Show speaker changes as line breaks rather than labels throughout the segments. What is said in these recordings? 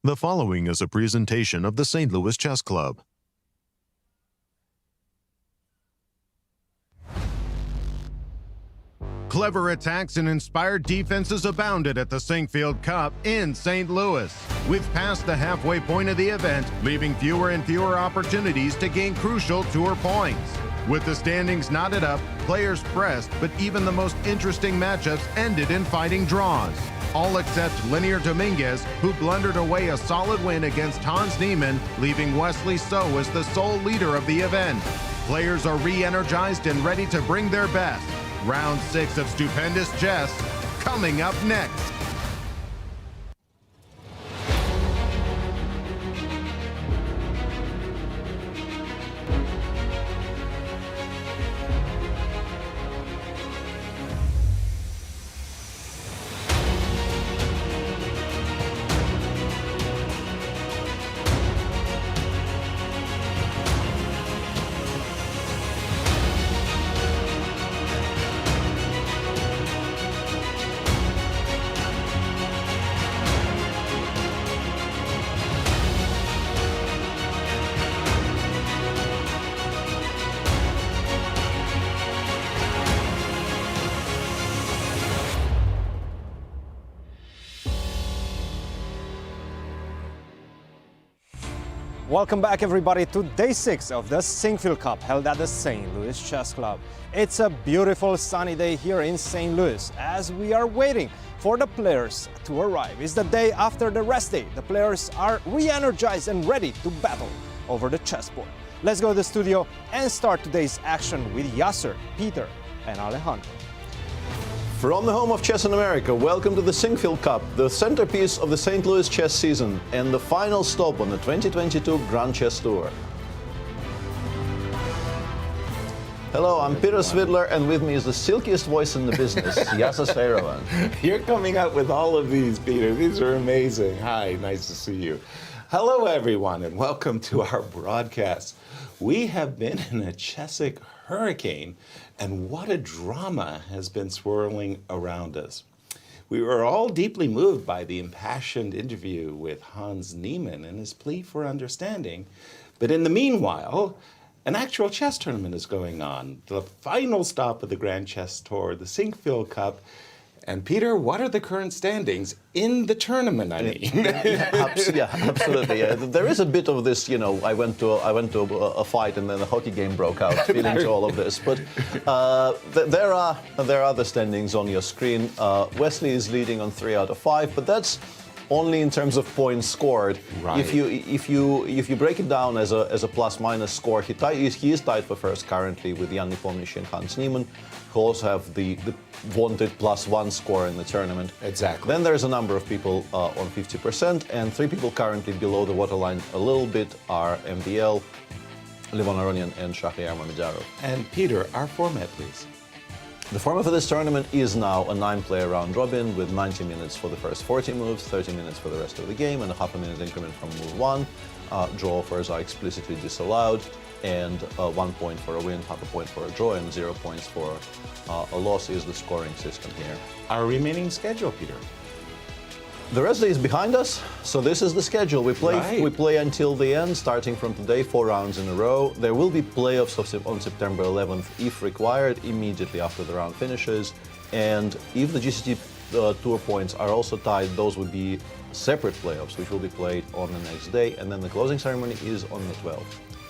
The following is a presentation of the St. Louis Chess Club.
Clever attacks and inspired defenses abounded at the Sinquefield Cup in St. Louis. We've passed the halfway point of the event, leaving fewer and fewer opportunities to gain crucial tour points. With the standings knotted up, players pressed, but even the most interesting matchups ended in fighting draws. All except Linear Dominguez, who blundered away a solid win against Hans Neiman, leaving Wesley So as the sole leader of the event. Players are re-energized and ready to bring their best. Round 6 of stupendous chess coming up next.
Welcome back, everybody, to day 6 of the Sinquefield Cup held at the St. Louis Chess Club. It's a beautiful sunny day here in St. Louis as we are waiting for the players to arrive. It's the day after the rest day. The players are re-energized and ready to battle over the chessboard. Let's go to the studio and start today's action with Yasser, Peter, and Alejandro.
From the home of chess in America, welcome to the Sinquefield Cup, the centerpiece of the St. Louis chess season and the final stop on the 2022 Grand Chess Tour. Hello, I'm Peter Svidler, and with me is the silkiest voice in the business, Yasser Seirawan.
You're coming up with all of these, Peter. These are amazing. Hi, nice to see you. Hello, everyone, and welcome to our broadcast. We have been in a chessic hurricane, and what a drama has been swirling around us. We were all deeply moved by the impassioned interview with Hans Niemann and his plea for understanding. But in the meanwhile, an actual chess tournament is going on, the final stop of the Grand Chess Tour, the Sinquefield Cup. And Peter, what are the current standings in the tournament, I mean?
Yeah, absolutely. Yeah. There is a bit of this, you know, I went to a fight and then a hockey game broke out, feeling to all of this. But there are the standings on your screen. Wesley is leading on 3 out of 5, but that's only in terms of points scored.
Right.
If you break it down as a plus-minus score, he is tied for first currently with Jan Nepomniachtchi and Hans Neiman, who also have the wanted +1 score in the tournament.
Exactly.
Then there's a number of people on 50%, and 3 people currently below the waterline a little bit are MDL, Aronian, and Mamedyarov.
And Peter, our format, please.
The format for this tournament is now a 9-player round robin with 90 minutes for the first 40 moves, 30 minutes for the rest of the game, and a half-a-minute increment from move 1. Draw offers are explicitly disallowed, and 1 point for a win, half a point for a draw, and 0 points for a loss is the scoring system here.
Our remaining schedule, Peter.
The rest day is behind us, so this is the schedule. We play until the end, starting from today, 4 rounds in a row. There will be playoffs on September 11th, if required, immediately after the round finishes. And if the GCT tour points are also tied, those would be separate playoffs, which will be played on the next day. And then the closing ceremony is on the 12th.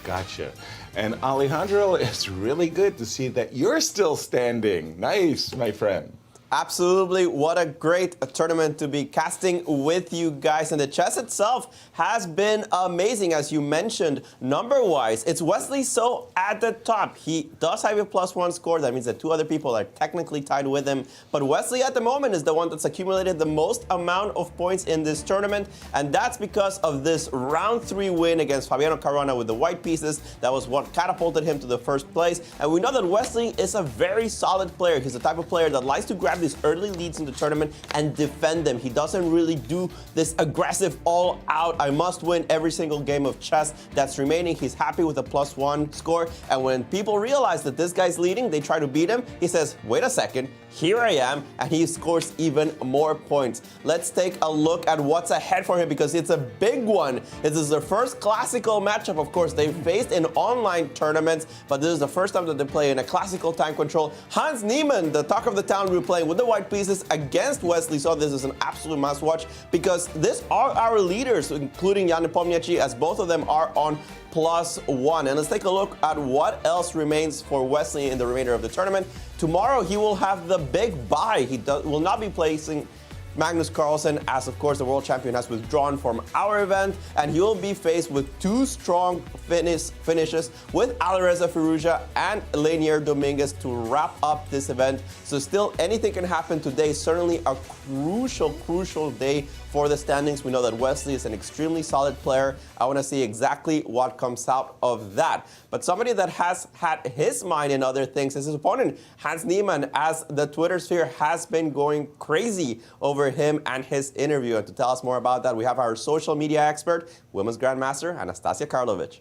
Gotcha. And Alejandro, it's really good to see that you're still standing. Nice, my friend.
Absolutely. What a great tournament to be casting with you guys. And the chess itself has been amazing, as you mentioned. Number-wise, it's Wesley So at the top. He does have a +1 score. That means that 2 other people are technically tied with him. But Wesley at the moment is the one that's accumulated the most amount of points in this tournament. And that's because of this round 3 win against Fabiano Caruana with the white pieces. That was what catapulted him to the first place. And we know that Wesley is a very solid player. He's the type of player that likes to grab these early leads in the tournament and defend them. He doesn't really do this aggressive all-out, I must win every single game of chess that's remaining. He's happy with a +1 score, and when people realize that this guy's leading, they try to beat him. He says, wait a second, here I am, and he scores even more points. Let's take a look at what's ahead for him because it's a big one. This is their first classical matchup. Of course, they've faced in online tournaments, but this is the first time that they play in a classical time control. Hans Neiman, the talk of the town, will be playing with the white pieces against Wesley So. This is an absolute must-watch because these are our leaders, including Jan Nepomniachtchi, as both of them are on +1. And let's take a look at what else remains for Wesley in the remainder of the tournament. Tomorrow, he will have the big bye. He will not be placing Magnus Carlsen, as of course the world champion has withdrawn from our event, and he will be faced with two strong finishes with Alireza Firouzja and Lanier Dominguez to wrap up this event. So still anything can happen today. Certainly a crucial day for the standings. We know that Wesley is an extremely solid player. I want to see exactly what comes out of that. But somebody that has had his mind in other things is his opponent, Hans Niemann, as the Twitter sphere has been going crazy over him and his interview. And to tell us more about that, we have our social media expert, Women's Grandmaster, Anastasiya Karlovich.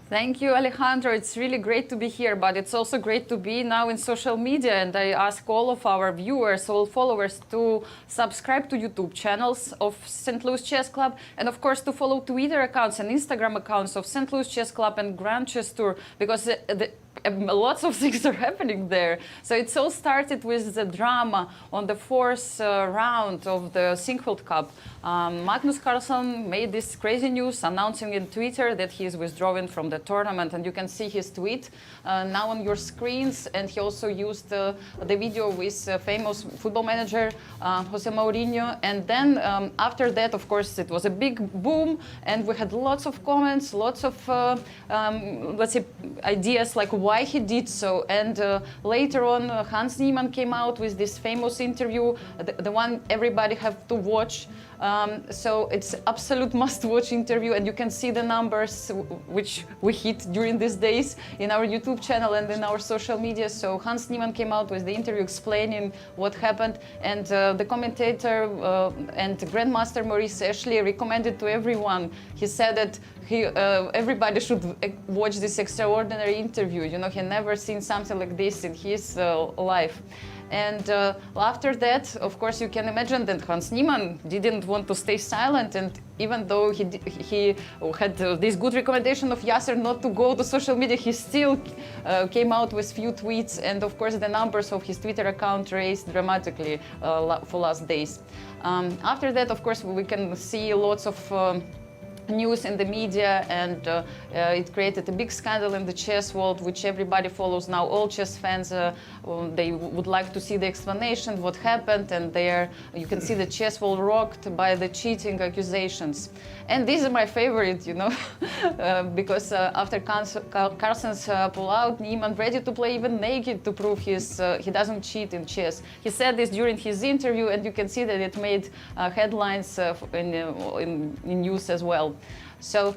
Thank you, Alejandro. It's really great to be here, but it's also great to be now in social media. And I ask all of our viewers, all followers, to subscribe to YouTube channels of St. Louis Chess Club, and of course to follow Twitter accounts and Instagram accounts of St. Louis Chess Club and Grand Chess Tour, because lots of things are happening there. So it's all started with the drama on the fourth round of the Sinquefield Cup. Magnus Carlsen made this crazy news announcing in Twitter that he is withdrawing from the tournament, and you can see his tweet now on your screens. And he also used the video with famous football manager Jose Mourinho. And then after that, of course, it was a big boom, and we had lots of comments, lots of let's say ideas like why he did so. And later on, Hans Niemann came out with this famous interview, the one everybody have to watch. So it's absolute must-watch interview, and you can see the numbers which we hit during these days in our YouTube channel and in our social media. So Hans Niemann came out with the interview explaining what happened, and the commentator and Grandmaster Maurice Ashley recommended to everyone. He said that everybody should watch this extraordinary interview. You know, he never seen something like this in his life. And after that, of course, you can imagine that Hans Niemann didn't want to stay silent. And even though he had this good recommendation of Yasser not to go to social media, he still came out with few tweets. And of course, the numbers of his Twitter account raised dramatically for last days. After that, of course, we can see lots of news in the media, and it created a big scandal in the chess world, which everybody follows now. All chess fans, they would like to see the explanation, what happened, and there you can see the chess world rocked by the cheating accusations. And these are my favorite, you know, because after Carlsen's pullout, Neiman ready to play even naked to prove he doesn't cheat in chess. He said this during his interview, and you can see that it made headlines in news as well. So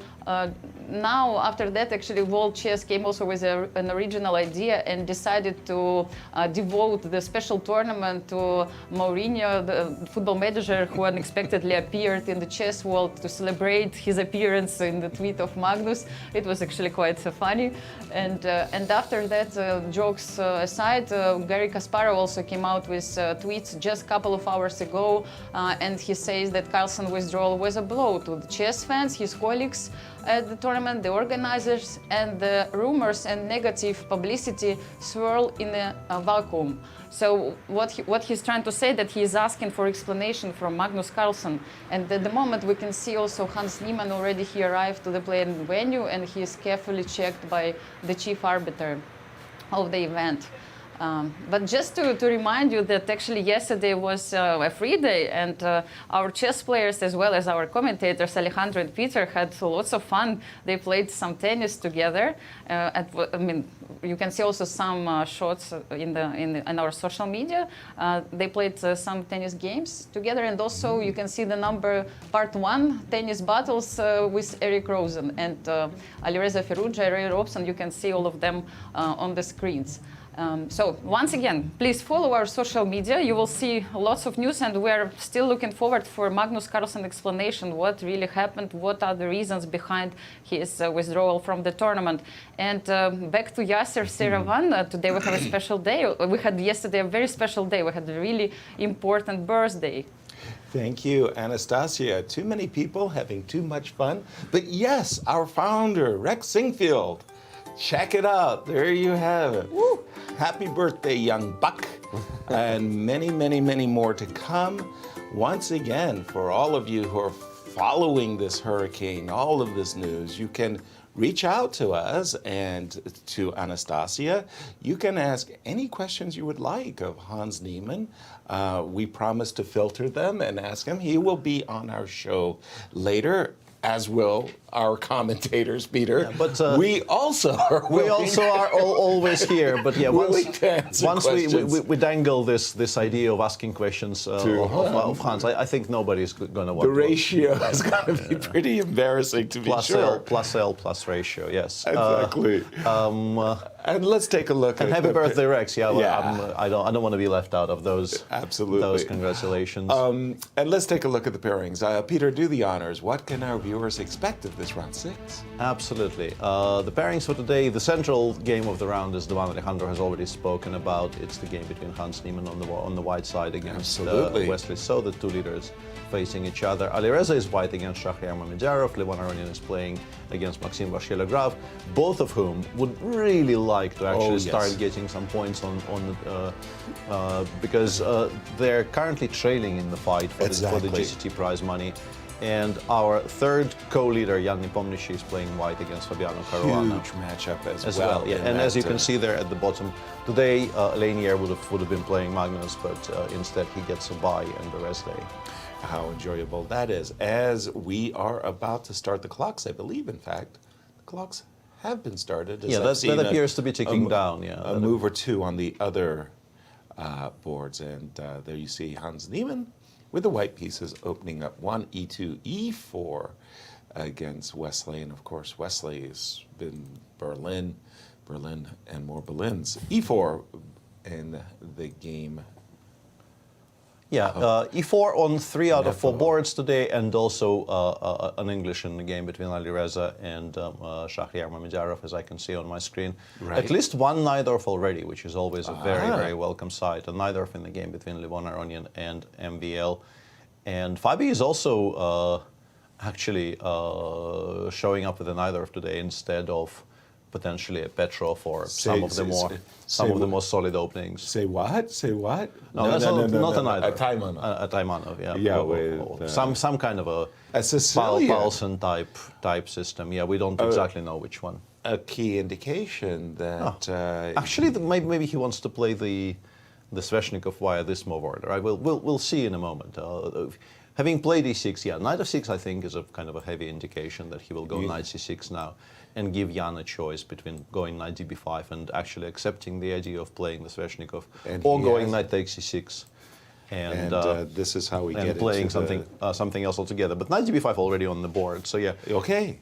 now, after that, actually, World Chess came also with an original idea and decided to devote the special tournament to Mourinho, the football manager who unexpectedly appeared in the chess world, to celebrate his appearance in the tweet of Magnus. It was actually quite funny. And after that, jokes aside, Garry Kasparov also came out with tweets just a couple of hours ago, and he says that Carlsen withdrawal was a blow to the chess fans, his colleagues at the tournament, the organizers, and the rumors and negative publicity swirl in a vacuum. So what he's trying to say, that he is asking for explanation from Magnus Carlsen. And at the moment we can see also Hans Niemann already, he arrived to the playing venue, and he is carefully checked by the chief arbiter of the event. But just to remind you that actually yesterday was a free day, and our chess players as well as our commentators Alejandro and Peter had lots of fun. They played some tennis together. I mean, you can see also some shots in our social media. They played some tennis games together, and also you can see the part 1 tennis battles with Eric Rosen and Alireza Firouzja, Ray Robson. You can see all of them on the screens. So once again, please follow our social media. You will see lots of news, and we're still looking forward for Magnus Carlsen explanation, what really happened, what are the reasons behind his withdrawal from the tournament. And back to Yasser Seirawan, today we have a special day. We had yesterday a very special day. We had a really important birthday.
Thank you, Anastasia. Too many people having too much fun. But yes, our founder, Rex Sinquefield. Check it out. There you have it. Woo. Happy birthday, young buck. And many, many, many more to come. Once again, for all of you who are following this hurricane, all of this news, you can reach out to us and to Anastasia. You can ask any questions you would like of Hans Neiman. We promise to filter them and ask him. He will be on our show later, as will our commentators, Peter.
Yeah, but
we also are
always here. But yeah, once we dangle this idea of asking questions of Hans, I think nobody's going to want
the ratio is going to be pretty embarrassing, to be sure.
Plus L plus ratio, yes.
Exactly. And let's take a look.
And
at
happy birthday, Rex! Yeah,
yeah.
I don't want to be left out of those.
Absolutely.
Those congratulations.
And let's take a look at the pairings. Peter, do the honors. What can our viewers expect of this round 6?
Absolutely. The pairings for today, the central game of the round is the one Alejandro has already spoken about. It's the game between Hans Niemann on the white side against Wesley So, the two leaders facing each other. Alireza is white against Vachier-Lagrave. Aronian is playing against Maxime Vachier-Lagrave, both of whom would really like to actually start getting some points because they're currently trailing in the fight for the GCT prize money. And our third co-leader, Jan Nepomniachtchi, is playing white against Fabiano Caruana.
Huge matchup as well.
Yeah. And as you can see there at the bottom, today Lanier would have been playing Magnus, but instead he gets a bye and the rest day.
How enjoyable that is. As we are about to start the clocks, I believe, in fact, the clocks have been started.
Yeah, that appears to be ticking down. Yeah,
a move or two on the other boards. And there you see Hans Niemann with the white pieces opening up 1, E2, E4 against Wesley. And of course, Wesley's been Berlin, and more Berlins. E4 in the game.
Yeah, E4 on 3 out of 4 boards today, and also an English in the game between Alireza and Mamedyarov, as I can see on my screen.
Right.
At least one Neidorf already, which is always a very, very welcome sight. A Neidorf in the game between Aronian and MVL. And Fabi is also actually showing up with a Neidorf today instead of potentially a Petrov or some of the more solid openings.
Say what? Say what?
No, not an either.
A Taimanov.
A Taimanov, yeah.
Yeah,
with some kind of a Carlsen type system. Yeah, we don't exactly know which one.
A key indication that
actually maybe he wants to play the Sveshnikov via this move order. Right? We'll see in a moment. Having played e6, yeah, knight of 6 I think is a kind of a heavy indication that he will go knight c6 now and give Jan a choice between going knight db5 and actually accepting the idea of playing the Sveshnikov, or going knight takes c6 and
this is how we get
and playing something else altogether. But knight db5 already on the board, so yeah.
Okay.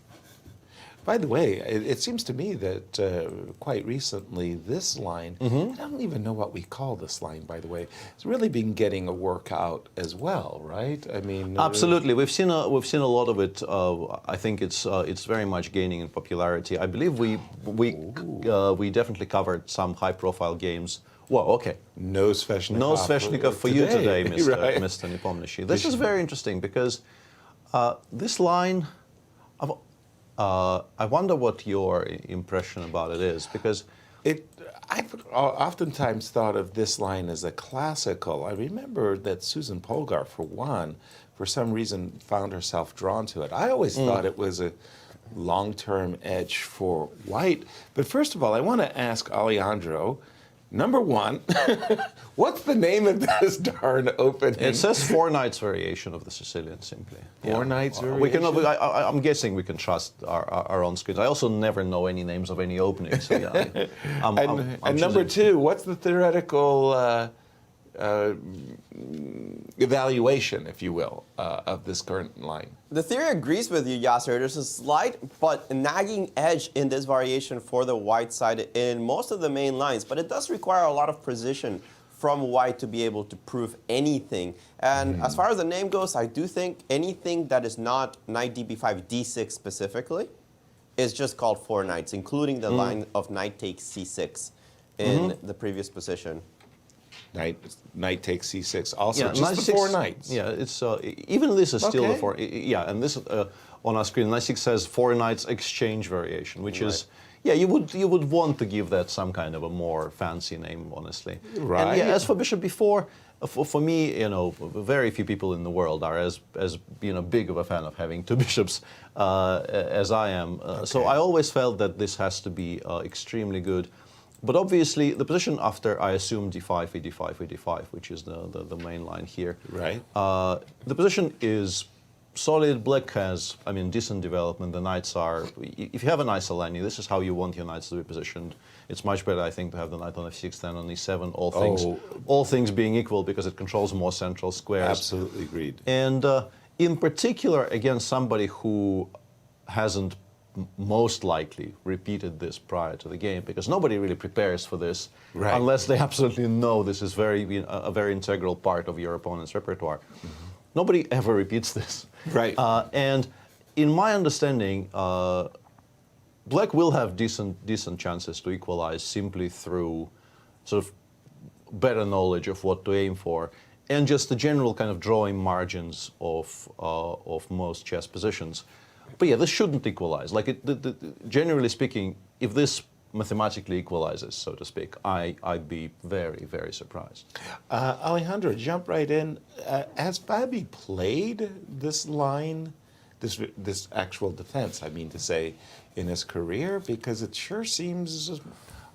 By the way, it seems to me that quite recently this line, I don't even know what we call this line, by the way, it's really been getting a workout as well, right? I mean,
absolutely. We've seen a lot of it. I think it's very much gaining in popularity. I believe we definitely covered some high-profile games. Well, okay.
No Sveshnikov.
No Sveshnikov for you today, Mr.
Right.
Mr. Nepomniachtchi. This is very interesting because this line. I wonder what your impression about it is, because
I've oftentimes thought of this line as a classical. I remember that Susan Polgar, for one, for some reason found herself drawn to it. I always thought it was a long-term edge for white. But first of all, I want to ask Alejandro, number one, what's the name of this darn opening?
It says 4 knights variation of the Sicilian, simply.
4 knights variation?
We can, I'm guessing we can trust our own screens. I also never know any names of any openings. So yeah,
and number 2, what's the theoretical evaluation, if you will, of this current line.
The theory agrees with you, Yasser. There's a slight but nagging edge in this variation for the white side in most of the main lines, but it does require a lot of precision from white to be able to prove anything. And as far as the name goes, I do think anything that is not knight db5, d6 specifically, is just called 4 knights, including the line of knight takes c6 in the previous position.
Knight takes c6. Also,
Yeah,
just the 4 knights.
Yeah, it's even this is still
Okay.
the 4. Yeah, and this on our screen, knight 6 says 4 knights exchange variation, which is. Yeah, you would want to give that some kind of a more fancy name, honestly.
Right.
And yeah, as for bishop b4, for me, you know, very few people in the world are as big of a fan of having two bishops as I am. So I always felt that this has to be extremely good. But obviously, the position after, I assume, d5, e5, e5, which is the main line here.
Right.
The position is solid. Black has, I mean, decent development. The knights are, if you have a nice line, this is how you want your knights to be positioned. It's much better, I think, to have the knight on f6 than on e7, all things being equal, because it controls more central squares.
Absolutely agreed.
And in particular, against somebody who hasn't most likely repeated this prior to the game, because nobody really prepares for this unless they absolutely know this is a very integral part of your opponent's repertoire. Nobody ever repeats this.
Right.
And in my understanding, Black will have decent chances to equalize simply through sort of better knowledge of what to aim for, and just the general kind of drawing margins of most chess positions. But yeah, this shouldn't equalize. Like, generally speaking, if this mathematically equalizes, so to speak, I'd be very, very surprised.
Alejandro, jump right in. Has Fabi played this line, this actual defense, I mean to say, in his career? Because it sure seems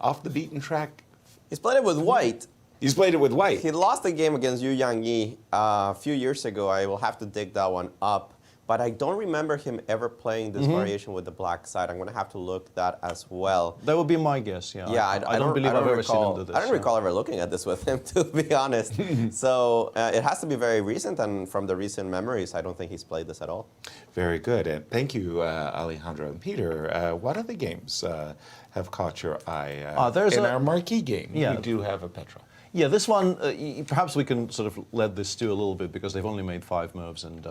off the beaten track.
He's played it with white.
He's played it with white.
He lost the game against Yu Yangyi a few years ago. I will have to dig that one up. But I don't remember him ever playing this variation with the black side. I'm going to have to look that as well.
That would be my guess, yeah.
Yeah,
I don't believe I've ever seen him do this.
I don't recall ever looking at this with him, to be honest. So it has to be very recent, and from the recent memories, I don't think he's played this at all.
Very good. And thank you, Alejandro. And Peter, what other games have caught your eye? In our marquee game, we do have a Petrov.
Yeah, this one, perhaps we can sort of let this stew a little bit, because they've only made 5 moves, and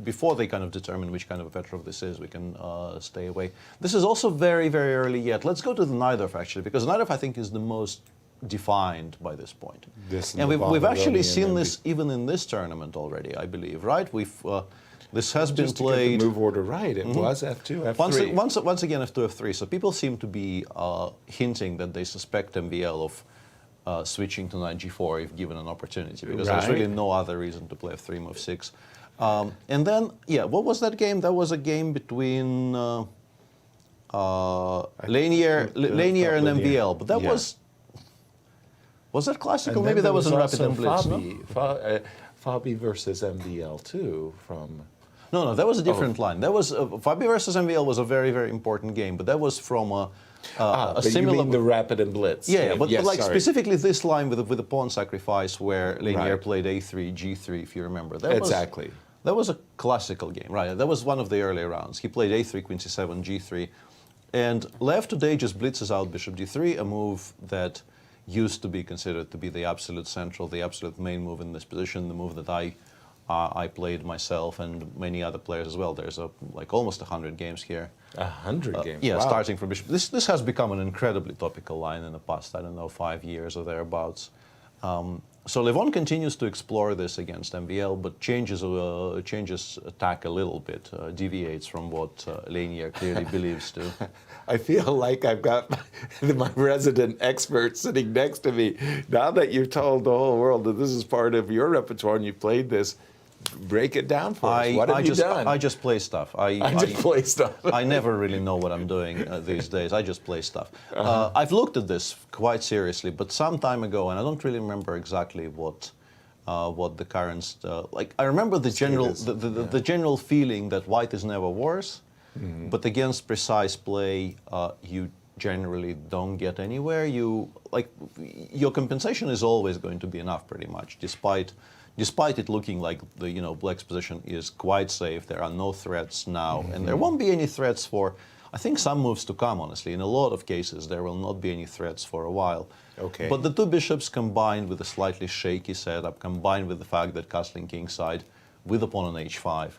before they kind of determine which kind of a Petrov this is, we can stay away. This is also very, very early yet. Let's go to the Naidov, actually, because Naidov, I think, is the most defined by this point. And we've actually seen this even in this tournament already, I believe, right? This has been played.
To get the move order right, it was f2, f3.
Once again, f2, f3. So people seem to be hinting that they suspect MVL of switching to knight g4 if given an opportunity, because there's really no other reason to play f3, move 6. And then, yeah, what was that game? That was a game between Lanier and MVL, but that was that classical? Maybe that was in Rapid and Blitz,
Fabi versus MVL too from...
No, that was a different line. That was Fabi versus MVL was a very, very important game, but that was from a similar.
You mean the Rapid and Blitz?
Yeah, but like specifically this line with the pawn sacrifice, where Lanier played a3, g3, if you remember. That was a classical game, right? That was one of the earlier rounds. He played a3, queen c7, g3, and Lev today just blitzes out bishop d3, a move that used to be considered to be the absolute central, the absolute main move in this position, the move that I played myself and many other players as well. There's like almost 100 games here.
100 games?
Yeah,
wow.
Starting from bishop. This has become an incredibly topical line in the past, I don't know, 5 years or thereabouts. So Levon continues to explore this against MVL, but changes attack a little bit, deviates from what Lanier clearly believes to.
I feel like I've got my resident expert sitting next to me. Now that you've told the whole world that this is part of your repertoire and you played this, break it down for us. What have you done?
I just play stuff. I
just play stuff.
I never really know what I'm doing these days. I just play stuff. I've looked at this quite seriously, but some time ago, and I don't really remember exactly what the current like. I remember the general feeling that white is never worse, but against precise play, you generally don't get anywhere. Your compensation is always going to be enough, pretty much, despite it looking like black's position is quite safe. There are no threats now, and there won't be any threats for, I think, some moves to come. Honestly, in a lot of cases, there will not be any threats for a while.
Okay.
But the two bishops, combined with a slightly shaky setup, combined with the fact that castling kingside with a pawn on h5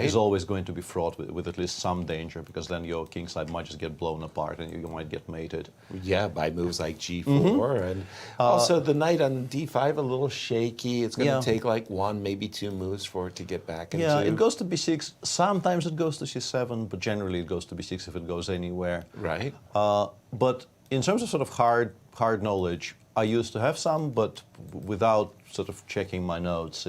is always going to be fraught with at least some danger, because then your kingside might just get blown apart and you might get mated.
Yeah, by moves like g4. And also the knight on d5, a little shaky. It's going to take like one, maybe two moves for it to get back into.
Yeah, it goes to b6. Sometimes it goes to c7, but generally it goes to b6 if it goes anywhere.
Right.
But in terms of sort of hard knowledge, I used to have some, but without sort of checking my notes,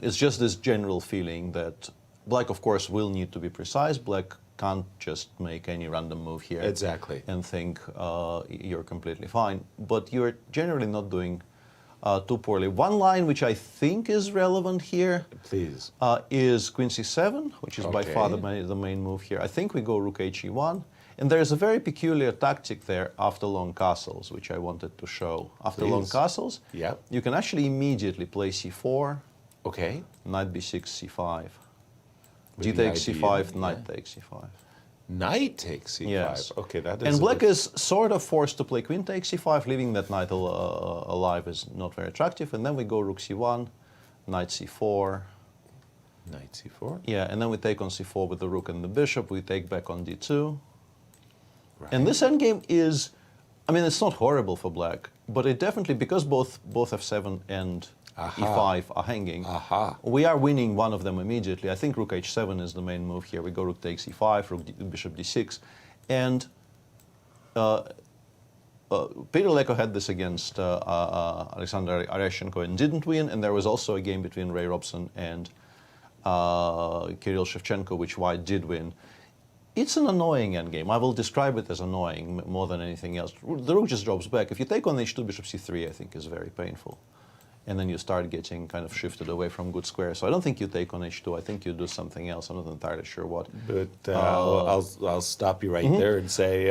it's just this general feeling that black, of course, will need to be precise. Black can't just make any random move here.
Exactly.
And think you're completely fine. But you're generally not doing too poorly. One line which I think is relevant here
Please.
Is queen c7, which is by far the main move here. I think we go rook h1. And there's a very peculiar tactic there after long castles, which I wanted to show. After long castles, you can actually immediately play c4.
Okay.
Knight b6, c5. G takes c5, knight takes c5.
Knight takes c5.
Yes.
Okay, that is.
And black is sort of forced to play queen takes c5, leaving that knight alive is not very attractive. And then we go rook c1, knight c4.
Knight c4.
Yeah, and then we take on c4 with the rook and the bishop. We take back on d2. Right. And this endgame is, I mean, it's not horrible for black, but it definitely, because both f7 and e5 are hanging, we are winning one of them immediately. I think rook h7 is the main move here. We go rook takes e5, bishop d6. And Peter Leko had this against Alexander Areshenko and didn't win. And there was also a game between Ray Robson and Kirill Shevchenko, which white did win. It's an annoying endgame. I will describe it as annoying more than anything else. The rook just drops back. If you take on h2, bishop c3, I think is very painful. And then you start getting kind of shifted away from good squares. So I don't think you take on h2. I think you do something else. I'm not entirely sure what.
But I'll stop you right there and say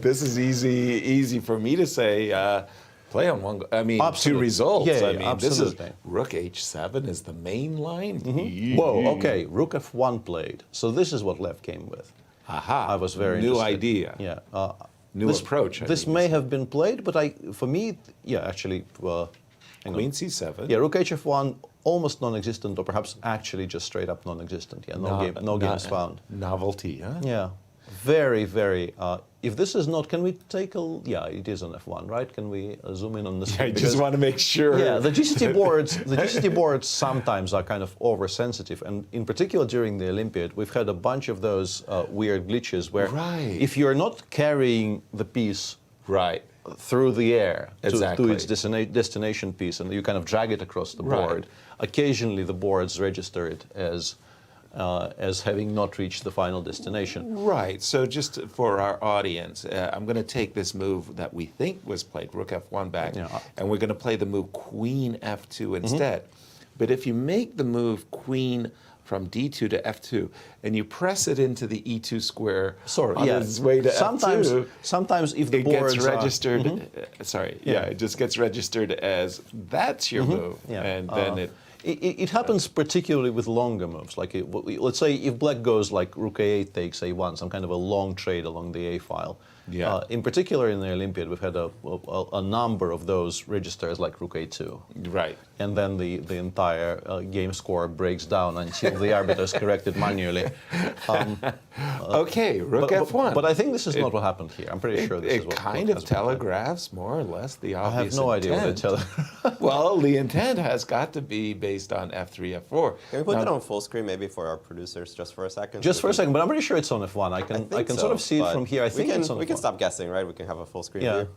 this is easy for me to say. Play on one. I mean, two results.
Yeah,
I mean,
absolutely.
This is rook h7 is the main line.
Whoa. Okay. Rook f1 played. So this is what Lev came with. I was very
new
interested.
idea.
Yeah.
New approach.
This may have been played, but for me, actually.
Queen c7.
Yeah, rook hf1, almost non-existent, or perhaps actually just straight up non-existent. Yeah, no games found.
Novelty, huh?
Yeah, very, very. If this is not, can we take a? Yeah, it is on f1, right? Can we zoom in on this?
I just want to make sure.
Yeah, the GCT boards sometimes are kind of oversensitive, and in particular during the Olympiad, we've had a bunch of those weird glitches where if you're not carrying the piece through the air to its destination piece, and you kind of drag it across the board. Occasionally, the boards register it as having not reached the final destination.
Right. So just for our audience, I'm going to take this move that we think was played, rook f1 back, and we're going to play the move queen f2 instead. But if you make the move queen from d2 to f2, and you press it into the e2 square on its way to f2,
sometimes if the boards
gets registered, it just gets registered as that's your move, and then
it happens particularly with longer moves. Like let's say if black goes like rook a8 takes a1, some kind of a long trade along the a file. In particular in the Olympiad, we've had a number of those registers like rook a2.
Right.
And then the entire game score breaks down until the arbiters correct it manually.
Okay, rook f1.
But I think this is not what happened here. I'm pretty sure this is what
kind of telegraphs more or less the obvious
I have no
intent.
idea what it telegraphs.
Well, the intent has got to be based on f3, f4.
Can we put that on full screen maybe for our producers just for a second?
Just for a second, but I'm pretty sure it's on f1. I can sort of see it from here. I think it's on f1.
We can stop guessing, right? We can have a full screen view.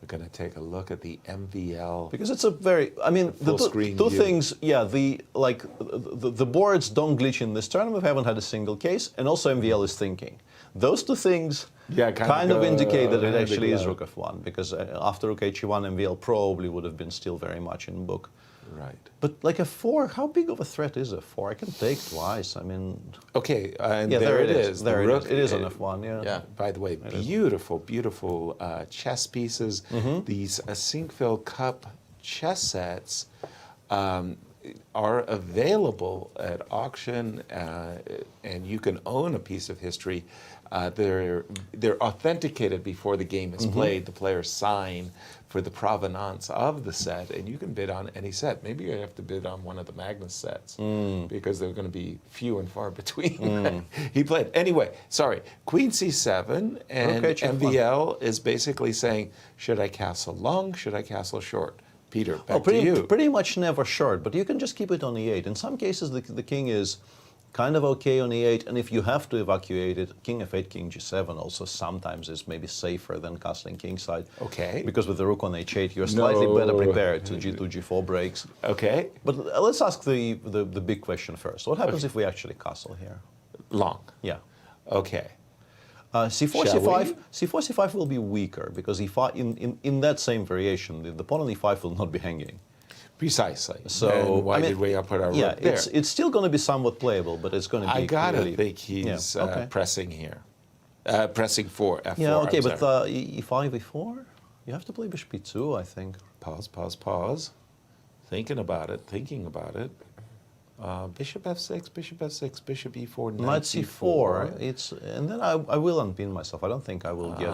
We're going to take a look at the MVL.
Because it's a very, I mean, the two things, the boards don't glitch in this tournament. We haven't had a single case, and also MVL is thinking. Those two things kind of indicate that it actually is rook f1, because after rook h1, MVL probably would have been still very much in book.
Right.
But like a 4, how big of a threat is a 4? I can take twice. I mean,
Okay, and
yeah,
there it is.
There
The
it
rook,
is. It is on F1. Yeah.
Yeah.
By the way, beautiful, beautiful chess pieces. These Sinquefield Cup chess sets are available at auction, and you can own a piece of history. They're authenticated before the game is played. The players sign for the provenance of the set, and you can bid on any set. Maybe you have to bid on one of the Magnus sets because they're going to be few and far between. He played. Anyway, sorry. Queen C7, and
Okay,
MVL is basically saying, should I castle long, should I castle short? Peter, back to you.
Pretty much never short, but you can just keep it on E8. In some cases, the king is kind of okay on E8, and if you have to evacuate it, King F8, King G7 also sometimes is maybe safer than castling kingside.
Okay.
Because with the rook on H8, you're slightly better prepared to G2, G4 breaks.
Okay.
But let's ask the big question first. What happens if we actually castle here?
Long.
Yeah.
Okay.
C4,
Shall
C5,
we?
C4, C5 will be weaker because E5, in that same variation, the pawn on E5 will not be hanging.
Precisely.
So
and why
I mean,
did we put our
yeah,
rook there?
it's still going to be somewhat playable, but it's going to be.
I gotta
clearly,
think he's
yeah, okay.
pressing here, pressing for F4.
Yeah, okay,
I'm
but
sorry.
E5, E4, you have to play Bishop E2, I think.
Pause, pause, pause. Thinking about it, thinking about it. Bishop F6, Bishop F6, Bishop E4,
Knight C4. It's and then I will unpin myself. I don't think I will get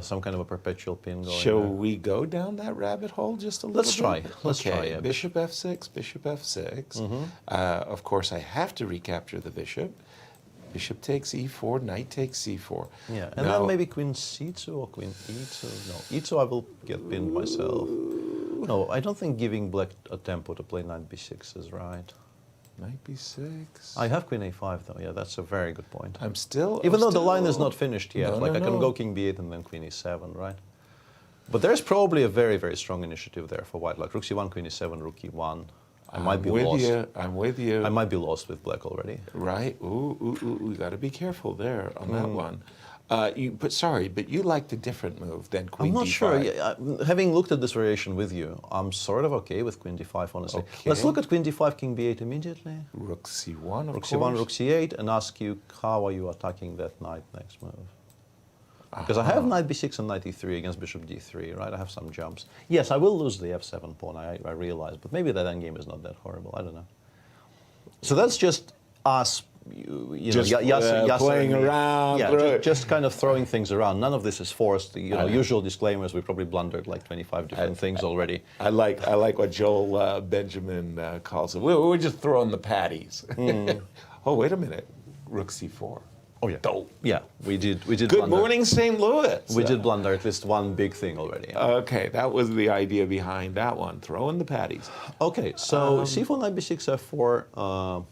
some kind of a perpetual pin going.
Shall
there.
we go down that rabbit hole just a little
Let's
bit?
try. Let's
okay.
try, yeah.
Bishop F6, Bishop F6. Of course, I have to recapture the bishop. Bishop takes E4, Knight takes C4.
Yeah, and
Now-
then maybe Queen C2 or Queen E2. No, E2 I will get pinned myself. No, I don't think giving black a tempo to play Knight B6 is right.
Knight B6.
I have Queen A5 though. Yeah, that's a very good point.
I'm still.
Even
I'm
though the line is
still-
not finished yet,
No,
like
no,
I can
no.
go King B8 and then Queen E7, right? But there's probably a very, very strong initiative there for white. Like Rook C1, Queen E7, Rook E1. I might be
with
lost.
you. I'm with you.
I might be lost with black already.
Right. Ooh, we got to be careful there on that one. But you liked a different move than Queen
I'm not
D5.
sure. Yeah, having looked at this variation with you, I'm sort of okay with Queen D5, honestly.
Okay.
Let's look at Queen D5, King B8 immediately.
Rook C1, of
Rook
course.
C1, Rook C8, and ask you how are you attacking that knight next move? Because I have Knight B6 and Knight E3 against Bishop D3, right? I have some jumps. Yes, I will lose the F7 pawn, I realize, but maybe that endgame is not that horrible. I don't know. So that's just us,
Just,
Yasser
playing
and me.
around,
Yeah,
right.
just kind of throwing things around. None of this is forced. Usual disclaimers. We probably blundered like 25 different things already.
I like what Joel Benjamin calls it. We're just throwing the patties. Oh, wait a minute. Rook C4.
Oh yeah.
Dope.
Yeah, we did.
Good
blunder.
morning, St. Louis.
We did blunder at least one big thing already.
Okay, that was the idea behind that one. Throwing the patties.
Okay, so C4, Knight B6, F4.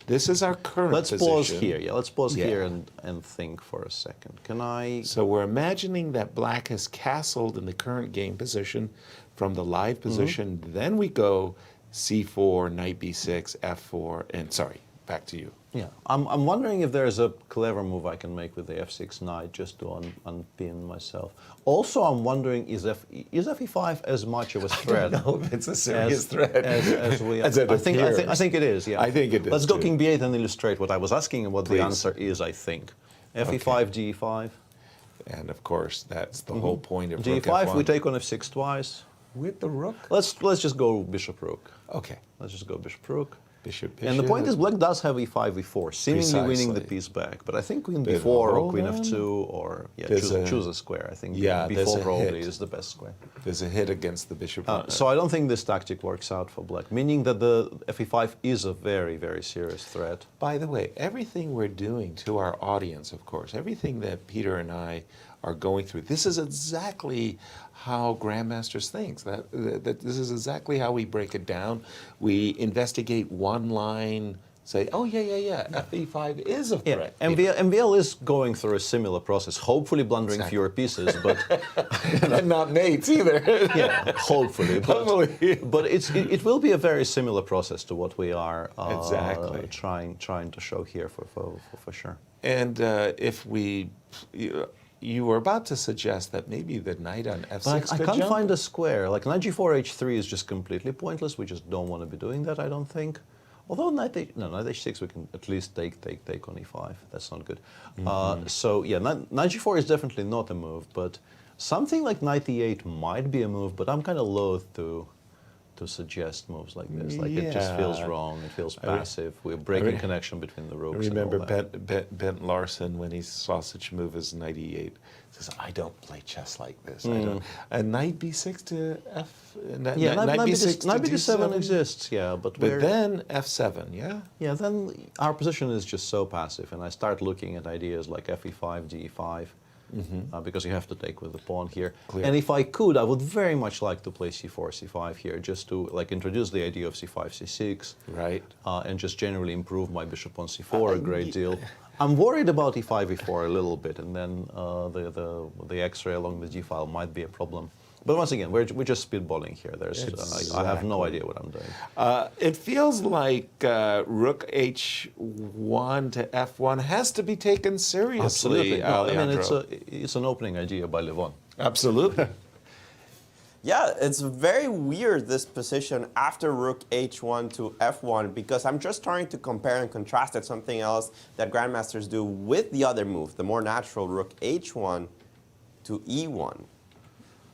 This is our current
Let's
position.
pause here. Yeah, let's pause
Yeah.
here and think for a second. Can I?
So we're imagining that black has castled in the current game position from the live position. Then we go C4, Knight B6, F4, and sorry, back to you.
Yeah, I'm wondering if there's a clever move I can make with the F6 Knight just to unpin myself. Also, I'm wondering is Fe5 as much of a threat?
No, it's a serious threat.
As we.
As it
I think
appears.
it is. Yeah.
I think it is,
Let's go
too.
King B8 and illustrate what I was asking and what
Please.
the answer is. I think Fe5, G5.
And of course, that's the whole point of Rook
G5.
F1.
We take on F6 twice.
with the rook.
Let's just go Bishop Rook.
Okay,
Let's just go Bishop Rook.
bishop.
And the point is, black does have E5, E4, seemingly winning the
Precisely.
piece back. But I think Queen
There's
B4
a
or
hold
Queen
on.
F2 or
There's
choose a square. I think
Yeah, there's
B4
a
probably
hit.
is the best square.
There's a hit against the bishop.
So I don't think this tactic works out for black, meaning that the Fe5 is a very, very serious threat.
By the way, everything we're doing to our audience, of course, everything that Peter and I are going through, this is exactly how Grandmasters thinks. That this is exactly how we break it down. We investigate one line, say, oh, yeah, Fe5 is a threat.
MVL is going through a similar process, hopefully blundering fewer pieces, but
And not mates either.
yeah, hopefully. But,
Hopefully.
but it will be a very similar process to what we are
Exactly.
trying to show here for sure.
And if we, you were about to suggest that maybe the knight on f6
But I
could
can't
jump.
find a square. Like knight g4, h3 is just completely pointless. We just don't want to be doing that, I don't think. Although knight h6, we can at least take on e5. That's not good. So yeah, knight g4 is definitely not a move, but something like knight e8 might be a move, but I'm kind of loath to suggest moves like this. Like it just feels wrong. It feels passive. We're breaking connection between the ropes.
I remember
and all that.
Bent Larson, when he saw such a move as knight e8, says, "I don't play chess like this. I don't." And knight b6 to f.
Yeah,
knight b6 to
knight b7
d7
exists. Yeah, but
then f7. Yeah.
yeah, then our position is just so passive, and I start looking at ideas like fe5, de5. Because you have to take with the pawn here.
Clear.
And if I could, I would very much like to play c4, c5 here, just to like introduce the idea of c5, c6,
Right.
and just generally improve my bishop on c4 a great deal. I'm worried about e5, e4 a little bit, and then the X-ray along the g file might be a problem. But once again, we're just spitballing here. I have no idea what I'm doing.
It feels like rook h1 to f1 has to be taken seriously.
Absolutely. No, I mean,
Alejandro.
it's an opening idea by Levon.
Absolutely.
Yeah, it's very weird, this position after rook h1 to f1, because I'm just trying to compare and contrast it something else that grandmasters do with the other move, the more natural rook h1 to e1.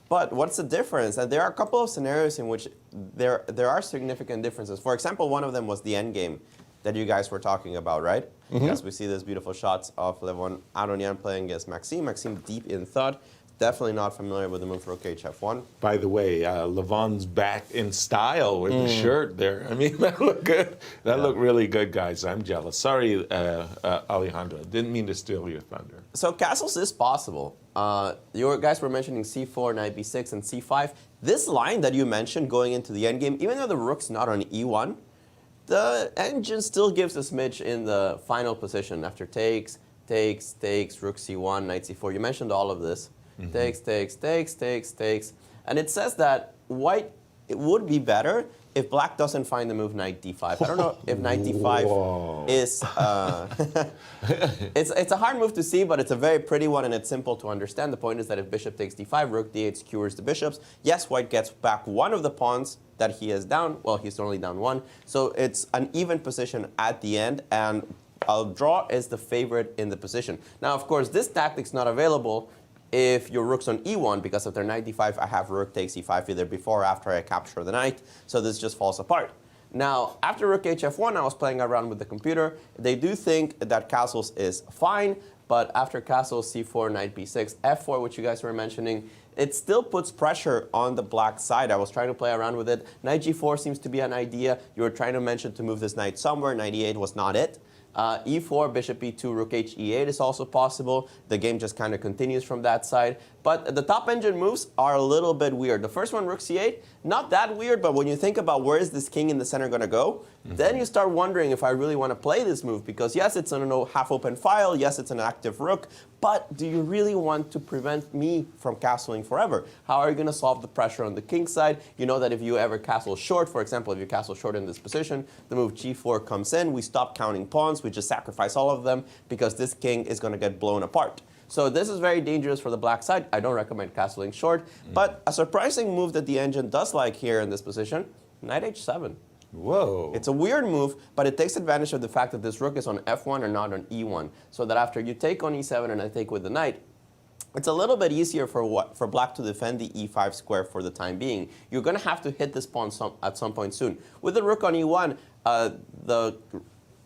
But what's the difference? And there are a couple of scenarios in which there are significant differences. For example, one of them was the endgame that you guys were talking about, right? Yes, we see these beautiful shots of Levon Aronian playing against Maxime. Maxime deep in thought. Definitely not familiar with the move rook h-f1.
By the way, Levon's back in style with the shirt there. I mean, that looked good. That looked really good, guys. I'm jealous. Sorry, Alejandro. Didn't mean to steal your thunder.
So castles is possible. You guys were mentioning c4, knight b6, and c5. This line that you mentioned going into the endgame, even though the rook's not on e1, the engine still gives a smidge in the final position after takes, rook c1, knight c4. You mentioned all of this. Takes. And it says that white, it would be better if black doesn't find the move knight d5. I don't know if knight d5 is... it's a hard move to see, but it's a very pretty one, and it's simple to understand. The point is that if bishop takes d5, rook d8 skewers the bishops. Yes, white gets back one of the pawns that he is down. Well, he's only down one. So it's an even position at the end, and a draw is the favorite in the position. Now, of course, this tactic's not available if your rook's on e1, because after knight d5, I have rook takes e5 either before or after I capture the knight, so this just falls apart. Now, after rook h-f1, I was playing around with the computer. They do think that castles is fine, but after castles, c4, knight b6, f4, which you guys were mentioning, it still puts pressure on the black side. I was trying to play around with it. Knight g4 seems to be an idea. You were trying to mention to move this knight somewhere. Knight e8 was not it. E4, bishop e2, rook h e8 is also possible. The game just kind of continues from that side. But the top engine moves are a little bit weird. The first one, rook c8, not that weird, but when you think about where is this king in the center going to go, then you start wondering if I really want to play this move. Because yes, it's on a half-open file. Yes, it's an active rook. But do you really want to prevent me from castling forever? How are you going to solve the pressure on the king side? You know that if you ever castle short, for example, if you castle short in this position, the move g4 comes in. We stop counting pawns. We just sacrifice all of them because this king is going to get blown apart. So this is very dangerous for the black side. I don't recommend castling short. But a surprising move that the engine does like here in this position, knight h7.
Whoa.
It's a weird move, but it takes advantage of the fact that this rook is on f1 and not on e1. So that after you take on e7 and I take with the knight, it's a little bit easier for black to defend the e5 square for the time being. You're going to have to hit this pawn at some point soon. With the rook on e1, the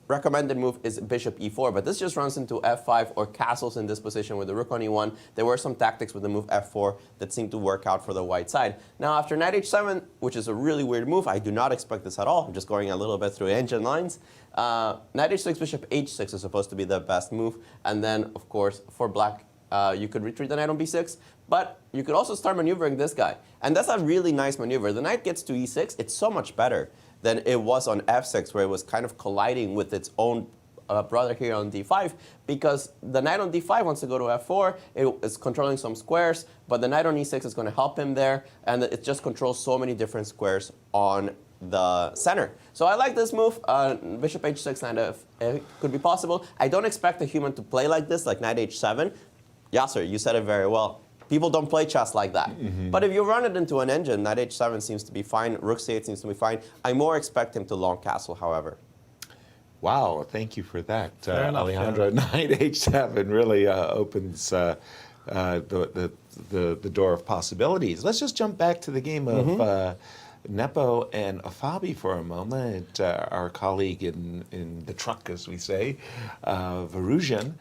recommended move is bishop e4, but this just runs into f5 or castles in this position with the rook on e1. There were some tactics with the move f4 that seemed to work out for the white side. Now after knight h7, which is a really weird move, I do not expect this at all. I'm just going a little bit through engine lines. Knight h6, bishop h6 is supposed to be the best move. And then, of course, for black, you could retreat the knight on b6, but you could also start maneuvering this guy. And that's a really nice maneuver. The knight gets to e6. It's so much better than it was on f6, where it was kind of colliding with its own brother here on d5, because the knight on d5 wants to go to f4. It is controlling some squares, but the knight on e6 is going to help him there, and it just controls so many different squares on the center. So I like this move. Bishop h6, knight f could be possible. I don't expect a human to play like this, like knight h7. Yasser, you said it very well. People don't play chess like that. But if you run it into an engine, knight h7 seems to be fine, rook c8 seems to be fine. I more expect him to long castle, however.
Wow, thank you for that,
enough,
Alejandro. Knight h7 really opens the door of possibilities. Let's just jump back to the game of Nepo and Afabi for a moment. Our colleague in the truck, as we say, Firouzja,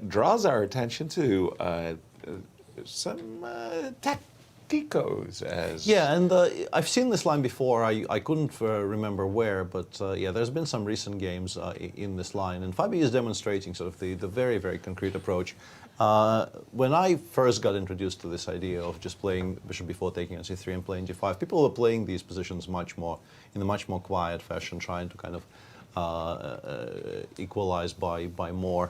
draws our attention to some tacticos.
Yeah, and I've seen this line before. I couldn't remember where, but yeah, there's been some recent games in this line, and Fabi is demonstrating sort of the very, very concrete approach. When I first got introduced to this idea of just playing bishop before taking on c3 and playing g5, people were playing these positions in a much more quiet fashion, trying to kind of equalize by more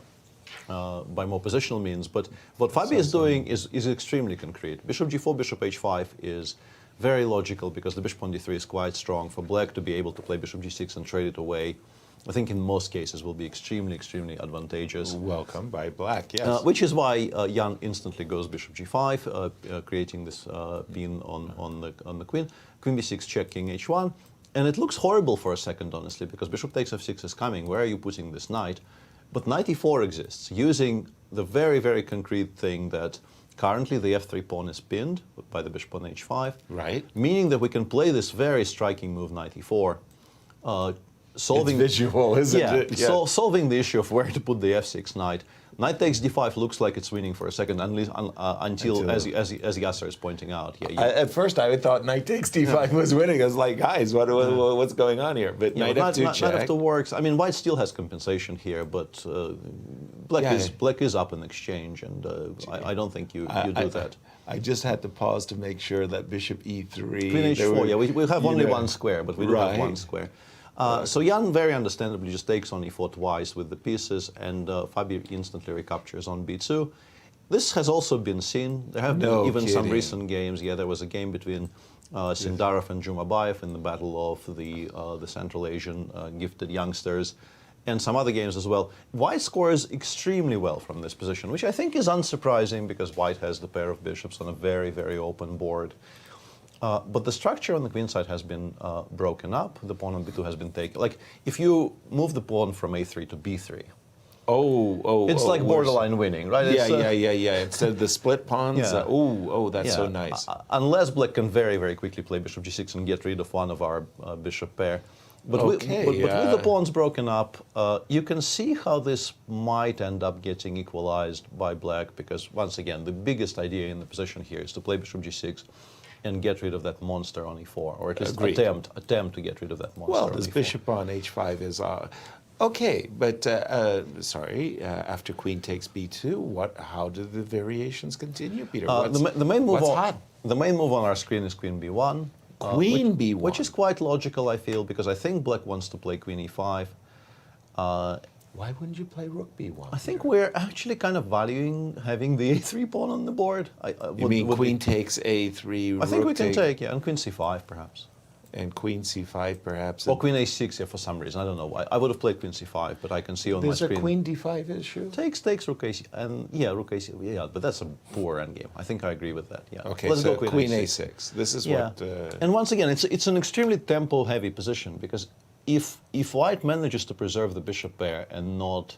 positional means. But what Fabi is doing is extremely concrete. Bishop g4, bishop h5 is very logical because the bishop on d3 is quite strong. For black to be able to play bishop g6 and trade it away, I think in most cases will be extremely, extremely advantageous.
Welcome by black, yes.
Which is why Jan instantly goes bishop g5, creating this bean on the queen. Queen b6, check, king h1. And it looks horrible for a second, honestly, because bishop takes f6 is coming. Where are you putting this knight? But knight e4 exists, using the very, very concrete thing that currently the f3 pawn is pinned by the bishop on h5.
Right.
Meaning that we can play this very striking move, knight e4. Solving,
it's visual, isn't it?
Yeah. Solving the issue of where to put the f6 knight. Knight takes d5 looks like it's winning for a second, until as Yasser is pointing out. Yeah,
at first, I thought knight takes d5 was winning. I was like, guys, what's going on here? But knight f2 check.
Knight f2 works. I mean, white still has compensation here, but black is up in exchange, and I don't think you do that.
I just had to pause to make sure that bishop e3.
Queen h4. Yeah, we have only one square, but we do have one square. So Jan very understandably just takes on e4 twice with the pieces, and Fabi instantly recaptures on b2. This has also been seen. There have been even some recent games. Yeah, there was a game between Sindarov and Jumabayev in the battle of the Central Asian gifted youngsters, and some other games as well. White scores extremely well from this position, which I think is unsurprising because white has the pair of bishops on a very, very open board. But the structure on the queen side has been broken up. The pawn on b2 has been taken. Like, if you move the pawn from a3 to b3, it's like borderline winning, right?
Yeah. Instead of the split pawns, that's so nice.
Unless black can very, very quickly play bishop g6 and get rid of one of our bishop pair. But with the pawns broken up, you can see how this might end up getting equalized by black, because once again, the biggest idea in the position here is to play bishop g6 and get rid of that monster on e4, or at least attempt to get rid of that monster.
Well,
on
this
e4.
bishop on h5 is okay, but after queen takes b2, how do the variations continue, Peter?
The main move
what's hot?
The main move on our screen is queen b1.
Queen b1,
which is quite logical, I feel, because I think black wants to play queen e5.
Why wouldn't you play rook b1?
I think we're actually kind of valuing having the a3 pawn on the board.
You mean queen takes a3,
I think we can take, and queen c5 perhaps.
And queen c5 perhaps.
Or queen a6, yeah, for some reason. I don't know why. I would have played queen c5, but I can see on my screen.
There's a queen d5 issue?
Takes rook a6, and rook a6, yeah, but that's a poor endgame. I think I agree with that, yeah.
Okay,
let's
so
go
queen a6. This is what...
And once again, it's an extremely tempo-heavy position, because if white manages to preserve the bishop pair and not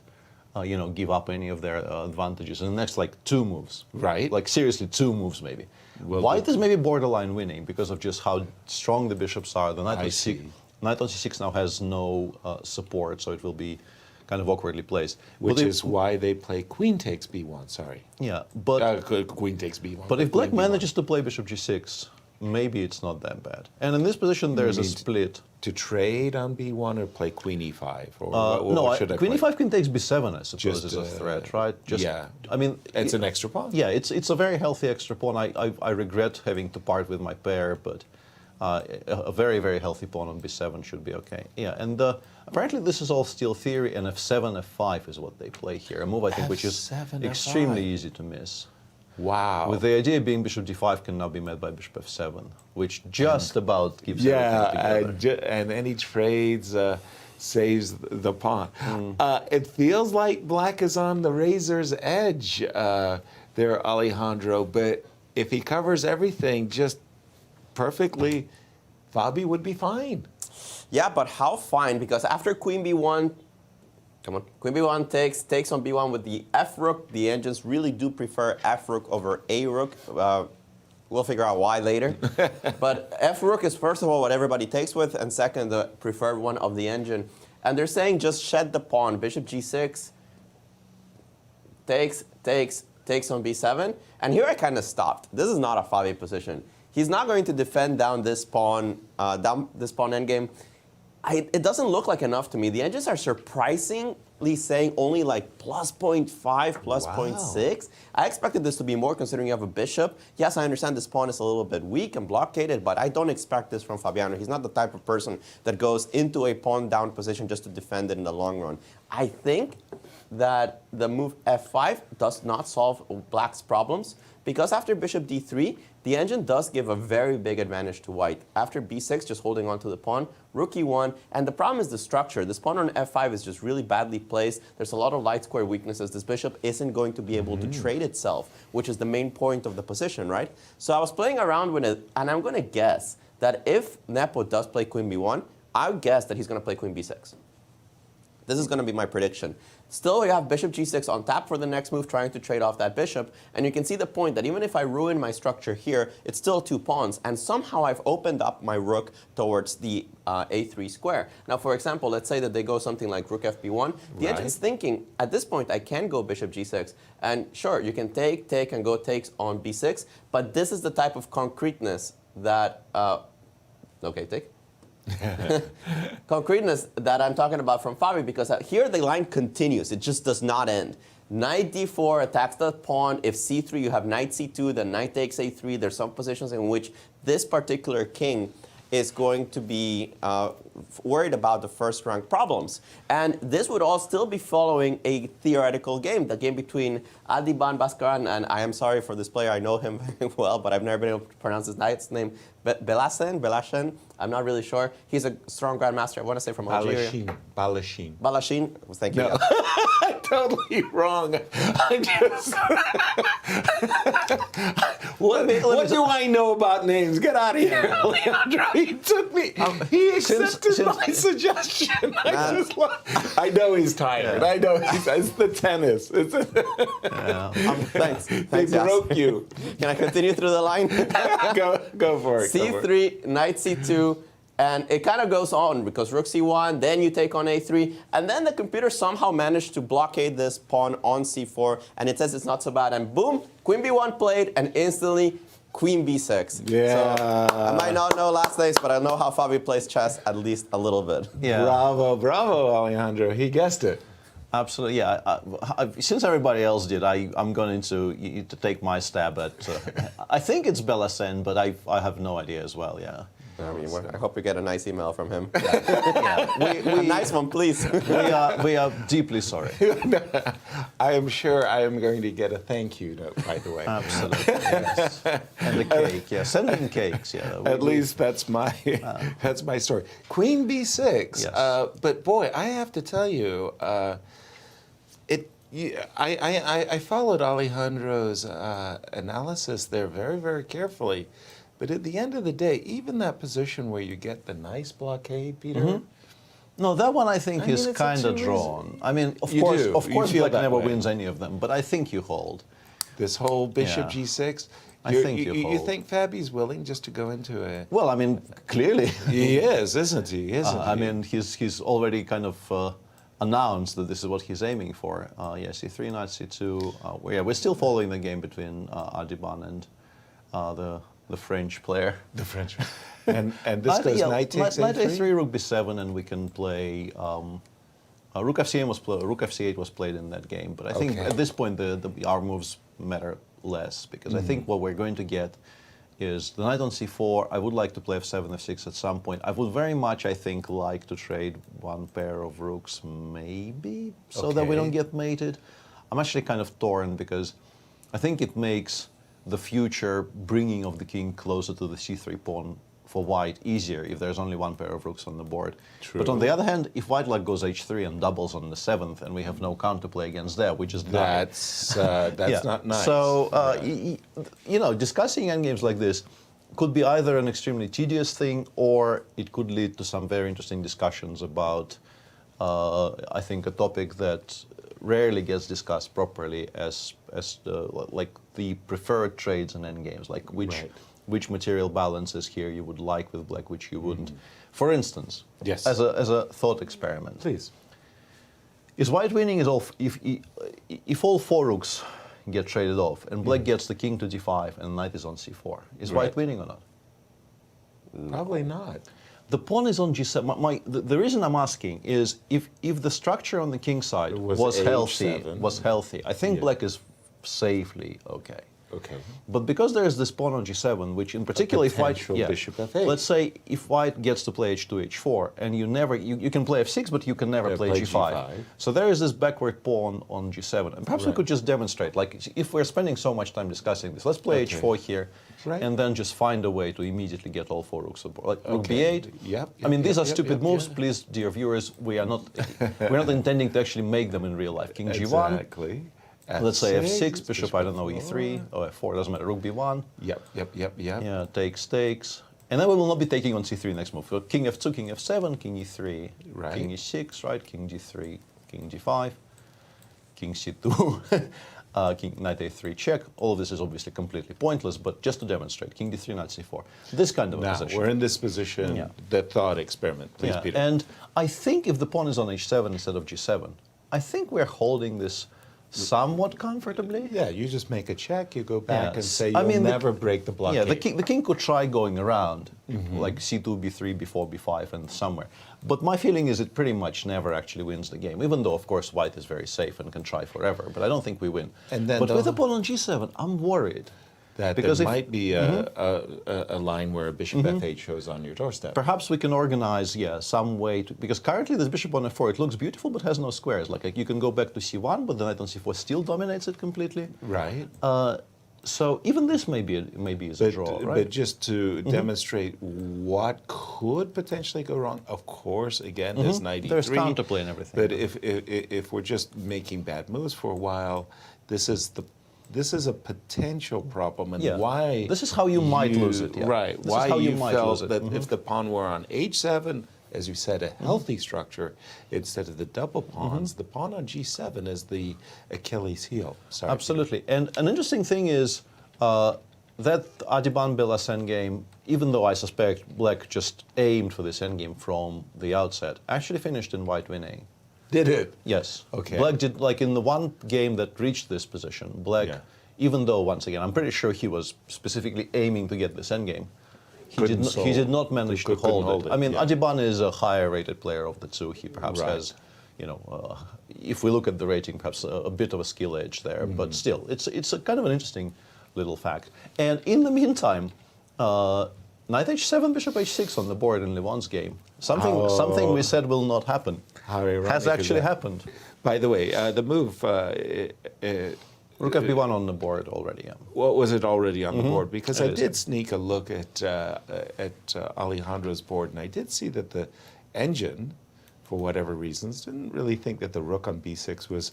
give up any of their advantages in the next, like, 2 moves.
Right.
Like, seriously, 2 moves, maybe.
Well,
white is maybe borderline winning because of just how strong the bishops are. The knight on c6 now has no support, so it will be kind of awkwardly placed.
Which is why they play queen takes b1, sorry.
Yeah, but...
queen takes b1.
But if black manages to play bishop g6, maybe it's not that bad. And in this position, there's a split.
To trade on b1 or play queen e5? Or
no,
should I
queen
play?
e5, queen takes b7, I suppose, is a threat, right? I mean,
it's an extra pawn.
Yeah, it's a very healthy extra pawn. I regret having to part with my pair, but a very, very healthy pawn on b7 should be okay. Yeah, and apparently this is all still theory, and f7, f5 is what they play here. A move, I think, which is extremely easy to miss.
Wow.
With the idea being bishop d5 can now be met by bishop f7, which just about keeps everything together.
And any trades saves the pawn. It feels like black is on the razor's edge. there, Alejandro. But if he covers everything just perfectly, Fabi would be fine.
Yeah, but how fine? Because after Queen B1, come on, Queen B1 takes on B1 with the F rook. The engines really do prefer F rook over A rook. We'll figure out why later. But F rook is first of all what everybody takes with, and second, the preferred one of the engine. And they're saying just shed the pawn. Bishop G6 takes on B7. And here I kind of stopped. This is not a Fabi position. He's not going to defend down this pawn endgame. It doesn't look like enough to me. The engines are surprisingly saying only like plus 0.5, plus 0.6. I expected this to be more considering you have a bishop. Yes, I understand this pawn is a little bit weak and blockaded, but I don't expect this from Fabiano. He's not the type of person that goes into a pawn down position just to defend it in the long run. I think that the move F5 does not solve Black's problems, because after bishop D3, the engine does give a very big advantage to white. After B6, just holding on to the pawn, rook E1, and the problem is the structure. This pawn on F5 is just really badly placed. There's a lot of light square weaknesses. This bishop isn't going to be able to trade itself, which is the main point of the position, right? So I was playing around with it, and I'm going to guess that if Nepo does play Queen B1, I would guess that he's going to play Queen B6. This is going to be my prediction. Still, you have bishop G6 on tap for the next move, trying to trade off that bishop. And you can see the point that even if I ruin my structure here, it's still 2 pawns. And somehow I've opened up my rook towards the A3 square. Now, for example, let's say that they go something like rook FB1. The engine's thinking, at this point, I can go bishop G6. And sure, you can take, and go takes on B6. But this is the type of concreteness that... okay, take. Concreteness that I'm talking about from Fabi, because here the line continues. It just does not end. Knight D4 attacks the pawn. If C3, you have knight C2, then knight takes A3. There's some positions in which this particular king is going to be worried about the first rank problems. And this would all still be following a theoretical game, the game between Adiban Baskaran, and I am sorry for this player, I know him very well, but I've never been able to pronounce his knight's name, Belashen, I'm not really sure. He's a strong grandmaster, I want to say from Algeria. Balashin, thank you.
No. I'm totally wrong. I just... what do I know about names? Get out of here, Alejandro. He took me. He accepted my suggestion. I know he's tired. I know it's the tennis.
Thanks.
They broke you.
Can I continue through the line?
Go for it.
C3, knight C2. And it kind of goes on because rook C1, then you take on A3, and then the computer somehow managed to blockade this pawn on C4, and it says it's not so bad, and boom, Queen B1 played, and instantly Queen B6.
Yeah.
So I might not know last names, but I know how Fabi plays chess at least a little bit.
Yeah.
Bravo, Alejandro. He guessed it.
Absolutely, yeah. Since everybody else did, I'm going to take my stab at. I think it's Belasen, but I have no idea as well. Yeah.
I hope we get a nice email from him.
Yeah.
A nice one, please.
We are deeply sorry.
I am sure I am going to get a thank you note, by the way.
Absolutely, yes. And the cake, yeah. Send them cakes, yeah.
At least that's my story. Queen B6.
Yes.
But boy, I have to tell you, I followed Alejandro's analysis there very, very carefully. But at the end of the day, even that position where you get the nice blockade, Peter.
No, that one I think is kind of drawn. I mean, of course, Black never wins any of them, but I think you hold.
This whole bishop G6.
I think you hold.
You think Fabi's willing just to go into it?
Well, I mean, clearly
he is, isn't he?
I mean, he's already kind of announced that this is what he's aiming for. Yeah, C3, knight C2. We're still following the game between Adiban and the French player.
The French. And this goes knight takes
Knight
A3?
A3, rook B7, and we can play... rook F8 was played in that game, but I think at this point our moves matter less, because I think what we're going to get is the knight on C4. I would like to play F7, F6 at some point. I would very much, I think, like to trade one pair of rooks, maybe, so that we don't get mated. I'm actually kind of torn, because I think it makes the future bringing of the king closer to the C3 pawn
for white easier if there's only one pair of rooks on the board.
True.
But on the other hand, if white like goes h3 and doubles on the 7th, and we have no counterplay against that, we just die.
That's not nice.
So, you know, discussing endgames like this could be either an extremely tedious thing, or it could lead to some very interesting discussions about, I think, a topic that rarely gets discussed properly as like the preferred trades and endgames, like which material balances here you would like with black, which you wouldn't. For instance,
yes,
as a thought experiment,
please.
Is white winning if all 4 rooks get traded off and black gets the king to d5 and knight is on c4? Is white winning or not?
Probably not.
The pawn is on g7. The reason I'm asking is if the structure on the king side was healthy, I think black is safely okay.
Okay.
But because there is this pawn on g7, which in particular, if white,
bishop f8.
Let's say if white gets to play h2, h4, and you can play f6, but you can never play g5. So there is this backward pawn on g7, and perhaps we could just demonstrate, like if we're spending so much time discussing this, let's play h4 here, and then just find a way to immediately get all 4 rooks on board. Like rook b8. I mean, these are stupid moves. Please, dear viewers, we're not intending to actually make them in real life. King g1.
Exactly.
Let's say f6, bishop, I don't know, e3, or f4, doesn't matter, rook b1.
Yep.
Yeah, takes. And then we will not be taking on c3 next move. So king f2, king f7, king e3, king e6, right, king g3, king g5, king c2, knight a3 check. All of this is obviously completely pointless, but just to demonstrate, king d3, knight c4. This kind of a position.
We're in this position, the thought experiment. Please, Peter.
And I think if the pawn is on h7 instead of g7, I think we're holding this somewhat comfortably.
Yeah, you just make a check, you go back and say you'll never break the blockade.
Yeah, the king could try going around, like c2, b3, b4, b5, and somewhere. But my feeling is it pretty much never actually wins the game, even though, of course, white is very safe and can try forever. But I don't think we win.
And then
but with the pawn on g7, I'm worried.
That because there might be a line where a bishop f8 shows on your doorstep.
Perhaps we can organize, some way to, because currently this bishop on f4, it looks beautiful but has no squares. Like you can go back to c1, but the knight on c4 still dominates it completely.
Right.
So even this maybe is a draw, right?
But just to demonstrate what could potentially go wrong, of course, again, there's knight e3.
There's counterplay and everything.
But if we're just making bad moves for a while, this is a potential problem, and why
this is how you might lose it.
Right.
This
why
is how
you felt
it.
that if the pawn were on h7, as you said, a healthy structure, instead of the double pawns, the pawn on g7 is the Achilles heel. Sorry,
absolutely. Peter. And an interesting thing is that Adiban Belas endgame, even though I suspect black just aimed for this endgame from the outset, actually finished in white winning.
Did it?
Yes.
Okay.
Black did, like in the one game that reached this position, black, even though, once again, I'm pretty sure he was specifically aiming to get this endgame, he did not manage to hold it. I mean, Adiban is a higher rated player of the two. He perhaps has, if we look at the rating, perhaps a bit of a skill edge there, but still, it's a kind of an interesting little fact. And in the meantime, knight h7, bishop h6 on the board in Levon's game. Something we said will not happen has actually happened.
By the way, the move
rook fb1 on the board already.
What was it already on the board? Because I did sneak a look at Alejandro's board, and I did see that the engine, for whatever reasons, didn't really think that the rook on b6 was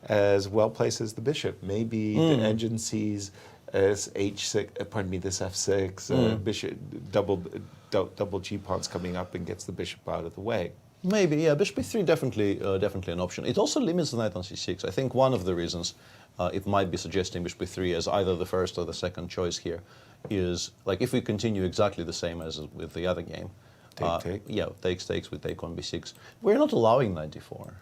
as well placed as the bishop. Maybe the engine sees as h6, pardon me, this f6, bishop double g pawns coming up and gets the bishop out of the way.
Maybe, yeah. Bishop e3 definitely an option. It also limits the knight on c6. I think one of the reasons it might be suggesting bishop e3 as either the first or the second choice here is, like, if we continue exactly the same as with the other game,
take.
Yeah, takes, we take on b6. We're not allowing knight d4.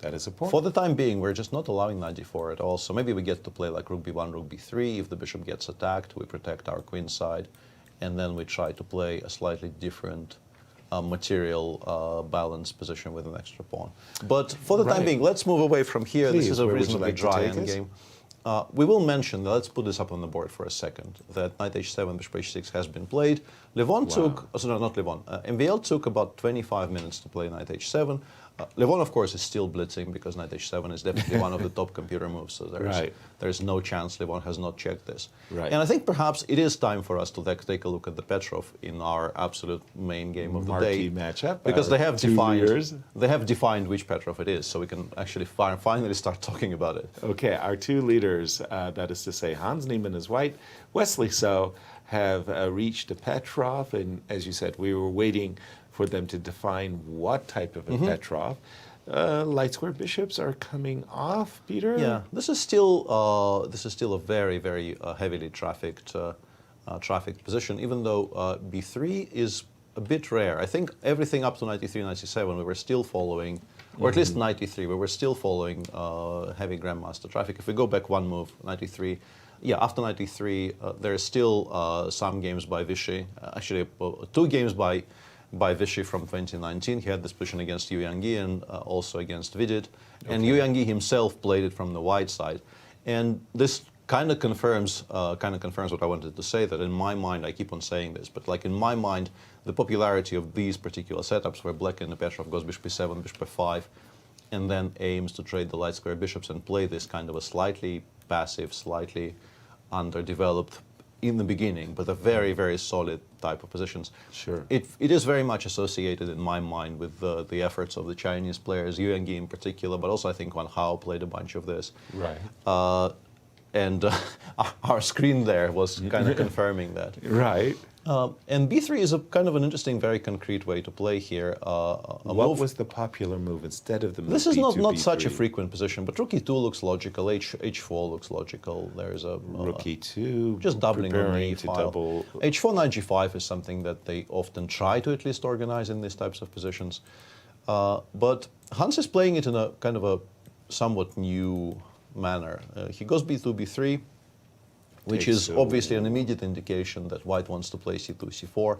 That is a point.
For the time being, we're just not allowing knight d4 at all. So maybe we get to play like rook b1, rook b3. If the bishop gets attacked, we protect our queen side, and then we try to play a slightly different material balance position with an extra pawn. But for the time being, let's move away from here.
Please,
this is a
where
reasonably
would you like
dry
to take
endgame. We will mention, let's put this up on the board for a second, that knight h7, bishop h6 has been played. Levon took, not Levon, MVL took about 25 minutes to play knight h7. Levon, of course, is still blitzing because knight h7 is definitely one of the top computer moves. So there's no chance Levon has not checked this.
Right.
And I think perhaps it is time for us to take a look at the Petrov in our absolute main game of the day.
Marquee matchup.
Because they have
two
defined which Petrov it is, so we can actually finally start talking about it.
Okay, our two leaders, that is to say, Hans Niemann is white, Wesley So have reached a Petrov, and as you said, we were waiting for them to define what type of a Petrov. Light square bishops are coming off, Peter.
Yeah, this is still a very, very heavily trafficked position, even though b3 is a bit rare. I think everything up to 93, 97, we were still following, or at least 93, we were still following heavy grandmaster traffic. If we go back one move, 93, yeah, after 93, there are still some games by Vichy. Actually, 2 games by Vichy from 2019. He had this position against Yu Yangyi and also against Vidit. And Yu Yangyi himself played it from the white side. And this kind of confirms what I wanted to say, that in my mind, I keep on saying this, but like in my mind, the popularity of these particular setups where black in the Petrov goes bishop e7, bishop e5, and then aims to trade the light square bishops and play this kind of a slightly passive, slightly underdeveloped in the beginning, but a very, very solid type of positions.
Sure.
It is very much associated in my mind with the efforts of the Chinese players, Yu Yangyi in particular, but also I think Wan Hao played a bunch of this.
Right.
And our screen there was kind of confirming that.
Right.
And b3 is a kind of an interesting, very concrete way to play here.
What was the popular move instead of the move
This is
B2,
not
B3?
such a frequent position, but rook e2 looks logical, h4 looks logical. There's a
rook e2,
just doubling on the
preparing
e
to
file.
double.
h4 knight g5 is something that they often try to at least organize in these types of positions. But Hans is playing it in a kind of a somewhat new manner. He goes b2, b3, which is obviously an immediate indication that white wants to play c2, c4,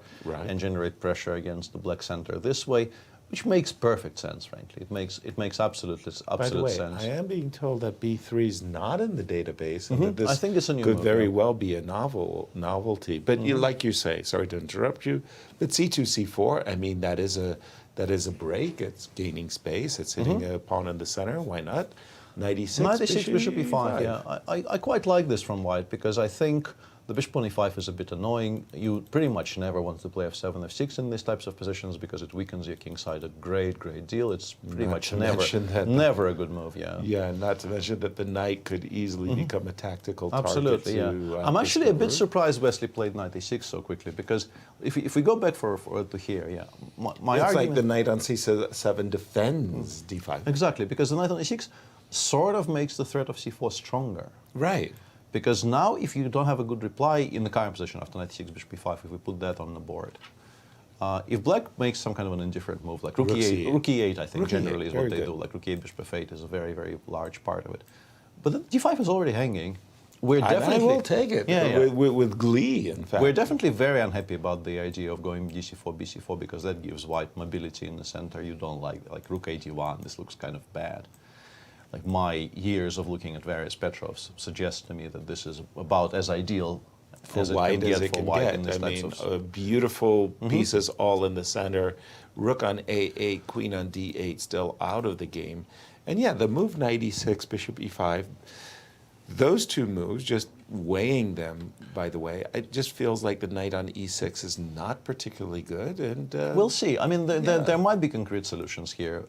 and generate pressure against the black center this way, which makes perfect sense, frankly. It makes absolute sense.
By the way, I am being told that b3 is not in the database, and that this
I think it's a new
could
move,
very well be a novelty. But you, like you say, sorry to interrupt you, but c2, c4, I mean, that is a break. It's gaining space. It's hitting a pawn in the center. Why not? 96
bishop e5, yeah. I quite like this from white because I think the bishop on e5 is a bit annoying. You pretty much never want to play f7, f6 in these types of positions because it weakens your king side a great, great deal. It's pretty much never a good move, yeah.
Yeah, not to mention that the knight could easily become a tactical target.
Absolutely, yeah. I'm actually a bit surprised Wesley played knight e6 so quickly because if we go back to here, yeah. My
it's
argument,
like the knight on c7 defends d5.
Exactly, because the knight on e6 sort of makes the threat of c4 stronger.
Right.
Because now, if you don't have a good reply in the current position after knight e6, bishop e5, if we put that on the board, if black makes some kind of an indifferent move, like rook e8, I think generally is what they do, like rook e8, bishop f8 is a very, very large part of it. But the d5 is already hanging. We're definitely,
I will take it with glee, in fact.
We're definitely very unhappy about the idea of going bc4, bc4, because that gives white mobility in the center. You don't like rook a1, this looks kind of bad. Like my years of looking at various Petrovs suggest to me that this is about as ideal
for
as
white
it
as it
can
can
get.
get. I mean, beautiful pieces all in the center. Rook on a8, queen on d8, still out of the game. And yeah, the move knight e6, bishop e5, those two moves, just weighing them, by the way, it just feels like the knight on e6 is not particularly good. And
we'll see. I mean, there might be concrete solutions here.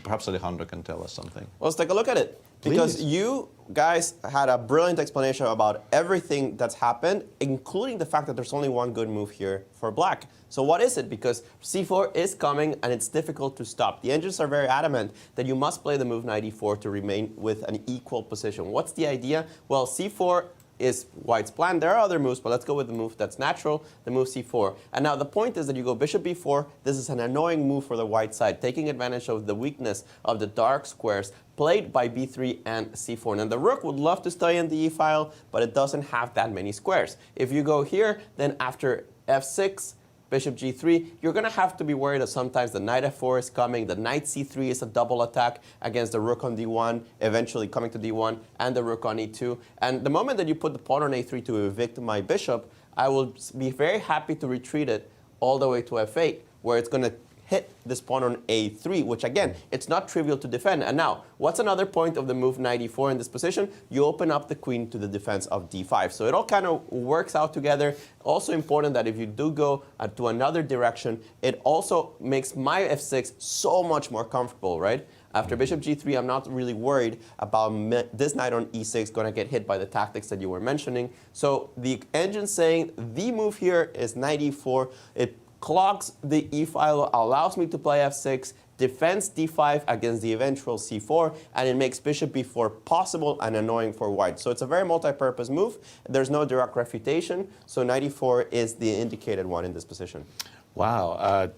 Perhaps Alejandro can tell us something.
Well, let's take a look at it. Because you guys had a brilliant explanation about everything that's happened, including the fact that there's only one good move here for black. So what is it? Because c4 is coming and it's difficult to stop. The engines are very adamant that you must play the move knight e4 to remain with an equal position. What's the idea? Well, c4 is white's plan. There are other moves, but let's go with the move that's natural, the move c4. And now the point is that you go bishop b4. This is an annoying move for the white side, taking advantage of the weakness of the dark squares played by b3 and c4. Now the rook would love to stay in the e file, but it doesn't have that many squares. If you go here, then after f6, bishop g3, you're going to have to be worried that sometimes the knight f4 is coming, the knight c3 is a double attack against the rook on d1, eventually coming to d1, and the rook on e2. And the moment that you put the pawn on a3 to evict my bishop, I will be very happy to retreat it all the way to f8, where it's going to hit this pawn on a3, which again, it's not trivial to defend. And now, what's another point of the move knight e4 in this position? You open up the queen to the defense of d5. So it all kind of works out together. Also important that if you do go to another direction, it also makes my f6 so much more comfortable, right? After bishop g3, I'm not really worried about this knight on e6 going to get hit by the tactics that you were mentioning. So the engine saying the move here is knight e4. It clogs the e file, allows me to play f6, defends d5 against the eventual c4, and it makes bishop b4 possible and annoying for white. So it's a very multi-purpose move. There's no direct refutation, so knight e4 is the indicated one in this position.
Wow.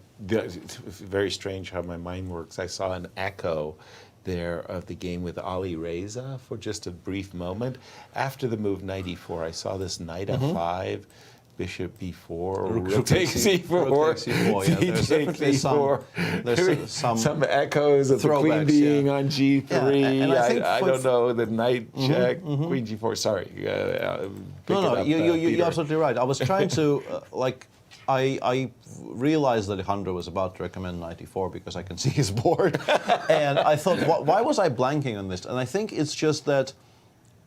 Very strange how my mind works. I saw an echo there of the game with Ali Reza for just a brief moment. After the move knight e4, I saw this knight f5, bishop b4, rook takes e4,
yeah. There's definitely
some echoes of the queen being on g3.
Yeah, and
I don't know, the knight check, queen g4. Sorry.
No, you're absolutely right. I was trying to, I realized that Alejandro was about to recommend knight e4 because I can see his board. And I thought, why was I blanking on this? And I think it's just that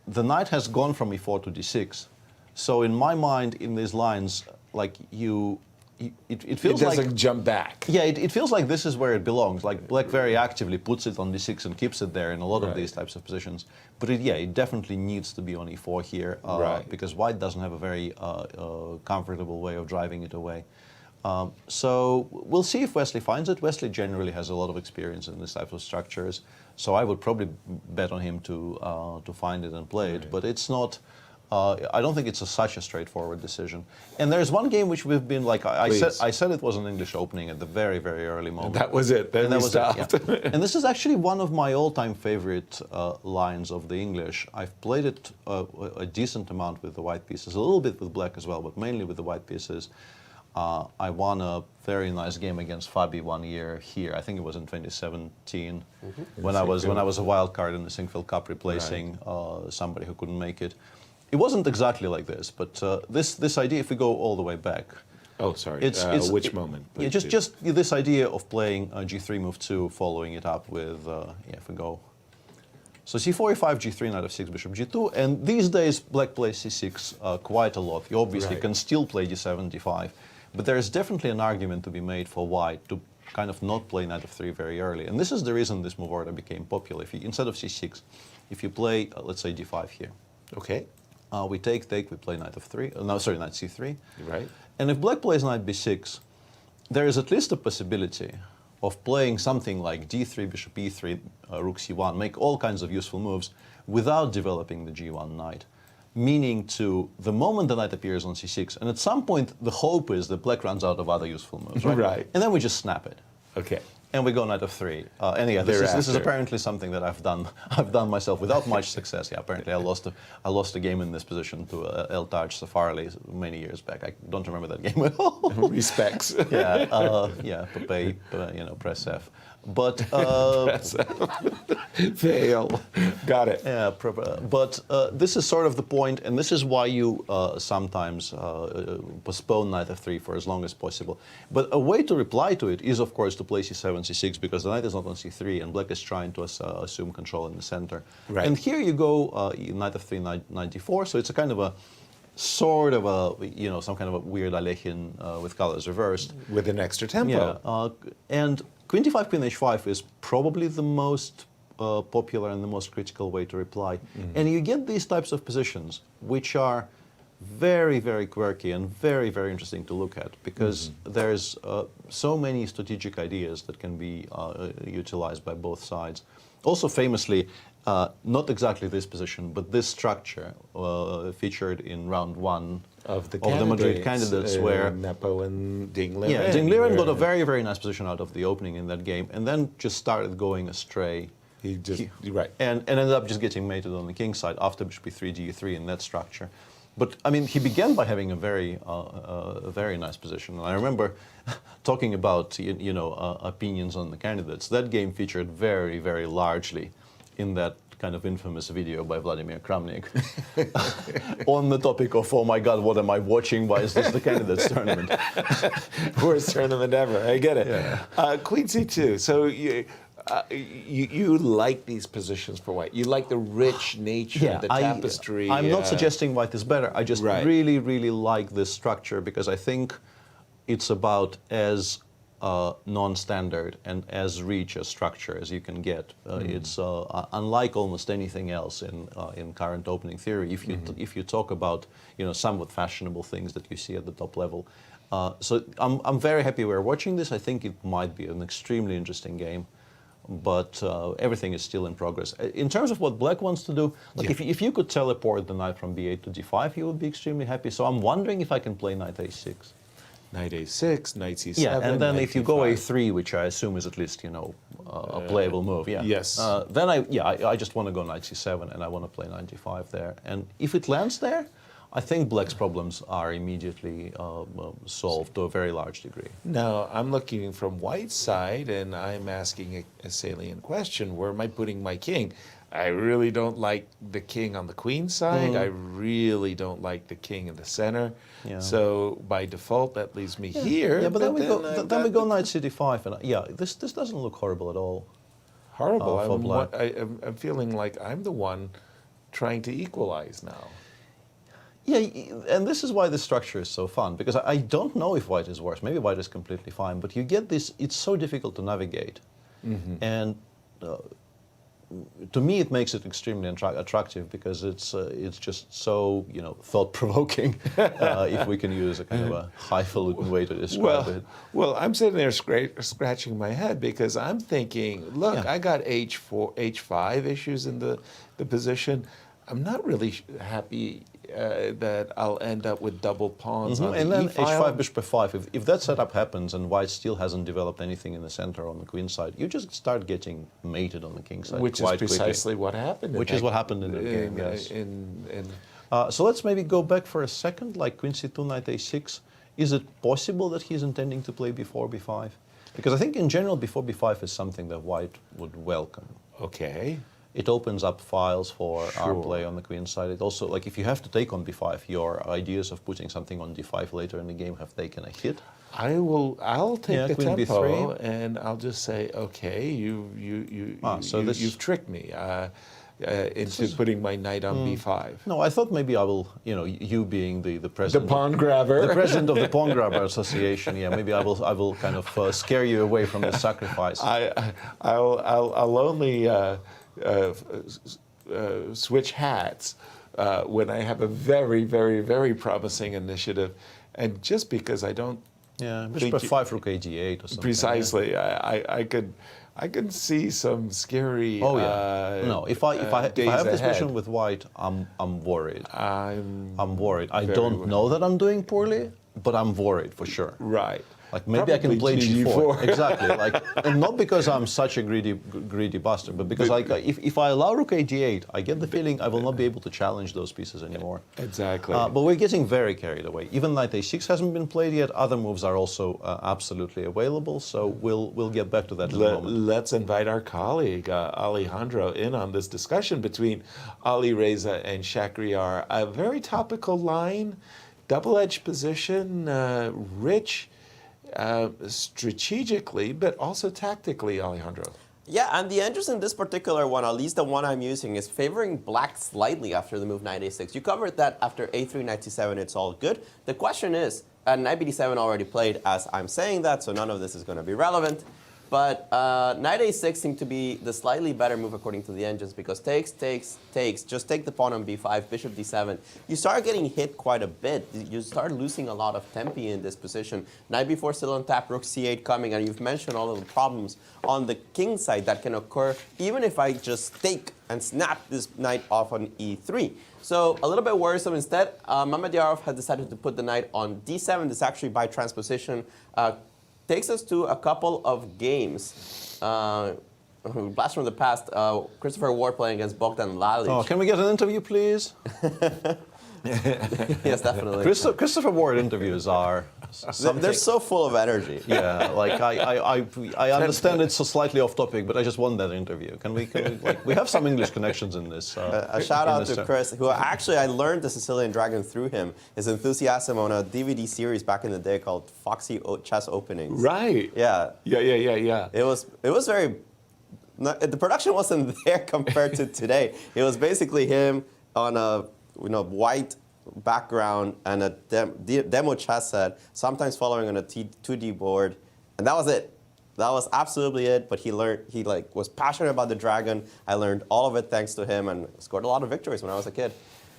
the knight has gone from e4 to d6. So in my mind, in these lines, it feels like...
It doesn't jump back.
Yeah, it feels like this is where it belongs. Like Black very actively puts it on d6 and keeps it there in a lot of these types of positions. But it definitely needs to be on e4 here because White doesn't have a very comfortable way of driving it away. So we'll see if Wesley finds it. Wesley generally has a lot of experience in this type of structures, so I would probably bet on him to find it and play it. But it's not. I don't think it's such a straightforward decision. And there's one game which we've been I said it was an English opening at the very, very early moment.
That was it. Then we stopped.
And this is actually one of my all-time favorite lines of the English. I've played it a decent amount with the white pieces, a little bit with black as well, but mainly with the white pieces. I won a very nice game against Fabi one year here. I think it was in 2017 when I was a wild card in the Sinquefield Cup, replacing somebody who couldn't make it. It wasn't exactly like this, but this idea, if we go all the way back.
Oh, sorry. Which moment?
Yeah, just this idea of playing g3 move 2, following it up with, if we go. So c4, e5, g3, knight f6, bishop g2, and these days black plays c6 quite a lot. You obviously can still play d7, d5, but there is definitely an argument to be made for white to kind of not play knight f3 very early. And this is the reason this move order became popular. If you, instead of c6, if you play, let's say d5 here.
Okay.
We take, we play knight f3, knight c3.
Right.
And if black plays knight b6, there is at least a possibility of playing something like d3, bishop e3, rook c1, make all kinds of useful moves without developing the g1 knight. Meaning to the moment the knight appears on c6, and at some point the hope is that black runs out of other useful moves, right?
Right.
And then we just snap it.
Okay.
And we go knight f3. And yeah, this is apparently something that I've done myself without much success. Yeah, apparently I lost a game in this position to El-Taj Safarli many years back. I don't remember that game at all.
Respects.
Pepe, press F. But
fail. Got it.
Yeah, but this is sort of the point, and this is why you sometimes postpone knight f3 for as long as possible. But a way to reply to it is, of course, to play c7, c6, because the knight is not on c3, and black is trying to assume control in the center. Right. And here you go knight f3, knight d4, so it's a kind of a sort of a, some kind of a weird Alekhine with colors reversed.
With an extra tempo.
Yeah, and queen d5, queen h5 is probably the most popular and the most critical way to reply. And you get these types of positions, which are very, very quirky and very, very interesting to look at, because there's so many strategic ideas that can be utilized by both sides. Also famously, not exactly this position, but this structure featured in round 1 of the Madrid candidates, where
Nepo and Ding Liren.
Yeah, Ding Liren got a very, very nice position out of the opening in that game, and then just started going astray.
Right.
And ended up just getting mated on the king side after bishop e3, d3 in that structure. But I mean, he began by having a very nice position. And I remember talking about opinions on the candidates. That game featured very, very largely in that kind of infamous video by Vladimir Kramnik on the topic of, oh my God, what am I watching? Why is this the candidates tournament?
Worst tournament ever. I get it.
Yeah.
Queen C2. So you like these positions for white. You like the rich nature, the tapestry.
I'm not suggesting white is better. I just really, really like this structure because I think it's about as non-standard and as rich a structure as you can get. It's unlike almost anything else in current opening theory. If you talk about somewhat fashionable things that you see at the top level. So I'm very happy we're watching this. I think it might be an extremely interesting game, but everything is still in progress. In terms of what black wants to do, like if you could teleport the knight from b8 to d5, you would be extremely happy. So I'm wondering if I can play knight a6.
Knight a6, knight c7.
Yeah, and then
knight
if you
d5.
go a3, which I assume is at least a playable move. Yeah.
Yes.
Then I just want to go knight c7 and I want to play knight d5 there. And if it lands there, I think black's problems are immediately solved to a very large degree.
Now, I'm looking from white's side, and I'm asking a salient question. Where am I putting my king? I really don't like the king on the queen side. I really don't like the king in the center.
Yeah.
So, by default, that leaves me here.
Yeah, but then we go knight cd5. And this doesn't look horrible at all.
Horrible.
for black.
I'm feeling like I'm the one trying to equalize now.
Yeah, and this is why the structure is so fun, because I don't know if white is worse. Maybe white is completely fine, but you get this, it's so difficult to navigate. And to me, it makes it extremely attractive because it's just so, thought-provoking, if we can use a kind of a highfalutin way to describe it.
Well, I'm sitting there scratching my head because I'm thinking, look, I got h4, h5 issues in the position. I'm not really happy that I'll end up with double pawns on
and
the
then
e file.
h5, bishop f5. If that setup happens and white still hasn't developed anything in the center on the queen side, you just start getting mated on the king side
Which is
quite
precisely
quickly.
what happened.
Which is what happened in the game, yes.
In
So let's maybe go back for a second, like queen c2, knight a6. Is it possible that he's intending to play before b5? Because I think in general before b5 is something that white would welcome.
Okay.
It opens up files for our play on the queen side. It also, like if you have to take on b5, your ideas of putting something on d5 later in the game have taken a hit.
I'll take the
queen
tempo
b3.
and I'll just say, okay,
this-
you've tricked me into putting my knight on b5.
No, I thought maybe I will, you being the
The
president.
pawn grabber.
The president of the Pawn Grabber Association, maybe I will kind of scare you away from the sacrifice.
I'll only switch hats when I have a very, very, very promising initiative, and just because I don't.
Yeah, bishop f5, rook a8 or something.
Precisely, I could see some scary.
Oh yeah. No, if I have this
ahead.
mission with white, I'm worried. I'm worried. I
very
don't
worried.
know that I'm doing poorly, but I'm worried for sure.
Right.
Like maybe I can
Probably
play g4.
g4.
Exactly. And not because I'm such a greedy bastard, but because if I allow rook a8, I get the feeling I will not be able to challenge those pieces anymore.
Exactly.
But we're getting very carried away. Even knight a6 hasn't been played yet. Other moves are also absolutely available. So we'll get back to that in a moment.
Let's invite our colleague Alejandro in on this discussion between Ali Reza and Shakhriyar. A very topical line, double-edged position, rich. Strategically, but also tactically, Alejandro.
Yeah, and the interest in this particular one, at least the one I'm using, is favoring black slightly after the move knight a6. You covered that after a3, knight c7, it's all good. The question is, knight bd7 already played as I'm saying that, so none of this is going to be relevant. But knight a6 seemed to be the slightly better move according to the engines because takes, just take the pawn on b5, bishop d7. You start getting hit quite a bit. You start losing a lot of tempi in this position. Knight b4 still on tap, rook c8 coming, and you've mentioned all of the problems on the king side that can occur even if I just take and snap this knight off on e3. So a little bit worrisome. Instead, Mamedyarov has decided to put the knight on d7. This actually by transposition takes us to a couple of games. Blast from the past, Christopher Ward playing against Bogdan Lalic.
Oh, can we get an interview, please?
Yes, definitely.
Christopher Ward interviews are
They're so full of energy.
Yeah, like I understand it's slightly off topic, but I just want that interview. Can we like, we have some English connections in this.
A shout out to Chris, who actually I learned the Sicilian Dragon through him. His enthusiasm on a DVD series back in the day called Foxy Chess Openings.
Right.
Yeah.
Yeah.
It was very. The production wasn't there compared to today. It was basically him on a white background and a demo chess set, sometimes following on a 2D board, and that was it. That was absolutely it. But he was passionate about the dragon. I learned all of it thanks to him, and scored a lot of victories when I was a kid.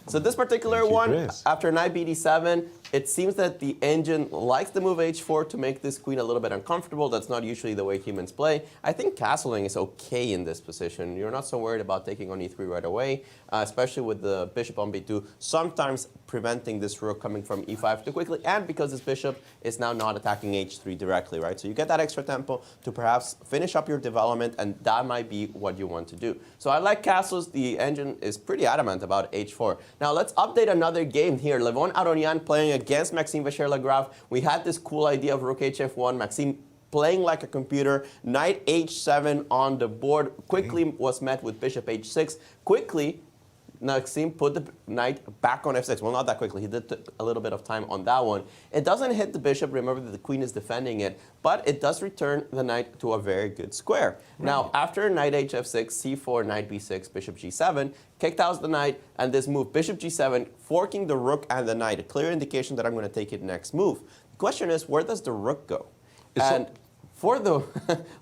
So this particular one,
Chris.
after knight bd7, it seems that the engine likes the move h4 to make this queen a little bit uncomfortable. That's not usually the way humans play. I think castling is okay in this position. You're not so worried about taking on e3 right away, especially with the bishop on b2, sometimes preventing this rook coming from e5 too quickly, and because this bishop is now not attacking h3 directly, right? So you get that extra tempo to perhaps finish up your development, and that might be what you want to do. So I like castles. The engine is pretty adamant about h4. Now let's update another game here. Levon Aronian playing against Maxime Vachier-Lagrave. We had this cool idea of rook hf1. Maxime playing like a computer. Knight h7 on the board. Quickly was met with bishop h6. Quickly, Maxime put the knight back on f6. Well, not that quickly. He did take a little bit of time on that one. It doesn't hit the bishop. Remember that the queen is defending it. But it does return the knight to a very good square. Right. Now, after knight hf6, c4, knight b6, bishop g7, kicked out the knight, and this move, bishop g7, forking the rook and the knight. A clear indication that I'm going to take it next move. The question is, where does the rook go? And for the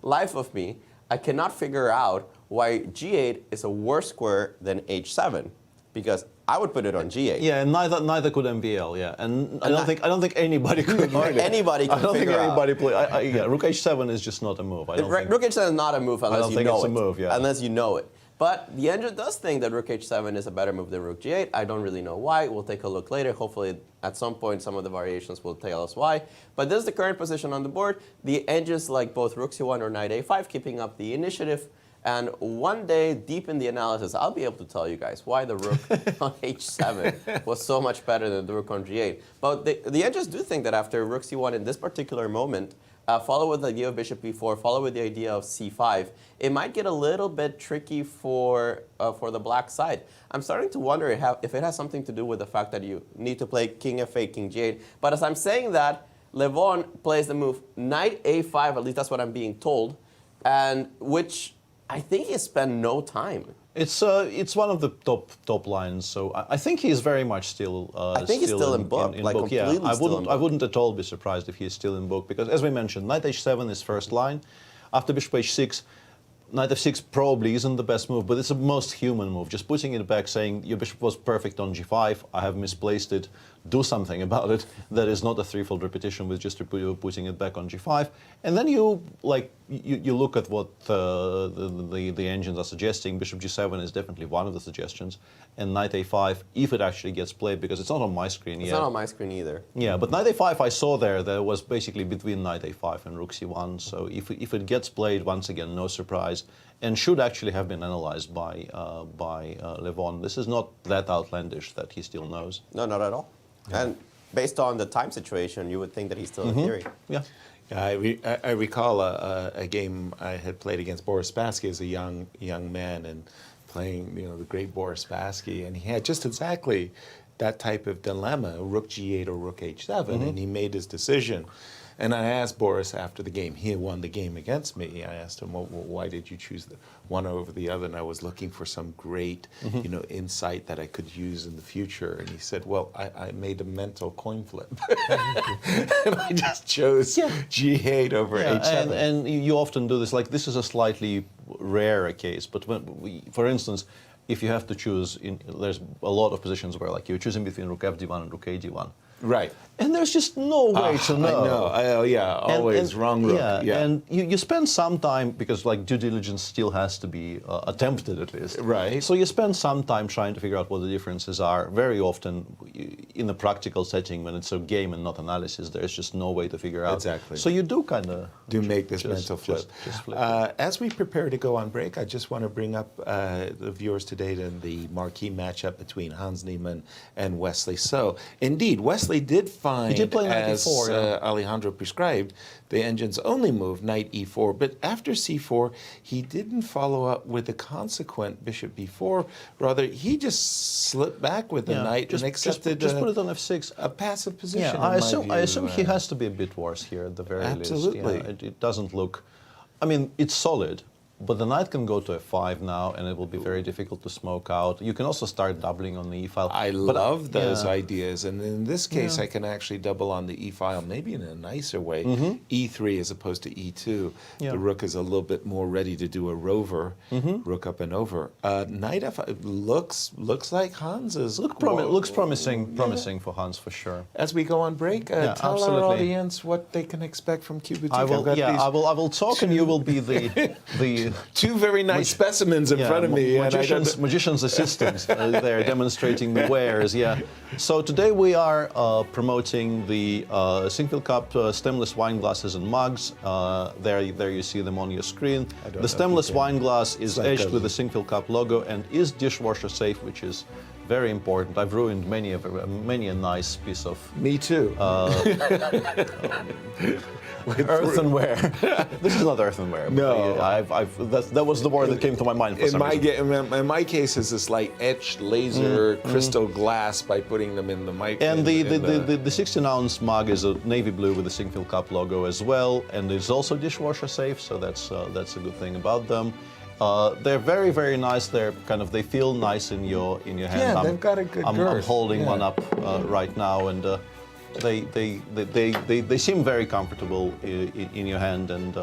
life of me, I cannot figure out why g8 is a worse square than h7, because I would put it on g8.
Yeah, and neither could MVL. Yeah, and I don't think anybody could.
Or anybody can
I don't think
figure
anybody
out.
play. Yeah, rook h7 is just not a move. I don't think.
Rook h7 is not a move unless you know it.
It's a move, yeah.
Unless you know it. But the engine does think that rook h7 is a better move than rook g8. I don't really know why. We'll take a look later. Hopefully, at some point, some of the variations will tell us why. But this is the current position on the board. The engines like both rook c1 or knight a5, keeping up the initiative. And one day, deep in the analysis, I'll be able to tell you guys why the rook on h7 was so much better than the rook on g8. But the engines do think that after rook c1 in this particular moment, follow with the idea of bishop b4, follow with the idea of c5, it might get a little bit tricky for the black side. I'm starting to wonder if it has something to do with the fact that you need to play king f8, king g8. But as I'm saying that, Levon plays the move knight a5, at least that's what I'm being told, and which I think he spent no time.
It's one of the top lines, so I think he's very much still.
I think he's still in book, like
book. Yeah,
completely still in book.
I wouldn't at all be surprised if he's still in book, because as we mentioned, knight h7 is first line. After bishop h6, knight f6 probably isn't the best move, but it's the most human move. Just putting it back, saying your bishop was perfect on g5, I have misplaced it, do something about it. That is not a threefold repetition with just putting it back on g5. And then you look at what the engines are suggesting. Bishop g7 is definitely one of the suggestions. And knight a5, if it actually gets played, because it's not on my screen yet.
It's not on my screen either.
Yeah, but knight a5 I saw there was basically between knight a5 and rook c1. So if it gets played, once again, no surprise, and should actually have been analyzed by Levon. This is not that outlandish that he still knows.
No, not at all. Yeah. And based on the time situation, you would think that he's still in theory.
Yeah.
I recall a game I had played against Boris Spassky as a young man, and playing the great Boris Spassky, and he had just exactly that type of dilemma: rook g8 or rook h7, and he made his decision. And I asked Boris after the game. He had won the game against me. I asked him, well, why did you choose the one over the other? And I was looking for some great, insight that I could use in the future. And he said, well, I made a mental coin flip. And I just chose g8 over h7.
And you often do this. Like, this is a slightly rarer case. But for instance, if you have to choose, there's a lot of positions where you're choosing between rook fd1 and rook ad1.
Right.
And there's just no way to know.
I know. Always wrong rook.
Yeah, and you spend some time, because due diligence still has to be attempted at least.
Right.
So you spend some time trying to figure out what the differences are. Very often, in a practical setting, when it's a game and not analysis, there's just no way to figure out.
Exactly.
So you do kind of
make this mental flip.
Just flip
as we prepare to go on break, I just want to bring up the viewers today to the marquee matchup between Hans Neiman and Wesley So. Indeed, Wesley Wesley did find,
He did play knight
as
e4, yeah.
Alejandro prescribed, the engine's only move, knight e4. But after c4, he didn't follow up with the consequent bishop b4. Rather, he just slipped back with the knight and accepted
just put it on f6.
a passive position.
Yeah,
in
I assume he has to be a bit worse here at the very
Absolutely.
least. Yeah, it doesn't look. I mean, it's solid. But the knight can go to f5 now, and it will be very difficult to smoke out. You can also start doubling on the e-file.
I love those ideas, and in this case, I can actually double on the e-file, maybe in a nicer way. E3 as opposed to e2.
Yeah.
The rook is a little bit more ready to do a rover, rook up and over. Knight f5 looks like Hans's.
Looks promising for Hans for sure.
As we go on break, tell
absolutely.
our audience what they can expect from Cuba.
I will talk, and you will be the
two very nice specimens in front of me.
Magician's assistants. They're demonstrating the wares. Yeah. So today we are promoting the Sinquefield Cup stemless wine glasses and mugs. There you see them on your screen. The stemless wine glass is edged with the Sinquefield Cup logo and is dishwasher safe, which is very important. I've ruined many a nice piece of.
Me too.
Earthenware. This is not earthenware.
No,
that was the word that came to my mind for some reason.
In my case, is this like etched laser crystal glass by putting them in the mic.
And the 16-ounce mug is a navy blue with the Sinquefield Cup logo as well, and it's also dishwasher safe, so that's a good thing about them. They're very, very nice. They feel nice in your hand.
Yeah, they've got a good girth.
I'm holding one up right now, and they seem very comfortable in your hand and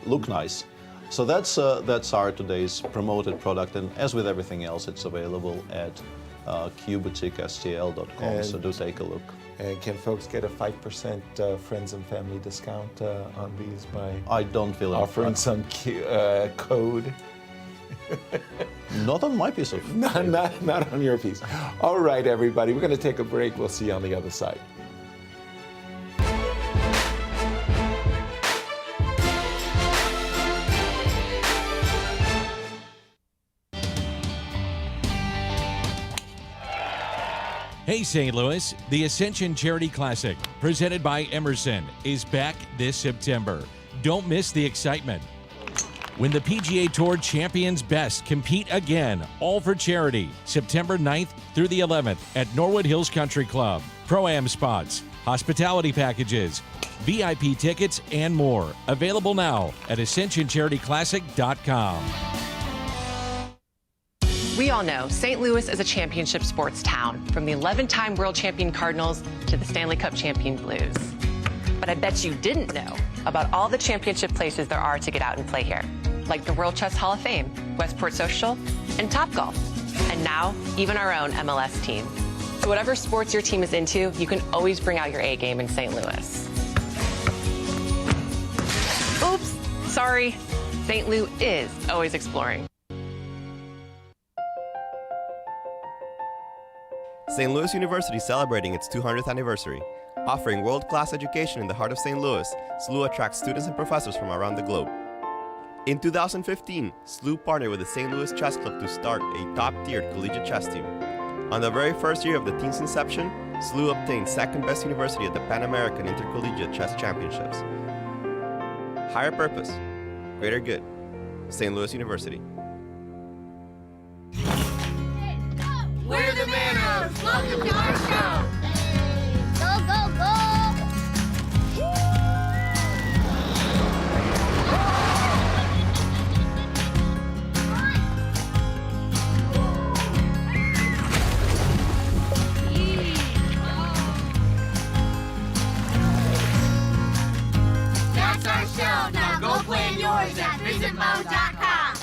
look nice. So that's our today's promoted product, and as with everything else, it's available at qboutiquestl.com. So do take a look.
And can folks get a 5% friends and family discount on these by
I don't feel
offering some code?
Not on my piece of.
Not on your piece. All right, everybody, we're going to take a break. We'll see you on the other side.
Hey St. Louis, the Ascension Charity Classic, presented by Emerson, is back this September. Don't miss the excitement. When the PGA Tour champions best compete again, all for charity, September 9th through the 11th at Norwood Hills Country Club. Pro-Am spots, hospitality packages, VIP tickets, and more. Available now at ascensioncharityclassic.com.
We all know St. Louis is a championship sports town, from the 11-time world champion Cardinals to the Stanley Cup champion Blues. But I bet you didn't know about all the championship places there are to get out and play here, like the World Chess Hall of Fame, Westport Social, and Topgolf, and now even our own MLS team. So whatever sports your team is into, you can always bring out your A game in St. Louis. Oops, sorry. St. Lou is always exploring.
St. Louis University is celebrating its 200th anniversary. Offering world-class education in the heart of St. Louis, SLU attracts students and professors from around the globe. In 2015, SLU partnered with the St. Louis Chess Club to start a top-tiered collegiate chess team. On the very first year of the team's inception, SLU obtained second best university at the Pan American Intercollegiate Chess Championships. Higher purpose, greater good. St. Louis University.
We're the Manos! Welcome to our show! Go, go, go! That's our show! Now go plan yours at visitmo.com!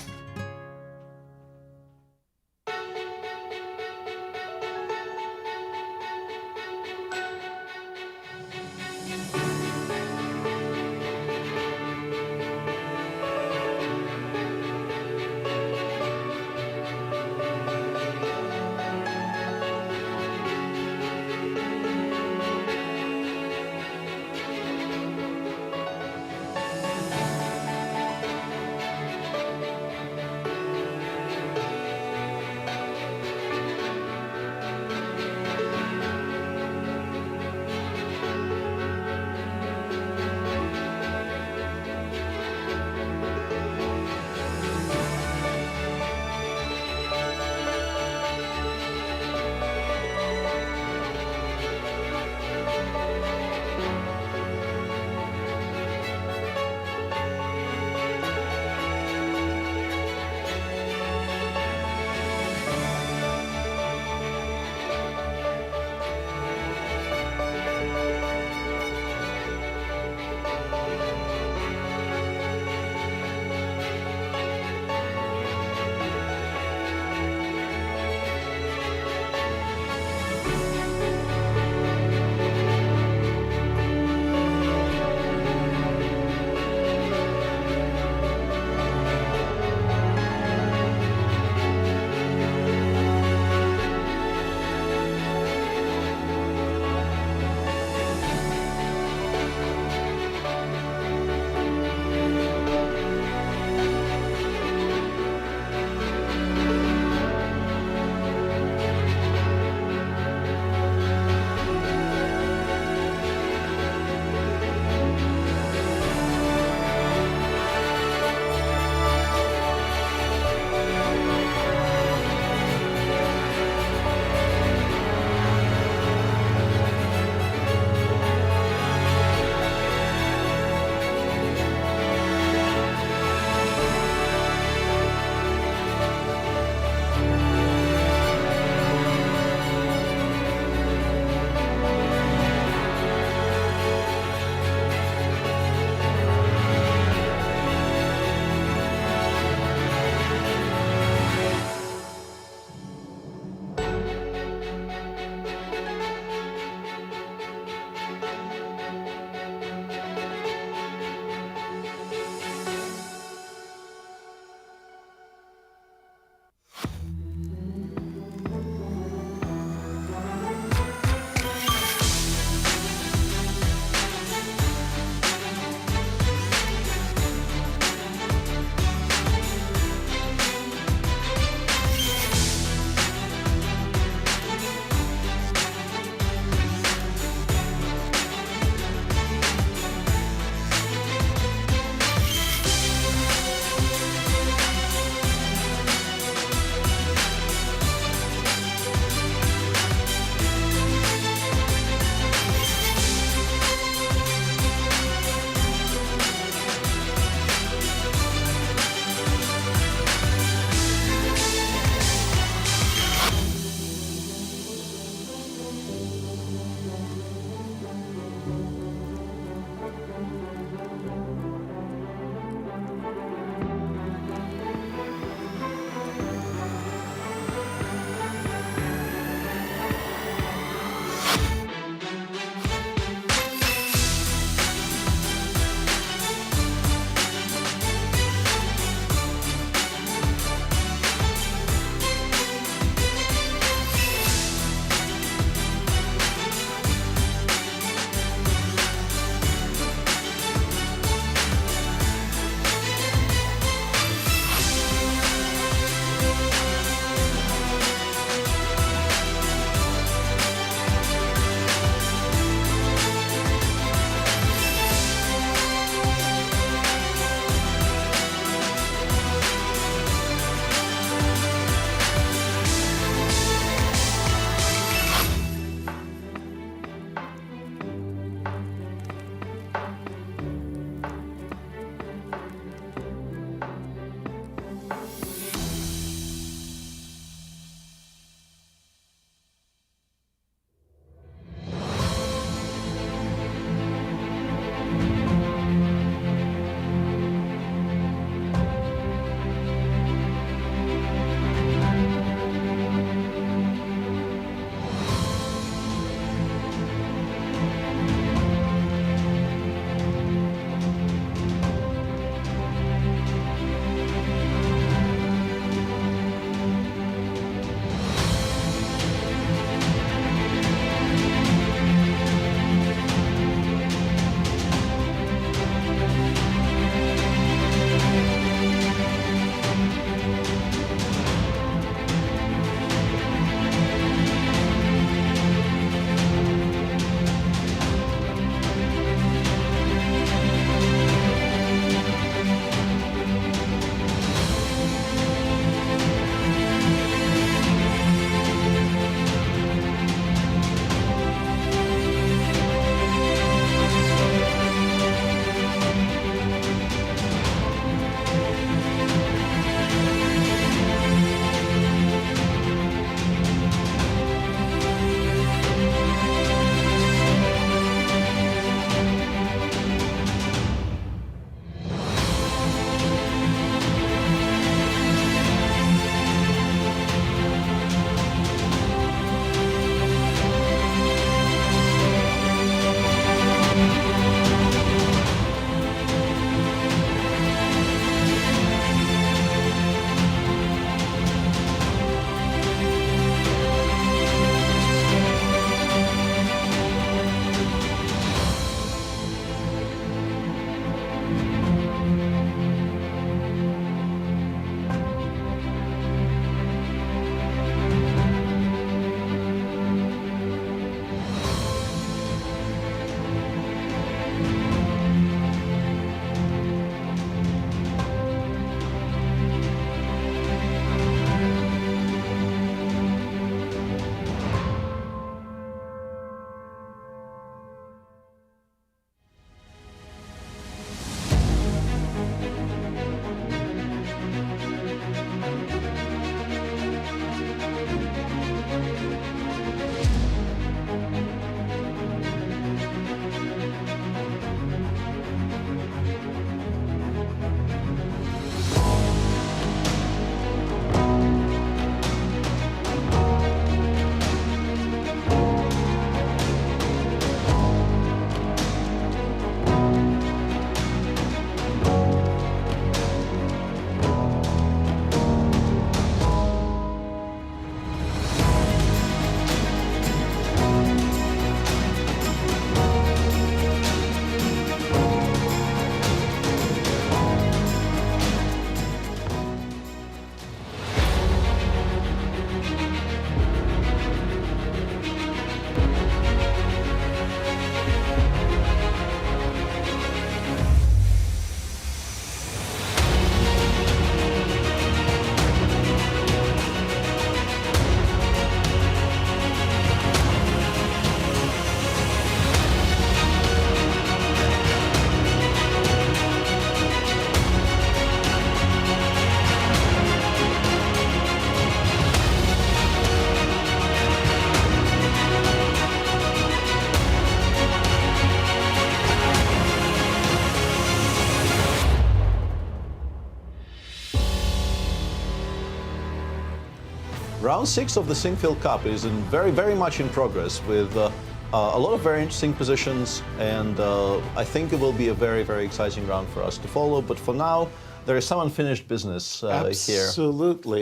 Round 6 of the Sinquefield Cup is very much in progress with a lot of very interesting positions, and I think it will be a very exciting round for us to follow. But for now, there is some unfinished business here.
Absolutely,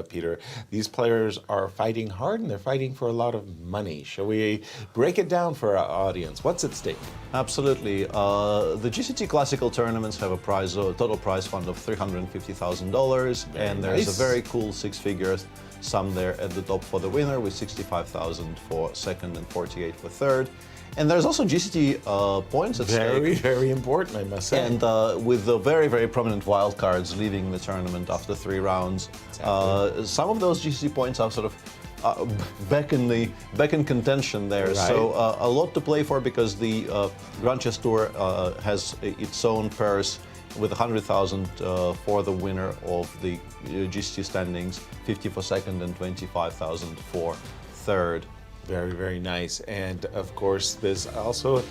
Peter. These players are fighting hard, and they're fighting for a lot of money. Shall we break it down for our audience? What's at stake?
Absolutely. The GCT Classical tournaments have a total prize fund of $350,000, and there's
nice.
a very cool six-figure sum there at the top for the winner, with $65,000 for second and $48,000 for third. And there's also GCT points at stake.
Very important, I must say.
And with the very prominent wildcards leaving the tournament after 3 rounds,
Exactly.
some of those GCT points are sort of back in contention there.
Right.
So a lot to play for, because the Grand Chess Tour has its own purse with $100,000 for the winner of the GCT standings, $50,000 for second, and $25,000 for third.
Very nice. And of course, there's also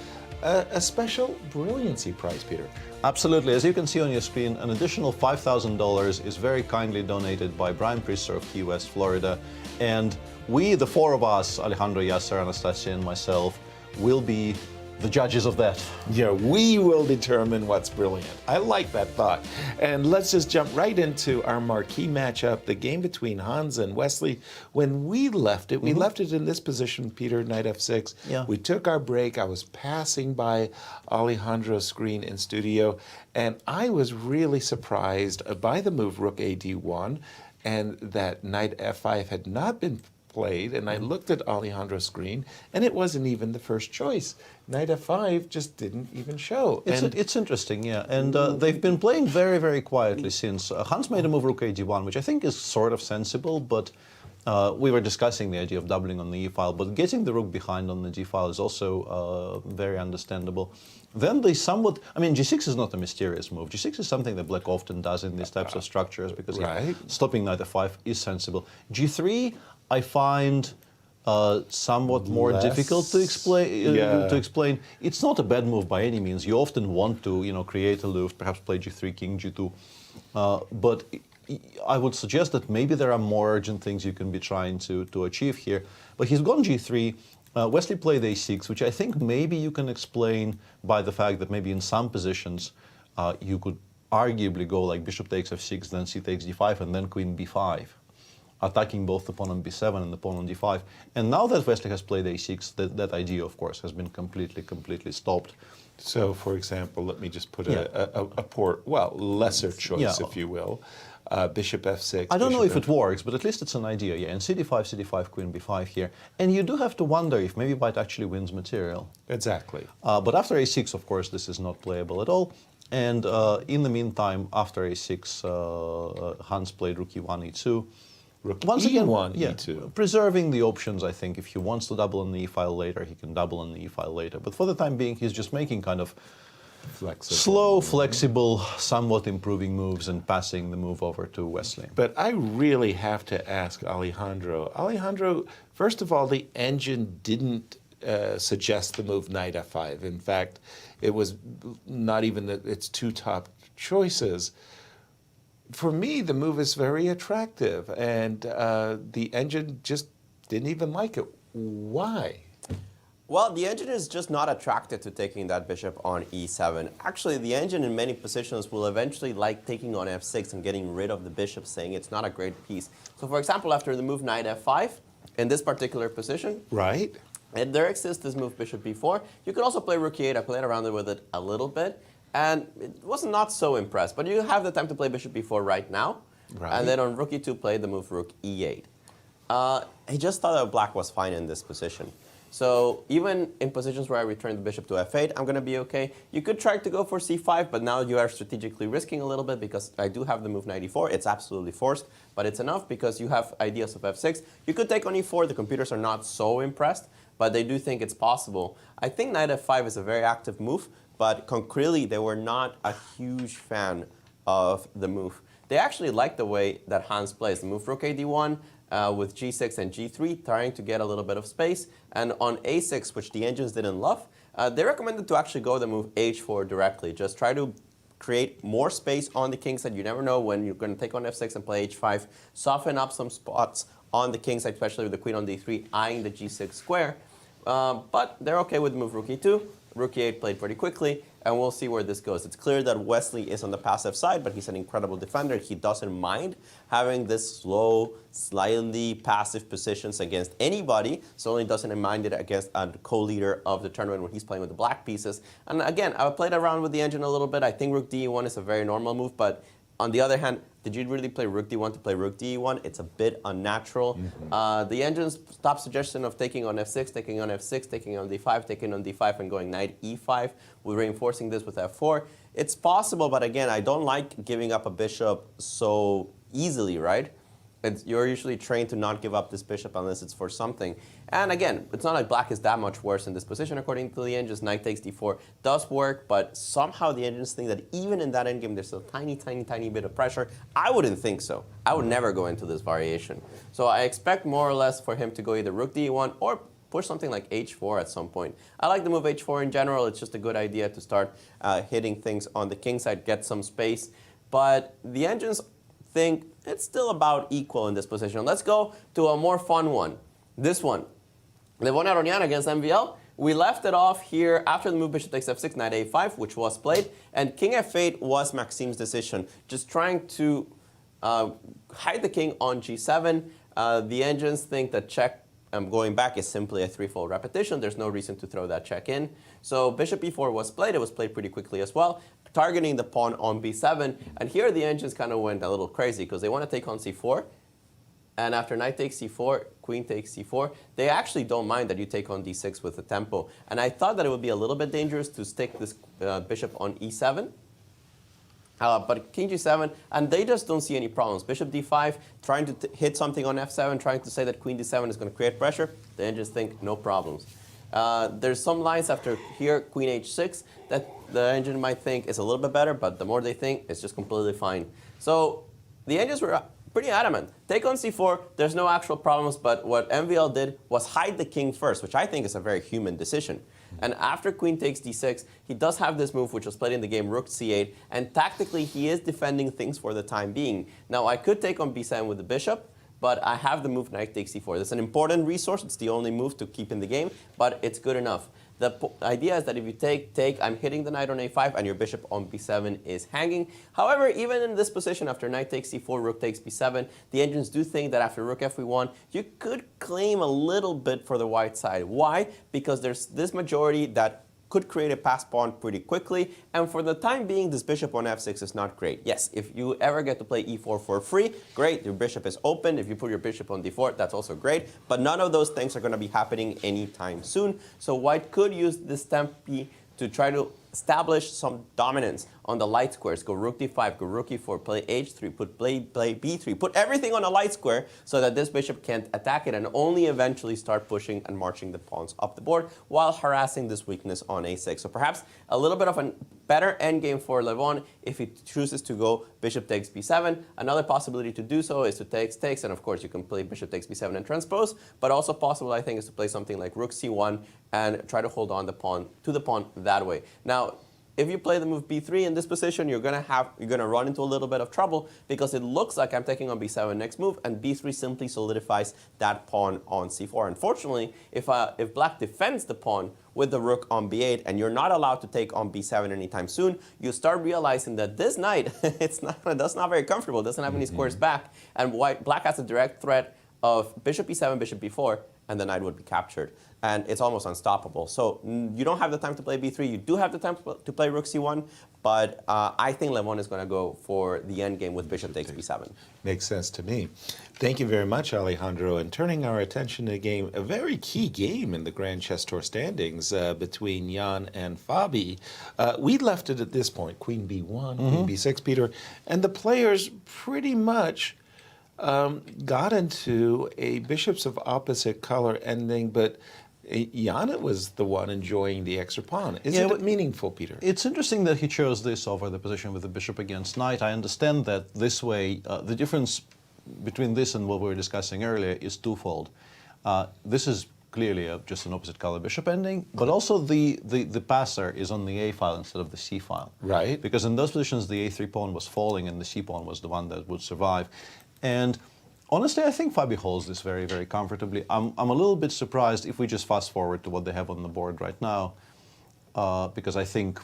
a special brilliancy prize, Peter.
Absolutely. As you can see on your screen, an additional $5,000 is very kindly donated by Brian Priester of Key West, Florida. And we, the 4 of us, Alejandro, Yasser, Anastasiya, and myself, will be the judges of that.
Yeah, we will determine what's brilliant. I like that thought. And let's just jump right into our marquee matchup, the game between Hans and Wesley. When we left it, we left it in this position, Peter, knight f6.
Yeah.
We took our break. I was passing by Alejandro's screen in studio, and I was really surprised by the move rook a d1, and that knight f5 had not been played, and I looked at Alejandro's screen, and it wasn't even the first choice. Knight f5 just didn't even show.
It's interesting, yeah. And they've been playing very quietly since. Hans made a move rook a d1, which I think is sort of sensible, but we were discussing the idea of doubling on the e file, but getting the rook behind on the d file is also very understandable. Then they somewhat, I mean, g6 is not a mysterious move. g6 is something that black often does in these types of structures, because yeah, stopping knight f5 is sensible. g3, I find somewhat more difficult to explain. It's not a bad move by any means. You often want to, create a loop, perhaps play g3, king g2, but I would suggest that maybe there are more urgent things you can be trying to achieve here. But he's gone g3. Wesley played a6, which I think maybe you can explain by the fact that maybe in some positions you could arguably go like bishop takes f6, then c takes d5, and then queen b5, attacking both the pawn on b7 and the pawn on d5. And now that Wesley has played a6, that idea, of course, has been completely stopped.
So, for example, let me just put a poor, lesser choice, if you will. Bishop f6.
I don't know if it works, but at least it's an idea, yeah. And cd5, queen b5 here. And you do have to wonder if maybe white actually wins material.
Exactly.
But after a6, of course, this is not playable at all. And in the meantime, after a6, Hans played rook e1, e2.
Once again, e2.
Preserving the options, I think. If he wants to double on the e file later, he can double on the e file later. But for the time being, he's just making kind of slow, flexible, somewhat improving moves and passing the move over to Wesley.
But I really have to ask Alejandro. Alejandro, first of all, the engine didn't suggest the move knight f5. In fact, it was not even its 2 top choices. For me, the move is very attractive, and the engine just didn't even like it. Why?
Well, the engine is just not attracted to taking that bishop on e7. Actually, the engine in many positions will eventually like taking on f6 and getting rid of the bishop, saying it's not a great piece. So, for example, after the move knight f5, in this particular position, and there exists this move bishop b4. You could also play rook e8. I played around with it a little bit, and it was not so impressed. But you have the time to play bishop b4 right now, and then on rook e2, play the move rook e8. He just thought that black was fine in this position. So even in positions where I return the bishop to f8, I'm going to be okay. You could try to go for c5, but now you are strategically risking a little bit, because I do have the move knight e4. It's absolutely forced, but it's enough because you have ideas of f6. You could take on e4. The computers are not so impressed, but they do think it's possible. I think knight f5 is a very active move, but concretely, they were not a huge fan of the move. They actually like the way that Hans plays. The move rook a d1, with g6 and g3, trying to get a little bit of space. And on a6, which the engines didn't love, they recommended to actually go the move h4 directly. Just try to create more space on the king side. You never know when you're going to take on f6 and play h5, soften up some spots on the king side, especially with the queen on d3, eyeing the g6 square. But they're okay with the move rook e2. Rook e8 played pretty quickly, and we'll see where this goes. It's clear that Wesley is on the passive side, but he's an incredible defender. He doesn't mind having this slow, slightly passive positions against anybody, so only doesn't mind it against a co-leader of the tournament when he's playing with the black pieces. And again, I played around with the engine a little bit. I think rook d1 is a very normal move, but on the other hand, did you really play rook d1 to play rook d1? It's a bit unnatural. The engine's top suggestion of taking on f6, taking on f6, taking on d5, taking on d5, and going knight e5, we're reinforcing this with f4. It's possible, but again, I don't like giving up a bishop so easily, right? You're usually trained to not give up this bishop unless it's for something. And again, it's not like black is that much worse in this position according to the engines. Knight takes d4 does work, but somehow the engines think that even in that endgame there's a tiny bit of pressure. I wouldn't think so. I would never go into this variation. So I expect more or less for him to go either rook d1 or push something like h4 at some point. I like the move h4 in general. It's just a good idea to start hitting things on the king side, get some space. But the engines think it's still about equal in this position. Let's go to a more fun one. This one. Levon Aronian against MVL. We left it off here after the move bishop takes f6, knight a5, which was played, and king f8 was Maxim's decision. Just trying to hide the king on g7. The engines think that check going back is simply a threefold repetition. There's no reason to throw that check in. So bishop e4 was played. It was played pretty quickly as well, targeting the pawn on b7. And here the engines kind of went a little crazy because they want to take on c4. And after knight takes c4, queen takes c4, they actually don't mind that you take on d6 with the tempo. And I thought that it would be a little bit dangerous to stick this bishop on e7. But king g7, and they just don't see any problems. Bishop d5, trying to hit something on f7, trying to say that queen d7 is going to create pressure. The engines think no problems. There's some lines after here, queen h6, that the engine might think is a little bit better, but the more they think, it's just completely fine. So the engines were pretty adamant. Take on c4, there's no actual problems, but what MVL did was hide the king first, which I think is a very human decision. And after queen takes d6, he does have this move which was played in the game, rook c8, and tactically he is defending things for the time being. Now I could take on b7 with the bishop, but I have the move knight takes c4. That's an important resource. It's the only move to keep in the game, but it's good enough. The idea is that if you take, I'm hitting the knight on a5 and your bishop on b7 is hanging. However, even in this position, after knight takes c4, rook takes b7, the engines do think that after rook f1, you could claim a little bit for the white side. Why? Because there's this majority that could create a pass pawn pretty quickly, and for the time being, this bishop on f6 is not great. Yes, if you ever get to play e4 for free, great, your bishop is open. If you put your bishop on d4, that's also great, but none of those things are going to be happening anytime soon, so white could use this tempi to try to establish some dominance on the light squares. Go rook d5, go rook e4, play h3, play b3, put everything on a light square so that this bishop can't attack it and only eventually start pushing and marching the pawns up the board while harassing this weakness on a6. So perhaps a little bit of a better endgame for Levon if he chooses to go bishop takes b7. Another possibility to do so is to takes, and of course you can play bishop takes b7 and transpose, but also possible I think is to play something like rook c1 and try to hold on the pawn to the pawn that way. Now, if you play the move b3 in this position, you're gonna run into a little bit of trouble because it looks like I'm taking on b7 next move, and b3 simply solidifies that pawn on c4. Unfortunately, if black defends the pawn with the rook on b8 and you're not allowed to take on b7 anytime soon, you start realizing that this knight that's not very comfortable, doesn't have any squares back, and black has a direct threat of bishop e7, bishop b4, and the knight would be captured. And it's almost unstoppable. So you don't have the time to play b3. You do have the time to play rook c1, but I think Levon is going to go for the endgame with bishop takes b7.
Makes sense to me. Thank you very much, Alejandro. And turning our attention to a game, a very key game in the Grand Chess Tour standings between Jan and Fabi. We left it at this point, queen b1, queen b6, Peter, and the players pretty much got into a bishops of opposite color ending, but Jan was the one enjoying the extra pawn. Is it meaningful, Peter?
It's interesting that he chose this over the position with the bishop against knight. I understand that this way, the difference between this and what we were discussing earlier is twofold. This is clearly just an opposite color bishop ending, but also the passer is on the A file instead of the C file.
Right.
Because in those positions, the A3 pawn was falling and the C pawn was the one that would survive. And honestly, I think Fabi holds this very, very comfortably. I'm a little bit surprised if we just fast forward to what they have on the board right now, because I think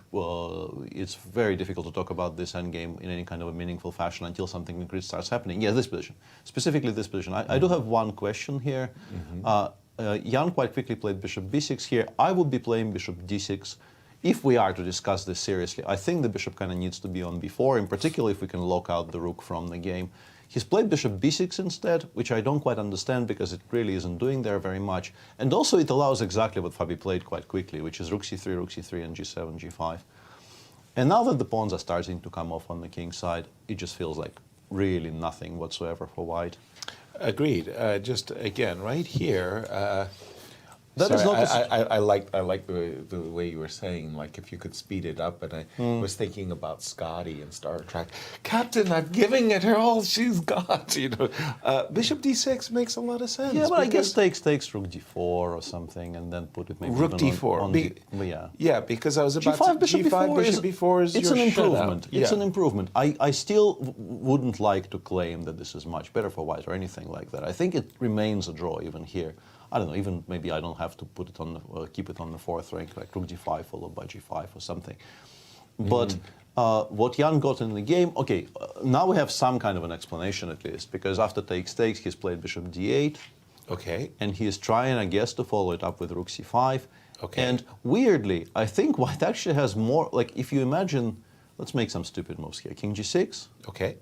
it's very difficult to talk about this endgame in any kind of a meaningful fashion until something in grid starts happening. Yeah, this position, specifically this position. I do have one question here. Jan quite quickly played bishop b6 here. I would be playing bishop d6 if we are to discuss this seriously. I think the bishop kind of needs to be on b4, in particular if we can lock out the rook from the game. He's played bishop b6 instead, which I don't quite understand because it really isn't doing there very much. And also it allows exactly what Fabi played quite quickly, which is rook c3, and g7, g5. And now that the pawns are starting to come off on the king's side, it just feels like really nothing whatsoever for white.
Agreed. Just again, right here.
That is not
I like the way you were saying, like if you could speed it up, and I was thinking about Scotty in Star Trek. Captain, I'm giving it her all she's got. You know, bishop d6 makes a lot of sense.
Yeah, but I guess takes rook d4 or something, and then put it maybe
rook
even
d4.
Yeah.
Yeah, because I was about
G5,
to
bishop
g5,
b4
bishop b4 is
it's
your
an improvement.
shutout.
It's
Yeah.
an improvement. I still wouldn't like to claim that this is much better for white or anything like that. I think it remains a draw even here. I don't know, even maybe I don't have to put it on the, keep it on the fourth rank, like rook d5 followed by g5 or something. But what Jan got in the game, okay, now we have some kind of an explanation at least, because after takes, he's played bishop d8.
Okay.
And he is trying, I guess, to follow it up with rook c5.
Okay.
And weirdly, I think white actually has more, like if you imagine, let's make some stupid moves here. King g6.
Okay.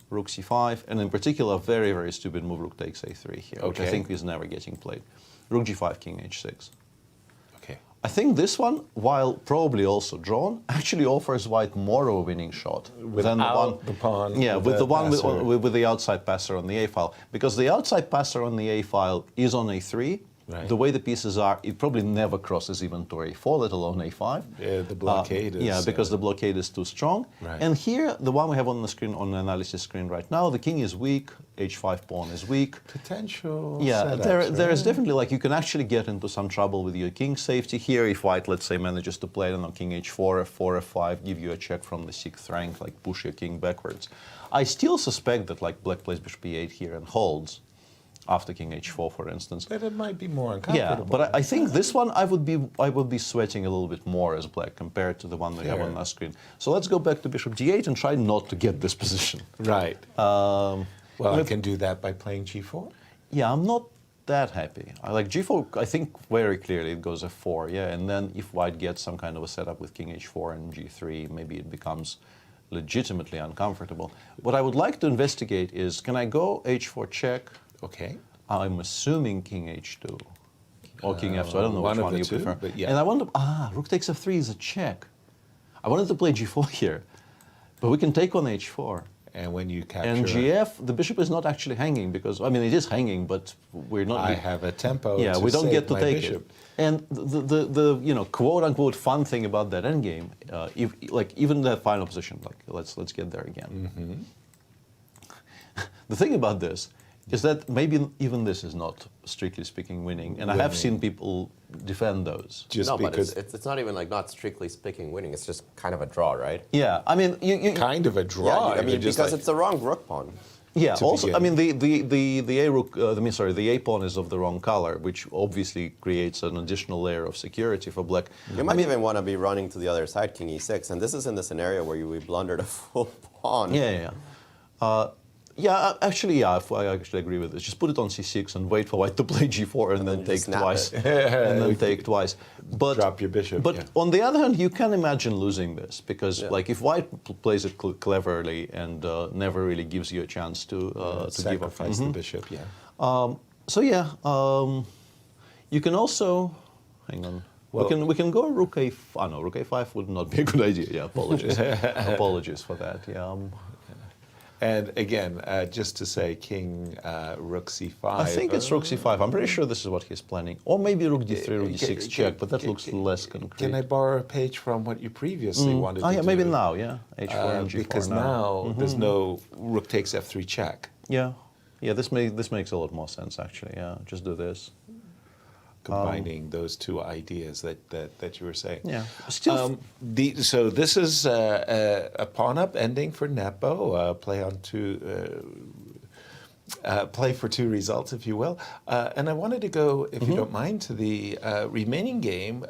Rook c5, and in particular, a very, very stupid move, rook takes a3 here, which I
Okay.
think is never getting played. Rook g5, king h6.
Okay.
I think this one, while probably also drawn, actually offers white more of a winning shot than the one.
the pawn.
Yeah, with
the
the one
passer.
with the outside passer on the A file, because the outside passer on the A file is on a3.
Right.
The way the pieces are, it probably never crosses even to a4, let alone a5.
Yeah, the blockade is.
Yeah, because the blockade is too strong.
Right.
And here, the one we have on the screen, on the analysis screen right now, the king is weak, h5 pawn is weak.
Potential.
Yeah,
setups,
there is
right?
definitely, like, you can actually get into some trouble with your king safety here if white, let's say, manages to play, I don't know, king h4, f4, f5, give you a check from the 6th rank, like push your king backwards. I still suspect that, like, black plays bishop e8 here and holds after king h4, for instance.
But it might be more uncomfortable.
Yeah, but I think this one I would be sweating a little bit more as black compared to the one we have on our screen. So let's go back to bishop d8 and try not to get this position.
Right. Well, I can do that by playing g4.
Yeah, I'm not that happy. I like g4. I think very clearly it goes f4. Yeah, and then if white gets some kind of a setup with king h4 and g3, maybe it becomes legitimately uncomfortable. What I would like to investigate is, can I go h4 check?
Okay.
I'm assuming king h2 or king f2. I don't know
one
which
of
one
the
you
two,
prefer.
but yeah.
And I want to, rook takes f3 is a check. I wanted to play g4 here, but we can take on h4.
And when you capture...
And gf, the bishop is not actually hanging because, I mean, it is hanging, but we're not...
I have a tempo
Yeah,
to
we don't
save
get to
my
take
bishop.
it. And the you know, quote-unquote fun thing about that endgame, like even that final position, like let's get there again. The thing about this is that maybe even this is not, strictly speaking, winning. And I have seen people defend those.
Just
no,
because...
but it's not even like not strictly speaking winning. It's just kind of a draw, right?
Yeah, I mean, you
kind of a draw.
Yeah, I mean,
just
because
like,
it's the wrong rook pawn.
yeah.
to
Also, I
begin.
mean, the a rook, the a pawn is of the wrong color, which obviously creates an additional layer of security for black.
You might even want to be running to the other side, king e6, and this is in the scenario where we blundered a full pawn.
Yeah, actually, yeah, I actually agree with this. Just put it on c6 and wait for white to play g4 and then take
snap
twice.
it.
And then take twice. But,
drop your bishop.
But
yeah.
on the other hand, you can imagine losing this because, like, if white plays it cleverly and never really gives you a chance to give up.
Sacrifice the bishop, yeah.
So yeah, you can also, hang on.
Well,
we can go rook a5. Oh, no, rook a5 would not be a good idea. Yeah, apologies. Apologies for that. Yeah.
And again, just to say, king rook c5.
I think it's rook c5. I'm pretty sure this is what he's planning. Or maybe rook d3, rook d6 check, but that looks less concrete.
Can I borrow a page from what you previously wanted to do?
Yeah, maybe now, yeah. h4 and g4
because now there's no rook takes f3 check.
Yeah. Yeah, this makes a lot more sense, actually. Yeah, just do this.
combining those two ideas that you were saying.
Yeah. Still,
so this is a pawn-up ending for Nepo, play for two results, if you will. And I wanted to go, if you don't mind, to the remaining game.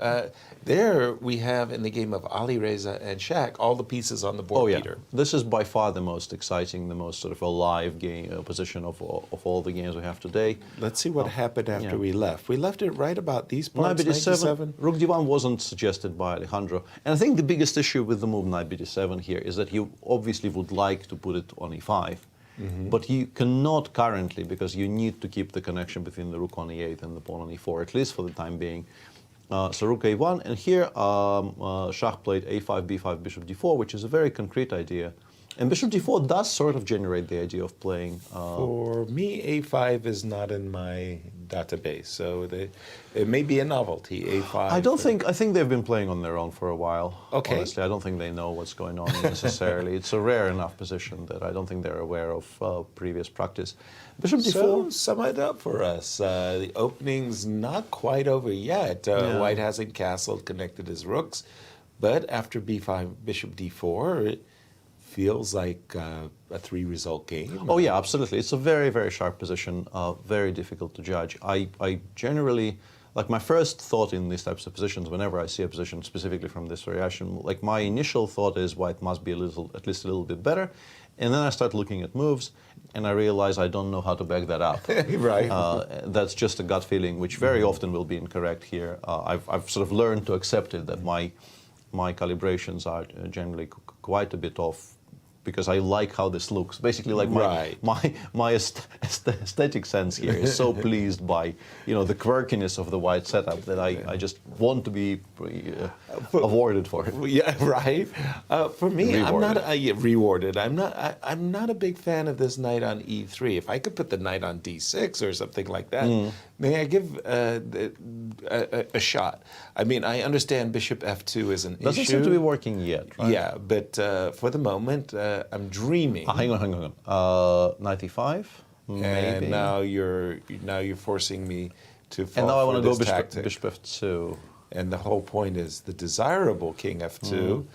There we have, in the game of Ali Reza and Shaq, all the pieces on the board, Peter.
This is by far the most exciting, the most sort of alive game position of all the games we have today.
Let's see what happened after we left. We left it right about these points,
Knight bd7. Rook d1 wasn't suggested by Alejandro. And I think the biggest issue with the move Knight bd7 here is that you obviously would like to put it on e5. But you cannot currently, because you need to keep the connection between the rook on e8 and the pawn on e4, at least for the time being. So rook a1, and here Shah played a5, b5, bishop d4, which is a very concrete idea. And bishop d4 does sort of generate the idea of playing.
For me, a5 is not in my database, so it may be a novelty, a5.
I think they've been playing on their own for a while.
Okay.
Honestly, I don't think they know what's going on necessarily. It's a rare enough position that I don't think they're aware of previous practice. Bishop d4.
So sum it up for us. The opening's not quite over yet. White hasn't castled, connected his rooks, but after b5, bishop d4, it feels like a 3-result game.
Oh yeah, absolutely. It's a very, very sharp position, very difficult to judge. I generally, like my first thought in these types of positions, whenever I see a position specifically from this variation, like my initial thought is white must be at least a little bit better. And then I start looking at moves, and I realize I don't know how to back that up.
Right.
That's just a gut feeling, which very often will be incorrect here. I've sort of learned to accept it, that my calibrations are generally quite a bit off, because I like how this looks. Basically, like my aesthetic sense here is so pleased by the quirkiness of the white setup that I just want to be awarded for it.
Yeah, right. For me,
Rewarded.
I'm not a big fan of this knight on e3. If I could put the knight on d6 or something like that, may I give a shot? I mean, I understand bishop f2 is an issue.
Doesn't seem to be working yet, right?
Yeah, but for the moment, I'm dreaming.
Hang on. Knight e5, maybe.
And now you're forcing me to fall.
And now I want to go
tactic.
bishop f2.
And the whole point is the desirable king f2.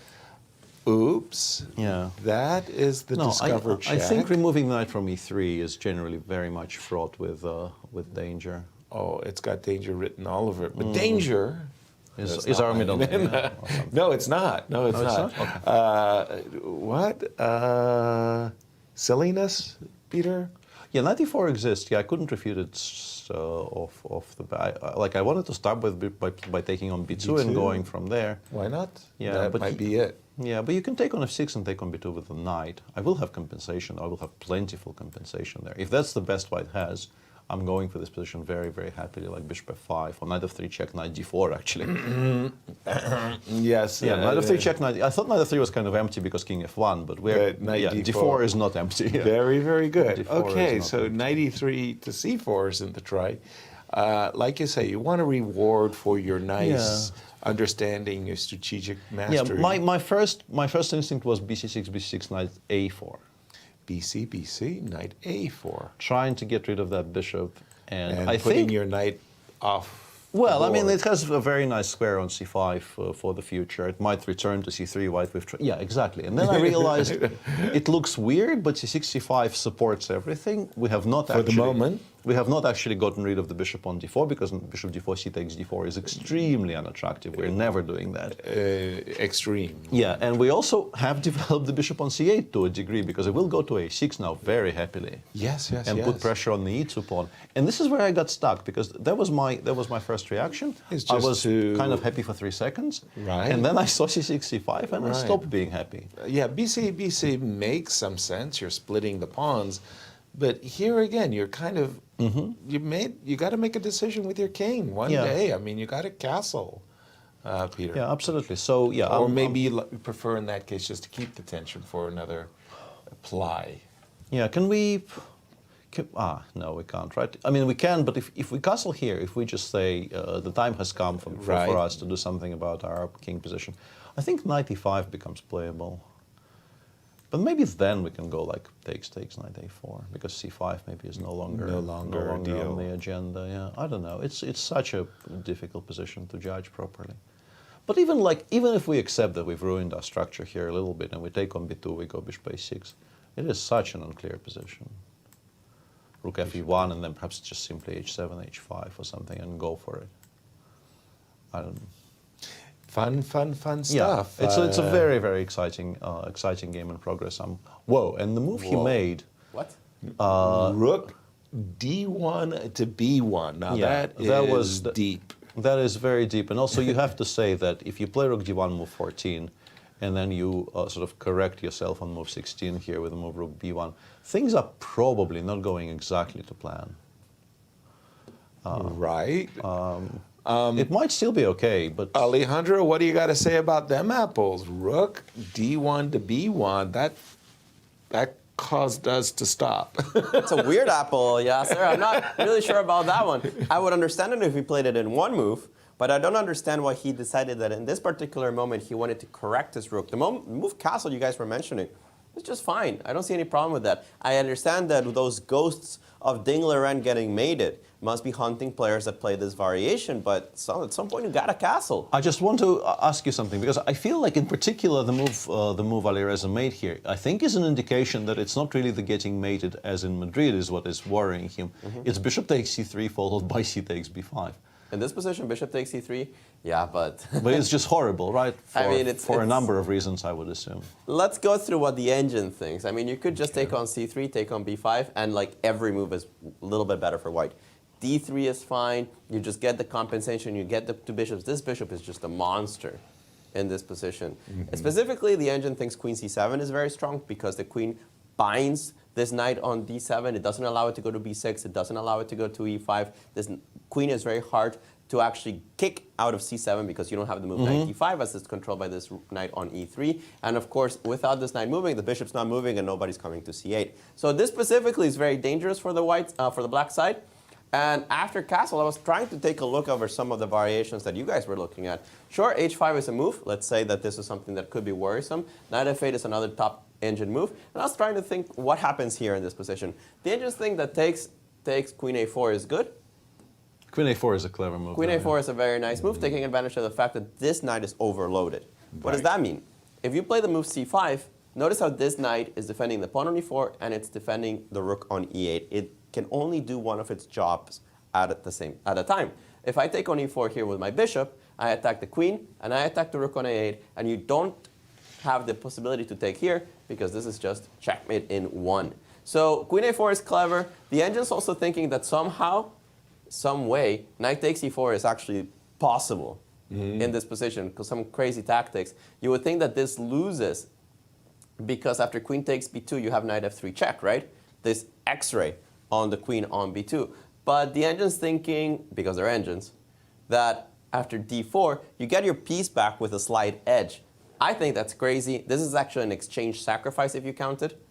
Oops.
Yeah.
That is the discovered check.
I think removing the knight from e3 is generally very much fraught with danger.
Oh, it's got danger written all over it. But danger
is our middle name.
No, it's not. No, it's not.
Okay.
What? Silliness, Peter?
Yeah, knight e4 exists. Yeah, I couldn't refute it off the bat. Like I wanted to start by taking on b2 and going from there.
Why not?
Yeah,
that might be it.
Yeah, but you can take on f6 and take on b2 with the knight. I will have compensation. I will have plentiful compensation there. If that's the best white has, I'm going for this position very, very happily, like bishop f5, or knight f3 check, knight d4, actually.
Yes.
Yeah, knight f3 check, knight. I thought knight f3 was kind of empty because king f1, but d4 is not empty. Yeah.
Very, very good. Okay, so knight e3 to c4 isn't the try. Like you say, you want a reward for your nice understanding, your strategic mastery.
Yeah, my first instinct was bc6, bc6, knight a4.
BC, knight a4.
Trying to get rid of that bishop, and I
putting
think
your knight off.
Well, I mean, it has a very nice square on c5 for the future. It might return to c3, white with... Yeah, exactly. And then I realized it looks weird, but c6, c5 supports everything. We have not
For the moment.
We have not actually gotten rid of the bishop on d4, because bishop d4, c takes d4 is extremely unattractive. We're never doing that.
Extreme.
Yeah, and we also have developed the bishop on c8 to a degree, because it will go to a6 now very happily.
Yes.
And put pressure on the e2 pawn. And this is where I got stuck, because that was my first reaction. I was kind of happy for 3 seconds.
Right.
And then I saw c6, c5, and I stopped being happy.
Yeah, BC makes some sense. You're splitting the pawns. But here again, you're kind of, you got to make a decision with your king one day. I mean, you got to castle, Peter.
Yeah, absolutely. So, yeah.
Or maybe you prefer in that case just to keep the tension for another ply.
Yeah, can we... no, we can't, right? I mean, we can, but if we castle here, if we just say the time has come for us to do something about our king position, I think knight e5 becomes playable. But maybe then we can go like takes, knight a4, because c5 maybe is no longer on the agenda. Yeah, I don't know. It's such a difficult position to judge properly. But even if we accept that we've ruined our structure here a little bit and we take on b2, we go bishop a6, it is such an unclear position. Rook fe1 and then perhaps just simply h7, h5 or something and go for it. I don't know.
Fun stuff.
Yeah, it's a very, very exciting game in progress. Whoa, and the move he made.
What?
Rook d1 to b1. Now that is deep.
That is very deep. And also you have to say that if you play rook d1, move 14, and then you sort of correct yourself on move 16 here with the move rook b1, things are probably not going exactly to plan.
Right.
It might still be okay, but...
Alejandro, what do you got to say about them apples? Rook, d1 to b1, that caused us to stop.
It's a weird apple, Yasser. I'm not really sure about that one. I would understand it if he played it in one move, but I don't understand why he decided that in this particular moment he wanted to correct his rook. The move castle you guys were mentioning is just fine. I don't see any problem with that. I understand that those ghosts of Ding-Lorraine getting mated must be hunting players that play this variation, but at some point you got a castle.
I just want to ask you something, because I feel like in particular the move Alireza made here, I think is an indication that it's not really the getting mated as in Madrid is what is worrying him. It's bishop takes c3 followed by c takes b5.
In this position, bishop takes c3, yeah, but...
But it's just horrible, right?
I mean,
for a number of reasons, I would assume.
Let's go through what the engine thinks. I mean, you could just take on c3, take on b5, and like every move is a little bit better for white. d3 is fine. You just get the compensation. You get the two bishops. This bishop is just a monster in this position. Specifically, the engine thinks queen c7 is very strong because the queen binds this knight on d7. It doesn't allow it to go to b6. It doesn't allow it to go to e5. This queen is very hard to actually kick out of c7 because you don't have the move knight d5 as it's controlled by this knight on e3. And of course, without this knight moving, the bishop's not moving and nobody's coming to c8. So this specifically is very dangerous for the black side. And after castle, I was trying to take a look over some of the variations that you guys were looking at. Sure, h5 is a move. Let's say that this is something that could be worrisome. Knight f8 is another top engine move. And I was trying to think what happens here in this position. The engine thing that takes queen a4 is good.
Queen a4 is a clever move.
Queen a4 is a very nice move, taking advantage of the fact that this knight is overloaded. What does that mean? If you play the move c5, notice how this knight is defending the pawn on e4 and it's defending the rook on e8. It can only do one of its jobs at a time. If I take on e4 here with my bishop, I attack the queen and I attack the rook on a8, and you don't have the possibility to take here because this is just checkmate in one. So queen a4 is clever. The engine's also thinking that somehow, some way, knight takes e4 is actually possible in this position because some crazy tactics. You would think that this loses because after queen takes b2, you have knight f3 check, right? This x-ray on the queen on b2. But the engine's thinking, because they're engines, that after d4, you get your piece back with a slight edge. I think that's crazy. This is actually an exchange sacrifice if you count it,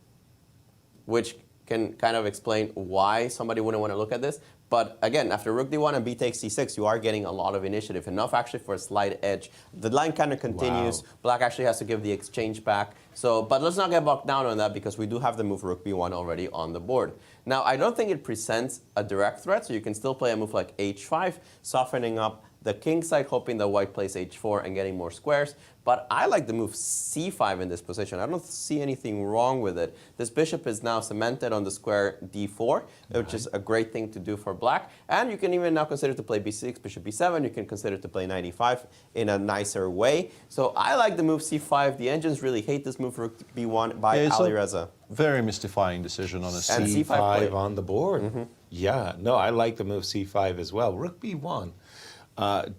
which can kind of explain why somebody wouldn't want to look at this. But again, after rook d1 and b takes c6, you are getting a lot of initiative, enough actually for a slight edge. The line kind of continues. Wow. Black actually has to give the exchange back. So, but let's not get bogged down on that because we do have the move rook b1 already on the board. Now, I don't think it presents a direct threat, so you can still play a move like h5, softening up the king side, hoping that white plays h4 and getting more squares. But I like the move c5 in this position. I don't see anything wrong with it. This bishop is now cemented on the square d4, which is a great thing to do for black. And you can even now consider to play b6, bishop b7. You can consider to play knight e5 in a nicer way. So I like the move c5. The engines really hate this move rook b1 by Alireza.
Very mystifying decision on a
c5 on the board. Yeah, no, I like the move c5 as well. Rook b1.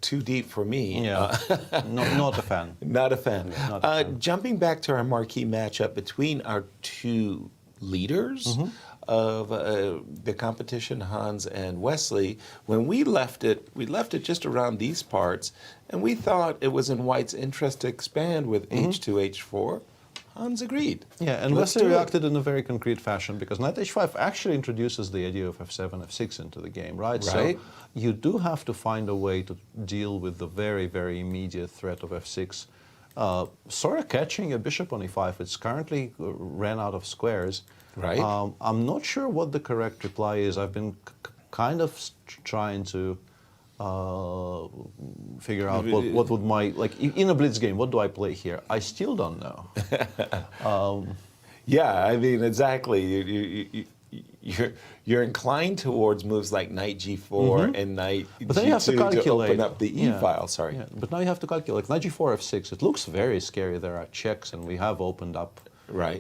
Too deep for me.
Yeah, not a fan.
Not a fan.
Not a fan.
Jumping back to our marquee matchup between our two leaders of the competition, Hans and Wesley, when we left it just around these parts, and we thought it was in white's interest to expand with h2, h4. Hans agreed.
Yeah, and Wesley reacted in a very concrete fashion because knight h5 actually introduces the idea of f7, f6 into the game, right? So you do have to find a way to deal with the very, very immediate threat of f6 sort of catching a bishop on e5. It's currently ran out of squares.
Right.
I'm not sure what the correct reply is. I've been kind of trying to figure out what would my, like in a blitz game, what do I play here? I still don't know.
Yeah, I mean, exactly. You're inclined towards moves like knight g4 and knight
but then you have to
g2
calculate.
to open up the e file. Sorry.
Yeah, but now you have to calculate. Knight g4 f6. It looks very scary. There are checks, and we have opened up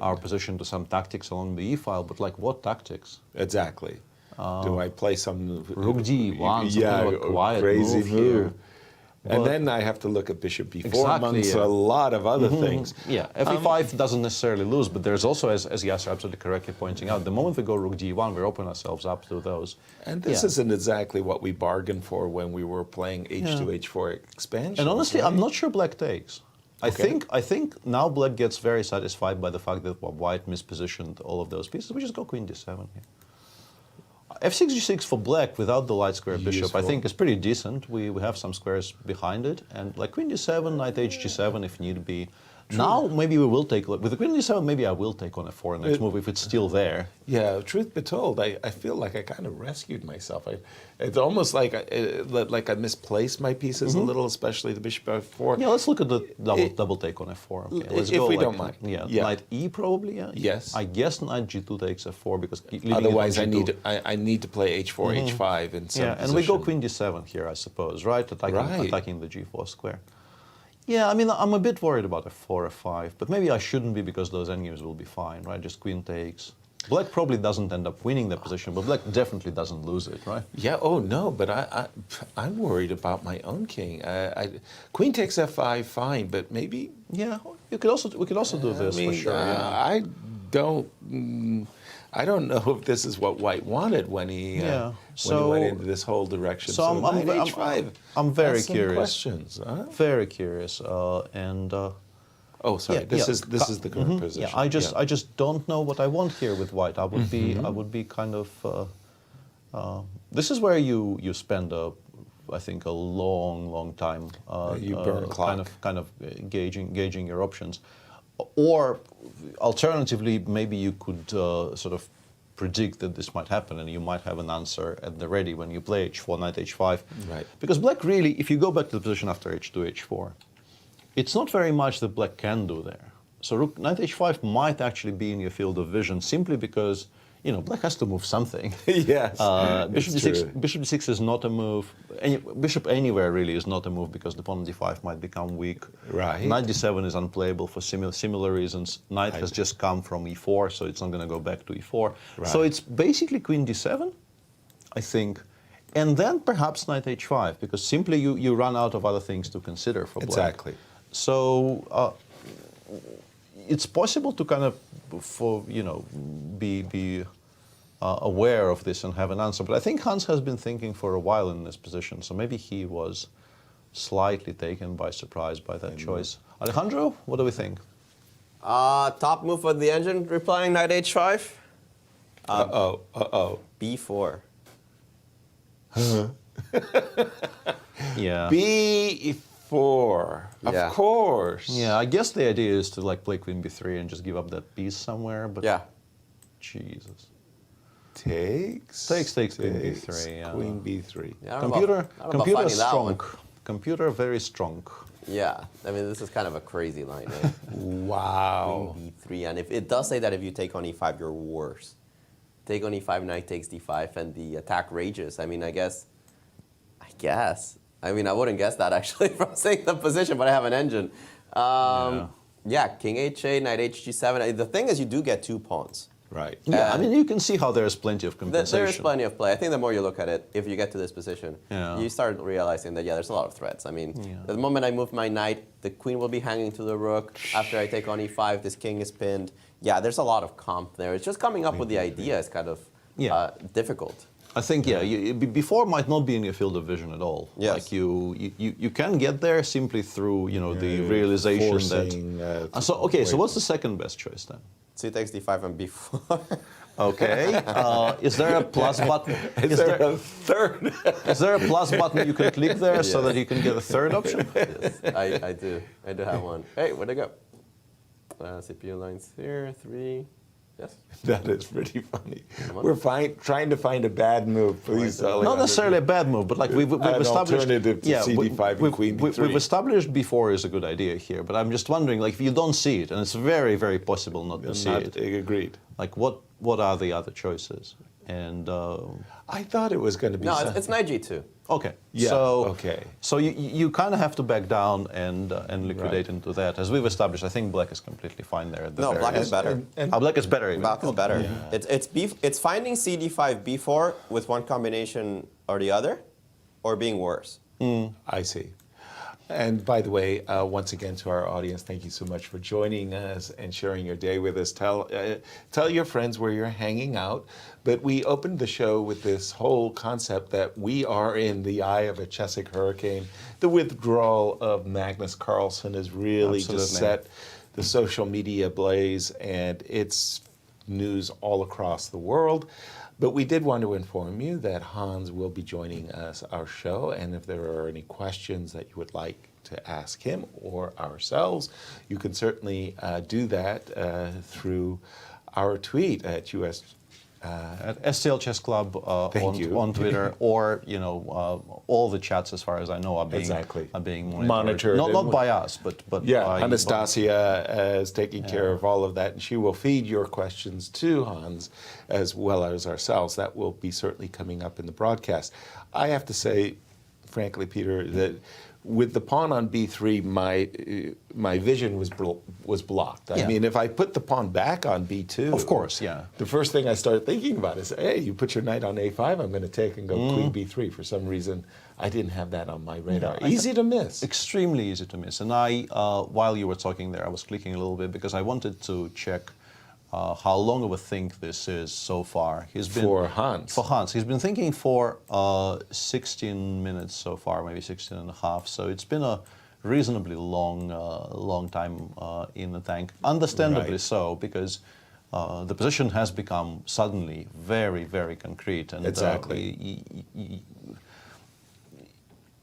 our position to some tactics along the e file. But like, what tactics?
Exactly. Do I play some
rook d1? Yeah, a quiet
crazy
move here.
And then I have to look at bishop b4
Exactly,
amongst a lot of other things.
Yeah, fe5 doesn't necessarily lose, but there's also, as Yasser absolutely correctly pointing out, the moment we go rook d1, we open ourselves up to those.
And this isn't exactly what we bargained for when we were playing h2, h4 expansion.
And honestly, I'm not sure black takes. I think now black gets very satisfied by the fact that white mispositioned all of those pieces. We just go queen d7 here. f6 g6 for black without the light square bishop, I think, is pretty decent. We have some squares behind it, and like queen d7, knight hg7 if need be. True. Now maybe we will take, with the queen d7, maybe I will take on f4 next move if it's still there.
Yeah, truth be told, I feel like I kind of rescued myself. It's almost like I misplaced my pieces a little, especially the bishop f4.
Yeah, let's look at the double take on f4. Okay, let's
if
go
we
like,
don't mind.
Yeah,
Yeah.
knight e probably. Yeah.
Yes.
I guess knight g2 takes f4 because
otherwise I need to play h4, h5 in some
and we go queen d7 here, I suppose, right? Attacking the g4 square. Yeah, I mean, I'm a bit worried about f4, f5, but maybe I shouldn't be because those endgames will be fine, right? Just queen takes. Black probably doesn't end up winning the position, but black definitely doesn't lose it, right?
Yeah. Oh no, but I'm worried about my own king. Queen takes f5, fine, but maybe.
Yeah, we could also do this for sure.
I don't know if this is what White wanted when he went into this whole direction.
So I'm very curious.
Questions, huh?
Very curious,
oh, sorry. This is the current position.
Yeah, I just don't know what I want here with White. I would be kind of. This is where you spend I think a long time.
You burn a clock.
Kind of gauging your options. Or alternatively, maybe you could sort of predict that this might happen and you might have an answer at the ready when you play h4, knight h5.
Right.
Because black really, if you go back to the position after h2, h4, it's not very much that black can do there. So knight h5 might actually be in your field of vision simply because, you know, black has to move something.
Yes.
Bishop d6 is not a move. Bishop anywhere really is not a move because the pawn on d5 might become weak.
Right.
Knight d7 is unplayable for similar reasons. Knight has just come from e4, so it's not going to go back to e4.
Right.
So it's basically queen d7, I think, and then perhaps knight h5 because simply you run out of other things to consider for black.
Exactly.
So it's possible to kind of, be aware of this and have an answer. But I think Hans has been thinking for a while in this position, so maybe he was slightly taken by surprise by that choice. Alejandro, what do we think?
Top move of the engine, replying knight h5. B4.
Yeah.
B4. Of course.
Yeah, I guess the idea is to like play queen b3 and just give up that piece somewhere, but Jesus.
Takes
queen b3. Yeah.
Queen b3.
Yeah,
computer strong. Computer very strong.
Yeah, I mean, this is kind of a crazy line. Eh?
Wow.
Queen b3, and if it does say that if you take on e5, you're worse. Take on e5, knight takes d5, and the attack rages. I mean, I guess. I mean, I wouldn't guess that actually from saying the position, but I have an engine. Yeah, king h8, knight hg7. The thing is, you do get 2 pawns.
Right.
Yeah, I mean, you can see how there's plenty of compensation.
There is plenty of play. I think the more you look at it, if you get to this position, you start realizing that, there's a lot of threats. I mean, the moment I move my knight, the queen will be hanging to the rook. After I take on e5, this king is pinned. Yeah, there's a lot of comp there. It's just coming up with the idea is kind of difficult.
I think, before might not be in your field of vision at all.
Yes.
Like you can get there simply through, the realization
forcing,
that... so what's the second best choice then?
C takes d5 and b4.
Okay. Is there a plus button?
Is there a third?
Is there a plus button you can click there so that you can get a third option?
Yes, I do. I do have one. Hey, where'd it go? CPU lines here, 3. Yes.
That is pretty funny. We're trying to find a bad move. Please,
not necessarily a bad move, but like we've established.
Alternative to CD5 and Queen D3.
We've established before is a good idea here, but I'm just wondering, like, if you don't see it, and it's very, very possible not to see it.
Agreed.
Like, what are the other choices? And
I thought it was going to be.
No, it's knight G2.
Okay.
Yeah.
So you kind of have to back down and liquidate into that. As we've established, I think black is completely fine there.
No, black is better.
Black is better. Even.
Black is better. Yeah. It's finding CD5, B4 with one combination or the other, or being worse.
I see. And by the way, once again to our audience, thank you so much for joining us and sharing your day with us. Tell your friends where you're hanging out. But we opened the show with this whole concept that we are in the eye of a Chessic hurricane. The withdrawal of Magnus Carlsen has really just set the social media ablaze, and it's news all across the world. But we did want to inform you that Hans will be joining us, our show, and if there are any questions that you would like to ask him or ourselves, you can certainly do that through our tweet at
at STL Chess Club on Twitter, or all the chats, as far as I know, are being monitored. Not by us, but by
Anastasiya is taking care of all of that, and she will feed your questions to Hans as well as ourselves. That will be certainly coming up in the broadcast. I have to say, frankly, Peter, that with the pawn on b3, my vision was blocked. I mean, if I put the pawn back on b2,
of course, the
first thing I started thinking about is, hey, you put your knight on a5, I'm going to take and go queen b3. For some reason, I didn't have that on my radar. Easy to miss.
Extremely easy to miss. And while you were talking there, I was clicking a little bit because I wanted to check how long of a think this is so far.
For Hans.
He's been thinking for 16 minutes so far, maybe 16 and a half. So it's been a reasonably long time in the tank. Understandably so, because the position has become suddenly very, very concrete. And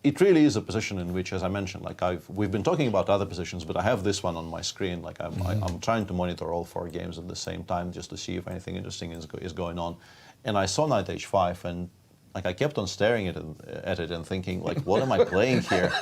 it really is a position in which, as I mentioned, like we've been talking about other positions, but I have this one on my screen. Like I'm trying to monitor all 4 games at the same time just to see if anything interesting is going on. And I saw knight h5, and like I kept on staring at it and thinking, like, what am I playing here?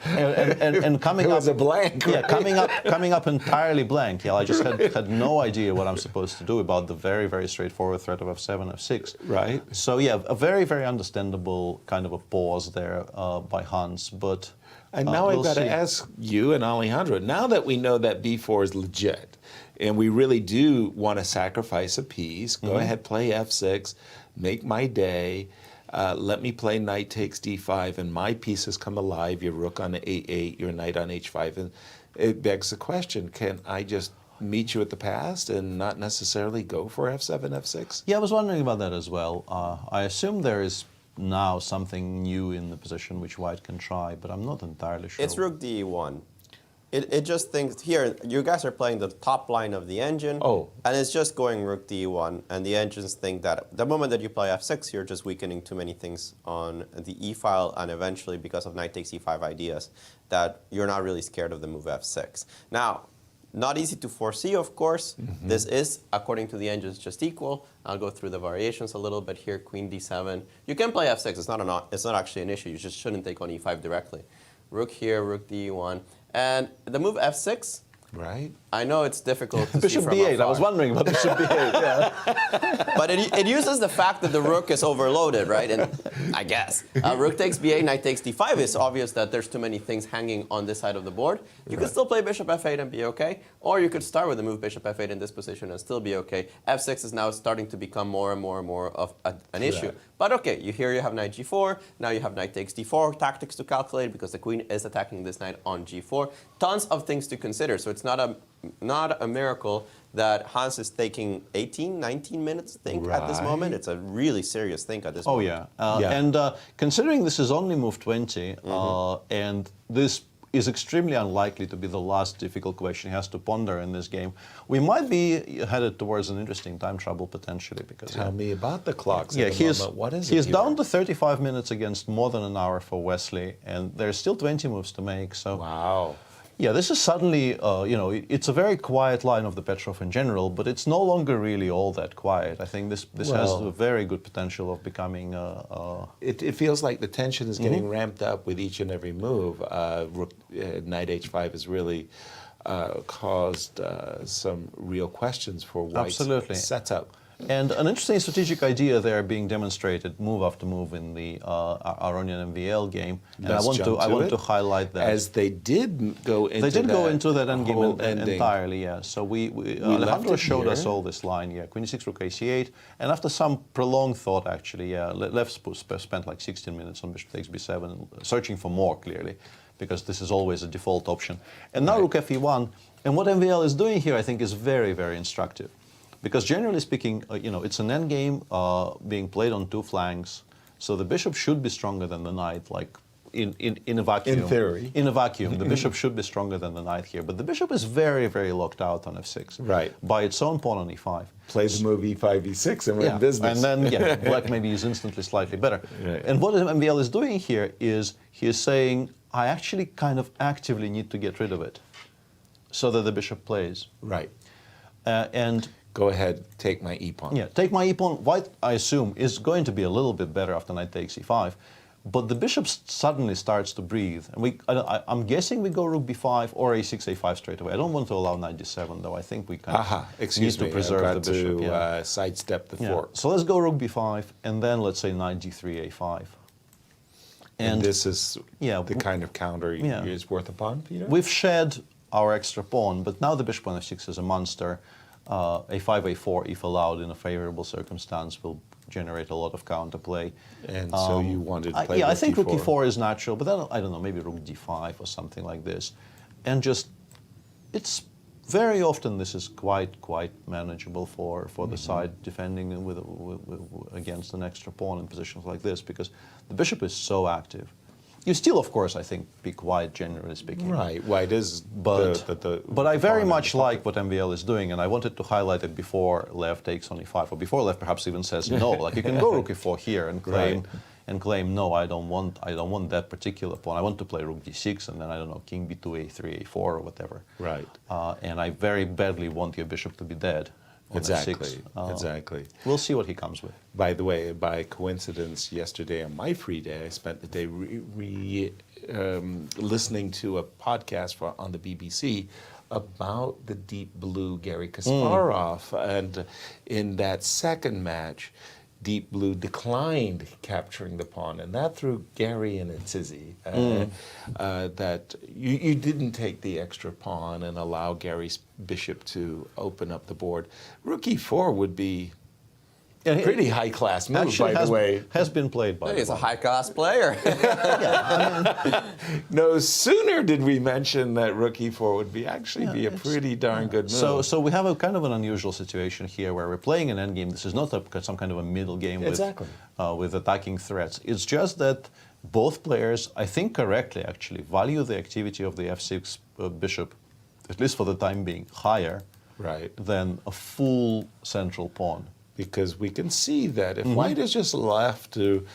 and coming
it was
up
a blank.
Yeah, coming up entirely blank. Yeah, I just had no idea what I'm supposed to do about the very, very straightforward threat of f7, f6.
Right.
So yeah, a very, very understandable kind of a pause there by Hans, but.
And now I've got to ask you and Alejandro, now that we know that b4 is legit, and we really do want to sacrifice a piece, go ahead, play f6, make my day, let me play knight takes d5, and my pieces come alive, your rook on a8, your knight on h5, and it begs the question, can I just meet you at the past and not necessarily go for f7, f6?
Yeah, I was wondering about that as well. I assume there is now something new in the position which white can try, but I'm not entirely sure.
It's rook d1. It just thinks, here, you guys are playing the top line of the engine, and it's just going rook d1, and the engines think that the moment that you play f6, you're just weakening too many things on the e-file, and eventually, because of knight takes e5 ideas, that you're not really scared of the move f6. Now, not easy to foresee, of course. This is, according to the engines, just equal. I'll go through the variations a little bit here. Queen d7. You can play f6. It's not actually an issue. You just shouldn't take on e5 directly. Rook here, rook d1. And the move f6,
right?
I know it's difficult to
Bishop
see from
b8.
afar.
I was wondering about Bishop b8. Yeah.
But it uses the fact that the rook is overloaded, right? And I guess rook takes b8, knight takes d5. It's obvious that there's too many things hanging on this side of the board. You could still play bishop f8 and be okay, or you could start with the move bishop f8 in this position and still be okay. f6 is now starting to become more and more of an issue. But okay, here you have knight g4. Now you have knight takes d4 tactics to calculate because the queen is attacking this knight on g4. Tons of things to consider. So it's not a miracle that Hans is taking 18, 19 minutes to think at this moment. It's a really serious think at this moment.
And considering this is only move 20, and this is extremely unlikely to be the last difficult question he has to ponder in this game. We might be headed towards an interesting time trouble potentially. Because
Tell me about the clocks
yeah,
at the moment. What is it?
He's down to 35 minutes against more than an hour for Wesley, and there's still 20 moves to make. So
wow.
Yeah, this is suddenly, it's a very quiet line of the Petrov in general, but it's no longer really all that quiet. I think this has a very good potential of becoming...
It feels like the tension is getting ramped up with each and every move. Knight h5 has really caused some real questions for White's setup.
And an interesting strategic idea there being demonstrated move after move in the Aronian MVL game. And I want to highlight that.
As they did go into
that endgame entirely, yeah. So Alejandro showed us all this line, yeah. Queen e6, rook ac8. And after some prolonged thought, actually, yeah, left spent like 16 minutes on bishop takes b7, searching for more, clearly, because this is always a default option. And now rook fe1. And what MVL is doing here, I think, is very, very instructive. Because generally speaking, it's an endgame being played on two flanks, so the bishop should be stronger than the knight, like in a vacuum.
In theory.
In a vacuum, the bishop should be stronger than the knight here. But the bishop is very, very locked out on f6.
Right.
By its own pawn on e5.
Play the move e5, e6, and we're in business.
And then, black maybe is instantly slightly better.
Right.
And what MVL is doing here is he is saying, I actually kind of actively need to get rid of it, so that the bishop plays.
Right.
And
go ahead, take my e-pawn.
Yeah, take my e-pawn. White, I assume, is going to be a little bit better after knight takes e5. But the bishop suddenly starts to breathe. And I'm guessing we go rook b5 or a6, a5 straight away. I don't want to allow knight d7, though. I think we kind of need to preserve the bishop.
To sidestep the fork.
So let's go rook b5, and then let's say knight d3, a5.
And this is the kind of counter is worth a pawn, Peter?
We've shed our extra pawn, but now the bishop on f6 is a monster. A5, a4, if allowed in a favorable circumstance, will generate a lot of counterplay.
And so you wanted to play
yeah, I think rook e4 is natural, but then, I don't know, maybe rook d5 or something like this. And just, it's very often this is quite manageable for the side defending against an extra pawn in positions like this, because the bishop is so active. You still, of course, I think, be quiet, generally speaking.
Right. White is
but I very much like what MVL is doing, and I wanted to highlight it before Lev takes on e5, or before Lev perhaps even says no. Like you can go rook e4 here and claim no, I don't want that particular pawn. I want to play rook d6, and then I don't know, king b2, a3, a4, or whatever.
Right.
And I very badly want your bishop to be dead.
Exactly. Exactly.
We'll see what he comes with.
By the way, by coincidence, yesterday on my free day, I spent the day listening to a podcast on the BBC about the Deep Blue Garry Kasparov, and in that second match, Deep Blue declined capturing the pawn, and that threw Garry in a tizzy. That you didn't take the extra pawn and allow Gary's bishop to open up the board. Rook e4 would be a pretty high-class move, by the way.
Has been played by.
He's a high-class player.
No sooner did we mention that rook e4 would be be a pretty darn good move.
So we have a kind of an unusual situation here where we're playing an endgame. This is not some kind of a middle game with attacking threats. It's just that both players, I think correctly actually, value the activity of the f6 bishop, at least for the time being, higher than a full central pawn.
Because we can see that if White is just left to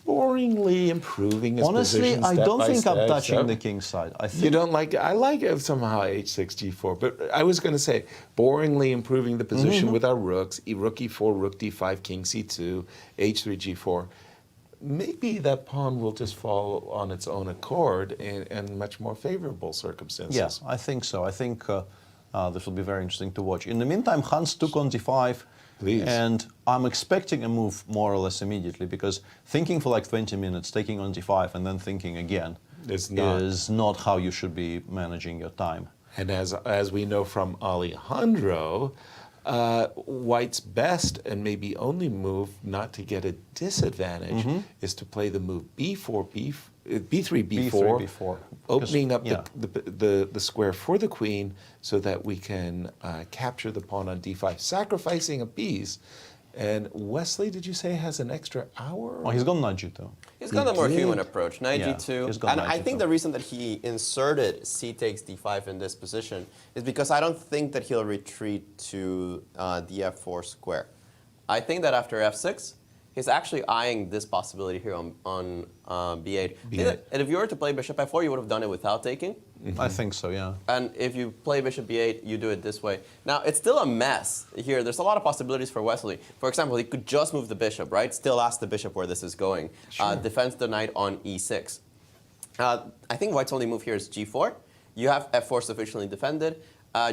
boringly improving his position
I don't think I'm touching the king's side. I think
you don't like it. I like it somehow h6, g4. But I was going to say, boringly improving the position with our rooks, rook e4, rook d5, king c2, h3, g4. Maybe that pawn will just fall on its own accord in much more favorable circumstances.
Yes, I think so. I think this will be very interesting to watch. In the meantime, Hans took on d5.
Please.
And I'm expecting a move more or less immediately, because thinking for like 20 minutes, taking on d5, and then thinking again is not how you should be managing your time.
And as we know from Alejandro, White's best and maybe only move not to get a disadvantage is to play the move b3, b4, opening up the square for the queen so that we can capture the pawn on d5, sacrificing a piece. And Wesley, did you say, has an extra hour?
Oh, he's gone knight g2.
He's He's got a more human approach, knight
Yeah,
g2.
he's got
And
knight
I think
g2.
the reason that he inserted c takes d5 in this position is because I don't think that he'll retreat to the f4 square. I think that after f6, he's actually eyeing this possibility here on b8. And if you were to play bishop f4, you would have done it without taking.
I think so, yeah.
And if you play bishop b8, you do it this way. Now, it's still a mess here. There's a lot of possibilities for Wesley. For example, he could just move the bishop, right? Still ask the bishop where this is going.
Sure.
Defends the knight on e6. I think White's only move here is g4. You have f4 sufficiently defended.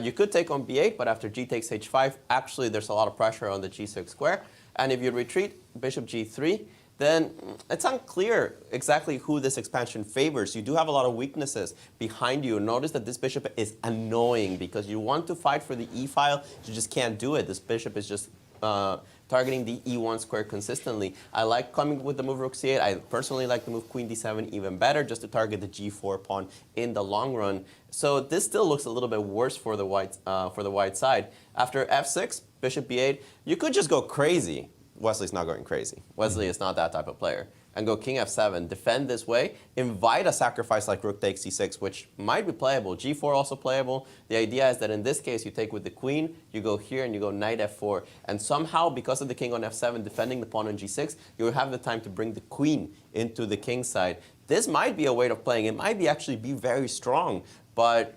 You could take on b8, but after g takes h5, actually there's a lot of pressure on the g6 square. And if you retreat, bishop g3, then it's unclear exactly who this expansion favors. You do have a lot of weaknesses behind you. Notice that this bishop is annoying because you want to fight for the e file, you just can't do it. This bishop is just targeting the e1 square consistently. I like coming with the move rook c8. I personally like the move queen d7 even better, just to target the g4 pawn in the long run. So this still looks a little bit worse for the white side. After f6, bishop b8, you could just go crazy. Wesley's not going crazy. Wesley is not that type of player. And go king f7, defend this way, invite a sacrifice like rook takes c6, which might be playable. g4 also playable. The idea is that in this case, you take with the queen, you go here and you go knight f4. And somehow, because of the king on f7 defending the pawn on g6, you will have the time to bring the queen into the king side. This might be a way of playing. It might be actually be very strong, but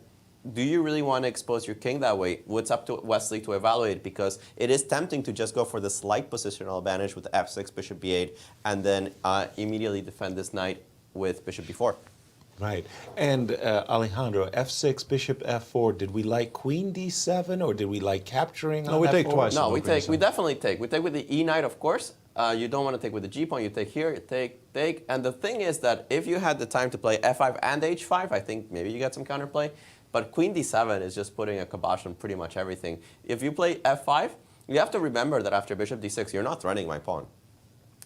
do you really want to expose your king that way? It's up to Wesley to evaluate, because it is tempting to just go for the slight positional advantage with f6, bishop b8, and then immediately defend this knight with bishop b4.
Right. And Alejandro, f6, bishop f4, did we like queen d7 or did we like capturing on
we
f4?
take twice.
No, we definitely take. We take with the e knight, of course. You don't want to take with the g pawn. You take here, you take. And the thing is that if you had the time to play f5 and h5, I think maybe you get some counterplay. But queen d7 is just putting a kibosh on pretty much everything. If you play f5, you have to remember that after bishop d6, you're not threatening my pawn.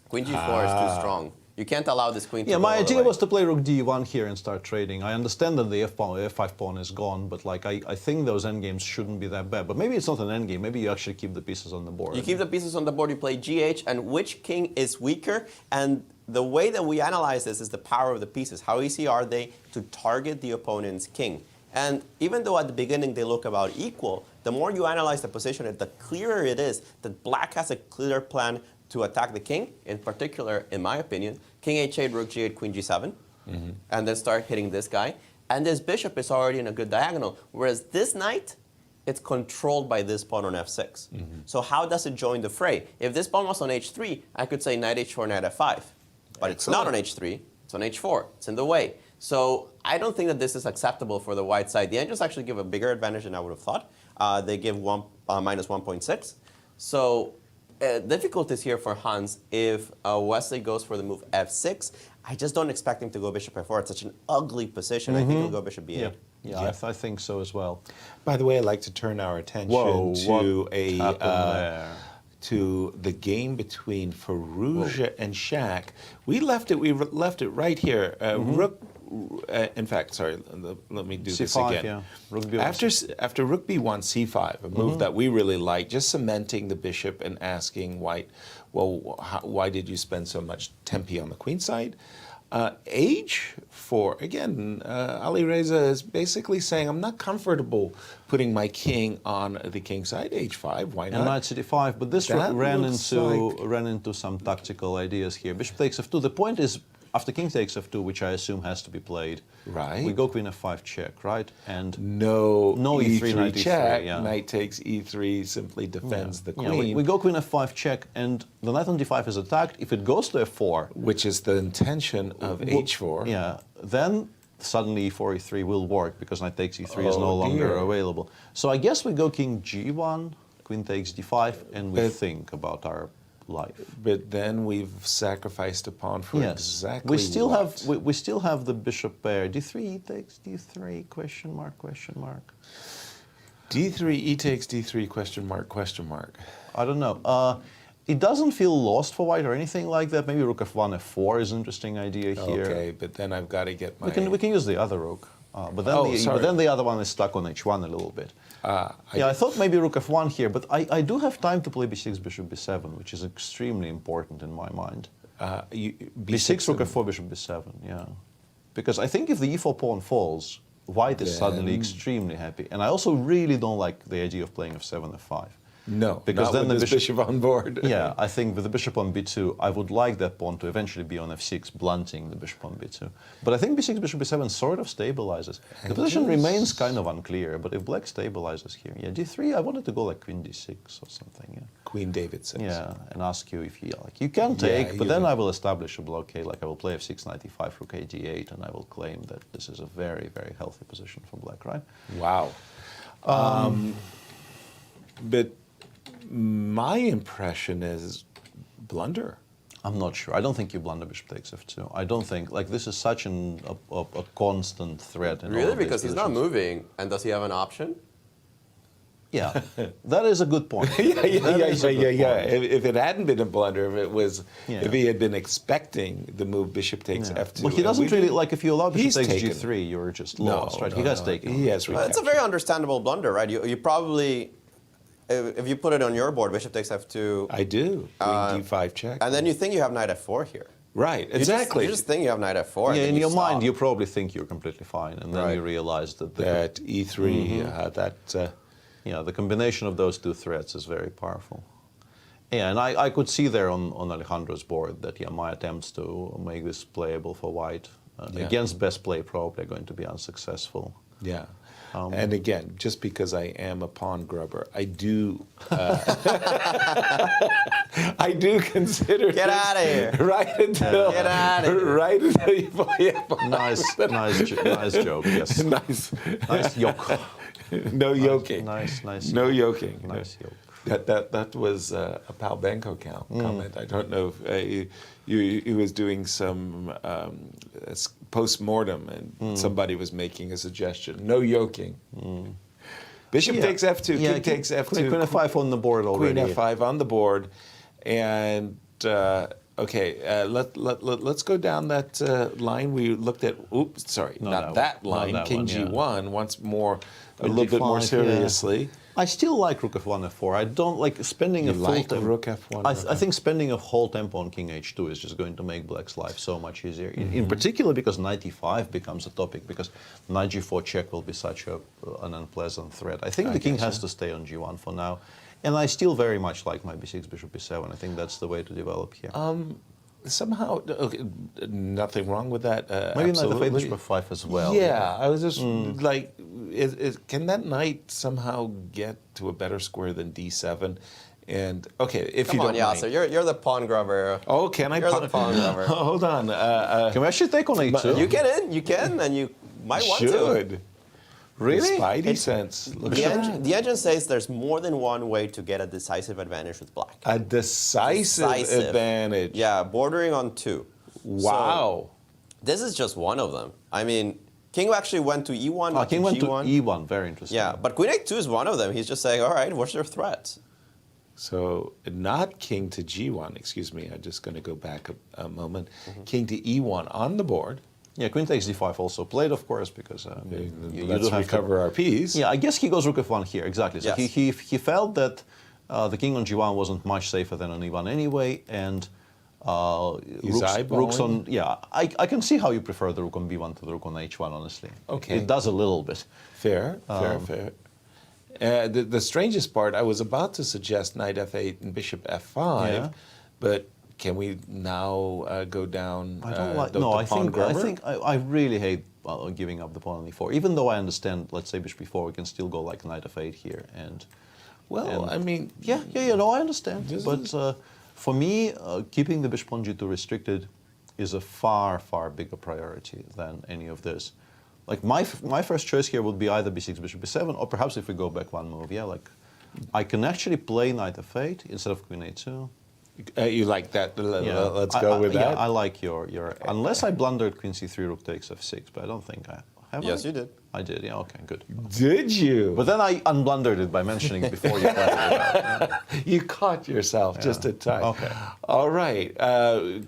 Queen g4 is too strong. You can't allow this queen to
Yeah,
go
my
all the
idea
way.
was to play rook d1 here and start trading. I understand that the f5 pawn is gone, but like I think those endgames shouldn't be that bad. But maybe it's not an endgame. Maybe you actually keep the pieces on the board.
You keep the pieces on the board, you play gh, and which king is weaker? And the way that we analyze this is the power of the pieces. How easy are they to target the opponent's king? And even though at the beginning they look about equal, the more you analyze the position, the clearer it is that black has a clear plan to attack the king. In particular, in my opinion, king h8, rook g8, queen g7, and then start hitting this guy. And this bishop is already in a good diagonal, whereas this knight, it's controlled by this pawn on f6. So how does it join the fray? If this pawn was on h3, I could say knight h4, knight f5. But it's not on h3, it's on h4, it's in the way. So I don't think that this is acceptable for the white side. The angels actually give a bigger advantage than I would have thought. They give minus 1.6. So difficulties here for Hans if Wesley goes for the move f6. I just don't expect him to go bishop f4. It's such an ugly position. I think he'll go bishop b8.
Yeah, I think so as well.
By the way, I'd like to turn our attention to the game between Firouzja and Shaq. We left it right here. Rook. In fact, sorry, let me do
C5,
this again.
yeah. Rook B1.
After rook b1, c5, a move that we really like, just cementing the bishop and asking White, well, why did you spend so much tempi on the queen side? H4, again, Ali Reza is basically saying, I'm not comfortable putting my king on the king side. H5, why not?
And knight cd5, but this
That
ran
looks
into some tactical ideas here. Bishop takes f2. The point is, after king takes f2, which I assume has to be played,
right?
We go queen f5 check, right? And
no
e3 knight
check.
e3, yeah.
Knight takes e3, simply defends the queen.
Yeah, we go queen f5 check, and the knight on d5 is attacked. If it goes to f4,
which is the intention of h4,
yeah, then suddenly e4, e3 will work because knight takes e3 is no longer available. So I guess we go king g1, queen takes d5, and we think about our life.
But then we've sacrificed a pawn for exactly
we still
what?
we still have the bishop pair. d3 takes d3 question mark.
d3 e takes d3 question mark.
I don't know. It doesn't feel lost for white or anything like that. Maybe rook f1 f4 is an interesting idea here.
Okay, but then I've got to get my.
We can use the other rook. But then the other one is stuck on h1 a little bit. I thought maybe rook f1 here, but I do have time to play b6, bishop b7, which is extremely important in my mind. B6, rook f4, bishop b7, yeah. Because I think if the e4 pawn falls, white is suddenly extremely happy. And I also really don't like the idea of playing f7, f5.
No,
because
not
then
with
the
this bishop on board.
Yeah, I think with the bishop on b2, I would like that pawn to eventually be on f6, blunting the bishop on b2. But I think b6, bishop b7 sort of stabilizes. The position remains kind of unclear, but if black stabilizes here, yeah, d3, I wanted to go like queen d6 or something, yeah.
Queen David 6.
Yeah, and ask you if you like. You can take, but then I will establish a blockade, like I will play f6, knight e5, rook a d8, and I will claim that this is a very, very healthy position for black, right?
Wow. But my impression is blunder.
I'm not sure. I don't think you blunder bishop takes f2. I don't think, like, this is such a constant threat. In all
Really?
of these
Because he's not
positions.
moving, and does he have an option?
Yeah, that is a good point.
Yeah. If it hadn't been a blunder, if it was, if he had been expecting the move bishop takes f2.
Well, he doesn't really, like, if you allow bishop takes
taken.
g3, you're just lost, right? He has taken.
He has
Well, it's a very understandable blunder, right? You probably, if you put it on your board, bishop takes f2.
I do. Queen d5 check.
And then you think you have knight f4 here.
Right, exactly.
You just think you have knight f4.
Yeah,
and
in
then
your
stop.
mind, you probably think you're completely fine, and then you realize that
that e3,
yeah, the combination of those two threats is very powerful. Yeah, and I could see there on Alejandro's board that my attempts to make this playable for white against best play probably are going to be unsuccessful.
Yeah. And again, just because I am a pawn grubber, I do I do consider
Get out of here.
Right until
Get out of here.
Right until you play f5.
Nice joke, yes. Nice yoke.
No yoking.
Nice.
No yoking.
Nice yoke.
That was a Pal Banco comment. I don't know if he was doing some post-mortem and somebody was making a suggestion. No yoking. Bishop takes f2, king takes f2.
Queen f5 on the board already.
Queen f5 on the board. And, let's go down that line we looked at. Oops, sorry, not that line.
Not that
king
one,
g1 once more, a little bit more seriously.
Yeah. I still like rook f1, f4. I don't like spending a full tempo.
rook f1.
I think spending a whole tempo on king h2 is just going to make black's life so much easier. In particular because knight e5 becomes a topic, because knight g4 check will be such an unpleasant threat. I think the king has to stay on g1 for now. And I still very much like my b6, bishop b7. I think that's the way to develop here.
Somehow, nothing wrong with that.
Maybe
absolutely.
knight f8, bishop f5 as well.
Yeah, I was just like, can that knight somehow get to a better square than d7? And if
Come
you
on,
don't mind.
so you're the pawn grubber.
Oh, can I?
You're the pawn grubber.
Hold on.
Can we actually take on a2?
You can, and you might want to.
Should.
Really?
The Spidey sense. Look at that.
The engine says there's more than one way to get a decisive advantage with black.
A decisive advantage.
Yeah, bordering on 2.
Wow.
So, this is just one of them. I mean, king actually went to e1, not
king
to
went
g1.
to e1, very interesting.
Yeah, but queen a2 is one of them. He's just saying, all right, what's your threat?
So not king to g1, excuse me, I'm just going to go back a moment. King to e1 on the board.
Yeah, queen takes d5 also played, of course, because
let's recover our piece.
Yeah, I guess he goes rook f1 here, exactly. So
Yes.
he felt that the king on g1 wasn't much safer than on e1 anyway, and rooks on, I can see how you prefer the rook on b1 to the rook on h1, honestly.
Okay.
It does a little bit.
Fair. The strangest part, I was about to suggest knight f8 and bishop f5, but can we now go down
I don't like.
the
No,
pawn grubber?
I really hate giving up the pawn on e4. Even though I understand, let's say bishop b4, we can still go like knight f8 here, and
I mean,
no, I understand. But for me, keeping the bishop on g2 restricted is a far bigger priority than any of this. Like my first choice here would be either b6, bishop b7, or perhaps if we go back one move, like I can actually play knight f8 instead of queen a2.
You like that? Let's go with that.
Yeah, I like your. Unless I blundered queen c3, rook takes f6, but I don't think I have.
Yes, you did.
I did. Yeah. Okay. Good.
Did you?
But then I unblundered it by mentioning it before you pointed it out.
You caught yourself just in time.
Okay.
All right,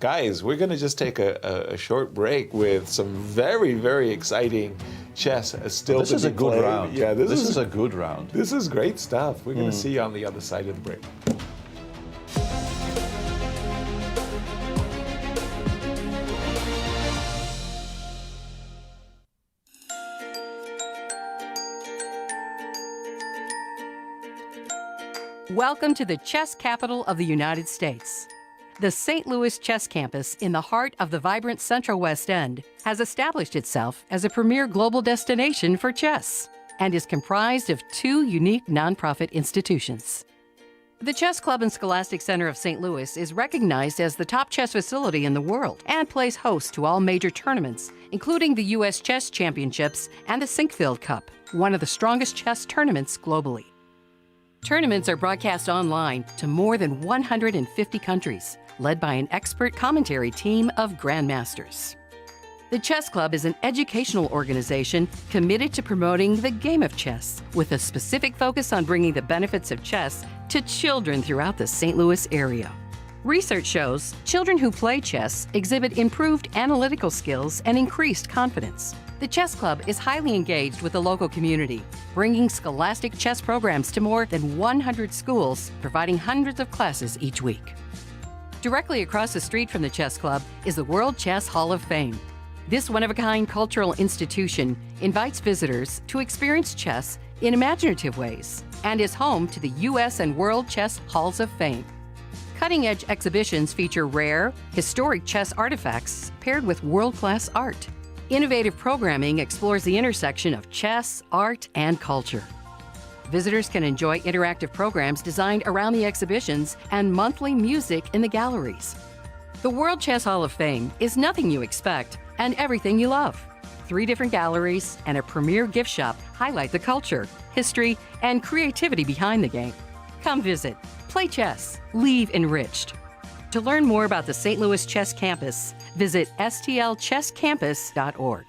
guys, we're going to just take a short break with some very exciting chess still
This
to
is
be
a good
played.
round.
Yeah,
this is a good round.
This is great stuff. We're going to see you on the other side of the break.
Welcome to the chess capital of the United States. The St. Louis Chess Campus, in the heart of the vibrant Central West End, has established itself as a premier global destination for chess and is comprised of two unique nonprofit institutions. The Chess Club and Scholastic Center of St. Louis is recognized as the top chess facility in the world and plays host to all major tournaments, including the U.S. Chess Championships and the Sinquefield Cup, one of the strongest chess tournaments globally. Tournaments are broadcast online to more than 150 countries, led by an expert commentary team of grandmasters. The Chess Club is an educational organization committed to promoting the game of chess, with a specific focus on bringing the benefits of chess to children throughout the St. Louis area. Research shows children who play chess exhibit improved analytical skills and increased confidence. The Chess Club is highly engaged with the local community, bringing scholastic chess programs to more than 100 schools, providing hundreds of classes each week. Directly across the street from the Chess Club is the World Chess Hall of Fame. This one-of-a-kind cultural institution invites visitors to experience chess in imaginative ways and is home to the U.S. and World Chess Halls of Fame. Cutting-edge exhibitions feature rare, historic chess artifacts paired with world-class art. Innovative programming explores the intersection of chess, art, and culture. Visitors can enjoy interactive programs designed around the exhibitions and monthly music in the galleries. The World Chess Hall of Fame is nothing you expect and everything you love. 3 different galleries and a premier gift shop highlight the culture, history, and creativity behind the game. Come visit, play chess, leave enriched. To learn more about the St. Louis Chess Campus, visit stlchesscampus.org.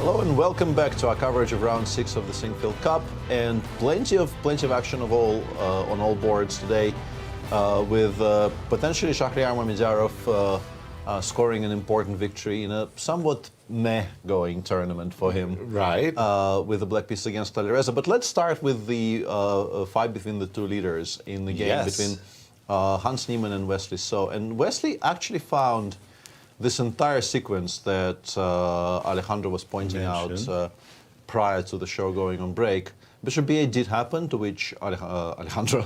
Hello and welcome back to our coverage of round 6 of the Sinquefield Cup, and plenty of action on all boards today, with potentially Shahryar Mamedyarov scoring an important victory in a somewhat meh-going tournament for him.
Right.
With the black piece against Alireza. But let's start with the fight between the two leaders in the game, between Hans Neiman and Wesley So. And Wesley actually found this entire sequence that Alejandro was pointing out prior to the show going on break. Bishop b8 did happen, to which Alejandro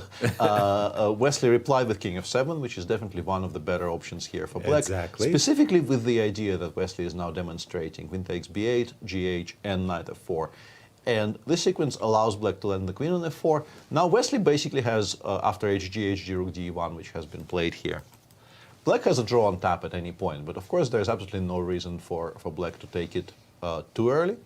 Wesley replied with King f7, which is definitely one of the better options here for black.
Exactly.
Specifically with the idea that Wesley is now demonstrating queen takes b8, g8, and knight f4. And this sequence allows black to land the queen on f4. Now Wesley basically has, after hg, hg, rook d1, which has been played here, black has a draw on tap at any point, but of course there's absolutely no reason for black to take it too early.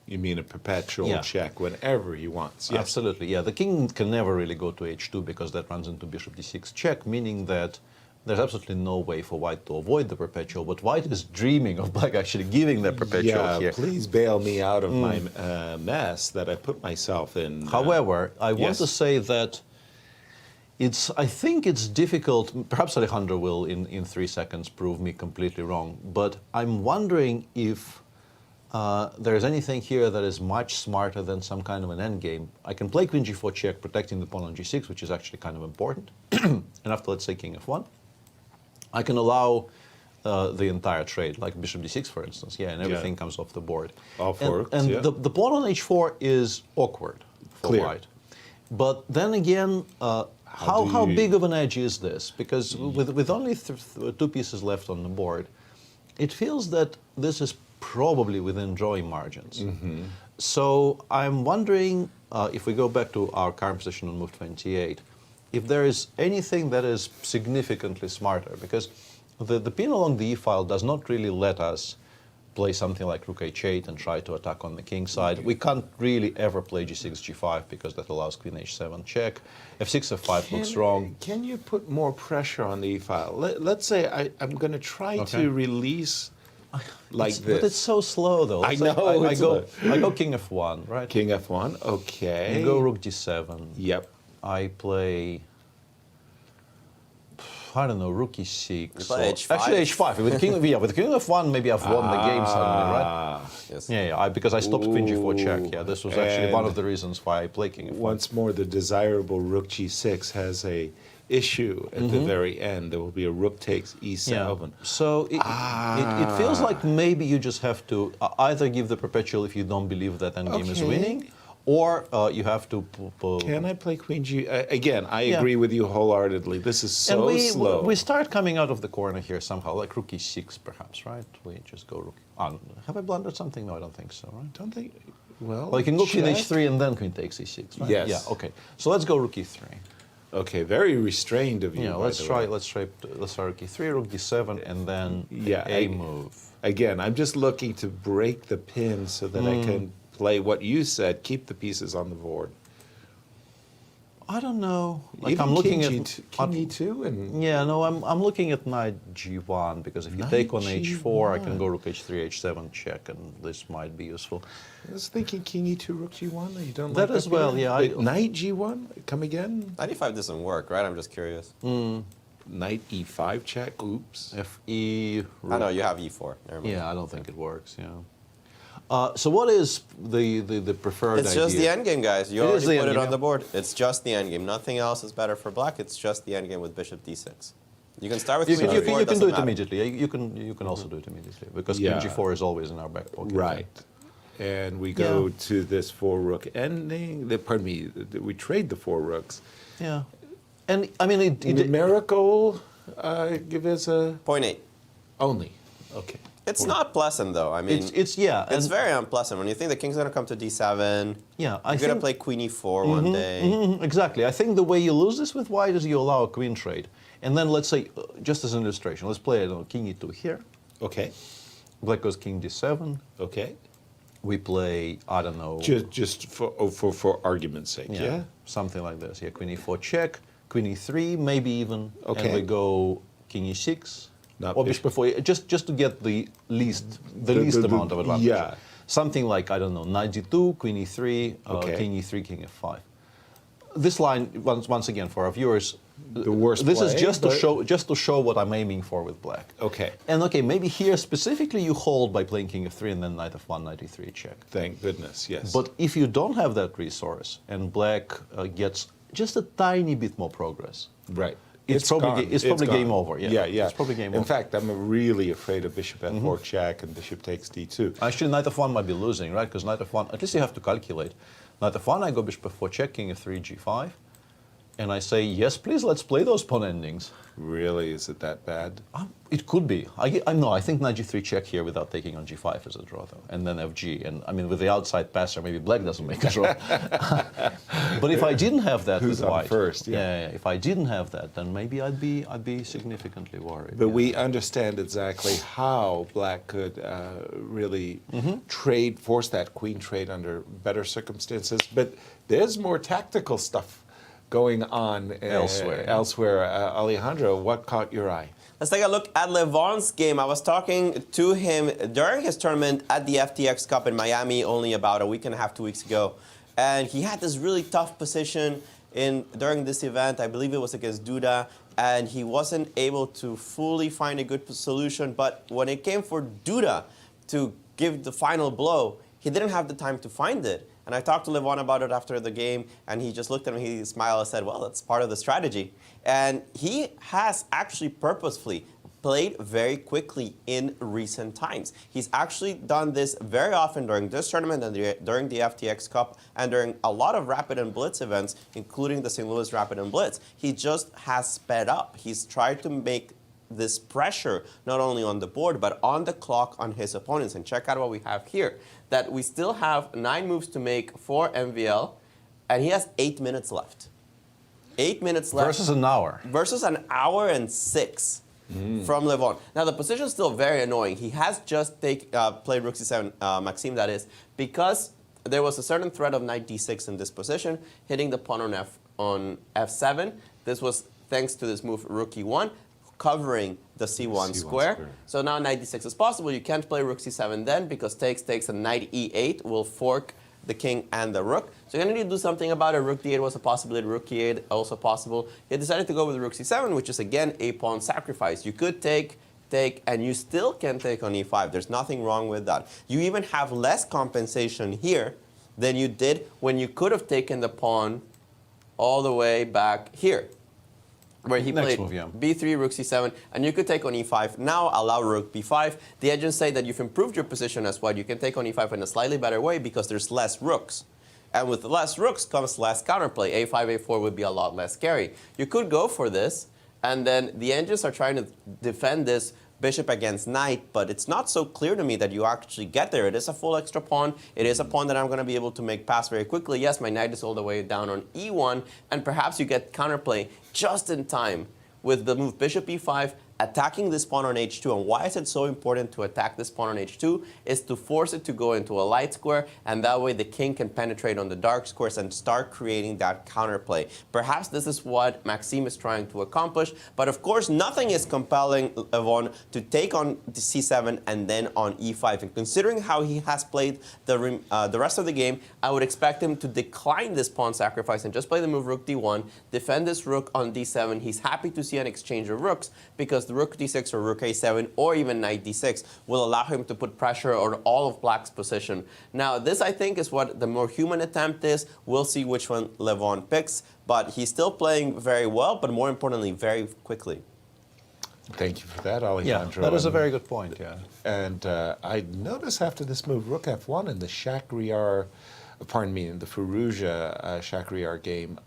You mean a perpetual check whenever he wants. Yes.
Absolutely, yeah. The king can never really go to h2 because that runs into bishop d6 check, meaning that there's absolutely no way for white to avoid the perpetual, but white is dreaming of black actually giving that perpetual here.
Please bail me out of my mess that I put myself in.
However, I want to say that I think it's difficult, perhaps Alejandro will in 3 seconds prove me completely wrong, but I'm wondering if there's anything here that is much smarter than some kind of an endgame. I can play queen g4 check, protecting the pawn on g6, which is actually kind of important. And after, let's say, king f1, I can allow the entire trade, like bishop d6, for instance, and everything comes off the board. And the pawn on h4 is awkward for white. But then again, how big of an edge is this? Because with only 2 pieces left on the board, it feels that this is probably within drawing margins. So I'm wondering, if we go back to our current position on move 28, if there is anything that is significantly smarter, because the pin along the e-file does not really let us play something like rook h8 and try to attack on the king side. We can't really ever play g6, g5 because that allows queen h7 check. f6, f5 looks wrong.
Can you put more pressure on the e-file? Let's say I'm going to try to release like this.
But it's so slow, though.
I know.
I go king f1, right?
King f1, okay.
You go rook d7.
Yep.
I play, I don't know, rook e6.
H5.
Actually, h5. With king f1, maybe I've won the game suddenly, right?
Yes.
Yeah, because I stopped queen g4 check. Yeah, this was actually one of the reasons why I play king f1.
Once more, the desirable rook g6 has a issue at the very end. There will be a rook takes e7.
Yeah. So it feels like maybe you just have to either give the perpetual if you don't believe that endgame is winning, or you have to...
Can I play queen g... Again, I agree with you wholeheartedly. This is so slow.
We start coming out of the corner here somehow, like rook e6 perhaps, right? We just go rook... have I blundered something? No, I don't think so, right?
Don't think... Well,
you can go queen h3 and then queen takes e6, right?
Yes.
Yeah, okay. So let's go rook e3.
Okay, very restrained of you.
Yeah, let's try rook e3, rook d7, and then a move.
Again, I'm just looking to break the pin so that I can play what you said, keep the pieces on the board.
I don't know. Like
Even
I'm looking
king
at
e2 and
I'm looking at knight g1 because if you take on h4, I can go rook h3, h7 check, and this might be useful.
I was thinking king e2, rook g1. You don't
that
like
as well, yeah.
Knight g1, come again.
Knight e5 doesn't work, right? I'm just curious.
Knight e5 check. Oops.
fe.
I know you have e4. Never mind.
Yeah, I don't think it works. Yeah. So what is the preferred
It's
idea?
just the endgame, guys. You already put it on
endgame.
the board. It's just the endgame. Nothing else is better for black. It's just the endgame with bishop d6. You can start with
You
queen
can,
e4.
you can do it immediately. You can also do it immediately because queen g4 is always in our back pocket.
Right. And we go to this 4 rook ending. Pardon me. We trade the 4 rooks.
Yeah. And I mean,
numerical give us a
0.8
only. Okay.
It's not pleasant, though. I mean,
it's
very unpleasant. When you think the king's going to come to d7, you're going to play queen e4 one day.
Exactly. I think the way you lose this with white is you allow a queen trade. And then let's say, just as an illustration, let's play king e2 here.
Okay.
Black goes king d7.
Okay.
We play, I don't know.
Just for argument's sake, yeah?
Something like this. Yeah, queen e4 check, queen e3, maybe even.
Okay.
And we go king e6.
Not
or bishop before, just to get the least amount of advantage.
Yeah.
something like, I don't know, knight d2, queen e3, king e3, king f5. This line, once again, for our viewers,
the worst
this
play,
is just to show what I'm aiming for with black.
Okay.
And okay, maybe here specifically you hold by playing king f3 and then knight f1, knight e3 check.
Thank goodness, yes.
But if you don't have that resource and black gets just a tiny bit more progress,
right.
It's probably game over.
Yeah.
It's probably game over.
In fact, I'm really afraid of bishop f4 check and bishop takes d2.
Actually, knight f1 might be losing, right? Because knight f1, at least you have to calculate. Knight f1, I go bishop f4 check, king f3, g5. And I say, yes, please, let's play those pawn endings.
Really? Is it that bad?
It could be. I think knight g3 check here without taking on g5 is a draw, though. And then fg. And I mean, with the outside passer, maybe black doesn't make a draw. But if I didn't have that
Who's
with
on
white,
first?
if I didn't have that, then maybe I'd be significantly worried.
But we understand exactly how black could really force that queen trade under better circumstances. But there's more tactical stuff going on elsewhere. Alejandro, what caught your eye?
Let's take a look at Levon's game. I was talking to him during his tournament at the FTX Cup in Miami only about a week and a half, 2 weeks ago. And he had this really tough position during this event. I believe it was against Duda. And he wasn't able to fully find a good solution. But when it came for Duda to give the final blow, he didn't have the time to find it. And I talked to Levon about it after the game, and he just looked at me, he smiled and said, well, that's part of the strategy. And he has actually purposefully played very quickly in recent times. He's actually done this very often during this tournament and during the FTX Cup and during a lot of Rapid and Blitz events, including the St. Louis Rapid and Blitz. He just has sped up. He's tried to make this pressure not only on the board but on the clock on his opponents. And check out what we have here, that we still have 9 moves to make for MVL, and he has 8 minutes left. 8 minutes left.
Versus an hour.
Versus an hour and 6 from Levon. Now the position is still very annoying. He has just played rook c7, Maxime that is, because there was a certain threat of knight d6 in this position, hitting the pawn on f7. This was thanks to this move rook e1, covering the c1 square. So now knight d6 is possible. You can't play rook c7 then because takes and knight e8 will fork the king and the rook. So you're going to need to do something about it. Rook d8 was a possibility. Rook e8 also possible. He decided to go with rook c7, which is again a pawn sacrifice. You could take, and you still can take on e5. There's nothing wrong with that. You even have less compensation here than you did when you could have taken the pawn all the way back here, where he played b3, rook c7, and you could take on e5. Now allow rook b5. The agents say that you've improved your position as white. You can take on e5 in a slightly better way because there's less rooks. And with less rooks comes less counterplay. a5, a4 would be a lot less scary. You could go for this, and then the agents are trying to defend this bishop against knight, but it's not so clear to me that you actually get there. It is a full extra pawn. It is a pawn that I'm going to be able to make pass very quickly. Yes, my knight is all the way down on e1, and perhaps you get counterplay just in time with the move bishop e5, attacking this pawn on h2. And why is it so important to attack this pawn on h2 is to force it to go into a light square, and that way the king can penetrate on the dark squares and start creating that counterplay. Perhaps this is what Maxime is trying to accomplish, but of course nothing is compelling Levon to take on the c7 and then on e5. And considering how he has played the rest of the game, I would expect him to decline this pawn sacrifice and just play the move rook d1, defend this rook on d7. He's happy to see an exchange of rooks because the rook d6 or rook a7 or even knight d6 will allow him to put pressure on all of black's position. Now this, I think, is what the more human attempt is. We'll see which one Levon picks, but he's still playing very well, but more importantly, very quickly.
Thank you for that, Alejandro.
Yeah, that is a very good point, yeah.
And I noticed after this move, rook f1 in the Shakhriyar, pardon me, in the Firouzja Shakhriyar game,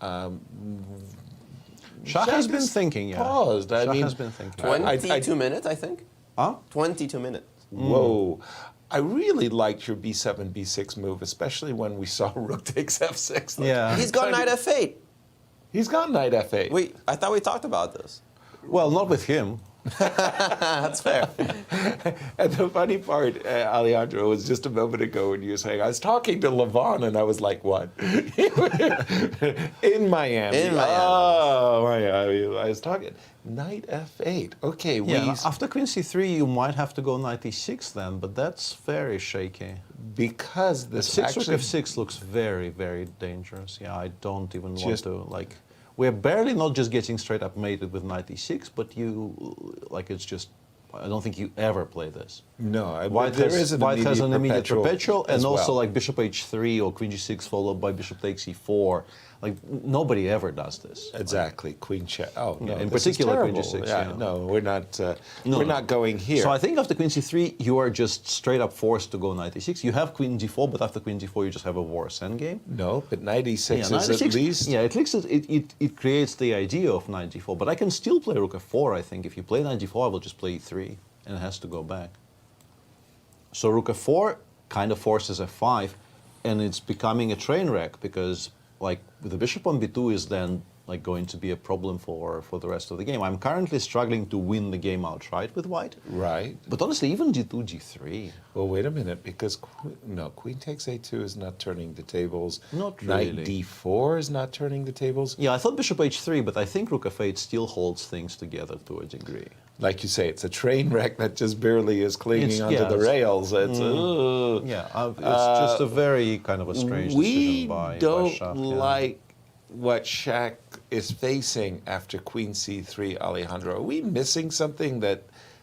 Shah has been thinking, yeah.
Paused.
Shah has been thinking.
22 minutes, I think.
Huh?
22 minutes.
Whoa. I really liked your b7, b6 move, especially when we saw rook takes f6. Like,
yeah.
He's got knight f8.
He's got knight f8.
Wait, I thought we talked about this.
Well, not with him.
That's fair.
And the funny part, Alejandro, was just a moment ago when you were saying, I was talking to Levon, and I was like, what? In Miami.
In Miami.
Oh, Miami. I was talking. Knight f8. Okay.
Yeah, after queen c3, you might have to go knight e6 then, but that's very shaky.
because this
Six rook
actually
f6 looks very, very dangerous. Yeah, I don't even want to, like, we're barely not just getting straight up mated with knight e6, but it's just, I don't think you ever play this.
no.
White has an immediate perpetual, and
as
also
well.
like bishop h3 or queen g6 followed by bishop takes e4. Like nobody ever does this.
Exactly, queen check. Oh no,
in
this is
particular queen
terrible.
g6.
Yeah, no, we're not. We're not going here.
So I think after queen c3, you are just straight up forced to go knight e6. You have queen d4, but after queen d4, you just have a worse endgame.
No, but knight e6
Yeah,
is
knight
at
e6
least.
Yeah, at least it creates the idea of knight d4. But I can still play rook f4. I think if you play knight d4, I will just play e3, and it has to go back. So rook f4 kind of forces f5, and it's becoming a train wreck because like the bishop on b2 is then like going to be a problem for the rest of the game. I'm currently struggling to win the game outright with white.
Right.
But honestly, even g2, g3.
Well, wait a minute, because queen takes a2 is not turning the tables.
Not
Knight
really.
d4 is not turning the tables.
Yeah, I thought bishop h3, but I think rook f8 still holds things together to a degree.
Like you say, it's a train wreck that just barely is clinging onto the rails. It's
it's just a very kind of a strange decision by
don't
Shach,
like what Shaq is facing after queen c3, Alejandro. Are we missing something that,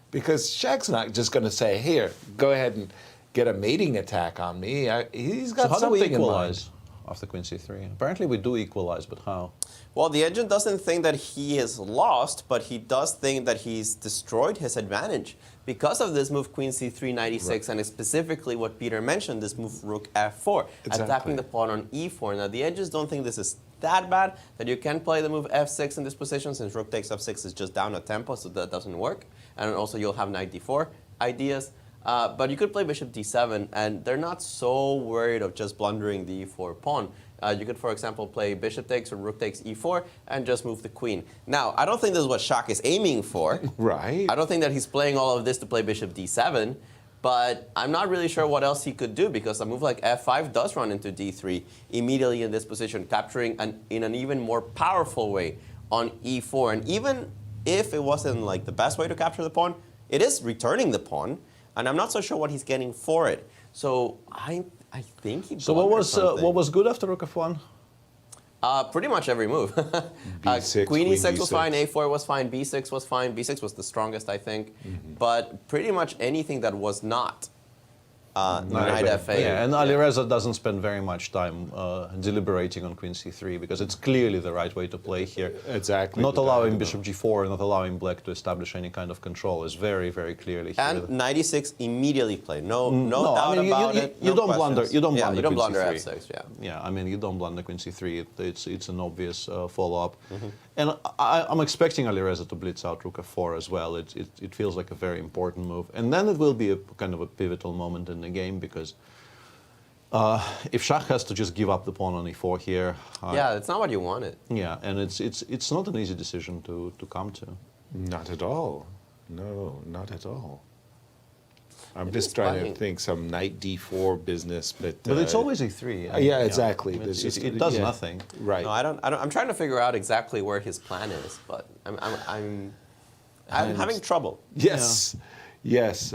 because Shaq's not just going to say, here, go ahead and get a mating attack on me. He's got
So how do
something
we
in mind.
equalize after queen c3? Apparently we do equalize, but how?
Well, the agent doesn't think that he has lost, but he does think that he's destroyed his advantage because of this move queen c3, knight e6, right. And specifically what Peter mentioned, this move rook f4, attacking the pawn on e4. Now, the edges don't think this is that bad, that you can play the move f6 in this position, since rook takes f6 is just down a tempo, so that doesn't work. And also you'll have knight d4 ideas. But you could play bishop d7, and they're not so worried of just blundering the e4 pawn. You could, for example, play bishop takes or rook takes e4 and just move the queen. Now, I don't think this is what Shaq is aiming for.
Right.
I don't think that he's playing all of this to play bishop d7, but I'm not really sure what else he could do, because a move like f5 does run into d3 immediately in this position, capturing in an even more powerful way on e4. And even if it wasn't like the best way to capture the pawn, it is returning the pawn, and I'm not so sure what he's getting for it. So I think he.
So what was good after rook f1?
Pretty much every move.
B6,
queen e6
D6.
was fine, a4 was fine, b6 was fine. b6 was the strongest, I think. But pretty much anything that was not knight f8.
Yeah, and Alireza doesn't spend very much time deliberating on queen c3, because it's clearly the right way to play here.
Exactly.
Not allowing bishop g4, not allowing black to establish any kind of control is very, very clearly here.
And knight e6 immediately played. No doubt
I mean,
about it.
You
no
don't
questions.
blunder. You don't blunder.
You don't
queen
blunder
c3.
f6. Yeah.
Yeah, I mean, you don't blunder queen c3. It's an obvious follow-up. And I'm expecting Alireza to blitz out rook f4 as well. It feels like a very important move. And then it will be a kind of a pivotal moment in the game, because if Shach has to just give up the pawn on e4 here,
Yeah, it's not what you wanted.
yeah, and it's not an easy decision to come to.
Not at all. No, not at all. I'm just trying to think some knight d4 business, but
it's always e3.
Yeah, exactly.
It does nothing.
Right.
No, I don't. I'm trying to figure out exactly where his plan is, but I'm having trouble.
Yes, yes.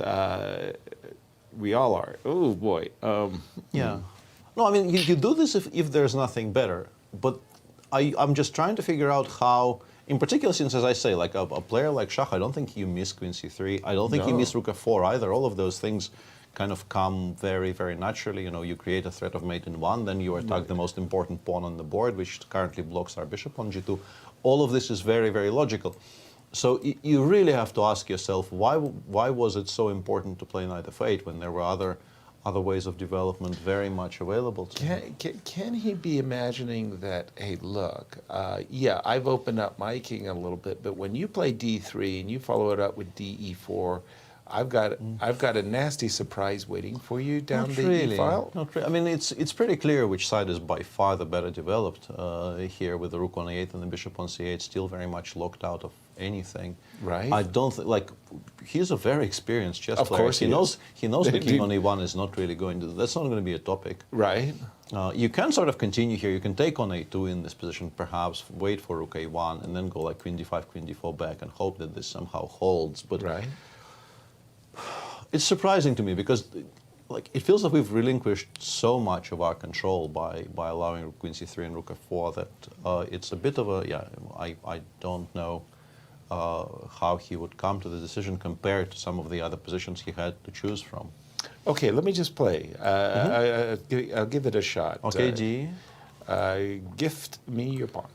We all are. Oh boy.
Yeah. No, I mean, you do this if there's nothing better. But I'm just trying to figure out how, in particular, since, as I say, like a player like Shach, I don't think you miss queen c3. I don't think you miss rook f4 either. All of those things kind of come very, very naturally. You know, you create a threat of mate in one, then you attack the most important pawn on the board, which currently blocks our bishop on g2. All of this is very, very logical. So you really have to ask yourself, why was it so important to play knight f8 when there were other ways of development very much available to him?
Can he be imagining that, hey, look, yeah, I've opened up my king a little bit, but when you play d3 and you follow it up with de4, I've got a nasty surprise waiting for you down
Not
the
really.
e-file?
Not really. I mean, it's pretty clear which side is by far the better developed here, with the rook on e8 and the bishop on c8 still very much locked out of anything.
Right.
I don't think, like, he's a very experienced chess
Of
player.
course he
knows the king on
Indeed.
e1 is not really going to, that's not going to be a topic.
Right.
You can sort of continue here. You can take on a2 in this position, perhaps wait for rook a1, and then go like queen d5, queen d4 back, and hope that this somehow holds. But
Right.
it's surprising to me, because like it feels like we've relinquished so much of our control by allowing Rook Queen C3 and Rook F4 that it's a bit of a I don't know how he would come to the decision compared to some of the other positions he had to choose from.
Okay, let me just play. I'll give it a shot.
Okay, D.
Gift me your pawn.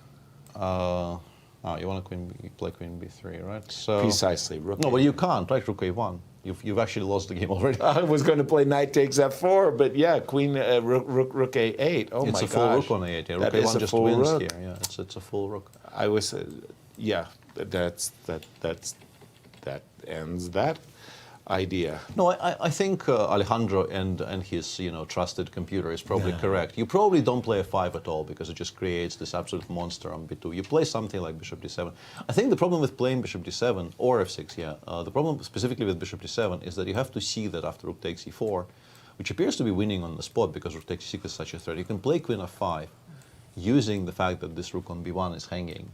You want to play Queen B3, right? So
Precisely. Rook
no, but you can't, right? Rook A1. You've actually lost the game already.
I was going to play knight takes F4, but yeah, Queen Rook A8. Oh my gosh.
It's a full Rook on A8. Yeah, Rook A1 just wins here. Yeah, it's a full Rook.
I was, yeah, that ends that idea.
No, I think Alejandro and his trusted computer is probably correct. You probably don't play a5 at all because it just creates this absolute monster on b2. You play something like bishop d7. I think the problem with playing bishop d7 or f6, the problem specifically with bishop d7 is that you have to see that after rook takes e4, which appears to be winning on the spot because rook takes e6 is such a threat. You can play queen f5 using the fact that this rook on b1 is hanging.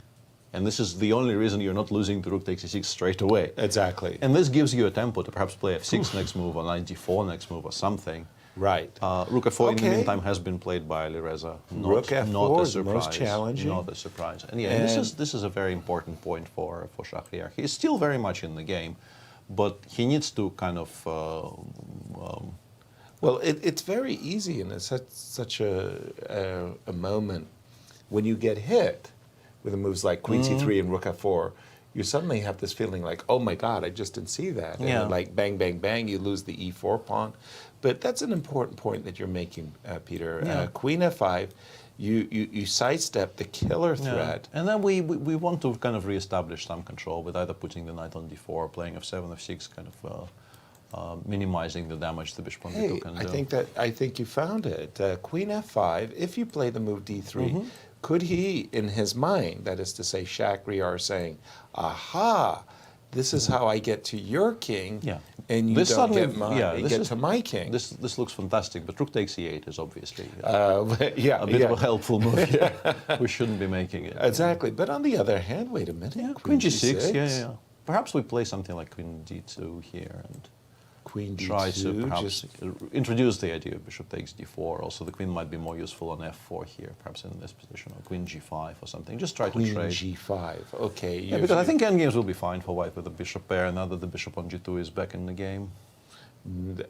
And this is the only reason you're not losing to rook takes e6 straight away.
Exactly.
And this gives you a tempo to perhaps play f6 next move or knight d4 next move or something.
Right.
Rook f4 in the meantime has been played by Alireza.
Rook f4
not a
is
surprise.
most challenging.
Not a surprise. And yeah, this is a very important point for Shahryar. He's still very much in the game, but he needs to kind of.
Well, it's very easy in such a moment when you get hit with the moves like Queen C3 and Rook F4, you suddenly have this feeling like, oh my God, I just didn't see that.
Yeah.
And like bang, bang, bang, you lose the E4 pawn. But that's an important point that you're making, Peter.
Yeah.
Queen F5, you sidestep the killer threat.
And then we want to kind of reestablish some control with either putting the knight on d4 or playing f7, f6, kind of minimizing the damage the bishop on d2 can do.
I think you found it. Queen F5, if you play the move d3, could he, in his mind, that is to say, Shahryar saying, aha, this is how I get to your king, and you don't get mine, you get to my king.
This looks fantastic, but rook takes e8 is obviously
a
bit of a helpful move here. We shouldn't be making it.
Exactly, but on the other hand, wait a minute.
Queen g6, yeah. Perhaps we play something like queen d2 here and
Queen d2,
try to perhaps introduce the idea of bishop takes d4. Also, the queen might be more useful on f4 here, perhaps in this position, or queen g5 or something. Just try to trade.
Queen g5, okay.
Yeah, because I think endgames will be fine for white with a bishop pair, now that the bishop on g2 is back in the game.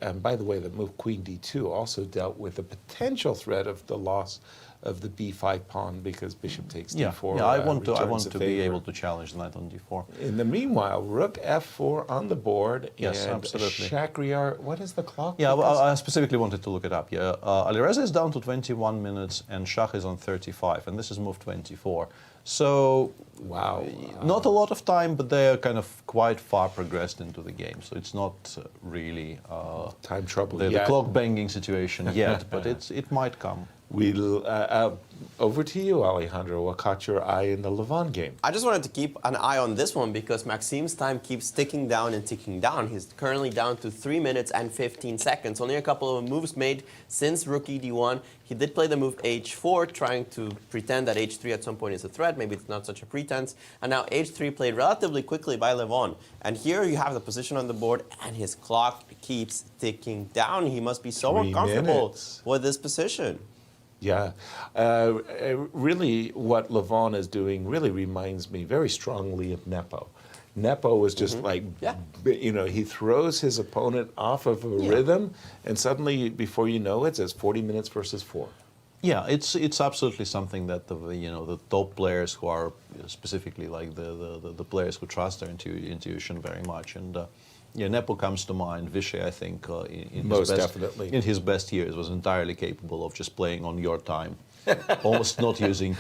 And by the way, the move queen d2 also dealt with the potential threat of the loss of the b5 pawn because bishop takes d4.
Yeah, I want to be able to challenge the knight on d4.
In the meanwhile, rook f4 on the board.
Yes,
and
absolutely.
Shahryar, what is the clock?
Yeah, well, I specifically wanted to look it up. Yeah, Alireza is down to 21 minutes and Shah is on 35, and this is move 24. So,
wow.
Not a lot of time, but they are kind of quite far progressed into the game. So it's not really
time trouble
the clock banging situation yet, but it might come.
We'll, over to you, Alejandro. What caught your eye in the Levon game?
I just wanted to keep an eye on this one because Maxim's time keeps ticking down and ticking down. He's currently down to 3 minutes and 15 seconds. Only a couple of moves made since rook d1. He did play the move h4, trying to pretend that h3 at some point is a threat. Maybe it's not such a pretense. And now h3 played relatively quickly by Levon. And here you have the position on the board, and his clock keeps ticking down. He must be so uncomfortable with this position.
Yeah, really what Levon is doing really reminds me very strongly of Nepo. Nepo was just he throws his opponent off of a rhythm, and suddenly, before you know it, it's 40 minutes versus 4.
Yeah, it's absolutely something that the top players who are specifically like the players who trust their intuition very much. And Nepo comes to mind. Vachier, I think, in his best years, was entirely capable of just playing on your time, almost not using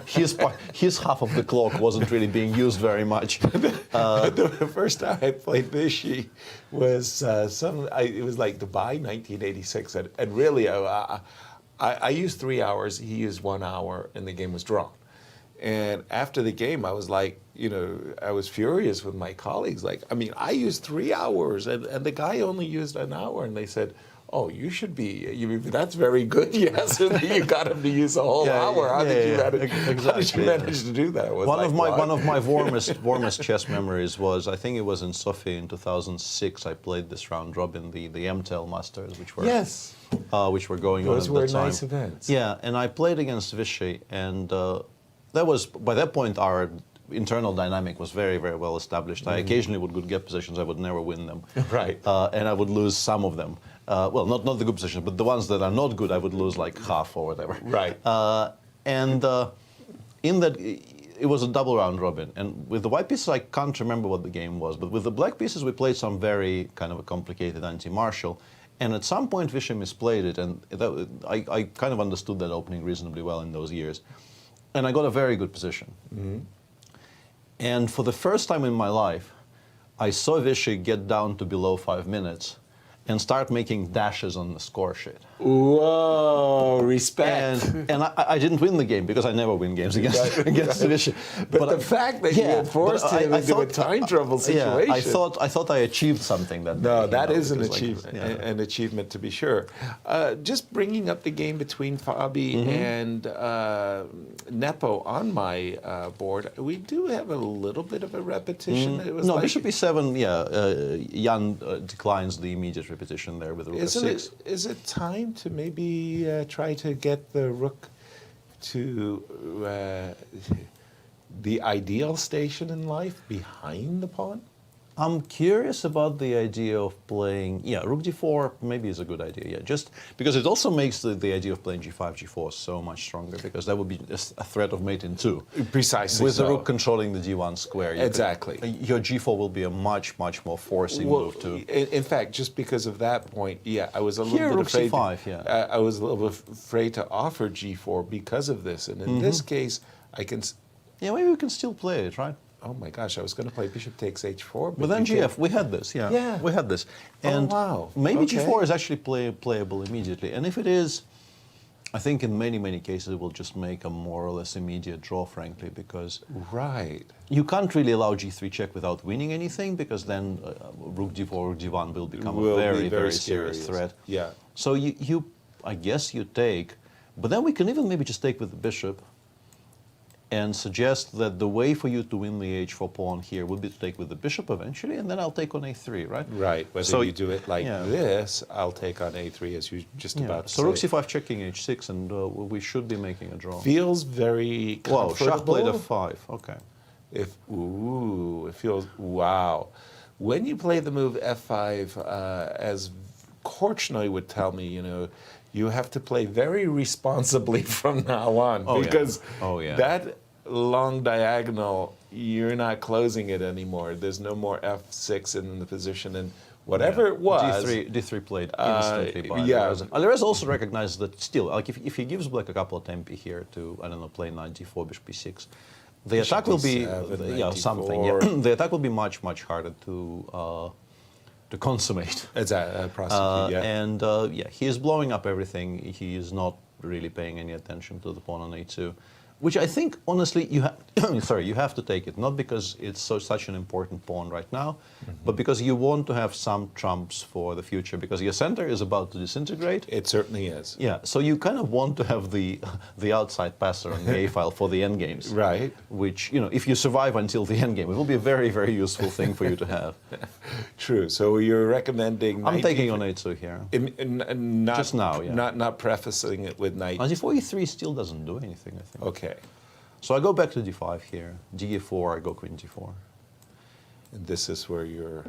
his half of the clock wasn't really being used very much.
The first time I played Vachier was it was like Dubai, 1986, and really I used 3 hours. He used 1 hour, and the game was drawn. And after the game, I was like, I was furious with my colleagues. Like, I mean, I used 3 hours, and the guy only used an hour. And they said, Oh, you should be. That's very good. Yes, you got him to use a whole hour. How did you manage to do that?
One of my warmest chess memories was, I think it was in Sofia in 2006. I played this round robin, the MTEL Masters, which were which were going on at the time.
Those were nice events.
Yeah, and I played against Vachier, and that was by that point our internal dynamic was very, very well established. I occasionally would get positions, I would never win them.
Right.
And I would lose some of them. Well, not the good positions, but the ones that are not good, I would lose like half or whatever.
Right.
And in that, it was a double round robin. And with the white pieces, I can't remember what the game was, but with the black pieces, we played some very kind of a complicated anti-martial. And at some point, Vachier misplayed it, and I kind of understood that opening reasonably well in those years. And I got a very good position. And for the first time in my life, I saw Vachier get down to below 5 minutes and start making dashes on the score sheet.
Whoa, respect.
And I didn't win the game because I never win games against Vachier.
But the fact that you had forced him into a time trouble situation.
Yeah, I thought I achieved something that day.
No, that is an achievement, an achievement to be sure. Just bringing up the game between Fabi and Nepo on my board, we do have a little bit of a repetition. It was
Bishop E7, Jan declines the immediate repetition there with Rook F6.
Is it time to maybe try to get the rook to the ideal station in life behind the pawn?
I'm curious about the idea of playing, Rook D4 maybe is a good idea, just because it also makes the idea of playing G5, G4 so much stronger, because that would be a threat of mate in 2.
Precisely.
With the rook controlling the D1 square.
Exactly.
Your G4 will be a much more forcing move too.
In fact, just because of that point, I was a little bit afraid.
C5,
I was a little bit afraid to offer G4 because of this, and in this case, I can.
Yeah, maybe we can still play it, right?
Oh my gosh, I was going to play bishop takes h4.
But then GF, we had this, we had this. And
wow.
Maybe G4 is actually playable immediately. And if it is, I think in many cases it will just make a more or less immediate draw, frankly, because you can't really allow G3 check without winning anything, because then Rook D4 or D1 will become a very serious threat.
Yeah.
So I guess you take, but then we can even maybe just take with the bishop and suggest that the way for you to win the h4 pawn here would be to take with the bishop eventually, and then I'll take on a3, right?
Right. Whether you do it like this, I'll take on a3, as you just about to say.
So rook c5 checking h6, and we should be making a draw.
Feels very comfortable.
Whoa, Shah played f5. Okay.
It feels, wow. When you play the move f5, as Korchnoi would tell me, you have to play very responsibly from now on, because that long diagonal, you're not closing it anymore. There's no more f6 in the position, and whatever it was.
D3 played instantly by Alireza. Alireza also recognizes that still, like if he gives black a couple of tempi here to, I don't know, play knight d4, bishop b6, the attack will be something. The attack will be much harder to consummate.
Prosecute,
And he is blowing up everything. He is not really paying any attention to the pawn on a2, which I think, honestly, you have to take it, not because it's such an important pawn right now, but because you want to have some trumps for the future, because your center is about to disintegrate.
It certainly is.
Yeah, so you kind of want to have the outside passer on the A file for the endgames.
Right.
Which, if you survive until the endgame, it will be a very useful thing for you to have.
True. So you're recommending...
I'm taking on a2 here. Just now,
Not prefacing it with knight...
Knight d4, e3 still doesn't do anything, I think.
Okay.
So I go back to d5 here. d4, I go queen d4.
And this is where you're...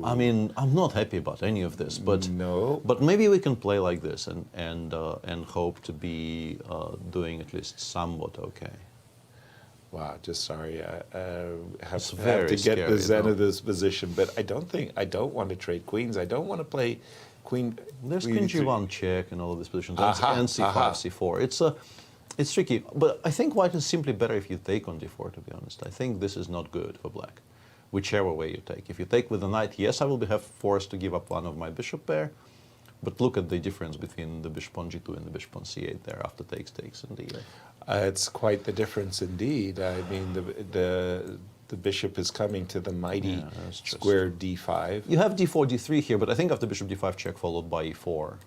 I mean, I'm not happy about any of this, but But maybe we can play like this and hope to be doing at least somewhat okay.
Wow, just sorry. I have to
very
get
scary,
the zen of this position, but I don't want to trade queens. I don't want to play queen.
There's queen g1 check and all of these positions, and c5, c4. It's tricky, but I think white is simply better if you take on d4, to be honest. I think this is not good for black, whichever way you take. If you take with the knight, yes, I will be forced to give up one of my bishop pair, but look at the difference between the bishop on g2 and the bishop on c8 there after takes and the...
It's quite the difference indeed. I mean, the bishop is coming to the mighty square d5.
You have d4, d3 here, but I think after bishop d5 check followed by e4,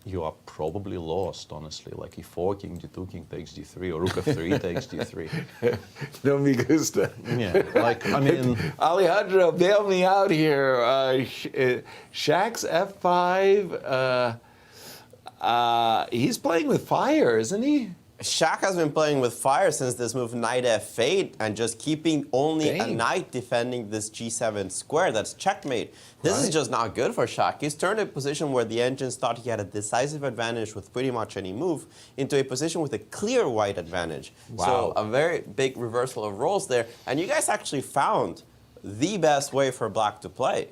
you are probably lost, honestly. Like e4, king d2, king takes d3, or rook f3 takes d3.
No me gusta.
Yeah, like, I mean...
Alejandro, bail me out here. Shaq's f5, he's playing with fire, isn't he?
Shaq has been playing with fire since this move knight f8 and just keeping only a knight defending this g7 square. That's checkmate. This is just not good for Shaq. He's turned a position where the engines thought he had a decisive advantage with pretty much any move into a position with a clear white advantage.
Wow.
So a very big reversal of roles there. And you guys actually found the best way for black to play.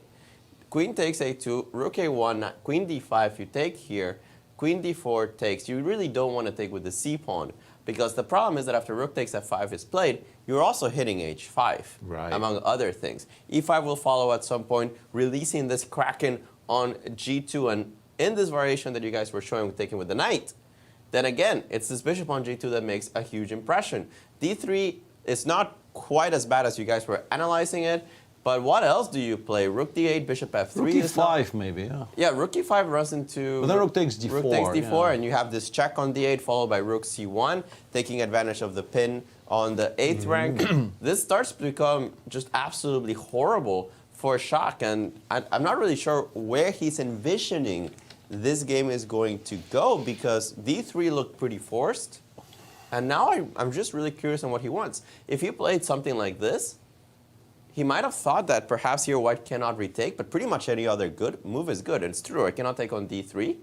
Queen takes a2, rook a1, queen d5 you take here. Queen d4 takes. You really don't want to take with the c pawn because the problem is that after rook takes f5 is played, you're also hitting h5, among other things. e5 will follow at some point, releasing this kraken on g2. And in this variation that you guys were showing, taking with the knight, then again, it's this bishop on g2 that makes a huge impression. d3 is not quite as bad as you guys were analyzing it. But what else do you play? Rook d8, bishop f3.
Rook e5 maybe, yeah.
Yeah, rook e5 runs into...
But then rook takes d4.
Rook takes d4, and you have this check on d8 followed by rook c1, taking advantage of the pin on the 8th rank. This starts to become just absolutely horrible for Shaq, and I'm not really sure where he's envisioning this game is going to go because d3 looked pretty forced, and now I'm just really curious on what he wants. If he played something like this, he might have thought that perhaps here white cannot retake, but pretty much any other good move is good. And it's true, I cannot take on d3.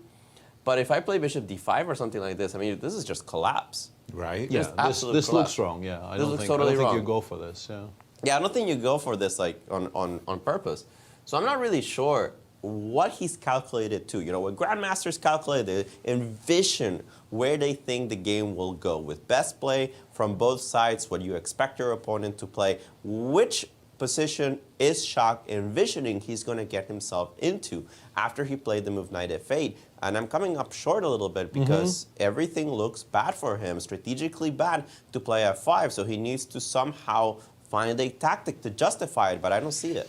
But if I play bishop d5 or something like this, I mean, this is just collapse.
Right?
Yeah, this looks wrong, yeah. I don't think you go for this, yeah.
Yeah, I don't think you go for this like on purpose. So I'm not really sure what he's calculated to. You know, when grandmasters calculate, they envision where they think the game will go with best play from both sides, what you expect your opponent to play, which position is Shaq envisioning he's going to get himself into after he played the move knight f8. And I'm coming up short a little bit because everything looks bad for him, strategically bad to play f5. So he needs to somehow find a tactic to justify it, but I don't see it.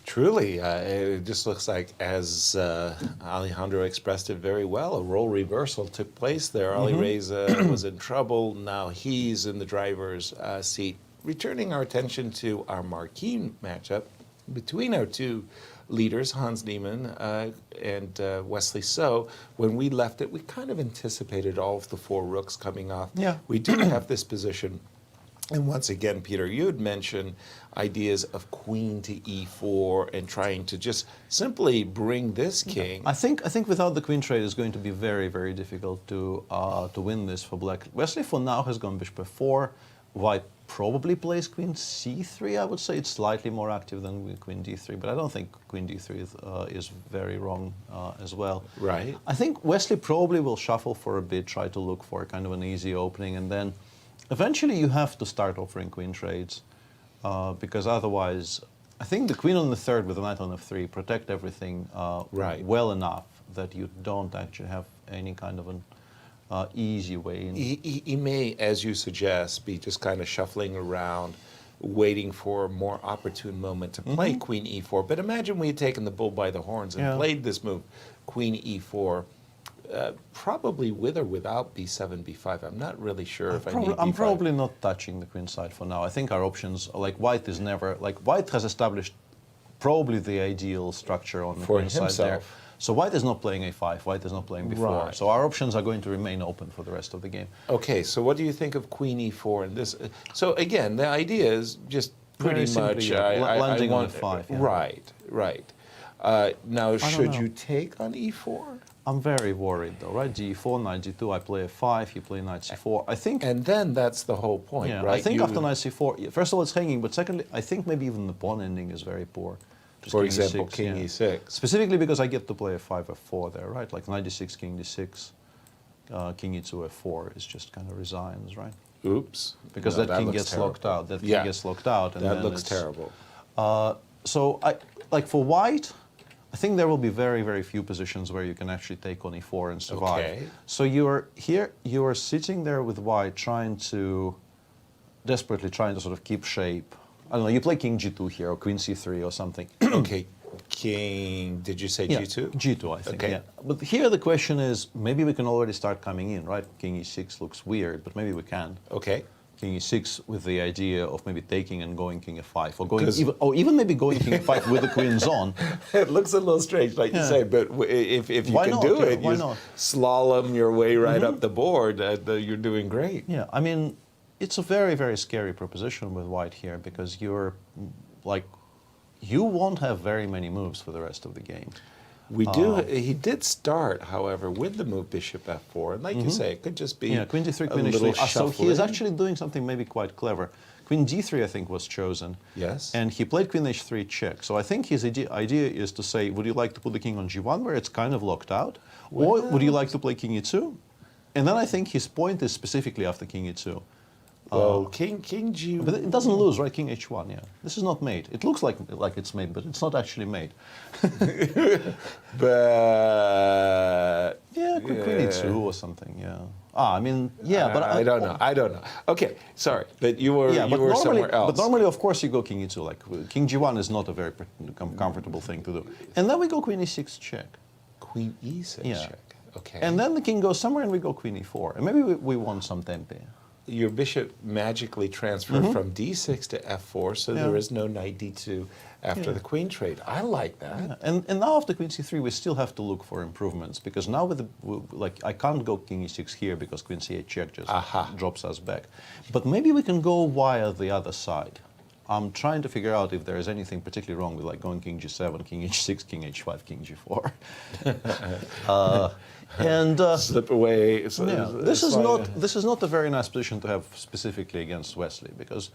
Truly, it just looks like, as Alejandro expressed it very well, a role reversal took place there. Ali Reza was in trouble. Now he's in the driver's seat. Returning our attention to our marquee matchup between our two leaders, Hans Neiman and Wesley So. When we left it, we kind of anticipated all of the four rooks coming off.
Yeah.
We do have this position. And once again, Peter, you had mentioned ideas of queen to e4 and trying to just simply bring this king.
I think without the queen trade, it's going to be very, very difficult to win this for black. Wesley for now has gone bishop f4. White probably plays queen c3, I would say. It's slightly more active than queen d3, but I don't think queen d3 is very wrong as well.
Right.
I think Wesley probably will shuffle for a bit, try to look for kind of an easy opening, and then eventually you have to start offering queen trades because otherwise, I think the queen on the third with the knight on f3 protect everything well enough that you don't actually have any kind of an easy way in.
He may, as you suggest, be just kind of shuffling around, waiting for a more opportune moment to play queen e4. But imagine we had taken the bull by the horns and played this move, queen e4, probably with or without b7, b5. I'm not really sure if I need b5.
I'm probably not touching the queen side for now. I think our options, like white is never, like white has established probably the ideal structure on the queen side there. So white is not playing a5, white is not playing b4.
Right.
So our options are going to remain open for the rest of the game.
Okay, so what do you think of queen e4 and this? So again, the idea is just pretty much
landing
on
f5. Yeah.
Right, right. Now, should you take on e4?
I'm very worried though, right? g4, knight g2, I play f5, you play knight c4. I think...
And then that's the whole point, right?
I think after knight c4, first of all it's hanging, but secondly, I think maybe even the pawn ending is very poor.
For example, king e6.
Specifically because I get to play f5, f4 there, right? Like knight d6, king d6, king e2, f4 is just kind of resigns, right?
Oops.
Because that king gets locked out. That king gets locked out. And
that looks terrible.
So, like for white, I think there will be very, very few positions where you can actually take on e4 and survive.
Okay.
So you are here, you are sitting there with white trying to desperately trying to sort of keep shape. I don't know, you play king g2 here, or queen c3 or something.
Okay, king, did you say
Yeah,
g2?
g2, I think,
Okay.
yeah. But here the question is, maybe we can already start coming in, right? King e6 looks weird, but maybe we can.
Okay.
King e6 with the idea of maybe taking and going king f5, or even maybe going king f5 with the queens on.
It looks a little strange, like you say, but if you
Why
can
not?
do
Yeah,
it,
why
you
not?
slalom your way right up the board, you're doing great.
Yeah, I mean, it's a very, very scary proposition with white here because you're, like, you won't have very many moves for the rest of the game.
He did start, however, with the move bishop f4, and like you say, it could just be
queen d3,
a
queen
little
h3. So he is
shuffling.
actually doing something maybe quite clever. Queen d3, I think, was chosen.
Yes.
And he played queen h3 check. So I think his idea is to say, would you like to put the king on g1 where it's kind of locked out? Or would you like to play king e2? And then I think his point is specifically after king e2.
Well, king g.
But it doesn't lose, right? King h1, yeah. This is not mate. It looks like it's mate, but it's not actually mate.
But
yeah, queen e2 or something, yeah. I mean, yeah, but
I don't know. I don't know. Okay, sorry, but you were somewhere else.
But normally, of course, you go king e2. Like king g1 is not a very comfortable thing to do. And then we go queen e6 check.
Queen e6 check. Okay.
And then the king goes somewhere, and we go queen e4, and maybe we want some tempi.
Your bishop magically transferred from d6 to f4, so there is no knight d2 after the queen trade. I like that.
Yeah. And now after queen c3, we still have to look for improvements because now I can't go king e6 here because queen c8 check just drops us back. But maybe we can go via the other side. I'm trying to figure out if there is anything particularly wrong with like going king g7, king h6, king h5, king g4.
Slip away.
This is not a very nice position to have specifically against Wesley because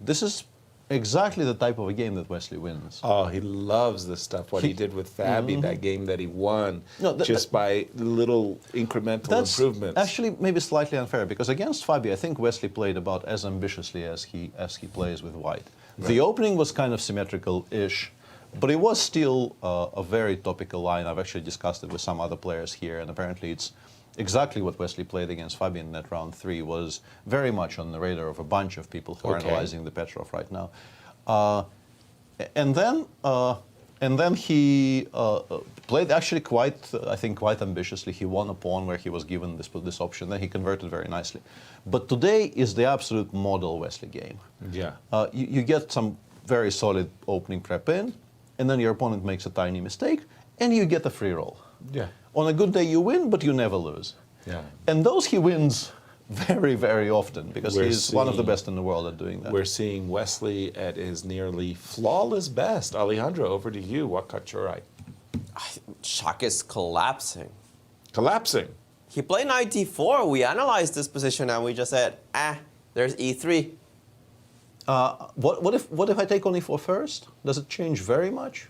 this is exactly the type of a game that Wesley wins.
Oh, he loves this stuff. What he did with Fabi, that game that he won, just by little incremental improvements.
Actually, maybe slightly unfair because against Fabi, I think Wesley played about as ambitiously as he plays with white. Right. The opening was kind of symmetrical-ish, but it was still a very topical line. I've actually discussed it with some other players here, and apparently it's exactly what Wesley played against Fabi in that round 3 was very much on the radar of a bunch of people who are analyzing the Petrov right now. And then he played actually quite ambitiously. He won a pawn where he was given this option. Then he converted very nicely. But today is the absolute model Wesley game.
Yeah.
You get some very solid opening prep in, and then your opponent makes a tiny mistake, and you get a free roll.
Yeah.
On a good day you win, but you never lose.
Yeah.
And those he wins very, very often because he's one of the best in the world at doing that.
We're seeing Wesley at his nearly flawless best. Alejandro, over to you. What caught your eye?
Shock is collapsing.
Collapsing?
He played knight d4. We analyzed this position and we just said, there's e3.
What if I take on e4 first? Does it change very much?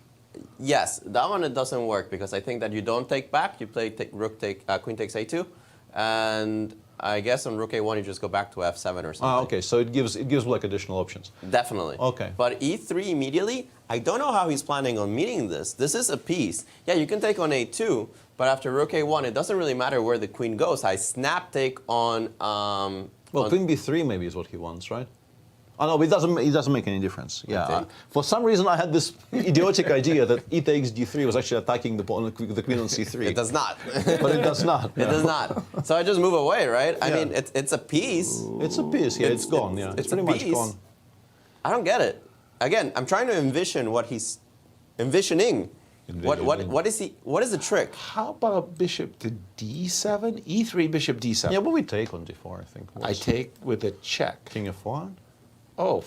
Yes, that one it doesn't work because I think that you don't take back. You play queen takes a2, and I guess on rook a1 you just go back to f7 or something.
Okay, so it gives like additional options.
Definitely.
Okay.
But e3 immediately, I don't know how he's planning on meeting this. This is a piece. Yeah, you can take on a2, but after rook a1, it doesn't really matter where the queen goes. I snap take on.
Queen b3 maybe is what he wants, right? Oh no, but it doesn't make any difference. Yeah.
Okay.
For some reason, I had this idiotic idea that e takes d3 was actually attacking the queen on c3.
It does not.
But it does not.
It does not. So I just move away, right? I mean, it's a piece.
It's a piece. Yeah, it's gone. Yeah,
it's
pretty much gone.
I don't get it. Again, I'm trying to envision what he's envisioning. What is the trick?
How about bishop to d7? e3, bishop d7.
Yeah, but we take on d4, I think.
I take with a check.
King f1?
Oh,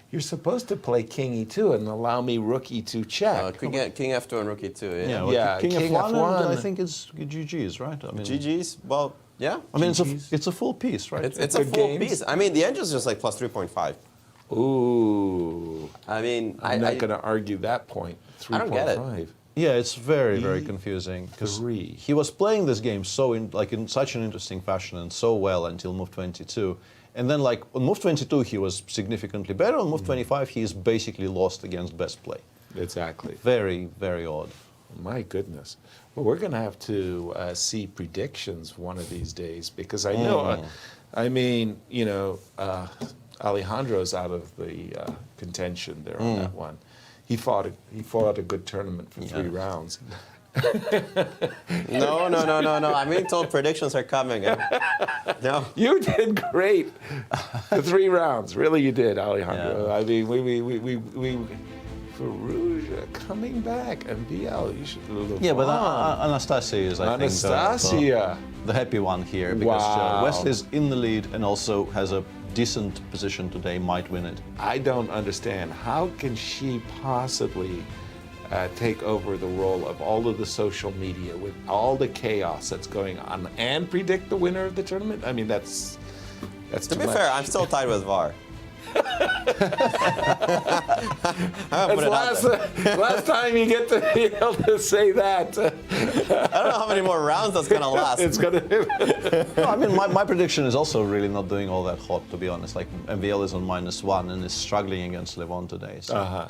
you're supposed to play king e2 and allow me rook e2 check.
King f2 and rook e2,
yeah. King f1, I think it's GG's, right? I mean,
GG's, well, yeah.
I mean, it's a full piece, right?
It's a full piece. I mean, the engine's just like plus 3.5.
Ooh.
I mean,
I'm not going to argue that point. 3.5.
I don't get it.
Yeah, it's very, very confusing because he was playing this game in such an interesting fashion and so well until move 22. And then, like, on move 22, he was significantly better. On move 25, he's basically lost against best play.
Exactly.
Very, very odd.
My goodness. Well, we're going to have to see predictions one of these days because I know, Alejandro's out of the contention there on that one. He fought a good tournament for 3 rounds.
No. I'm being told predictions are coming. No.
You did great. The 3 rounds, really, you did, Alejandro. I mean, we Firouzja coming back, and BL, you should do a little.
Yeah, but Anastasiya is, I think, the happy one here, because Wesley's in the lead and also has a decent position today, might win it.
I don't understand. How can she possibly take over the role of all of the social media with all the chaos that's going on and predict the winner of the tournament? I mean, that's
to be fair, I'm still tied with VAR.
Last time you get to be able to say that.
I don't know how many more rounds that's gonna last.
It's gonna.
No, I mean, my prediction is also really not doing all that hot, to be honest. Like MVL is on -1 and is struggling against Levon today. So.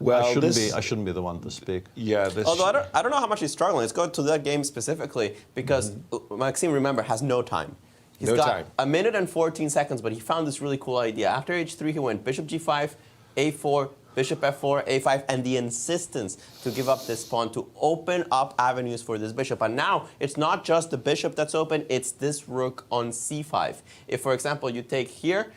Well,
I shouldn't be the one to speak.
Yeah.
Although I don't know how much he's struggling. Let's go to that game specifically because Maxime, remember, has no time. He's got 1 minute and 14 seconds, but he found this really cool idea. After h3, he went bishop g5, a4, bishop f4, a5, and the insistence to give up this pawn to open up avenues for this bishop. And now it's not just the bishop that's open, it's this rook on c5. If, for example, you take here,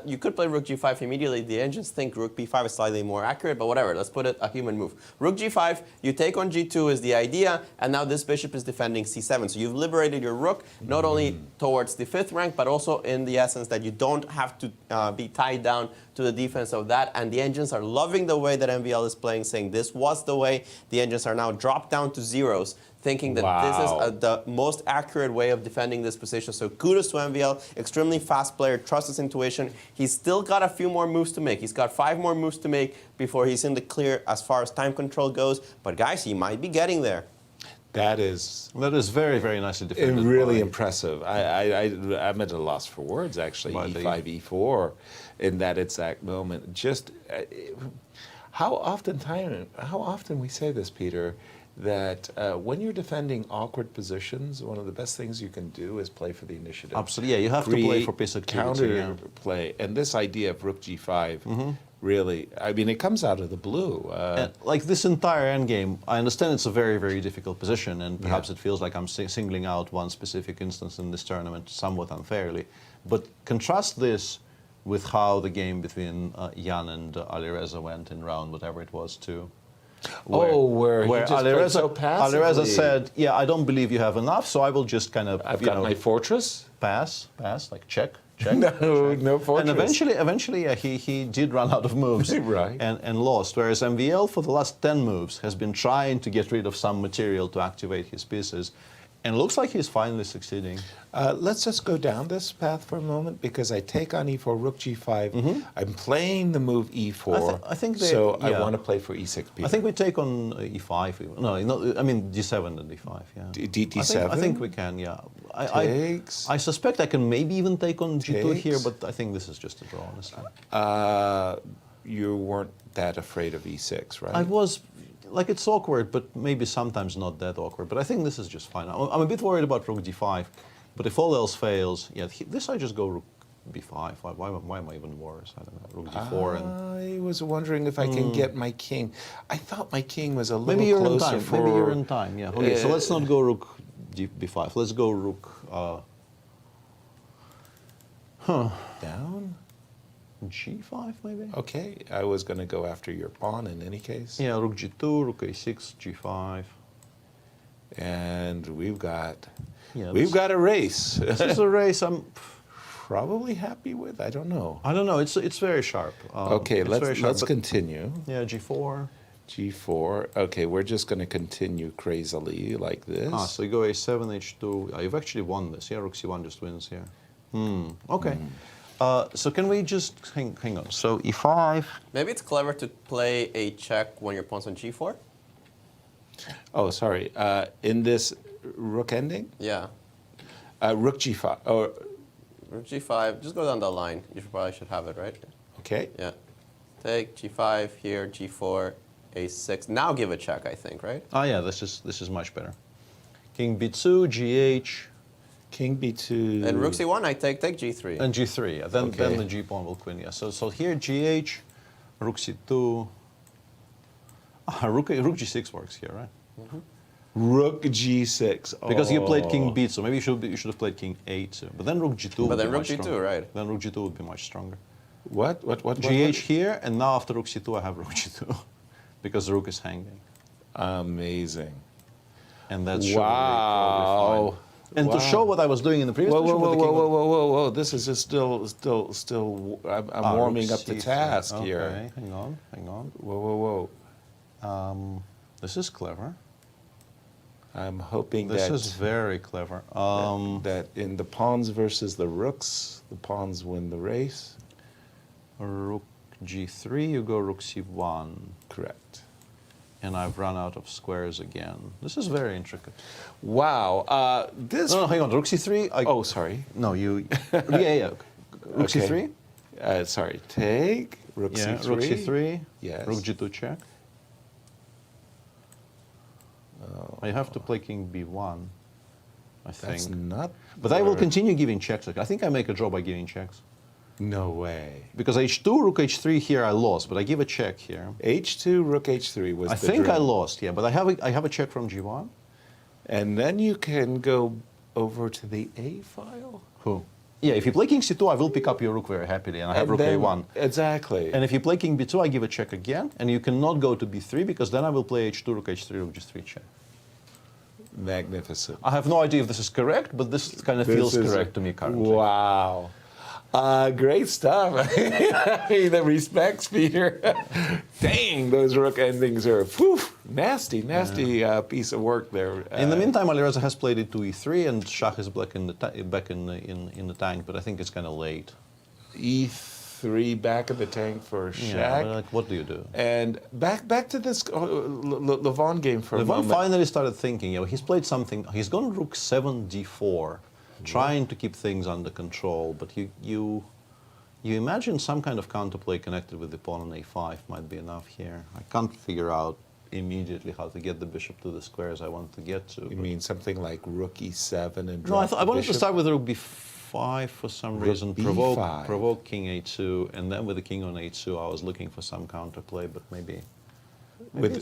you could play rook g5 immediately. The engines think rook b5 is slightly more accurate, but whatever. Let's put it a human move. Rook g5, you take on g2 is the idea, and now this bishop is defending c7. So you've liberated your rook, not only towards the 5th rank, but also in the essence that you don't have to be tied down to the defense of that. And the engines are loving the way that MVL is playing, saying this was the way. The engines are now dropped down to zeros, thinking that this is the most accurate way of defending this position. So kudos to MVL, extremely fast player, trusts his intuition. He's still got a few more moves to make. He's got 5 more moves to make before he's in the clear as far as time control goes. But guys, he might be getting there.
That is
very, very nicely defended.
Really impressive. I'm at a loss for words, actually. E5, E4, in that exact moment. Just how often we say this, Peter, that when you're defending awkward positions, one of the best things you can do is play for the initiative.
Absolutely, yeah, you have to play for piece activity.
Counter play, and this idea of rook g5, really, I mean, it comes out of the blue.
Like this entire endgame, I understand it's a very, very difficult position, and perhaps it feels like I'm singling out one specific instance in this tournament somewhat unfairly. But contrast this with how the game between Jan and Alireza went in round whatever it was 2.
Where he just played so passively.
Alireza said, yeah, I don't believe you have enough, so I will just kind of,
I've got my fortress.
Pass, like check.
No fortress.
And eventually he did run out of moves and lost, whereas MVL for the last 10 moves has been trying to get rid of some material to activate his pieces. And it looks like he's finally succeeding.
Let's just go down this path for a moment, because I take on e4, rook g5. I'm playing the move e4,
I think
I want to play for e6. Peter.
I think we take on e5. No, I mean d7 and d5. Yeah.
d7.
I think we can. Yeah. I suspect I can maybe even take on g2 here, but I think this is just a draw, honestly.
You weren't that afraid of e6, right?
I was. Like, it's awkward, but maybe sometimes not that awkward. But I think this is just fine. I'm a bit worried about rook d5, but if all else fails, yeah, this I just go rook b5. Why am I even worse? I don't know. Rook d4.
I was wondering if I can get my king. I thought my king was a little
maybe
closer for...
Maybe you're in time, yeah. Okay, so let's not go rook b5. Let's go rook...
Down?
g5, maybe?
Okay, I was going to go after your pawn in any case.
Yeah, rook g2, rook a6, g5.
And we've got a race.
This is a race I'm
probably happy with. I don't know.
I don't know. It's very sharp.
Okay, let's continue.
Yeah, g4.
G4. Okay, we're just going to continue crazily like this.
So you go a7, h2. You've actually won this. Yeah, rook c1 just wins here. Okay. So can we just hang on? So e5.
Maybe it's clever to play a check when your pawn's on g4.
Oh, sorry. In this rook ending?
Yeah.
Rook g5. Or
rook g5. Just go down the line. You probably should have it, right?
Okay.
Yeah. Take g5 here, g4, a6. Now give a check, I think, right?
Oh yeah, this is much better. King b2, gh,
King b2.
And rook c1, I take g3.
And g3, yeah. Then the g pawn will queen, yeah. So here gh, rook c2. Rook g6 works here, right?
Mm-hmm. Rook g6.
Because you played king b, so maybe you should have played king a2. But then rook g2
But then rook g2, right?
Then rook g2 would be much stronger.
What?
GH here, and now after rook c2 I have rook g2. Because the rook is hanging.
Amazing.
And that's
wow.
And to show what I was doing in the previous position with the king.
Whoa. This is just still, I'm warming up the task here.
Hang on.
Whoa.
This is clever.
I'm hoping
this
that...
This is very clever.
That in the pawns versus the rooks, the pawns win the race.
Rook g3, you go rook c1.
Correct.
And I've run out of squares again. This is very intricate.
Wow. This...
No, hang on. Rook c3.
Oh, sorry.
No, you... yeah. Rook c3.
Sorry. Take rook c3.
Rook c3.
Yes.
Rook g2 check. I have to play king b1, I think.
That's not...
But I will continue giving checks. I think I make a draw by giving checks.
No way.
Because h2, rook h3 here I lost, but I give a check here.
h2, rook h3 was
I
the
think
dream.
I lost, yeah, but I have a check from g1.
And then you can go over to the a file.
Who? Yeah, if you play king c2, I will pick up your rook very happily, and I have rook a1.
Exactly.
And if you play king b2, I give a check again, and you cannot go to b3, because then I will play h2, rook h3, rook g3 check.
Magnificent.
I have no idea if this is correct, but this kind of feels correct to me currently.
Wow. Great stuff. I mean, the respects, Peter. Dang, those rook endings are nasty piece of work there.
In the meantime, Alireza has played it to e3, and Shah is back in the tank, but I think it's kind of late.
E3 back in the tank for Shah.
Yeah, but like, what do you do?
And back to this Levon game for a moment.
Levon finally started thinking. He's played something. He's gone rook 7 d4. Trying to keep things under control, but you imagine some kind of counterplay connected with the pawn on a5 might be enough here. I can't figure out immediately how to get the bishop to the squares I want to get to.
You mean something like rook e7 and
no?
drop
I wanted
bishop?
to start with rook b5 for some reason, provoke king a2, and then with the king on a2 I was looking for some counterplay, but maybe
with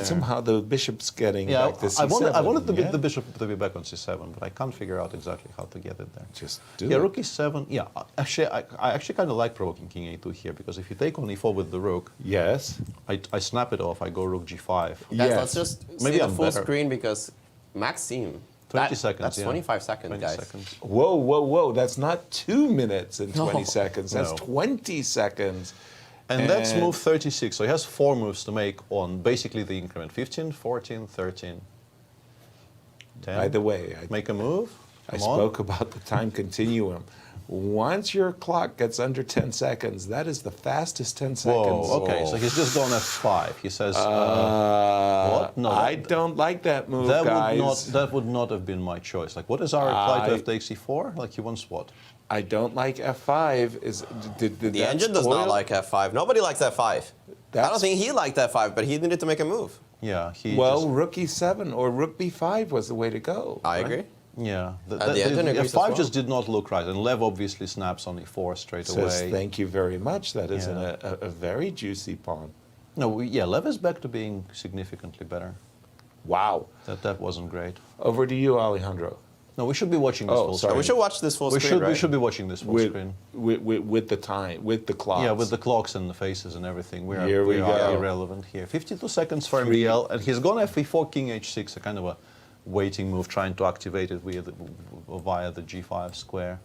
somehow the bishop's getting back to c7.
I wanted the bishop to be back on c7, but I can't figure out exactly how to get it there.
Just do it.
Rook e7. Yeah, actually, I actually kind of like provoking king a2 here, because if you take on e4 with the rook,
yes,
I snap it off. I go rook g5.
Yes. Let's just
maybe
see the
I'm
full
better.
screen, because Maxime.
20 seconds.
That's 25 seconds,
20
guys.
seconds.
Whoa! That's not 2 minutes and 20 seconds. That's
No.
20 seconds.
And that's move 36. So he has 4 moves to make on basically the increment: 15, 14, 13, 10.
By the way,
make a move.
I spoke about the time continuum. Once your clock gets under 10 seconds, that is the fastest 10 seconds.
Whoa, okay, so he's just gone f5. He says, what? No,
I don't like that move,
guys. That would not have been my choice. Like, what is our reply to f takes e4? Like, he wants what?
I don't like f5.
The engine does not like f5. Nobody likes f5. I don't think he liked f5, but he needed to make a move.
Yeah.
Rook e7 or rook b5 was the way to go.
I agree.
Yeah.
The engine agrees
f5
as well.
just did not look right, and Lev obviously snaps on e4 straight away.
Thank you very much. That is a very juicy pawn.
No, Lev is back to being significantly better.
Wow.
That wasn't great.
Over to you, Alejandro.
No, we should be watching this full screen.
We should watch this full screen, right?
We should be watching this full screen.
With the time, with the clocks.
Yeah, with the clocks and the faces and everything. We
go.
are irrelevant here. 52 seconds for MBL, and he's gone f4, king h6, a kind of a waiting move, trying to activate it via the g5 square.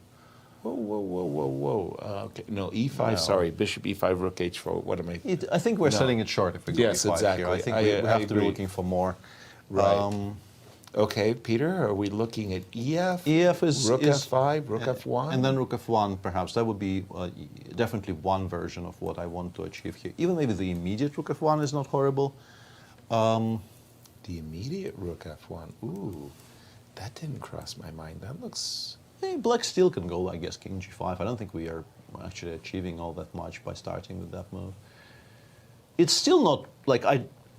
Whoa. Okay. No, e5, sorry. Bishop e5, rook h4. What am I?
I think we're selling it short if we go
yes,
e5
exactly.
here. I think we have to be looking for more.
Right. Okay, Peter, are we looking at EF?
EF is
rook f5, rook f1?
And then rook f1, perhaps. That would be definitely one version of what I want to achieve here. Even maybe the immediate rook f1 is not horrible.
The immediate rook f1. Ooh, that didn't cross my mind. That looks...
Black still can go, I guess, king g5. I don't think we are actually achieving all that much by starting with that move. It's still not, like,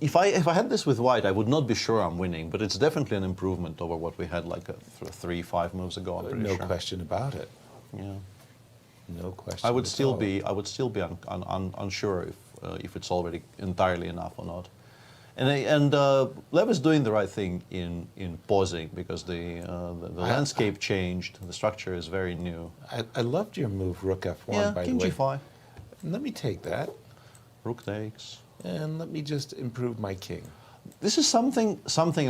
if I had this with white, I would not be sure I'm winning, but it's definitely an improvement over what we had like 3-5 moves ago. I'm pretty
No
sure.
question about it.
Yeah.
No question.
I would
at
still
all.
be unsure if it's already entirely enough or not. And Lev is doing the right thing in pausing because the landscape changed. The structure is very new.
I loved your move, Rook F1.
Yeah,
by
King
the way.
G5.
Let me take that,
Rook takes.
and let me just improve my king.
This is something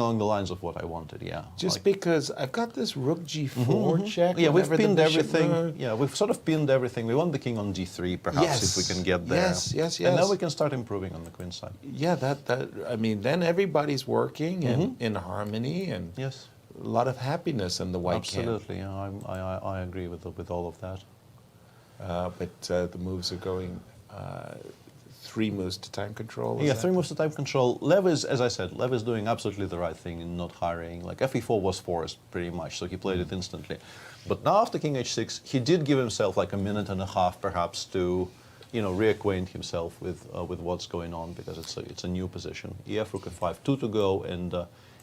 along the lines of what I wanted. Yeah.
Just
Like-
because I've got this Rook G4 check.
Yeah, we've
whenever the
pinned
bishop
everything.
moves.
Yeah, we've sort of pinned everything. We want the king on D3, perhaps, if we can get there.
Yes, yes,
And now
yes.
we can start improving on the queen side.
Yeah, I mean, then everybody's working and in harmony, and
Yes.
a lot of happiness in the white
Absolutely. Yeah, I agree with all of that.
camp. But the moves are going 3 moves to time control. is
Yeah,
that?
3 moves to time control. Lev is, as I said, Lev is doing absolutely the right thing in not hurrying. Like FE4 was forced pretty much, so he played it instantly. But now after King H6, he did give himself like a minute and a half, perhaps, to, reacquaint himself with what's going on because it's a new position. EF Rook F5, 2 to go, and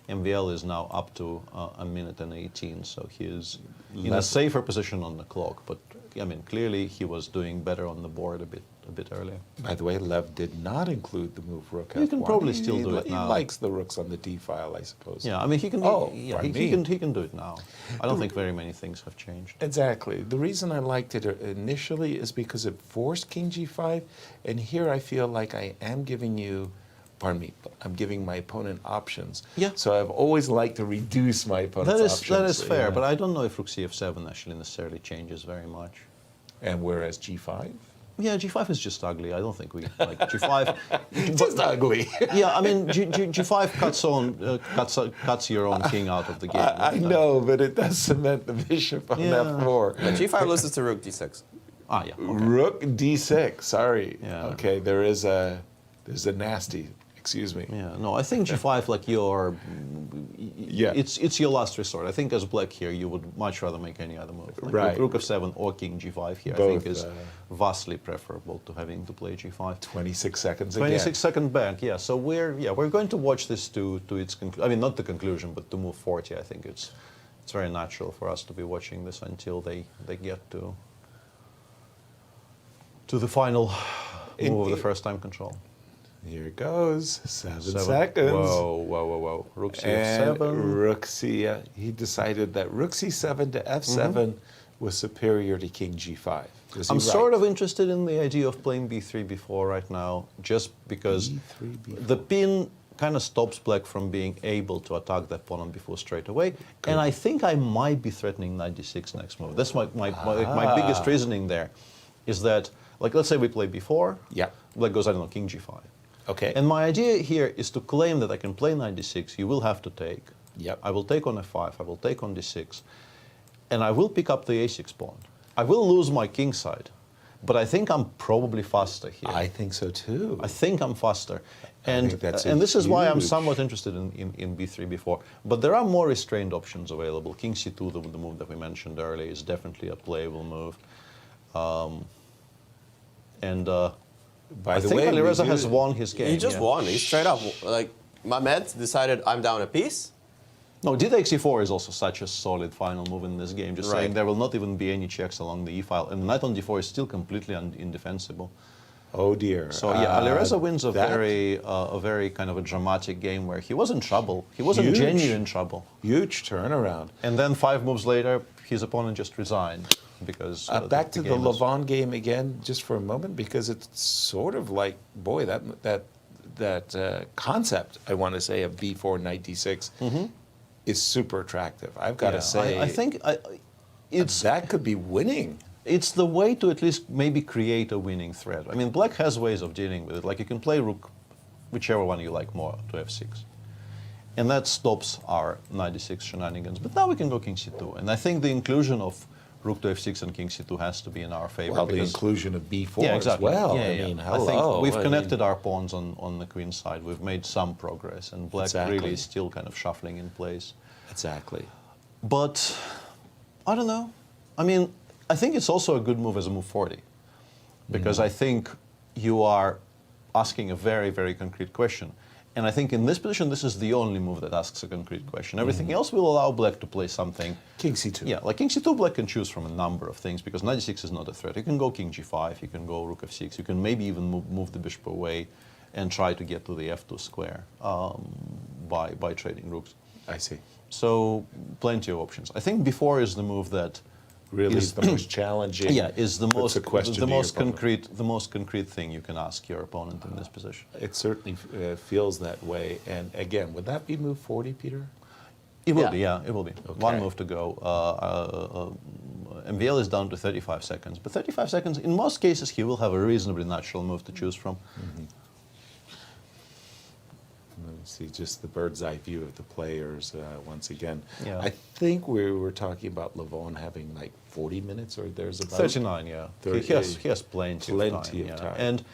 MVL is now up to a minute and 18, so he is in a safer position on the clock. But I mean, clearly he was doing better on the board a bit earlier.
By the way, Lev did not include the move Rook F1.
You can probably still do it
he
now.
He likes the rooks on the D file, I suppose.
Yeah, I mean, he can.
Oh,
he
pardon me.
can do it now. I don't think very many things have changed.
Exactly. The reason I liked it initially is because it forced King G5, and here I feel like I am giving you, pardon me, I'm giving my opponent options.
Yeah.
So I've always liked to reduce my opponent's options.
That is fair,
yeah.
but I don't know if Rook CF7 actually necessarily changes very much.
And whereas G5?
Yeah, G5 is just ugly. I don't think we like G5.
Just ugly.
Yeah, I mean, G5 cuts your own king out of the game.
I know, but it does cement the bishop on
Yeah.
F4.
But G5 loses to Rook D6.
Ah, yeah. Okay.
Rook D6. Sorry.
Yeah.
Okay, there's a nasty. Excuse me.
Yeah, no, I think G5, like
Yeah.
it's your last resort. I think as black here, you would much rather make any other move. Like
Right.
Rook F7 or King G5 here, I
Both,
think is vastly preferable to having to play G5.
26 seconds
26-second bank, yeah. So we're going to watch this to its conclusion. I mean, not the conclusion, but to move 40. I think it's very natural for us to be watching this until they get to the final move of the first time control.
Here it goes. 7
Seconds.
seconds.
Whoa. Rook C7.
And Rook C, he decided that Rook C7 to F7 was superior to King G5.
I'm sort of interested in the idea of playing B3 before right now, just because
B3 before.
the pin kind of stops black from being able to attack that pawn on B4 straight away. And I think I might be threatening knight D6 next move. That's my biggest reasoning there, is that, like, let's say we play B4,
Yeah.
black goes, I don't know, King G5.
Okay.
And my idea here is to claim that I can play knight D6, you will have to take.
Yep.
I will take on F5, I will take on D6, and I will pick up the A6 pawn. I will lose my king side, but I think I'm probably faster here.
I think so too.
I think I'm faster. And,
think that's
and this is why I'm
huge.
somewhat interested in B3 before. But there are more restrained options available. King C2, the move that we mentioned earlier, is definitely a playable move.
By
I
the
think
way,
Alireza has won his game.
He just
yeah.
won. He's straight up. Like, Mamed decided I'm down a piece.
No, d takes e4 is also such a solid final move in this game. Just saying
Right.
there will not even be any checks along the e-file. And knight on d4 is still completely indefensible.
Oh dear.
So yeah, Alireza wins a
that-
very kind of a dramatic game where he was in trouble. He was in
Huge.
genuine trouble.
Huge turnaround.
And then 5 moves later, his opponent just resigned because
Back to the
game is-
Levant game again, just for a moment, because it's sort of like, boy, that concept, I want to say, of B4 knight D6 is super attractive. I've got to
Yeah,
say,
I think it's
that could be winning.
it's the way to at least maybe create a winning thread. I mean, black has ways of dealing with it. Like you can play rook, whichever one you like more, to f6. And that stops our knight d6 shenanigans. But now we can go king c2. And I think the inclusion of rook to f6 and king c2 has to be in our favor.
Well, the
because-
inclusion of B4
yeah, exactly.
as well.
Yeah,
I
yeah.
mean,
I
hello.
think we've
I
connected
mean,
our pawns on the queen side. We've made some progress. And black
Exactly.
really is still kind of shuffling in place.
Exactly.
But I don't know. I mean, I think it's also a good move as a move 40 because I think you are asking a very, very concrete question. And I think in this position, this is the only move that asks a concrete question. Everything else will allow black to play something.
King c2.
Yeah, like king c2, black can choose from a number of things because knight d6 is not a threat. You can go king g5, you can go rook f6, you can maybe even move the bishop away and try to get to the f2 square by trading rooks.
I see.
So plenty of options. I think before is the move that
really is the most challenging.
Yeah, is the
puts
most
a question
the
to your
most
opponent.
concrete thing you can ask your opponent in this position.
It certainly feels that way. And again, would that be move 40, Peter?
It will be, yeah, it will be.
Okay.
One move to go. MVL is down to 35 seconds, but 35 seconds, in most cases, he will have a reasonably natural move to choose from.
Let me see just the bird's eye view of the players once again.
Yeah.
I think we were talking about Levon having like 40 minutes or there's about
39, yeah. He has plenty of time. Yeah. And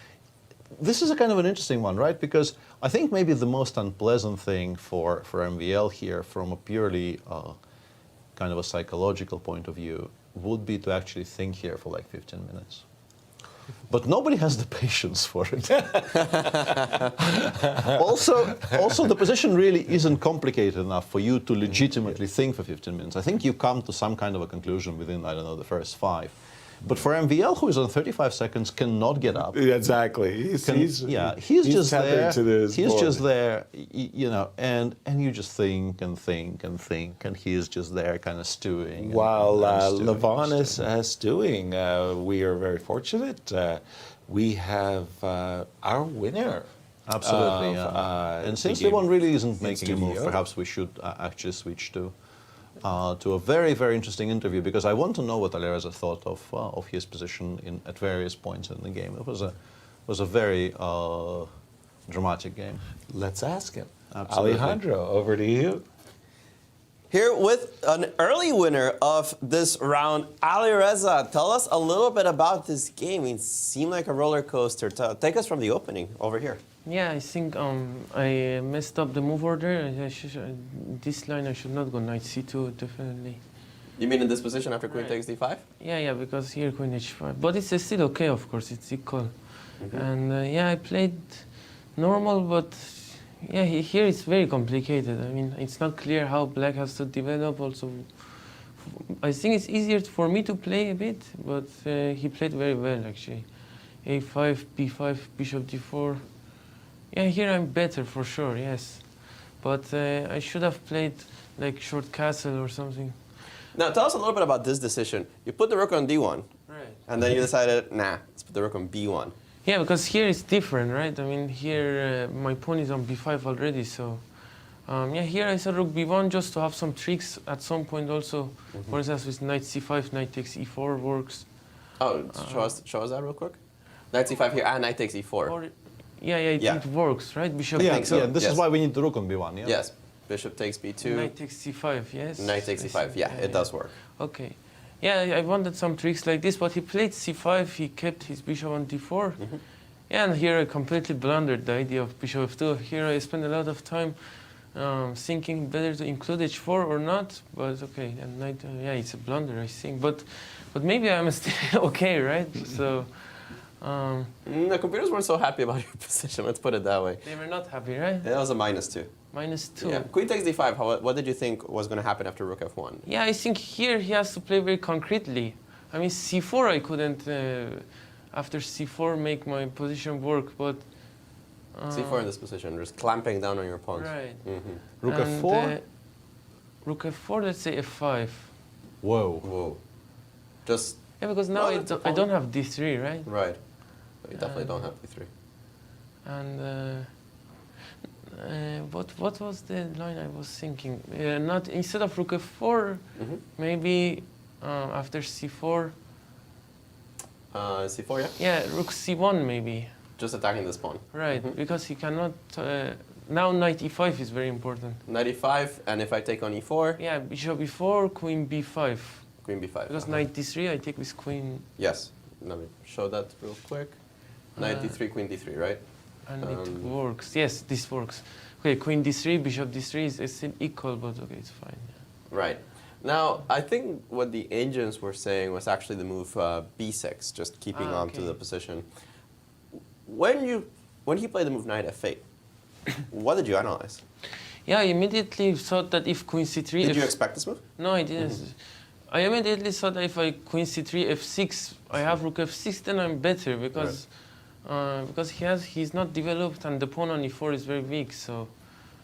this is a kind of an interesting one, right? Because I think maybe the most unpleasant thing for MVL here from a purely kind of a psychological point of view would be to actually think here for like 15 minutes. But nobody has the patience for it. also, the position really isn't complicated enough for you to legitimately think for 15 minutes. I think you come to some kind of a conclusion within, I don't know, the first 5. But for MVL, who is on 35 seconds, cannot get up.
Exactly. He's
just there. He's just there, you know, and you just think and think and think, and he is just there, kind of stewing.
While Levon is stewing, we are very fortunate. We have our winner.
Absolutely, yeah. And since Levon really isn't making a move, perhaps we should actually switch to a very, very interesting interview, because I want to know what Alireza thought of his position at various points in the game. It was a very dramatic game.
Let's ask him.
Absolutely.
Alejandro, over to you.
Here with an early winner of this round, Alireza. Tell us a little bit about this game. It seemed like a roller coaster. Take us from the opening over here.
Yeah, I think I messed up the move order. This line I should not go knight c2, definitely.
You mean in this position after queen takes d5?
Yeah, because here queen h5. But it's still okay, of course, it's equal. And yeah, I played normal, but yeah, here it's very complicated. I mean, it's not clear how black has to develop also. I think it's easier for me to play a bit, but he played very well, actually. a5, b5, bishop d4. Yeah, here I'm better for sure, yes. But I should have played like short castle or something.
Now, tell us a little bit about this decision. You put the rook on d1,
right?
And then you decided, nah, let's put the rook on b1.
Yeah, because here it's different, right? I mean, here my pawn is on b5 already, so... yeah, here I said rook b1 just to have some tricks at some point also. For instance, with knight c5, knight takes e4 works.
Oh, show us that real quick. Knight c5 here and knight takes e4.
Yeah, it works, right? Bishop
takes this is why we need the rook on b1, yeah?
Yes. Bishop takes b2.
Knight takes c5, yes?
Knight takes c5, yeah, it does work.
Okay. Yeah, I wanted some tricks like this, but he played c5, he kept his bishop on d4. Yeah, and here I completely blundered the idea of bishop f2. Here I spent a lot of time thinking whether to include h4 or not, but okay, and knight, yeah, it's a blunder, I think. But maybe I'm still okay, right? So...
the computers weren't so happy about your position, let's put it that way.
They were not happy, right?
That was a -2.
-2.
Yeah. Queen takes d5, what did you think was going to happen after rook f1?
Yeah, I think here he has to play very concretely. I mean, c4 I couldn't, after c4, make my position work, but...
c4 in this position, just clamping down on your pawns.
Right.
Rook f4?
Rook f4, let's say f5.
Whoa. Just...
Yeah, because now I don't have d3, right?
Right. You definitely don't have d3.
And what was the line I was thinking? Not instead of rook f4, maybe after c4.
c4, yeah?
Yeah, rook c1 maybe.
Just attacking this pawn.
Right, because he cannot. Now knight e5 is very important.
Knight e5, and if I take on e4?
Yeah, bishop e4, queen b5.
Queen b5.
Because knight d3, I take with queen.
Yes. Let me show that real quick. Knight d3, queen d3, right?
And it works. Yes, this works. Okay, queen d3, bishop d3 is still equal, but okay, it's fine. Yeah.
Right. Now, I think what the agents were saying was actually the move b6, just keeping on to the position. When he played the move knight f8, What did you analyze?
Yeah, I immediately thought that if queen c3...
Did you expect this move?
No, I didn't. I immediately thought that if I queen c3, f6, I have rook f6, then I'm better because he's not developed and the pawn on e4 is very weak. So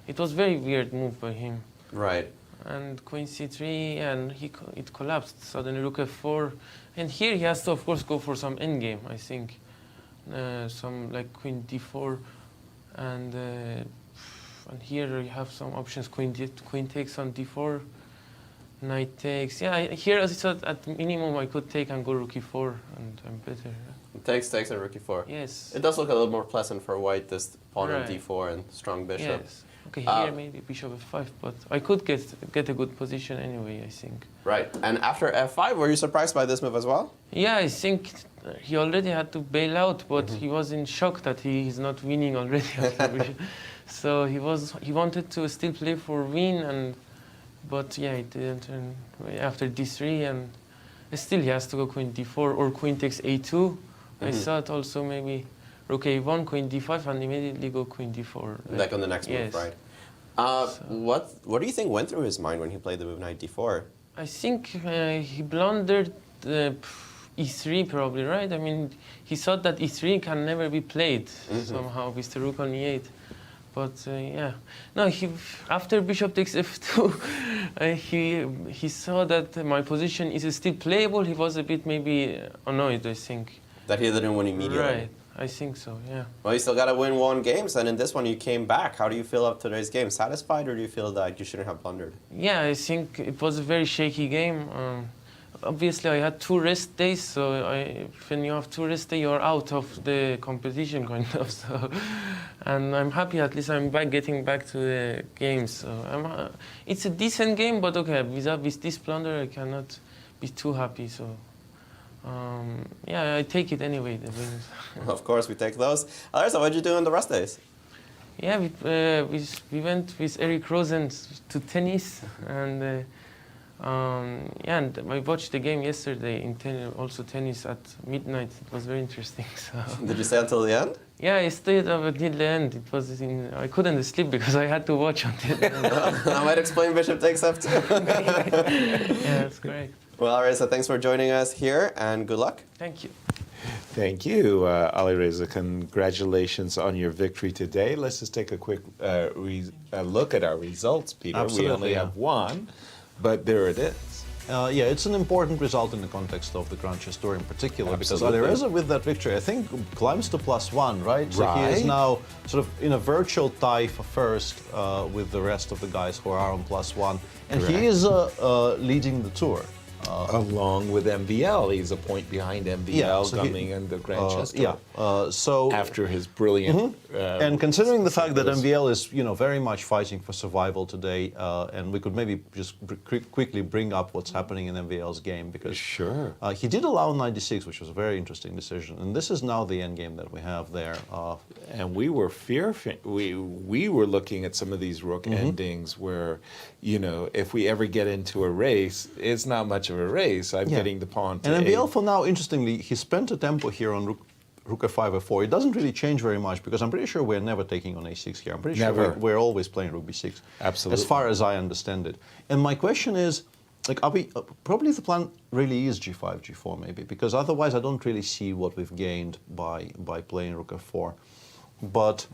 it was very weird move by him.
Right.
And queen c3, and it collapsed. Suddenly rook f4, and here he has to of course go for some endgame. I think some like queen d4, and here you have some options. Queen takes on d4. Knight takes. Yeah, here as I said, at minimum I could take and go rook e4, and I'm better.
Takes and rook e4.
Yes.
It does look a little more pleasant for white, this pawn on
Right.
d4 and strong bishop.
Yes. Okay, here maybe bishop f5, but I could get a good position anyway, I think.
Right. And after f5, were you surprised by this move as well?
Yeah, I think he already had to bail out, but he was in shock that he is not winning already after bishop. So he wanted to still play for win, but yeah, it didn't. And after d3, and still he has to go queen d4 or queen takes a2. I thought also maybe rook a1, queen d5, and immediately go queen d4.
Like on the next move, right? What do you think went through his mind when he played the move knight d4?
I think he blundered e3 probably, right? I mean, he thought that e3 can never be played somehow with the rook on e8. But yeah, no. After bishop takes f2, he saw that my position is still playable. He was a bit maybe annoyed, I think.
That he didn't win immediately.
Right, I think so. Yeah.
Well, you still got to win 1 games, and in this one you came back. How do you feel up today's game? Satisfied, or do you feel that you shouldn't have blundered?
Yeah, I think it was a very shaky game. Obviously, I had 2 rest days, so when you have 2 rest days, you're out of the competition, kind of. So, and I'm happy, at least I'm getting back to the games. So it's a decent game, but okay, with this blunder, I cannot be too happy. So, yeah, I take it anyway. The wins.
Well, of course, we take those. Alejandro, what did you do on the rest days?
Yeah, we went with Eric Rosen to tennis, and. Yeah, and I watched the game yesterday in also tennis at midnight. It was very interesting. So.
Did you stay until the end?
Yeah, I stayed until the end. It was I couldn't sleep because I had to watch until the end.
That might explain bishop takes f2.
Yeah, that's correct.
Well, Alejandro, thanks for joining us here, and good luck.
Thank you.
Thank you, Alireza. Congratulations on your victory today. Let's just take a quick look at our results, Peter.
Absolutely,
we only have one. But there it is.
Yeah, it's an important result in the context of the Grand Chess Tour in particular,
Absolutely.
because Alireza with that victory, I think, climbs to +1, right? So he is now sort of in a virtual tie for first with the rest of the guys who are on +1. And
Correct.
he is leading the tour.
Along with MVL, he's a point behind MVL coming in the Grand Chess Tour.
So
after his brilliant,
and considering the fact that MVL is, very much fighting for survival today, and we could maybe just quickly bring up what's happening in MVL's game, because he did allow knight d6, which was a very interesting decision, and this is now the endgame that we have there.
And we were we were looking at some of these rook endings where, if we ever get into a race, it's not much of a race. I'm getting the pawn to
and MVL for now, interestingly, he spent a tempo here on rook f5, f4. It doesn't really change very much, because I'm pretty sure we're never taking on a6 here. I'm pretty sure we're always playing rook b6.
Absolutely.
As far as I understand it. And my question is, are we, probably the plan really is g5, g4 maybe, because otherwise I don't really see what we've gained by playing rook f4. But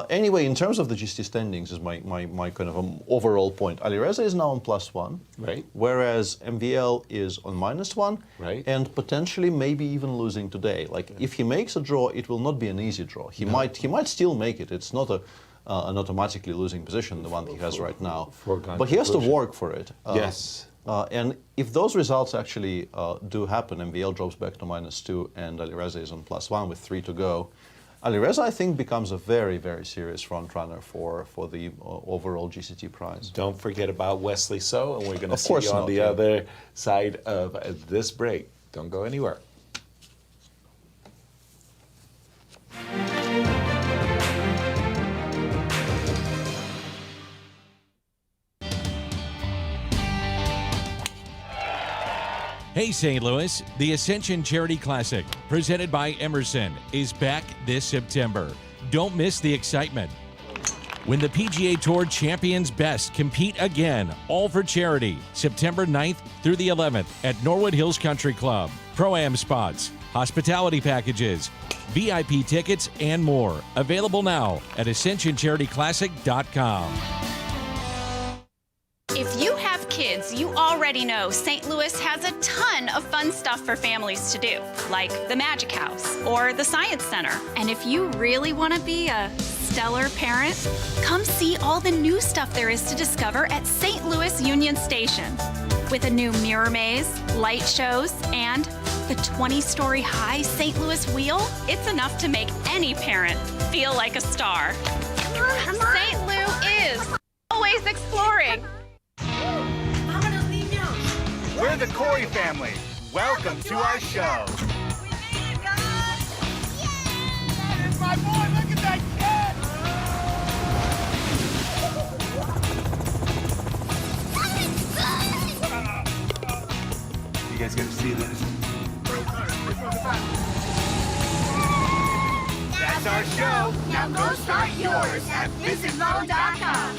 anyway, in terms of the GST standings, is my kind of overall point. Alireza is now on +1,
right?
Whereas MVL is on -1,
right?
And potentially maybe even losing today. Like if he makes a draw, it will not be an easy draw. He might still make it. It's not an automatically losing position, the one he has right now. But he has to work for it.
Yes.
And if those results actually do happen, MVL drops back to -2, and Alireza is on +1 with 3 to go. Alireza, I think, becomes a very, very serious front-runner for the overall GCT prize.
Don't forget about Wesley So, and we're going to see you on the other side of this break. Don't go anywhere.
Hey St. Louis, the Ascension Charity Classic, presented by Emerson, is back this September. Don't miss the excitement. When the PGA Tour champions best compete again, all for charity, September 9th through the 11th at Norwood Hills Country Club. Pro-Am spots, hospitality packages, VIP tickets, and more. Available now at AscensionCharityClassic.com.
If you have kids, you already know St. Louis has a ton of fun stuff for families to do, like the Magic House or the Science Center. And if you really want to be a stellar parent, come see all the new stuff there is to discover at St. Louis Union Station. With a new mirror maze, light shows, and the 20-story high St. Louis wheel, it's enough to make any parent feel like a star. St. Lou is always exploring.
We're the Corey family. Welcome to our show. It's my boy, look at that kid! You guys gotta see this. That's our show.
Now go start yours at visitmo.com.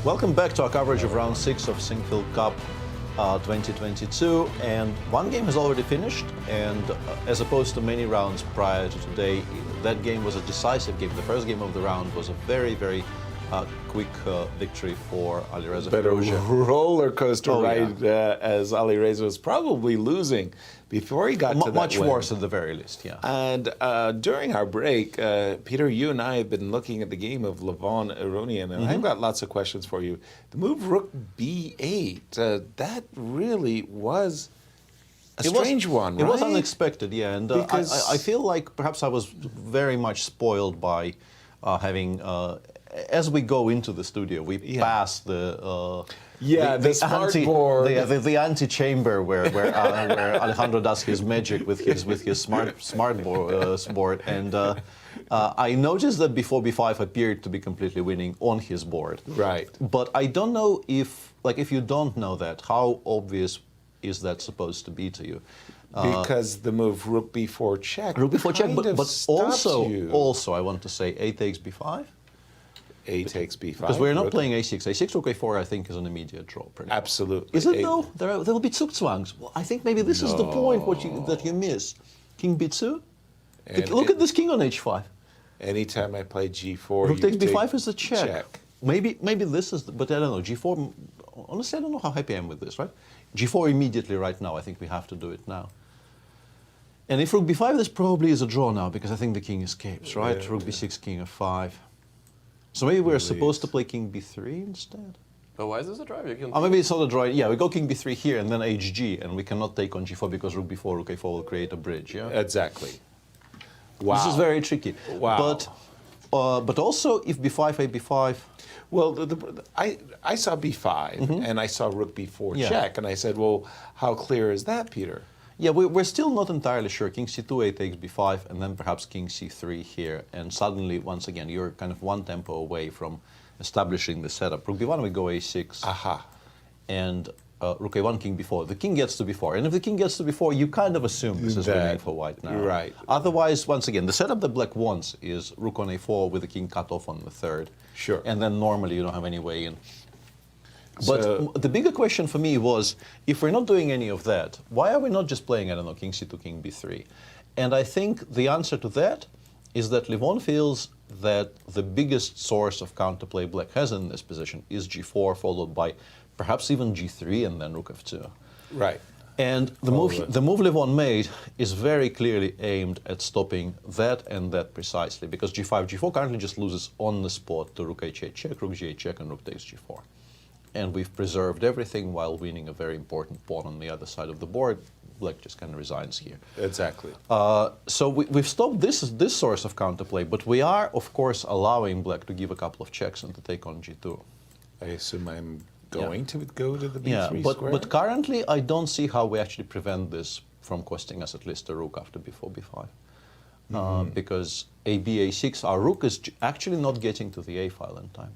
Welcome back to our coverage of round 6 of Sinquefield Cup 2022, and one game has already finished, and as opposed to many rounds prior to today, that game was a decisive game. The first game of the round was a very, very quick victory for Alireza Firouzja.
Roller coaster ride as Alireza was probably losing before he got to that
much
win.
worse at the very least, yeah.
And during our break, Peter, you and I have been looking at the game of Levon Aronian, and I've got lots of questions for you. The move Rook B8, that really was a strange one, right?
It was unexpected, yeah, and I feel like perhaps I was very much spoiled by having. As we go into the studio, we pass the anti-chamber where Alejandro does his magic with his smart board, and I noticed that before B5 appeared to be completely winning on his board.
Right.
But I don't know if you don't know that, how obvious is that supposed to be to you?
Because the move Rook B4 check.
Rook B4 check, but
also
also I want to say A takes B5.
A takes B5.
Because we're not playing A6. A6 Rook A4, I think, is an immediate draw.
Absolutely.
Is it though? There will be Zugzwangs. Well, I think maybe this is the point that you miss. King B2. Look at this king on H5.
Anytime I play G4,
Rook takes B5 is a check. Maybe this is, but I don't know. G4. Honestly, I don't know how happy I am with this. Right? G4 immediately right now. I think we have to do it now. And if Rook B5, this probably is a draw now because I think the king escapes. Right? Rook B6, King F5. So maybe we're supposed to play King B3 instead?
But why is this a drive? You can
Maybe it's not a draw. Yeah, we go king b3 here and then hg, and we cannot take on g4 because rook b4, rook a4 will create a bridge. Yeah.
Exactly. Wow.
This is very tricky.
Wow.
But also if b5, a b5.
Well, I saw b5 and I saw rook b4 check, and I said, well, how clear is that, Peter?
Yeah, we're still not entirely sure. King c2, a takes b5, and then perhaps king c3 here. And suddenly, once again, you're kind of one tempo away from establishing the setup. Rook b1, we go a6.
Aha.
And rook a1, king b4. The king gets to b4. And if the king gets to b4, you kind of assume this is winning for white now.
Right.
Otherwise, once again, the setup that black wants is rook on a4 with the king cut off on the third.
Sure.
And then normally you don't have any way in. But the bigger question for me was, if we're not doing any of that, why are we not just playing, I don't know, king c2, king b3? And I think the answer to that is that Levon feels that the biggest source of counterplay black has in this position is g4, followed by perhaps even g3 and then rook f2.
Right.
And the move Levon made is very clearly aimed at stopping that and that precisely, because g5, g4 currently just loses on the spot to rook h8 check, rook g8 check, and rook takes g4. And we've preserved everything while winning a very important pawn on the other side of the board. Black just kind of resigns here.
Exactly.
So we've stopped this source of counterplay, but we are, of course, allowing black to give a couple of checks and to take on g2.
I assume I'm going to go to the b3 square?
But currently I don't see how we actually prevent this from costing us at least a rook after b4, b5. Because a b6, our rook is actually not getting to the a file in time.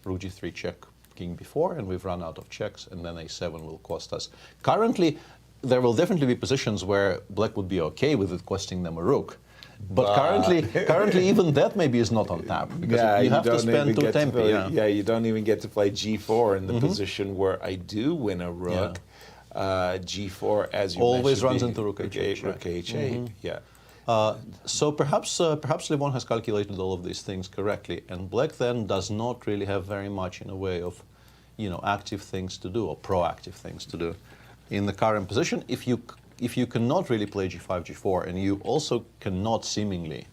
Rook g3 check, king b4, and we've run out of checks, and then a7 will cost us. Currently, there will definitely be positions where black would be okay with it costing them a rook. But currently even that maybe is not on tap, because you have to spend 2 tempi.
Yeah, you don't even get to play g4 in the position where I do win a rook. G4, as you
always runs
mentioned,
into rook h8.
Rook h8, yeah.
So perhaps Levon has calculated all of these things correctly, and black then does not really have very much in a way of, active things to do or proactive things to do in the current position. If you cannot really play g5, g4, and you also cannot seemingly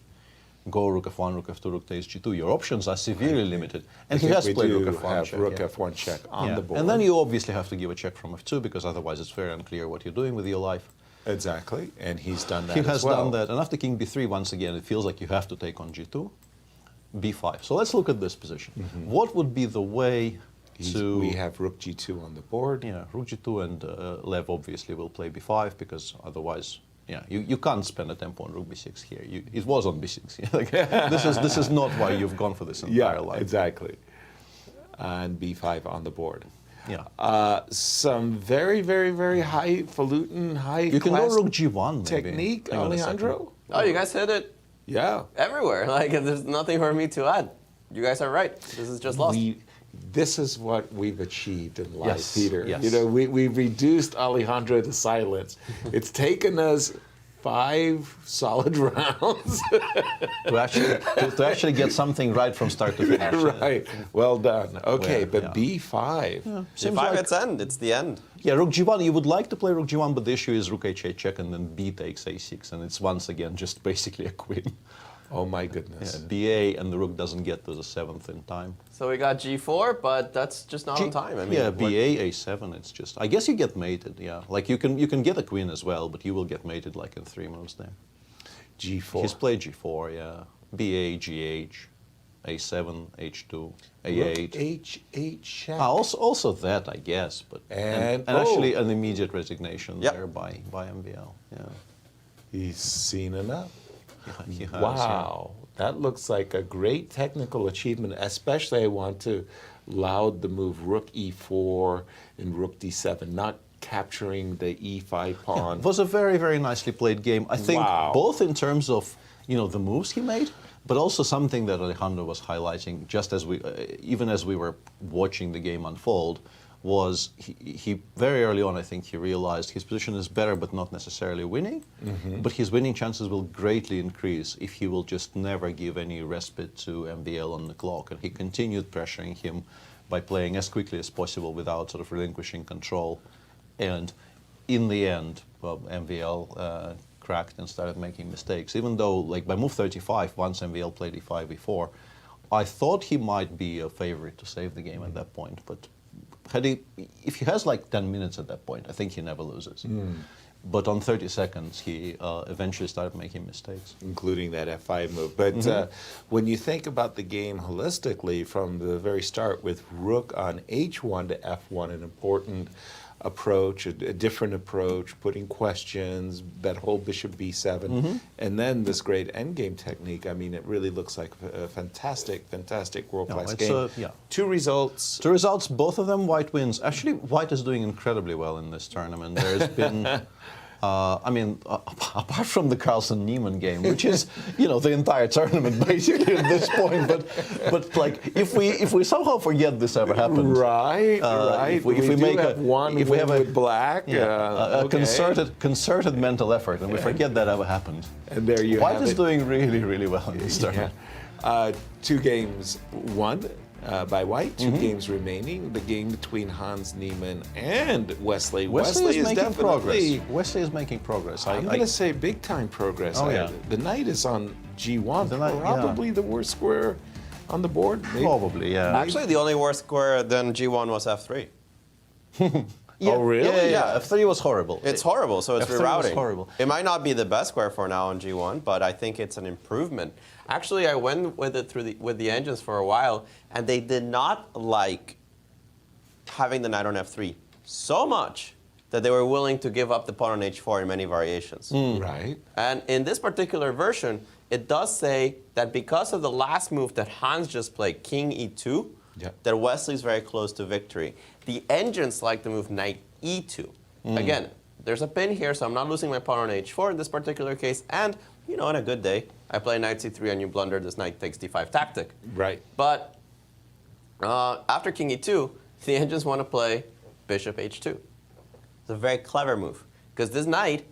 go rook f1, rook f2, rook takes g2, your options are severely limited. And he has played rook f1 check.
Rook f1 check on the board.
And then you obviously have to give a check from f2, because otherwise it's very unclear what you're doing with your life.
Exactly, and he's done that
He has
as well.
done that, and after king b3, once again, it feels like you have to take on g2, b5. So let's look at this position. What would be the way to...
We have rook g2 on the board.
Yeah, rook g2, and Lev obviously will play b5, because otherwise, you can't spend a tempo on rook b6 here. It was on b6. Like, this is not why you've gone for this entire life.
Exactly. And b5 on the board.
Yeah.
Some very, very, very highfalutin,
You can go rook g1 maybe.
Technique, Alejandro.
Oh, you guys hit it.
Yeah.
Everywhere. Like, there's nothing for me to add. You guys are right. This is just lost.
This is what we've achieved in life,
Yes,
Peter.
yes.
We've reduced Alejandro to silence. It's taken us 5 solid rounds
to actually get something right from start to finish.
Right. Well done. Okay, but b5.
b5, it's end. It's the end.
Yeah, rook g1. You would like to play rook g1, but the issue is rook h8 check, and then b takes a6, and it's once again just basically a queen.
Oh my goodness.
Yeah, ba, and the rook doesn't get to the 7th in time.
So we got g4, but that's just not on time. I mean,
yeah, ba, a7. It's just. I guess you get mated. Yeah, like you can get a queen as well, but you will get mated like in 3 moves there.
g4.
He's played g4. Yeah, ba, gh, a7, h2, a8.
Rook h8 check.
Also that, I guess, but and actually an immediate resignation there by MVL. Yeah,
he's seen enough.
He has,
wow, that looks like a great technical achievement. Especially, I want to laud the move rook e4 and rook d7, not capturing the e5 pawn.
It was a very, very nicely played game. I think both in terms of the moves he made, but also something that Alejandro was highlighting just as even as we were watching the game unfold, was he very early on, I think he realized his position is better but not necessarily winning, but his winning chances will greatly increase if he will just never give any respite to MVL on the clock. And he continued pressuring him by playing as quickly as possible without sort of relinquishing control. And in the end, well, MVL cracked and started making mistakes, even though like by move 35, once MVL played e5, e4, I thought he might be a favorite to save the game at that point, but if he has like 10 minutes at that point, I think he never loses. But on 30 seconds, he eventually started making mistakes.
Including that F5 move. But when you think about the game holistically from the very start with rook on H1 to F1, an important approach, a different approach, putting questions, that whole bishop B7, and then this great endgame technique. I mean, it really looks like a fantastic, fantastic world-class game. Two results.
Two results, both of them white wins. Actually, white is doing incredibly well in this tournament. There's been... apart from the Carlsen and Niemann game, which is, the entire tournament basically at this point. But like, if we somehow forget this ever happened,
right.
If we make
have one,
if we have
with black,
a concerted mental effort, and we forget that ever happened.
And there you
White
have
is
it.
doing really, really well in this tournament.
2 games won by white, 2 games remaining. The game between Hans Neiman and Wesley.
Wesley is making
definitely
progress. Wesley is making progress.
I'm going to say big time progress. The knight is on G1, probably the worst square on the board. Maybe.
Probably, yeah.
Actually, the only worse square than G1 was F3.
Oh, really?
Yeah, F3 was horrible.
It's horrible, so it's
F3
rerouting.
was horrible.
It might not be the best square for now on G1, but I think it's an improvement. Actually, I went with it with the engines for a while, and they did not like having the knight on F3 so much that they were willing to give up the pawn on H4 in many variations.
Right.
And in this particular version, it does say that because of the last move that Hans just played, King E2, that Wesley's very close to victory. The engines like the move Knight E2. Again, there's a pin here, so I'm not losing my pawn on H4 in this particular case. And, on a good day, I play Knight C3 and you blunder this Knight takes D5 tactic.
Right.
But after King E2, the engines want to play Bishop H2. It's a very clever move. Because this knight,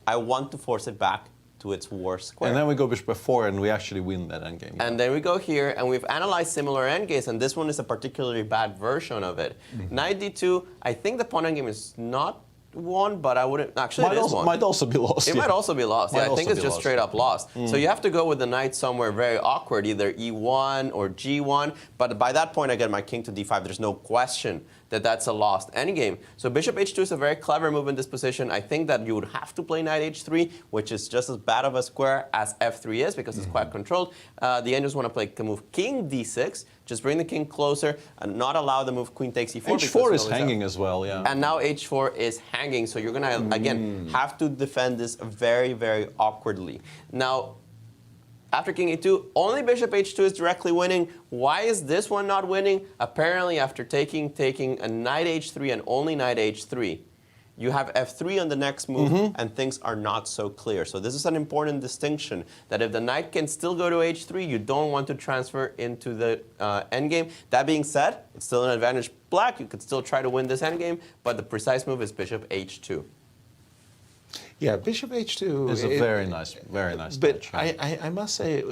I want to force it back to its worst square.
And then we go bishop f4 and we actually win that endgame.
And then we go here and we've analyzed similar endgames, and this one is a particularly bad version of it. Knight D2, I think the pawn endgame is not won, but I wouldn't, actually it is won.
Might also be lost.
It might also be lost. I think it's just straight up lost. So you have to go with the knight somewhere very awkward, either E1 or G1, but by that point I get my king to D5. There's no question that that's a lost endgame. So bishop H2 is a very clever move in this position. I think that you would have to play knight H3, which is just as bad of a square as F3 is because it's quite controlled. The engines want to play the move king D6, just bring the king closer and not allow the move queen takes E4.
H4 is hanging as well, yeah.
And now H4 is hanging, so you're going to, again, have to defend this very, very awkwardly. Now, after King E2, only Bishop H2 is directly winning. Why is this one not winning? Apparently, after taking a Knight H3 and only Knight H3, you have F3 on the next move, and things are not so clear. So this is an important distinction, that if the knight can still go to H3, you don't want to transfer into the endgame. That being said, it's still an advantage black. You could still try to win this endgame, but the precise move is Bishop H2.
Yeah, Bishop H2
is a very nice
But
touch.
I must say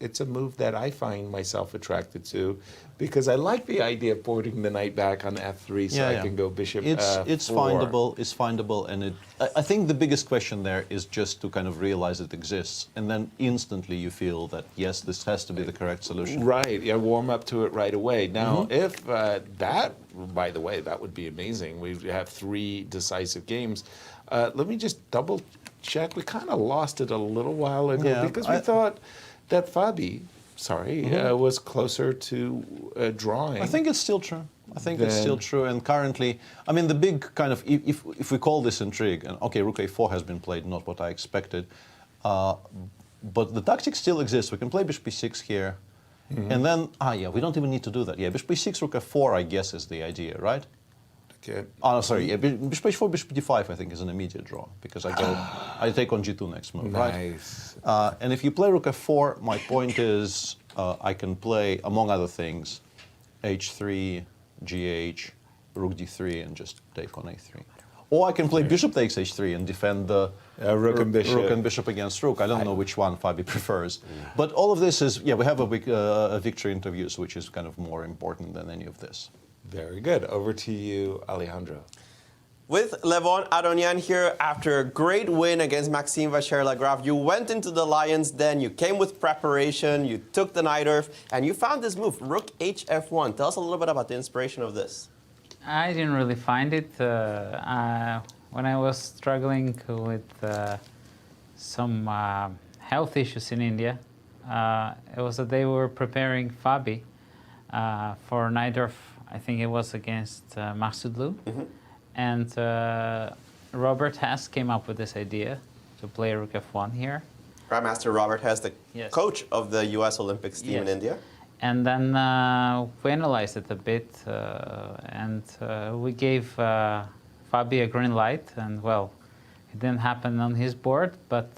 it's a move that I find myself attracted to, because I like the idea of porting the knight back on F3 so I can go Bishop
It's
4.
findable. It's findable, and I think the biggest question there is just to kind of realize it exists, and then instantly you feel that yes, this has to be the correct solution.
Right. Yeah, warm up to it right away. Now, if that, by the way, that would be amazing. We have 3 decisive games. Let me just double check. We kind of lost it a little while ago because we thought that Fabi, was closer to drawing.
I think it's still true. I think it's still true. And currently, I mean, the big kind of, if we call this intrigue, and okay, Rook A4 has been played, not what I expected, but the tactic still exists. We can play Bishop B6 here, and then, we don't even need to do that. Yeah, Bishop B6, Rook F4, I guess, is the idea, right?
Okay.
Oh, no, sorry. Yeah, Bishop H4, Bishop D5, I think, is an immediate draw because I take on G2 next move,
nice.
right? And if you play Rook F4, my point is I can play, among other things, H3, GH, Rook D3, and just take on A3. Or I can play Bishop takes H3 and defend the
Rook and
Bishop against Rook. I don't know which one Fabi prefers. But all of this is, we have a victory interviews, which is kind of more important than any of this.
Very good. Over to you, Alejandro.
With Levon Aronian here, after a great win against Maxime Vachier-Lagrave, you went into the Lion's Den, you came with preparation, you took the knight erf, and you found this move, Rook HF1. Tell us a little bit about the inspiration of this.
I didn't really find it. When I was struggling with some health issues in India, it was that they were preparing Fabi for Najdorf. I think it was against Marsudlu. And Robert Hess came up with this idea to play Rook F1 here.
Grandmaster Robert Hess, the coach of the U.S. Olympics team in India.
And then we analyzed it a bit, and we gave Fabi a green light, and well, it didn't happen on his board, but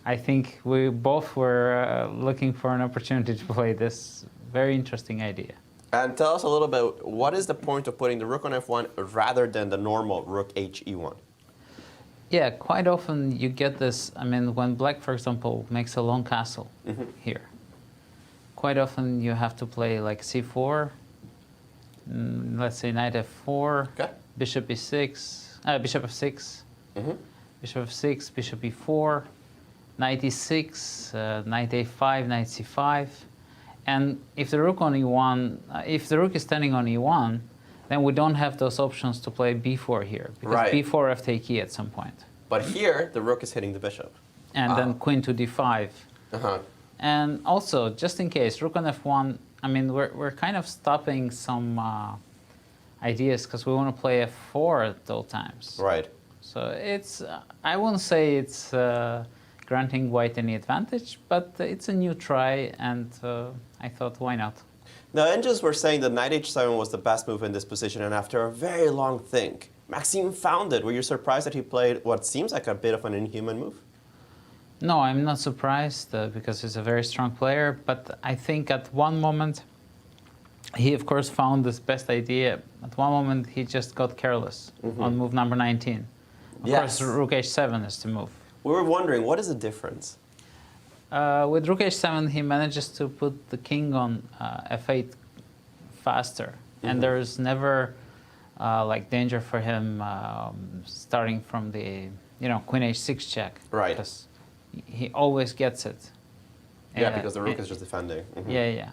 I think we both were looking for an opportunity to play this very interesting idea.
And tell us a little bit, what is the point of putting the rook on f1 rather than the normal rook h e1?
Yeah, quite often you get this, I mean, when black, for example, makes a long castle here, quite often you have to play like c4, let's say knight f4, bishop e6, bishop f6, bishop f6, bishop e4, knight e6, knight a5, knight c5. And if the rook on e1, if the rook is standing on e1, then we don't have those options to play b4 here, because b4 f take e at some point.
But here, the rook is hitting the bishop.
And then queen to d5. And also, just in case, rook on f1, I mean, we're kind of stopping some ideas because we want to play f4 at all times.
Right.
So it's, I wouldn't say it's granting white any advantage, but it's a new try, and I thought, why not?
The engines were saying that knight h7 was the best move in this position, and after a very long think, Maxime found it. Were you surprised that he played what seems like a bit of an inhuman move?
No, I'm not surprised because he's a very strong player, but I think at one moment, he of course found this best idea. At one moment, he just got careless on move number 19. Of course, rook h7 is the move.
We were wondering, what is the difference?
With rook h7, he manages to put the king on f8 faster, and there's never like danger for him starting from the queen h6 check.
Right.
Because he always gets it.
Yeah, because the rook is just defending.
Yeah.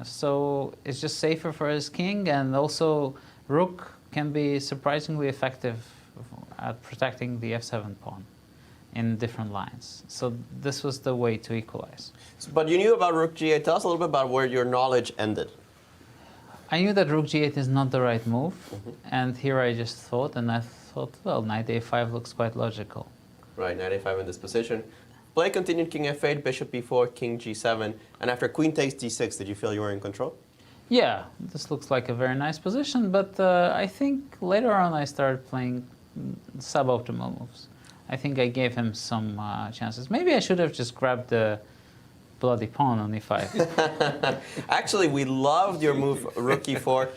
So it's just safer for his king, and also rook can be surprisingly effective at protecting the f7 pawn in different lines. So this was the way to equalize.
But you knew about rook g8. Tell us a little bit about where your knowledge ended.
I knew that rook g8 is not the right move, and here I just thought, well, knight a5 looks quite logical.
Right, knight a5 in this position. Play continued king f8, bishop b4, king g7, and after queen takes d6, did you feel you were in control?
Yeah, this looks like a very nice position, but I think later on I started playing suboptimal moves. I think I gave him some chances. Maybe I should have just grabbed the bloody pawn on e5.
Actually, we loved your move, rook e4.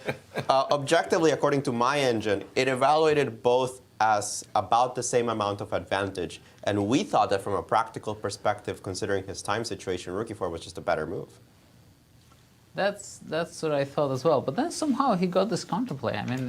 Objectively, according to my engine, it evaluated both as about the same amount of advantage. And we thought that from a practical perspective, considering his time situation, rook e4 was just a better move.
That's what I thought as well. But then somehow he got this counterplay. I mean,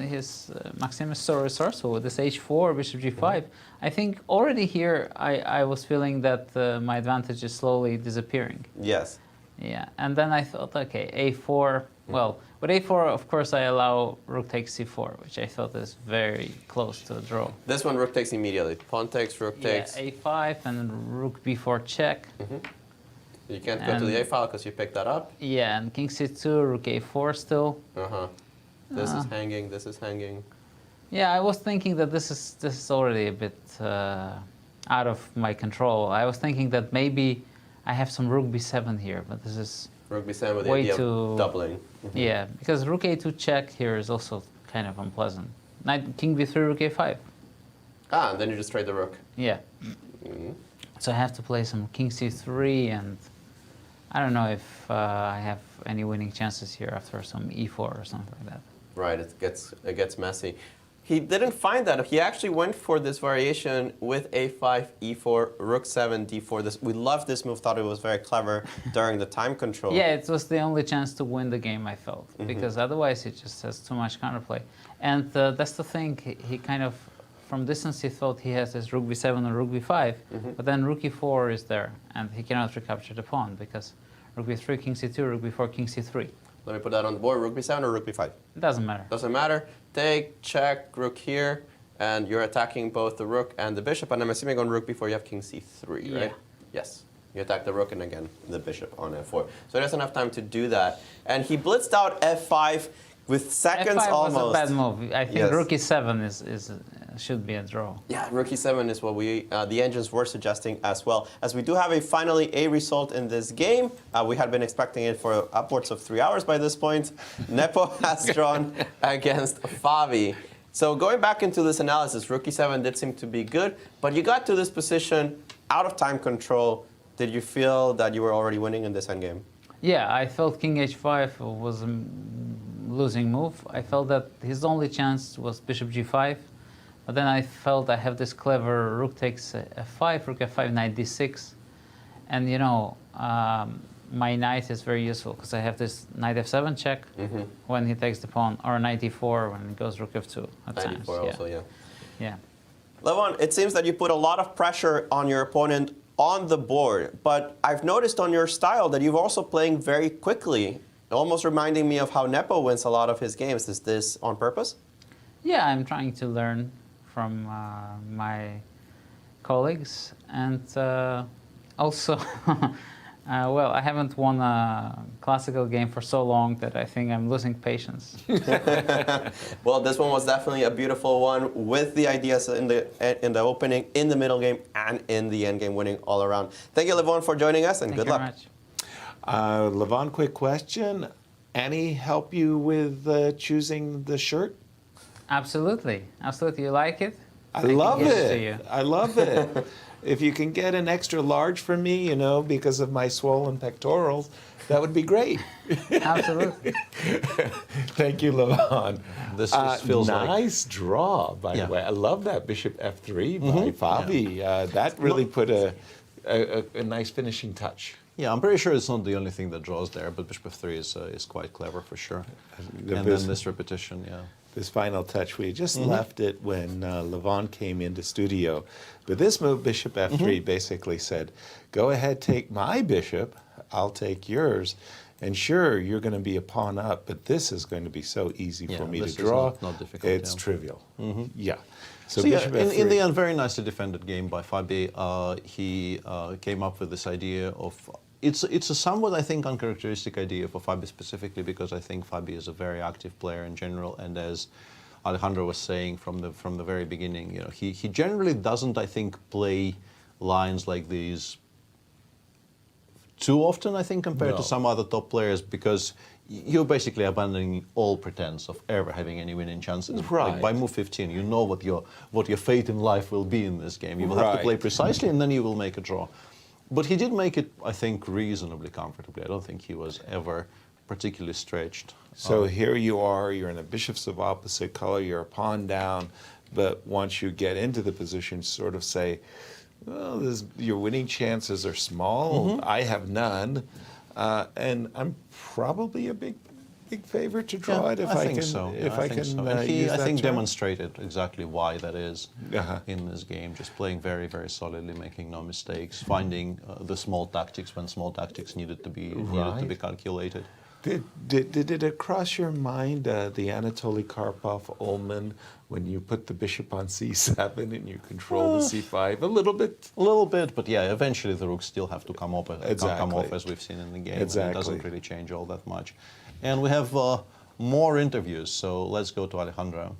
Maxime is so resourceful with this h4, bishop g5. I think already here I was feeling that my advantage is slowly disappearing.
Yes.
Yeah, and then I thought, okay, a4. Well, with a4, of course, I allow rook takes c4, which I thought is very close to a draw.
This one, rook takes immediately. Pawn takes, rook takes.
Yeah, a5 and then rook b4 check.
You can't go to the a file because you picked that up.
Yeah, and king c2, rook a4 still.
This is hanging, this is hanging.
Yeah, I was thinking that this is already a bit out of my control. I was thinking that maybe I have some rook b7 here, but this is
rook b7 with the
way
idea
too
of doubling.
Yeah, because rook a2 check here is also kind of unpleasant. Knight king b3, rook a5.
And then you just trade the rook.
Yeah. So I have to play some king c3, and I don't know if I have any winning chances here after some e4 or something like that.
Right, it gets messy. He didn't find that. He actually went for this variation with a5, e4, rook 7, d4. We loved this move, thought it was very clever during the time control.
Yeah, it was the only chance to win the game, I felt, because otherwise it just has too much counterplay. And that's the thing, he kind of, from distance he thought he has this rook b7 and rook b5, but then rook e4 is there, and he cannot recapture the pawn, because rook b3, king c2, rook b4, king c3.
Let me put that on the board. Rook b7 or rook b5?
It doesn't matter.
Doesn't matter. Take, check, rook here, and you're attacking both the rook and the bishop. And I'm assuming on rook b4 you have king c3, right?
Yeah.
Yes. You attack the rook and again the bishop on f4. So he doesn't have time to do that. And he blitzed out f5 with seconds
F5
almost.
was a bad move. I think
Yes.
rook e7 should be a draw.
Yeah, rook e7 is what the engines were suggesting as well. As we do have finally a result in this game. We had been expecting it for upwards of 3 hours by this point. Nepo has drawn against Favi. So going back into this analysis, rook e7 did seem to be good, but you got to this position out of time control. Did you feel that you were already winning in this endgame?
Yeah, I felt king h5 was a losing move. I felt that his only chance was bishop g5. But then I felt I have this clever rook takes f5, rook f5, knight d6. And you know, my knight is very useful because I have this knight f7 check when he takes the pawn, or knight e4 when it goes rook f2 at
Knight
times.
e4 also, yeah.
Yeah.
Levon, it seems that you put a lot of pressure on your opponent on the board, but I've noticed on your style that you're also playing very quickly, almost reminding me of how Nepo wins a lot of his games. Is this on purpose?
Yeah, I'm trying to learn from my colleagues, and also, well, I haven't won a classical game for so long that I think I'm losing patience.
Well, this one was definitely a beautiful one with the ideas in the opening, in the middle game, and in the end game, winning all around. Thank you, Levon, for joining us, and good luck.
Thank you very much.
Levon, quick question. Annie help you with choosing the shirt?
Absolutely. Absolutely. You like it?
I love
give to
it.
you.
I love it. If you can get an extra large for me, you know, because of my swollen pectorals, that would be great.
Absolutely.
Thank you, Levon.
This feels
nice draw, by the way. I love that bishop f3 by Favi. That really put a nice finishing touch.
Yeah, I'm pretty sure it's not the only thing that draws there, but bishop f3 is quite clever for sure. And then this repetition, yeah.
This final touch, we just left it when Levon came into studio. But this move, bishop f3, basically said, go ahead, take my bishop, I'll take yours. And sure, you're going to be a pawn up, but this is going to be so easy for me to draw.
Not difficult,
it's trivial. Yeah.
So yeah, in the end, very nicely defended game by Fabi. He came up with this idea of, it's a somewhat, I think, uncharacteristic idea for Fabi specifically, because I think Fabi is a very active player in general, and as Alejandro was saying from the very beginning, you know, he generally doesn't, I think, play lines like these too often, I think, compared to some other top players, because you're basically abandoning all pretense of ever having any winning chances.
Right.
Like by move 15, you know what your fate in life will be in this game. You will have to play precisely, and then you will make a draw. But he did make it, I think, reasonably comfortably. I don't think he was ever particularly stretched.
So here you are, you're in a bishops of opposite color, you're a pawn down, but once you get into the position, sort of say, well, your winning chances are small, I have none, and I'm probably a big favorite to draw it if I
think
can.
So.
If I can,
And he,
use
I
that
think,
term.
demonstrated exactly why that is in this game. Just playing very, very solidly, making no mistakes, finding the small tactics when small tactics needed to be calculated.
Did it cross your mind the Anatoly Karpov-Ullman when you put the bishop on c7 and you control the c5 a little bit?
A little bit, but yeah, eventually the rooks still have to come off as we've seen in the game.
Exactly.
And it doesn't really change all that much. And we have more interviews, so let's go to Alejandro.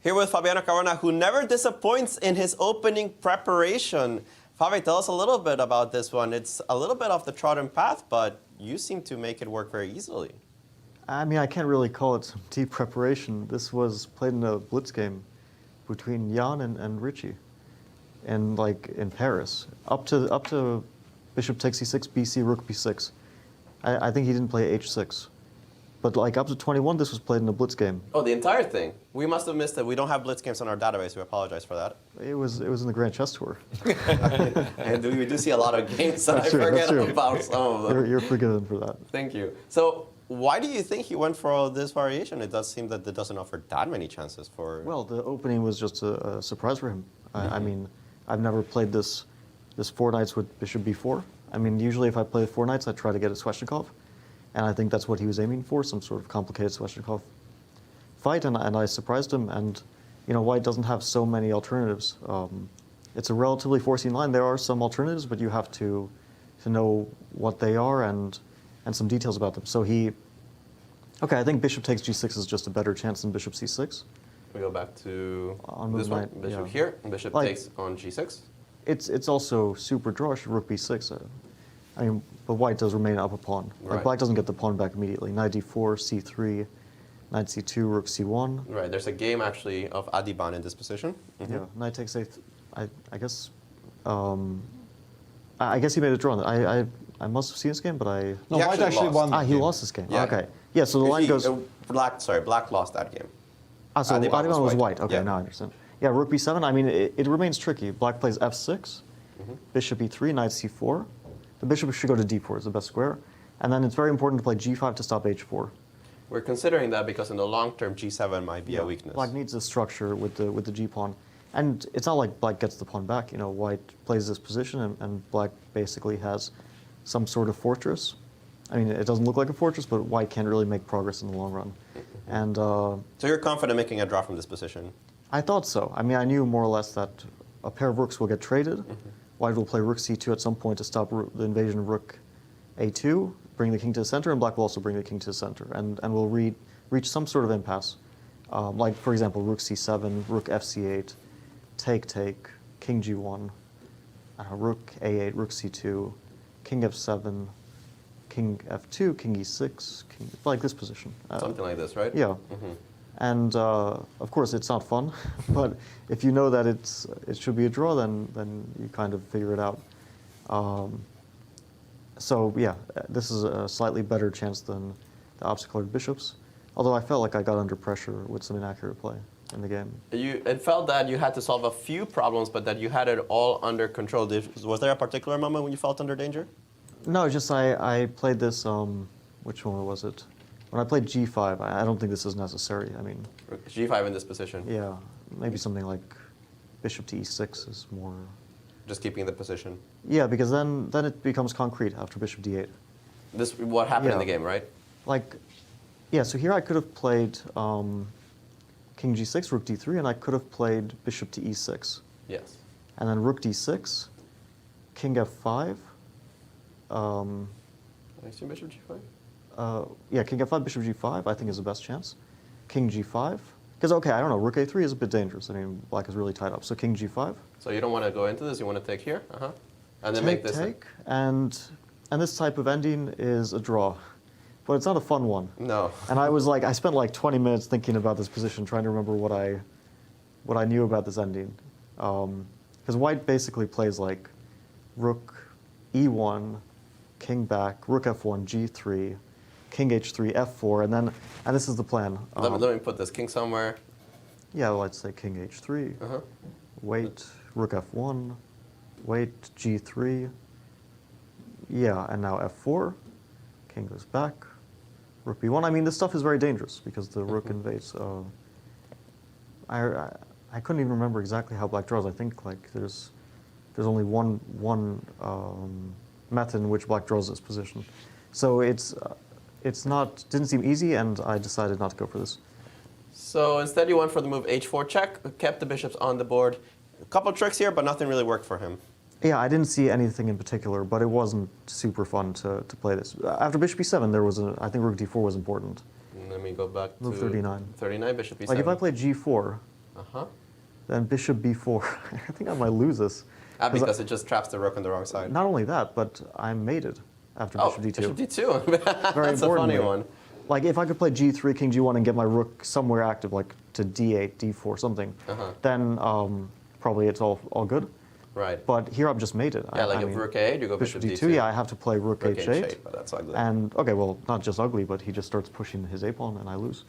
Here with Fabiano Caruana, who never disappoints in his opening preparation. Fabi, tell us a little bit about this one. It's a little bit off the trodden path, but you seem to make it work very easily.
I mean, I can't really call it some deep preparation. This was played in a blitz game between Jan and Richie, and like in Paris, up to bishop takes c6, bc, rook b6. I think he didn't play h6, but like up to 21, this was played in a blitz game.
Oh, the entire thing. We must have missed it. We don't have blitz games on our database. We apologize for that.
It was in the Grand Chess Tour.
And we do see a lot of games that I forget about some of them.
You're forgiven for that.
Thank you. So why do you think he went for this variation? It does seem that it doesn't offer that many chances for...
Well, the opening was just a surprise for him. I mean, I've never played this 4 knights with bishop b4. I mean, usually if I play 4 knights, I try to get a Sveshnikov. And I think that's what he was aiming for, some sort of complicated Sveshnikov fight, and I surprised him. And White doesn't have so many alternatives. It's a relatively forcing line. There are some alternatives, but you have to know what they are and some details about them. So I think bishop takes g6 is just a better chance than bishop c6.
We go back to
On
this one,
knight,
bishop
yeah.
here, and bishop takes on g6.
It's also super drawish, rook b6. But White does remain up a pawn.
Right.
Black doesn't get the pawn back immediately. Knight d4, c3, knight c2, rook c1.
Right, there's a game actually of Adiban in this position.
Yeah, knight takes a. I guess. I guess he made a draw. I must have seen this game, but I.
No, White actually won.
He lost this game.
Yeah.
Okay. Yeah, so the line goes.
Black lost that game.
So Adiban was white. Okay,
Yeah.
now I understand. Yeah, rook b7. I mean, it remains tricky. Black plays f6, bishop e3, knight c4. The bishop should go to d4. It's the best square. And then it's very important to play g5 to stop h4.
We're considering that because in the long term, g7 might be a weakness.
Black needs a structure with the g pawn. And it's not like Black gets the pawn back. White plays this position, and Black basically has some sort of fortress. I mean, it doesn't look like a fortress, but White can't really make progress in the long run. And
so you're confident making a draw from this position?
I thought so. I mean, I knew more or less that a pair of rooks will get traded. White will play rook c2 at some point to stop the invasion of rook a2, bring the king to the center, and Black will also bring the king to the center, and will reach some sort of impasse. Like, for example, rook c7, rook fc8, take, king g1, rook a8, rook c2, king f7, king f2, king e6, like this position.
Something like this, right?
Yeah. And of course, it's not fun, but if you know that it should be a draw, then you kind of figure it out. So yeah, this is a slightly better chance than the opposite-colored bishops. Although I felt like I got under pressure with some inaccurate play in the game.
It felt that you had to solve a few problems, but that you had it all under control. Was there a particular moment when you felt under danger?
No, just I played this. Which one was it? When I played g5, I don't think this is necessary. I mean,
g5 in this position.
Yeah, maybe something like bishop to e6 is more.
Just keeping the position.
Yeah, because then it becomes concrete after bishop d8.
This what happened in the game, right?
Like, yeah. So here I could have played king g6, rook d3, and I could have played bishop to e6.
Yes.
And then rook d6, king f5.
I assume bishop g5.
Yeah, king f5, bishop g5, I think is the best chance. King g5. Because, okay, I don't know, rook a3 is a bit dangerous. I mean, Black is really tied up. So king g5.
So you don't want to go into this, you want to take here? And then make this.
Take, and this type of ending is a draw. But it's not a fun one.
No.
And I spent like 20 minutes thinking about this position, trying to remember what I knew about this ending. Because White basically plays like rook e1, king back, rook f1, g3, king h3, f4, and this is the plan.
Let me put this king somewhere.
Yeah, let's say king h3. Wait, rook f1, wait, g3. Yeah, and now f4. King goes back. Rook b1. I mean, this stuff is very dangerous because the rook invades. I couldn't even remember exactly how Black draws. I think like there's only one method in which Black draws this position. So didn't seem easy, and I decided not to go for this.
So instead you went for the move h4 check, kept the bishops on the board. A couple tricks here, but nothing really worked for him.
Yeah, I didn't see anything in particular, but it wasn't super fun to play this. After bishop b7, I think rook d4 was important.
Let me go back
move
to
39.
39, bishop b7.
Like if I played g4, then bishop b4, I think I might lose this.
Because it just traps the rook on the wrong side.
Not only that, but I'm mated after bishop d2.
Bishop d2.
Very
That's a funny one.
Like if I could play g3, king g1, and get my rook somewhere active, like to d8, d4, something, then probably it's all good.
Right.
But here I'm just mated.
Yeah, like if rook a8, you go bishop d2.
Yeah, I have to play rook h8.
But that's ugly.
And okay, well, not just ugly, but he just starts pushing his a pawn, and I lose.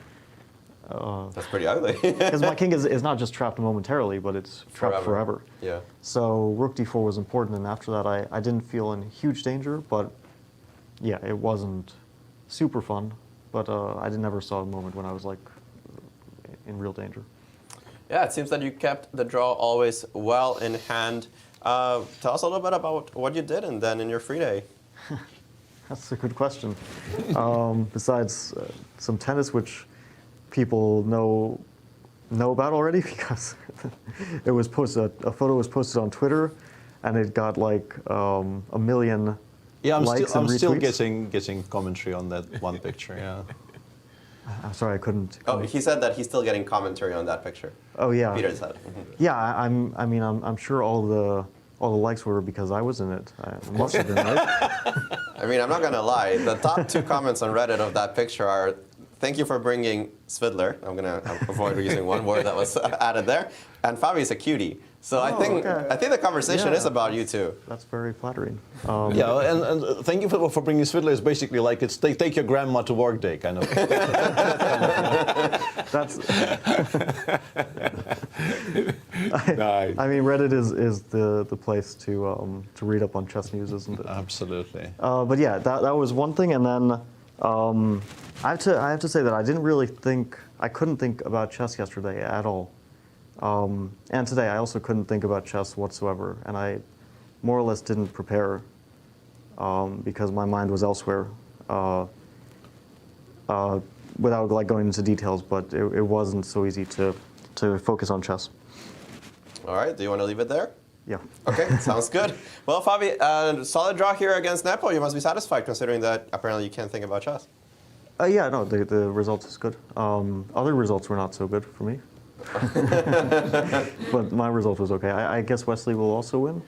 That's pretty ugly.
Because my king is not just trapped momentarily, but it's trapped forever.
Yeah.
So rook d4 was important, and after that I didn't feel in huge danger, but yeah, it wasn't super fun. But I never saw a moment when I was like in real danger.
Yeah, it seems that you kept the draw always well in hand. Tell us a little bit about what you did and then in your free day.
That's a good question. Besides some tennis, which people know about already, because it was posted. A photo was posted on Twitter, and it got like 1 million.
Yeah,
likes
I'm
and
still
retweets.
getting commentary on that one picture. Yeah.
I'm sorry, I couldn't.
Oh, he said that he's still getting commentary on that picture.
Oh yeah.
Peter said.
Yeah, I'm sure all the likes were because I was in it. It must have been, right?
I mean, I'm not gonna lie. The top 2 comments on Reddit of that picture are, "Thank you for bringing Svidler." I'm gonna avoid using one word that was added there. And Fabi's a cutie. So I think the conversation is about you two.
That's very flattering.
Yeah, and thank you for bringing Svidler. It's basically like it's take your grandma to work day kind of.
That's.
Nice.
I mean, Reddit is the place to read up on chess news, isn't it?
Absolutely.
But yeah, that was one thing, and then I have to say that I couldn't think about chess yesterday at all. And today I also couldn't think about chess whatsoever, and I more or less didn't prepare because my mind was elsewhere. Without like going into details, but it wasn't so easy to focus on chess.
All right, do you want to leave it there?
Yeah.
Okay, sounds good. Well, Fabi, solid draw here against Nepo. You must be satisfied considering that apparently you can't think about chess.
Yeah, no, the results is good. Other results were not so good for me. But my result was okay. I guess Wesley will also win?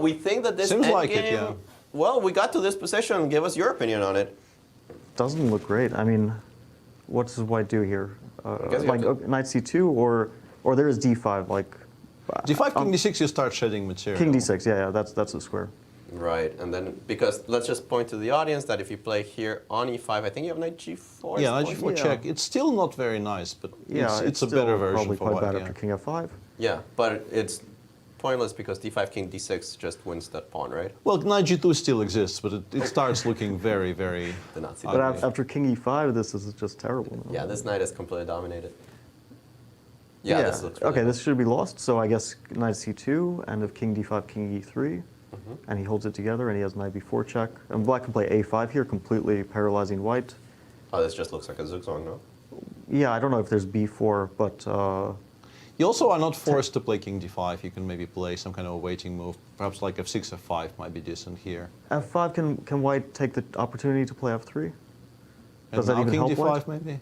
We think that this
Seems
endgame,
like it, yeah.
Well, we got to this position. Give us your opinion on it.
Doesn't look great. I mean, what does white do here?
guess you
Like
have
knight c2 or there is d5, like...
d5, king d6, you start shedding material.
King d6, yeah, that's a square.
Right, and then, because let's just point to the audience that if you play here on e5, I think you have knight g4.
Yeah, knight g4 check. It's still not very nice, but it's a better version
probably
for
quite
white.
bad
Yeah.
after king f5.
Yeah, but it's pointless because d5, king d6 just wins that pawn, right?
Well, knight g2 still exists, but it starts looking very, very...
The Nazi
But after king e5, this is just terrible.
Yeah, this knight is completely dominated. Yeah, this looks really
okay, this should be lost. So I guess knight c2, and if king d5, king e3, and he holds it together, and he has knight b4 check. And black can play a5 here, completely paralyzing white.
Oh, this just looks like a zugzwang, no?
Yeah, I don't know if there's b4, but...
You also are not forced to play king d5. You can maybe play some kind of a waiting move. Perhaps like f6, f5 might be decent here.
f5, can white take the opportunity to play f3?
And
that
now
even
king
help
d5
white?
maybe?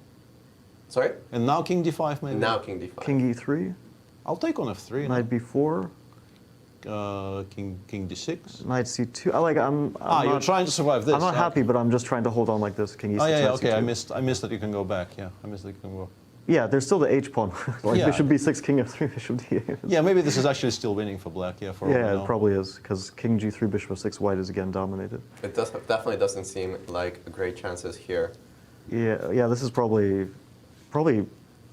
Sorry?
And now king d5 maybe?
Now king d5.
King e3?
I'll take on f3.
Knight b4?
King d6.
Knight c2. I'm
you're
not,
trying to survive this.
I'm not happy, but I'm just trying to hold on like this. King e6.
Oh yeah,
knight
okay.
c2.
I missed that you can go back. Yeah, I missed that you can go.
Yeah, there's still the h pawn. Like
Yeah.
bishop b6, king f3, bishop d8.
Yeah, maybe this is actually still winning for black. Yeah, for all we
Yeah,
know.
it probably is, because king g3, bishop f6, white is again dominated.
It definitely doesn't seem like great chances here.
Yeah, this is probably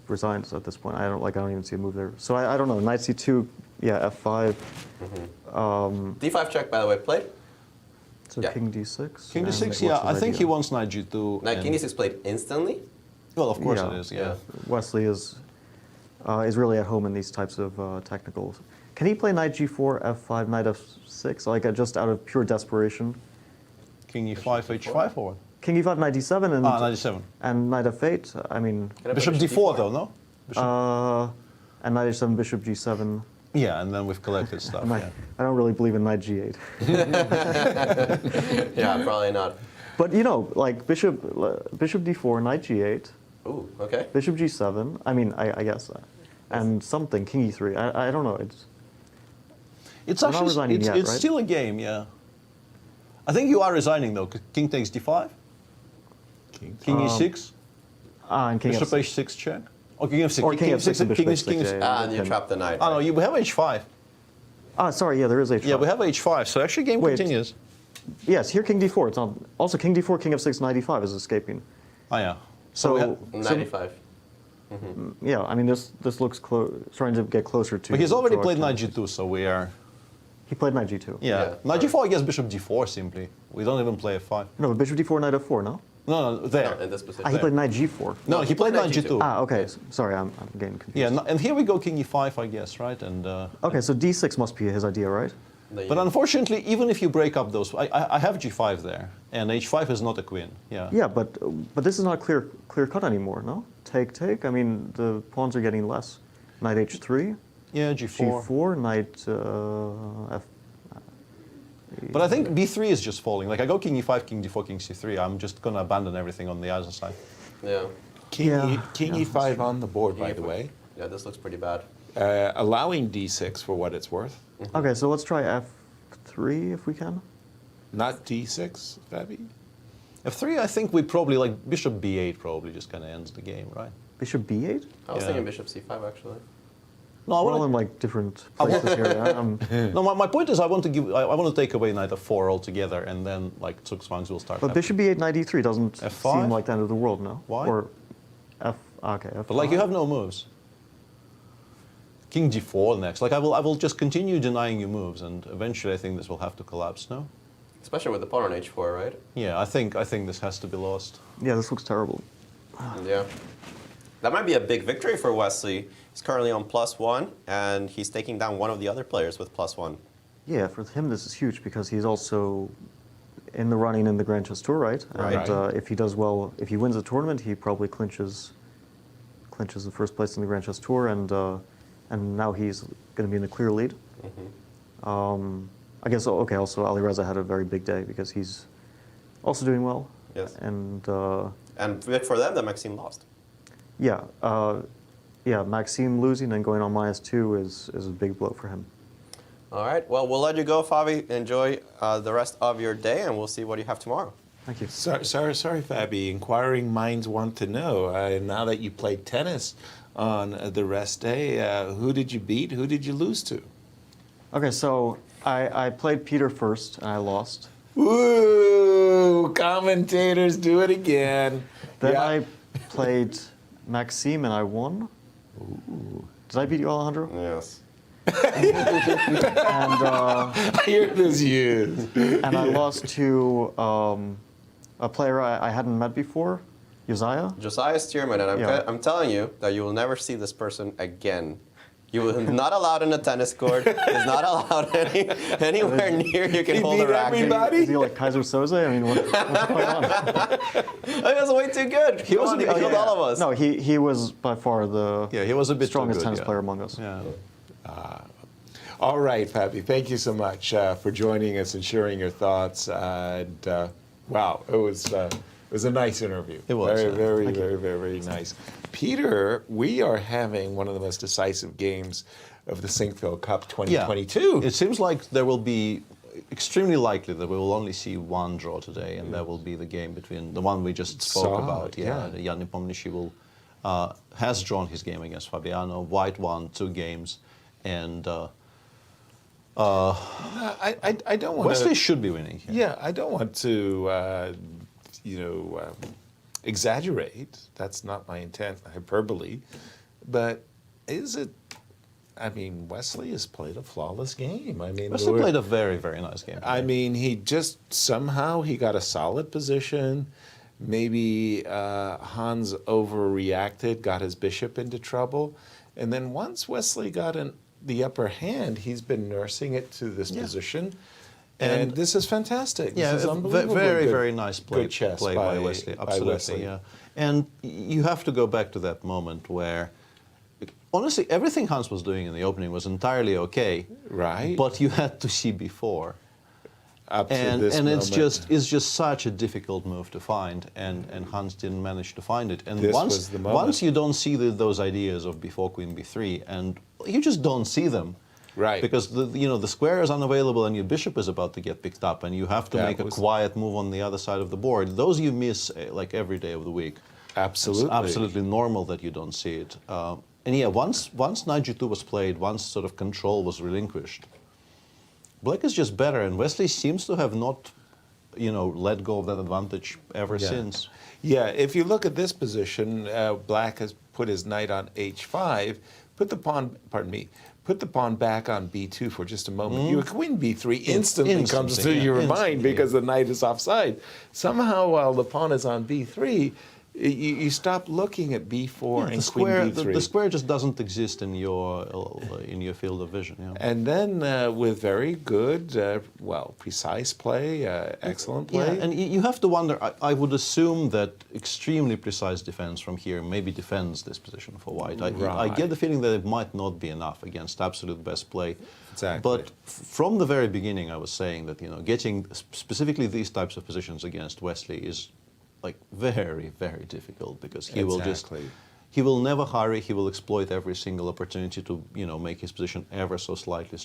resigned at this point. I don't even see a move there. So I don't know. Knight c2, yeah, f5.
D5 check, by the way, played.
So
Yeah.
king d6.
King
and
d6.
what's
Yeah,
his
I think
idea?
he wants knight g2.
Knight king
and-
d6 played instantly.
Well, of course
Yeah.
it is. Yeah.
Wesley is really at home in these types of technicals. Can he play knight g4, f5, knight f6, like just out of pure desperation?
King e5, h5 or what?
King e5, knight d7, and
knight d7.
and knight f8. I mean,
Bishop d4 though, no?
and knight h7, bishop g7.
Yeah, and then we've collected stuff.
Knight-
Yeah.
I don't really believe in knight g8.
Yeah, probably not.
But like bishop d4, knight g8.
Ooh, okay.
Bishop g7. I mean, I guess, and something king e3. I don't know.
It's
We're not
actually
resigning
it's,
yet,
it's
right?
still a game. Yeah. I think you are resigning though. 'Cause king takes d5. King e6.
And king
Bishop
f6.
h6 check. Or king f6.
Or king f6 and bishop h6,
is.
yeah.
And you trap the knight.
Oh no, we have h5.
Sorry, yeah, there is h5.
Yeah, we have h5. So actually, game
Wait.
continues.
Yes, here king d4. It's not. Also, king d4, king f6, knight e5 is escaping.
Oh yeah.
So,
we have-
95.
yeah, I mean, this looks trying to get closer to.
But he's already
to our
played knight
time.
g2, so we are.
He played knight g2.
Yeah. Knight g4 against bishop d4 simply. We don't even play f5.
No, but bishop d4, knight f4. No.
No, there.
No, in this position.
He played knight g4.
No, he played knight g2.
Okay. Sorry, I'm getting confused.
Yeah, and here we go king e5, I guess, right? And
Okay, so d6 must be his idea, right?
But unfortunately, even if you break up those, I have g5 there, and h5 is not a queen. Yeah.
Yeah, but this is not clear cut anymore. No, take. I mean, the pawns are getting less. Knight h3.
Yeah, g4.
g4, knight f.
But I think b3 is just falling. Like I go king e5, king d4, king c3. I'm just gonna abandon everything on the other side.
Yeah.
King e5 on the board, by the way.
Yeah, this looks pretty bad.
Allowing d6 for what it's worth.
Okay, so let's try f3 if we can.
Not d6, Fabi?
f3, I think we probably, like, bishop b8 probably just kind of ends the game, right?
Bishop b8?
I was thinking bishop c5, actually.
No, I
want to like different places here.
No, my point is I want to take away knight f4 altogether, and then, like, Zugzwangs will start
But
happening.
bishop b8, knight e3 doesn't
F5?
seem like the end of the world, no?
Why?
Or okay, f5.
But, like, you have no moves. King d4 next. Like, I will just continue denying you moves, and eventually I think this will have to collapse, no?
Especially with the pawn on h4, right?
Yeah, I think this has to be lost.
Yeah, this looks terrible.
Yeah. That might be a big victory for Wesley. He's currently on +1, and he's taking down one of the other players with +1.
Yeah, for him this is huge because he's also in the running in the Grand Chess Tour, right?
Right.
And if he does well, if he wins the tournament, he probably clinches the first place in the Grand Chess Tour, and now he's going to be in the clear lead. I guess okay. Also, Alireza had a very big day because he's also doing well.
Yes.
And
big for them that Maxime lost.
yeah, Maxime losing and going on -2 is a big blow for him.
All right. Well, we'll let you go, Fabi. Enjoy the rest of your day, and we'll see what you have tomorrow.
Thank you.
Sorry, Fabi. Inquiring minds want to know. Now that you played tennis on the rest day, who did you beat? Who did you lose to?
Okay, so I played Peter first and I lost.
Woo! Commentators do it again.
Then I played Maxime and I won. Ooh. Did I beat you, Alejandro?
Yes.
And
I hear this used.
And I lost to a player I hadn't met before, Josiah.
Josiah Stearman, and I'm telling you that you will never see this person again. You will not allowed in a tennis court. He's not allowed anywhere near you can hold a racket.
Is he like Kaiser Soze? I mean, what's going on?
He was way too good. He killed all of us.
No, he was by far the
he was a bit
strongest
too good,
tennis player among us.
Yeah.
All right, Fabi, thank you so much for joining us and sharing your thoughts. Wow, it was a nice interview.
It was.
Very nice. Peter, we are having one of the most decisive games of the Sinquefield Cup 2022.
Yeah. It seems like there will be extremely likely that we will only see one draw today, and that will be the game between the one we just spoke about. Yeah, Jan Nepomniachtchi has drawn his game against Fabiano. White won 2 games, and
I don't want
Wesley should be winning here.
Yeah, I don't want to, exaggerate. That's not my intent, hyperbole. But is it? I mean, Wesley has played a flawless game. I mean,
Wesley played a very, very nice game.
I mean, he just somehow he got a solid position. Maybe Hans overreacted, got his bishop into trouble, and then once Wesley got the upper hand, he's been nursing it to this position. And this is fantastic.
Yeah,
this is unbelievable.
Very, very nice
good chess
play by Wesley. Absolutely,
Wesley.
yeah. And you have to go back to that moment where, honestly, everything Hans was doing in the opening was entirely okay.
Right.
But you had to see before.
Up to
And
this moment.
it's just such a difficult move to find, and Hans didn't manage to find it. And
This was the moment.
once you don't see those ideas of before Queen B3, and you just don't see them.
Right.
Because the square is unavailable and your bishop is about to get picked up, and you have to make a quiet move on the other side of the board. Those you miss like every day of the week.
Absolutely.
It's absolutely normal that you don't see it. And yeah, once knight g2 was played, once sort of control was relinquished, Black is just better, and Wesley seems to have not, let go of that advantage ever since.
Yeah, if you look at this position, Black has put his knight on h5, put the pawn back on b2 for just a moment. Your queen b3 instantly comes to your mind because the knight is offside. Somehow, while the pawn is on b3, you stop looking at b4 and
square,
queen b3.
the square just doesn't exist in your field of vision. Yeah.
And then with very good, precise play, excellent play.
Yeah, and you have to wonder, I would assume that extremely precise defense from here maybe defends this position for white. I get the feeling that it might not be enough against absolute best play.
Exactly.
But from the very beginning I was saying that, getting specifically these types of positions against Wesley is like very, very difficult because he will never hurry. He will exploit every single opportunity to make his position ever so slightly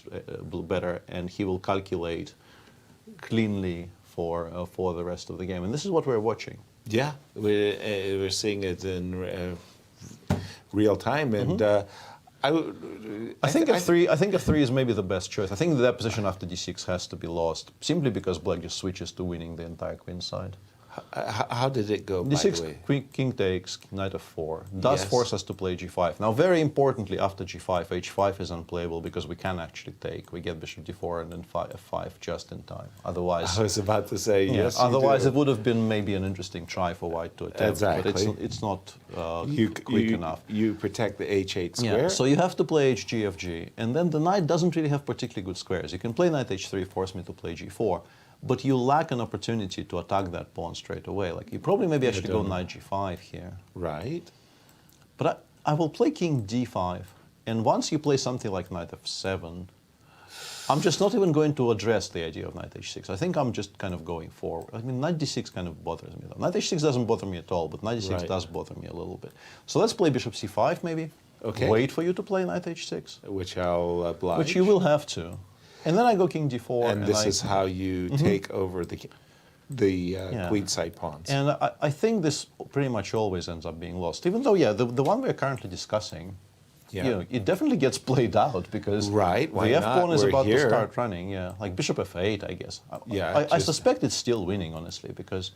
better, and he will calculate cleanly for the rest of the game. And this is what we're watching.
Yeah, we're seeing it in real time, and
I think f3 is maybe the best choice. I think that position after d6 has to be lost simply because black just switches to winning the entire queen side.
How did it go, by the way?
King takes, knight f4. Does force us to play g5. Now, very importantly, after g5, h5 is unplayable because we can actually take. We get bishop d4 and then f5 just in time. Otherwise,
I was about to say, yes,
otherwise it would have been maybe an interesting try for white to attempt.
Exactly.
But it's not quick enough.
You protect the h8 square.
Yeah, so you have to play hg, fg. And then the knight doesn't really have particularly good squares. You can play knight h3, force me to play g4. But you lack an opportunity to attack that pawn straight away. Like you probably maybe actually go knight g5 here.
Right.
But I will play king d5. And once you play something like knight f7, I'm just not even going to address the idea of knight h6. I think I'm just kind of going forward. I mean, knight d6 kind of bothers me though. Knight h6 doesn't bother me at all, but knight d6 does bother me a little bit. So let's play bishop c5 maybe.
Okay.
Wait for you to play knight h6.
Which I'll oblige.
Which you will have to. And then I go king d4.
And this is how you take over the queenside pawns.
And I think this pretty much always ends up being lost. Even though, the one we're currently discussing, it definitely gets played out because the f-pawn is about to start running. Yeah, like bishop f8, I guess. I suspect it's still winning, honestly, because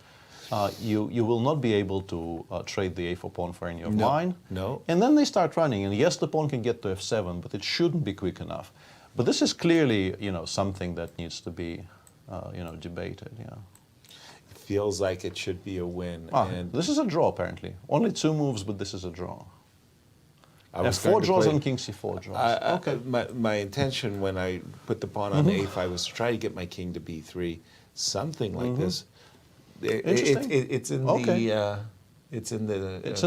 you will not be able to trade the a4 pawn for any of mine.
No.
And then they start running, and yes, the pawn can get to f7, but it shouldn't be quick enough. But this is clearly, something that needs to be, debated. Yeah.
It feels like it should be a win.
And this is a draw, apparently. Only 2 moves, but this is a draw. F4 draws and king c4 draws.
Okay. My intention when I put the pawn on a5 was to try to get my king to b3, something like this.
Interesting.
It's in the. It's in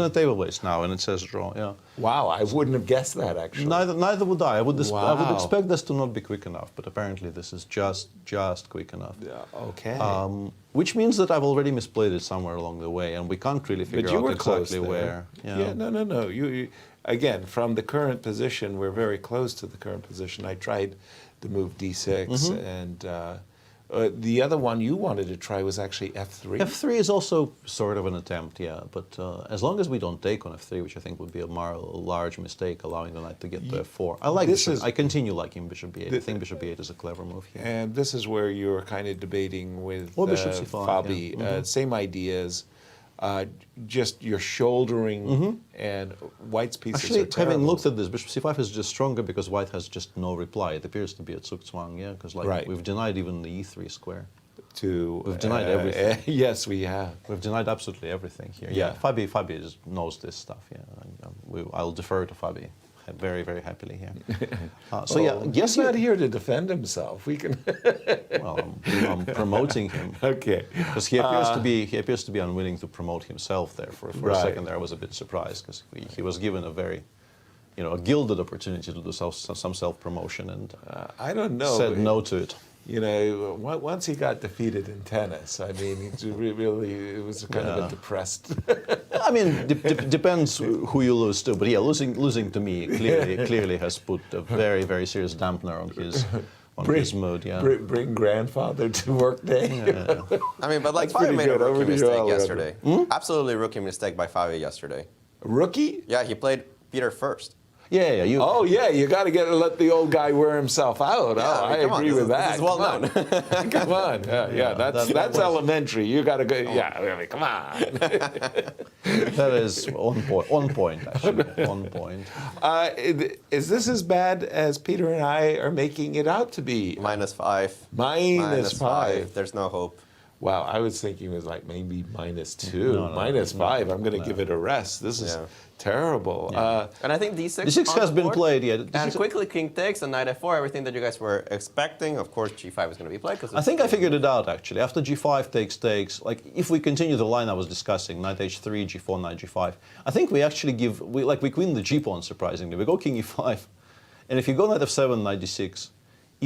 the
table base now, and it says draw. Yeah.
Wow, I wouldn't have guessed that actually.
Neither would I. I would expect this to not be quick enough, but apparently this is just quick enough.
Yeah. Okay.
Which means that I've already misplayed it somewhere along the way, and we can't really figure out exactly where.
Yeah. No. You again, from the current position, we're very close to the current position. I tried the move d6, and the other one you wanted to try was actually f3.
f3 is also sort of an attempt, yeah. But as long as we don't take on f3, which I think would be a large mistake, allowing the knight to get to f4. I like this. I continue liking bishop b8. I think bishop b8 is a clever move here.
And this is where you're kind of debating with
bishop c5,
Fabi.
yeah.
Same ideas. Just you're shouldering, and white's pieces
Actually,
are terrible.
having looked at this, bishop c5 is just stronger because white has just no reply. It appears to be at Zugzwang, yeah, because we've denied even the e3 square.
We've
denied everything.
Yes, we have.
We've denied absolutely everything here. Yeah, Fabi just knows this stuff. Yeah, I'll defer to Fabi very, very happily here.
He's not here to defend himself. We can.
Well, I'm promoting him.
Okay.
Because he appears to be unwilling to promote himself there. For a second there, I was a bit surprised because he was given a very, a gilded opportunity to do some self-promotion, and
I don't know.
Said no to it.
Once he got defeated in tennis, I mean, it was kind of a depressed.
I mean, depends who you lose to, but yeah, losing to me clearly has put a very, very serious dampener on his mood. Yeah.
Bring grandfather to work day.
Yeah.
I mean, but Fabi made a rookie mistake yesterday. Absolutely rookie mistake by Fabi yesterday.
Rookie?
Yeah, he played Peter first.
Yeah. You
got to let the old guy wear himself out.
Yeah,
I agree with that.
This is well known.
Come on. Yeah, that's elementary. You got to go. Yeah, really, come on.
That is on point, actually. On point.
Is this as bad as Peter and I are making it out to be?
-5.
-5.
There's no hope.
Wow, I was thinking it was like maybe -2, -5. I'm going to give it a rest. This is terrible.
And I think D6.
D6 has been played, yeah.
And quickly King takes and Knight F4, everything that you guys were expecting. Of course, G5 is going to be played.
I think I figured it out actually. After G5 takes, like if we continue the line I was discussing, Knight H3, G4, Knight G5, I think we actually we queen the G pawn surprisingly. We go King E5, and if you go Knight F7, Knight D6,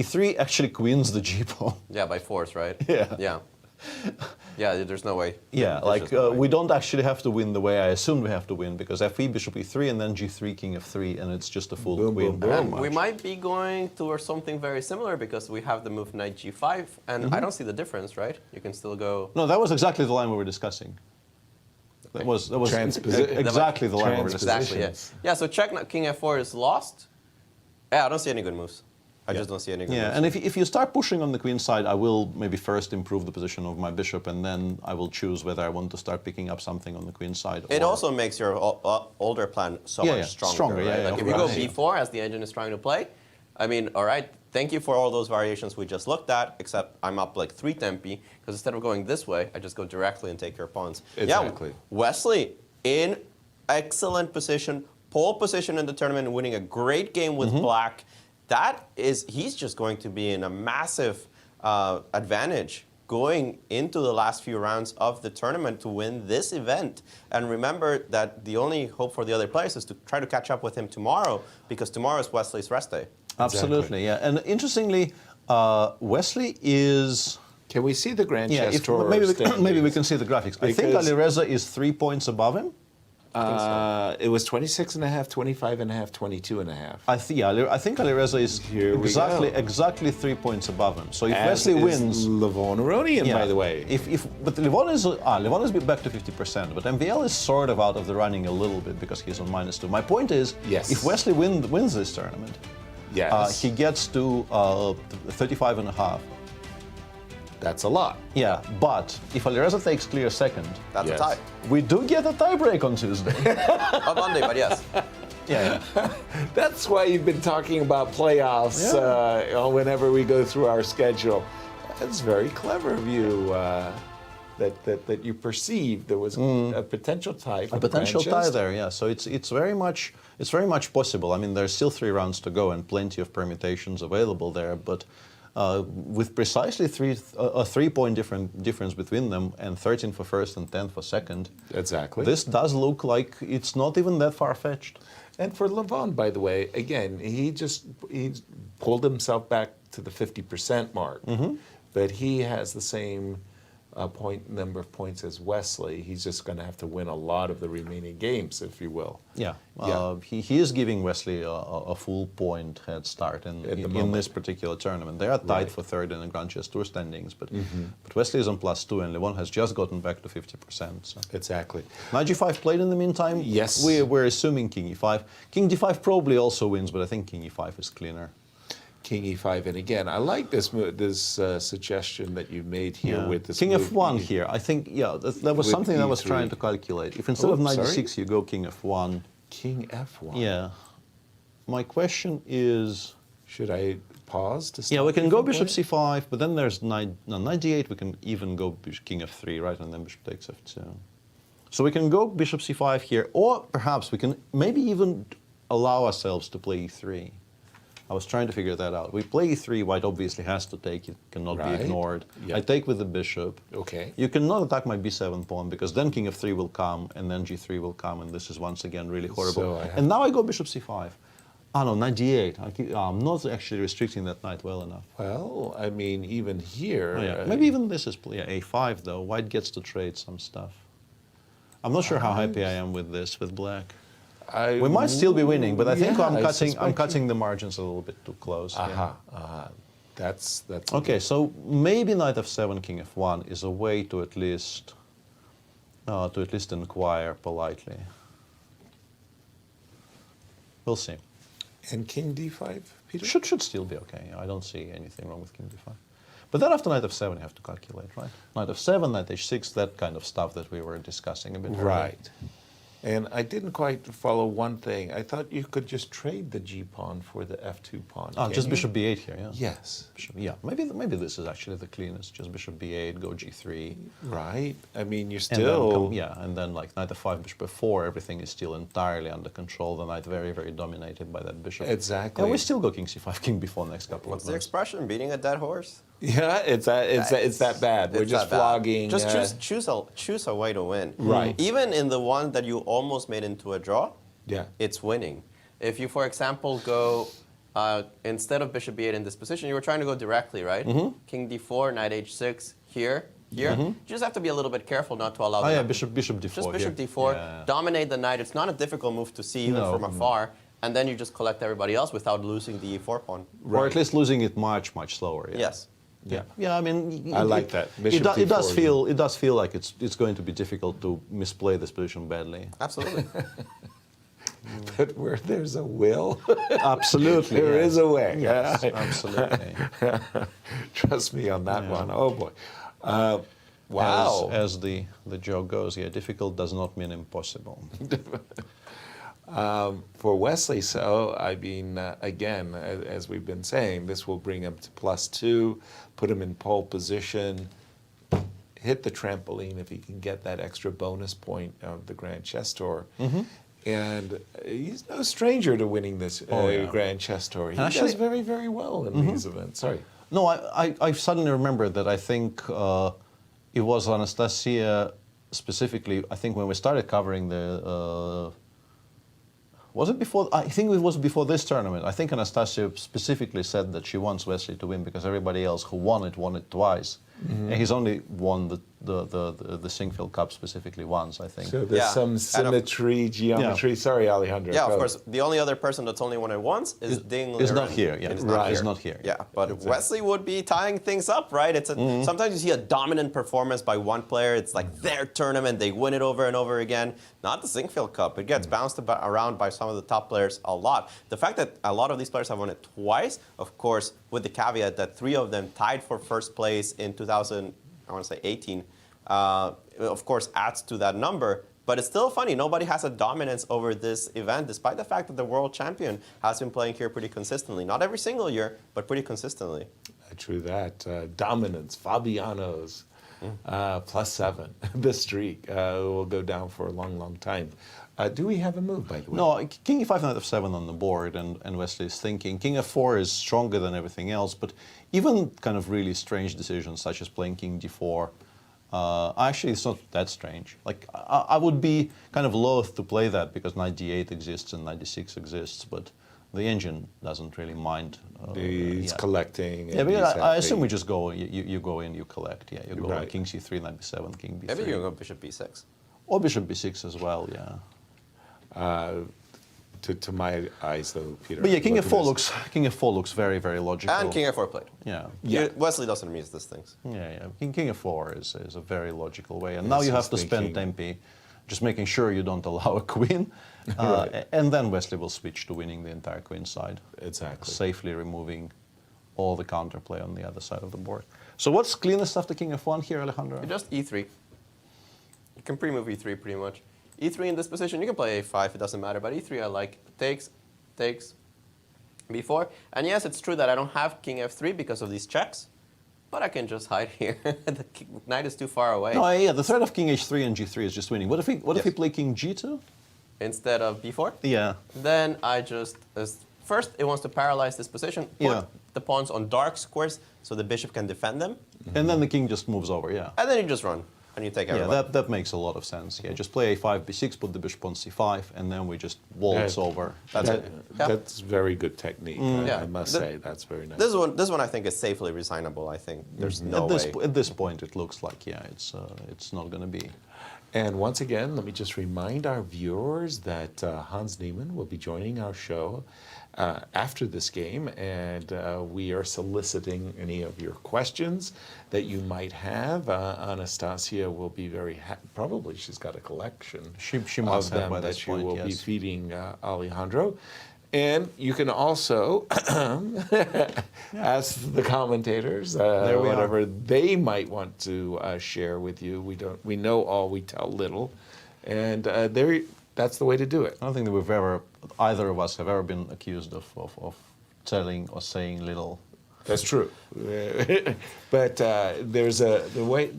E3 actually queens the G pawn.
Yeah, by force, right?
Yeah.
Yeah. Yeah, there's no way.
Yeah, like we don't actually have to win the way I assumed we have to win, because F3, Bishop E3, and then G3, King F3, and it's just a full queen.
And we might be going towards something very similar because we have the move Knight G5, and I don't see the difference, right? You can still go.
No, that was exactly the line we were discussing. That was exactly the line we were discussing.
Exactly, yeah. So check King F4 is lost. Yeah, I don't see any good moves. I just don't see any good moves.
Yeah, and if you start pushing on the queen side, I will maybe first improve the position of my bishop, and then I will choose whether I want to start picking up something on the queen side.
It also makes your older plan so much stronger, right?
Yeah,
like if you go B4 as the engine is trying to play, I mean, all right, thank you for all those variations we just looked at, except I'm up like 3 tempi, because instead of going this way, I just go directly and take your pawns.
Exactly.
Yeah, Wesley in excellent position, pole position in the tournament, winning a great game with black. He's just going to be in a massive advantage going into the last few rounds of the tournament to win this event. And remember that the only hope for the other players is to try to catch up with him tomorrow, because tomorrow is Wesley's rest day.
Absolutely, yeah. And interestingly, Wesley is...
Can we see the Grand Chess Tour?
Maybe we can see the graphics. I think Alireza is 3 points above him.
It was 26.5, 25.5, 22.5.
I think Alireza is exactly 3 points above him. So if Wesley wins,
Levon Aronian, by the way.
But Levon is back to 50%, but MVL is sort of out of the running a little bit because he's on -2. My point is, if Wesley wins this tournament, he gets to 35.5.
That's a lot.
Yeah, but if Alireza takes clear second,
that's a tie.
We do get a tie break on Tuesday.
On Monday, but yes.
Yeah.
That's why you've been talking about playoffs whenever we go through our schedule. That's very clever of you that you perceived there was a potential tie.
A potential tie there, yeah. So it's very much possible. I mean, there's still 3 rounds to go and plenty of permutations available there, but. With precisely a 3-point difference between them, and 13 for first and 10 for second.
Exactly.
This does look like it's not even that far-fetched.
And for Levon, by the way, again, he pulled himself back to the 50% mark, but he has the same number of points as Wesley. He's just going to have to win a lot of the remaining games, if you will.
Yeah, he is giving Wesley a full point head start in this particular tournament. They are tied for third in the Grand Chess Tour standings, but Wesley is on +2 and Levon has just gotten back to 50%. So.
Exactly.
Knight G5 played in the meantime.
Yes.
We're assuming King E5. King D5 probably also wins, but I think King E5 is cleaner.
King E5, and again, I like this suggestion that you made here with this
King
move
F1 here. I think that was something I was trying to calculate. If instead of Knight D6 you go King F1.
King F1.
Yeah. My question is,
should I pause to start?
Yeah, we can go Bishop C5, but then there's Knight D8. We can even go King F3, right, and then Bishop takes F2. So we can go Bishop C5 here, or perhaps we can maybe even allow ourselves to play E3. I was trying to figure that out. We play E3, white obviously has to take, it cannot be ignored. Yep. I take with the bishop.
Okay.
You cannot attack my B7 pawn, because then King F3 will come, and then G3 will come, and this is once again really horrible. And now I go Bishop C5. Ah no, Knight D8. I'm not actually restricting that knight well enough.
Well, I mean, even here...
Maybe even this is A5 though. White gets to trade some stuff. I'm not sure how happy I am with this, with black. We might still be winning, but I think I'm cutting the margins a little bit too close.
That's
okay. So maybe Knight F7, King F1 is a way to at least inquire politely. We'll see.
And King D5, Peter?
Should still be okay. I don't see anything wrong with King D5. But then after Knight F7, you have to calculate, right? Knight F7, Knight H6, that kind of stuff that we were discussing a bit earlier.
Right. And I didn't quite follow one thing. I thought you could just trade the G pawn for the F2 pawn.
Oh, just
you?
bishop b8 here, yeah.
Yes.
Yeah, maybe this is actually the cleanest. Just bishop b8, go g3.
Right. I mean, you're still...
And then like knight f5, bishop f4, everything is still entirely under control. The knight very, very dominated by that bishop.
Exactly.
And we still go king c5, king b4 next couple
What's
of
the
moves.
expression? Beating a dead horse?
Yeah, it's that bad. We're just flogging.
Just choose a way to win.
Right.
Even in the one that you almost made into a draw,
yeah,
it's winning. If you, for example, go instead of bishop b8 in this position, you were trying to go directly, right? King d4, knight h6 here. You just have to be a little bit careful not to allow.
Bishop d4.
Just bishop d4. Dominate the knight. It's not a difficult move to see even from afar. And then you just collect everybody else without losing the e4 pawn.
Or at least losing it much, much slower. Yeah.
Yes.
Yeah. I mean,
I like that.
It does feel like it's going to be difficult to misplay this position badly.
Absolutely.
But where there's a will,
absolutely,
there is a way.
Yes, absolutely.
Trust me on that one. Oh boy. Wow.
As the joke goes, difficult does not mean impossible.
For Wesley So, I mean, again, as we've been saying, this will bring him to +2, put him in pole position, hit the trampoline if he can get that extra bonus point of the Grand Chess Tour. And he's no stranger to winning this Grand Chess Tour. He does very, very well in these events. Sorry.
No, I suddenly remembered that I think it was Anastasiya specifically, I think when we started covering the... was it before? I think it was before this tournament. I think Anastasiya specifically said that she wants Wesley to win because everybody else who won it twice. And he's only won the Sinquefield Cup specifically once, I think.
So there's some symmetry, geometry. Sorry, Alejandro.
Yeah, of course. The only other person that's only won it once is Ding.
Is not here. Yeah,
is
not here.
Yeah, but Wesley would be tying things up, right? It's sometimes you see a dominant performance by one player. It's like their tournament. They win it over and over again. Not the Sinquefield Cup. It gets bounced around by some of the top players a lot. The fact that a lot of these players have won it twice, of course, with the caveat that 3 of them tied for first place in 2018, of course, adds to that number. But it's still funny. Nobody has a dominance over this event, despite the fact that the world champion has been playing here pretty consistently. Not every single year, but pretty consistently.
True that. Dominance, Fabiano's, +7. The streak will go down for a long, long time. Do we have a move, by the way?
No, King e5, knight f7 on the board, and Wesley is thinking. King f4 is stronger than everything else, but even kind of really strange decisions, such as playing King d4, actually it's not that strange. Like, I would be kind of loath to play that because knight d8 exists and knight d6 exists, but the engine doesn't really mind.
He's collecting.
Yeah, but I assume we just go, you go in, you collect. Yeah, you go King c3, knight b7, King b3.
Maybe you go bishop b6.
Or bishop b6 as well, yeah.
To my eyes, though, Peter.
But yeah, King f4 looks very, very logical.
And King f4 played.
Yeah.
Wesley doesn't miss these things.
Yeah. King f4 is a very logical way. And now you have to spend tempi just making sure you don't allow a queen. And then Wesley will switch to winning the entire queen side.
Exactly.
Safely removing all the counterplay on the other side of the board. So what's cleanest after King f1 here, Alejandro?
Just e3. You can pre-move e3 pretty much. E3 in this position, you can play a5, it doesn't matter, but e3 I like. Takes, b4. And yes, it's true that I don't have King f3 because of these checks, but I can just hide here. The knight is too far away.
No, yeah, the threat of King h3 and g3 is just winning. What if he play King g2?
Instead of b4?
Yeah.
Then I just, first it wants to paralyze this position, put the pawns on dark squares so the bishop can defend them.
And then the king just moves over, yeah.
And then you just run. And you take everybody.
Yeah, that makes a lot of sense. Yeah, just play a5, b6, put the bishop on c5, and then we just waltz over.
That's very good technique. I must say, that's very nice.
This one I think is safely resignable. I think there's no way.
At this point, it looks like it's not going to be.
And once again, let me just remind our viewers that Hans Neiman will be joining our show after this game, and we are soliciting any of your questions that you might have. Anastasiya will be very probably she's got a collection
she must
of
have
them
by
that
this
she
point,
will be
yes.
feeding Alejandro. And you can also ask the commentators whatever they might want to share with you. We know all, we tell little, and That's the way to do it.
I don't think that either of us have ever been accused of telling or saying little.
That's true. But there's the way.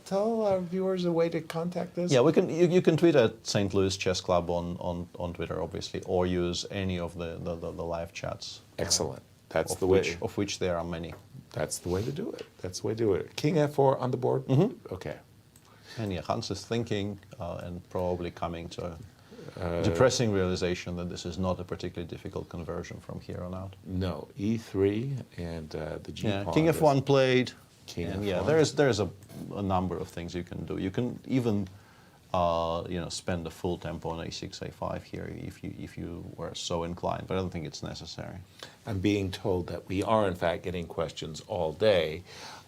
Tell our viewers a way to contact us.
Yeah, you can tweet at St. Louis Chess Club on Twitter, obviously, or use any of the live chats.
Excellent. That's the way.
Of which there are many.
That's the way to do it. That's the way to do it. King F4 on the board?
Mm-hmm.
Okay.
And yeah, Hans is thinking and probably coming to a depressing realization that this is not a particularly difficult conversion from here on out.
No, E3 and the G pawn.
King F1 played.
King
and
F1.
yeah, there's a number of things you can do. You can even spend a full tempo on A6, A5 here if you were so inclined, but I don't think it's necessary.
I'm being told that we are in fact getting questions all day,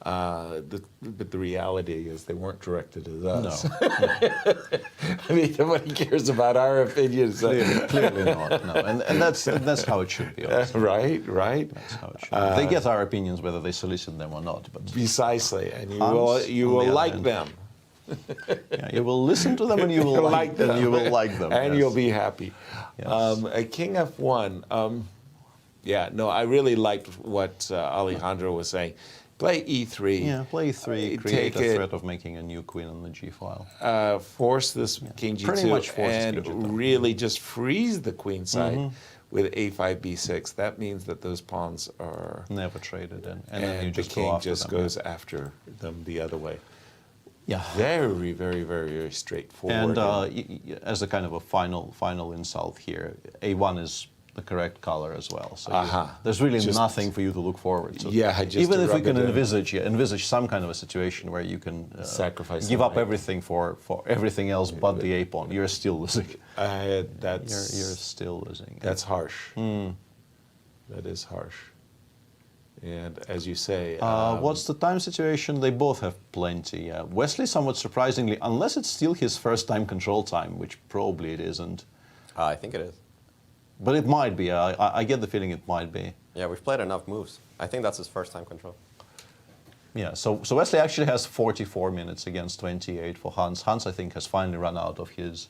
but the reality is they weren't directed at us.
No.
I mean, nobody cares about our opinions.
Clearly not. No, and that's how it should be.
Right.
That's how it should be. They get our opinions whether they solicit them or not. But
precisely, and
Hans,
you will like them.
Yeah, you will listen to them and you will like them. And you will like them.
And
yes.
you'll be happy.
Yes.
King F1. Yeah, no, I really liked what Alejandro was saying. Play E3.
Yeah, play E3. Create a threat of making a new queen on the G file.
Force this King G2
pretty much force
and
King G2.
Really just freeze the queen side with A5, B6. That means that those pawns are
never traded in, and
then
you
the
just
king
go after
just
them.
goes after them the other way.
Yeah.
Very, very, very, very straightforward.
And as a kind of a final insult here, A1 is the correct color as well. So there's really nothing for you to look forward to.
Yeah, just
even if we
rub
can
it in.
envisage some kind of a situation where you can
sacrifice,
give up everything for everything else but the A pawn, you're still losing. You're still losing.
That's harsh. That is harsh. And as you say,
what's the time situation? They both have plenty. Wesley, somewhat surprisingly, unless it's still his first time control time, which probably it isn't.
I think it is.
But it might be. I get the feeling it might be.
Yeah, we've played enough moves. I think that's his first time control.
Yeah, so Wesley actually has 44 minutes against 28 for Hans. Hans, I think, has finally run out of his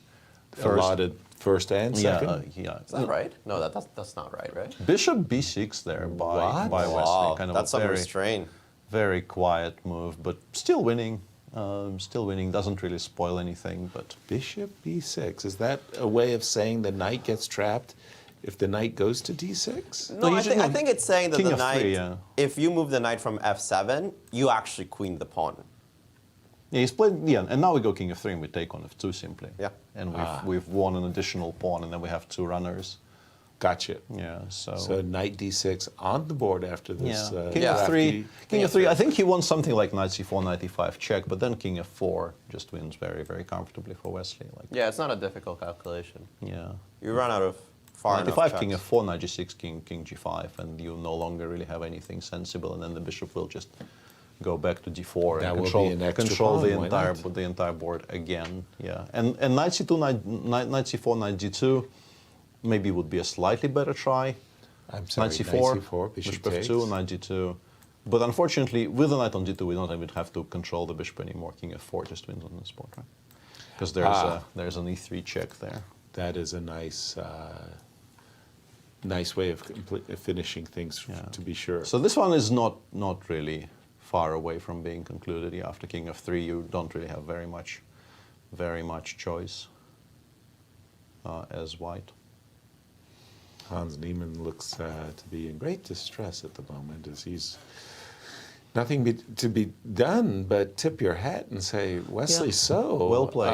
allotted first and second.
Yeah.
Is that right? No, that's not right?
Bishop B6 there by Wesley. Kind of
that's some restraint.
Very quiet move, but still winning. Doesn't really spoil anything. But
Bishop B6, is that a way of saying the knight gets trapped if the knight goes to D6?
No, I think it's saying that
King
the
of
knight,
3, yeah.
if you move the knight from F7, you actually queen the pawn.
Yeah, he's played. Yeah, and now we go King of 3 and we take on F2 simply.
Yeah.
And we've won an additional pawn, and then we have 2 runners.
Gotcha.
Yeah.
So knight D6 on the board after this.
King of 3. King of 3. I think he won something like knight C4, knight E5 check, but then King of 4 just wins very, very comfortably for Wesley.
Yeah, it's not a difficult calculation.
Yeah.
You run out of far enough
Knight E5,
checks.
King of 4, knight G6, King G5, and you no longer really have anything sensible, and then the bishop will just go back to D4
That
and
will be an extra
control
pawn, why
the entire board again. Yeah. And knight C2, knight C4, knight G2 maybe would be a slightly better try.
I'm sorry,
knight C4,
bishop
F2, knight G2. But unfortunately, with the knight on D2, we don't even have to control the bishop anymore. King F4 just wins on this board, right? Because there's an E3 check there.
That is a nice way of finishing things, to be sure.
So this one is not really far away from being concluded. Yeah, after King of 3, you don't really have very much choice as white.
Hans Neiman looks to be in great distress at the moment, as he's nothing to be done but tip your hat and say, Wesley So.
Well played.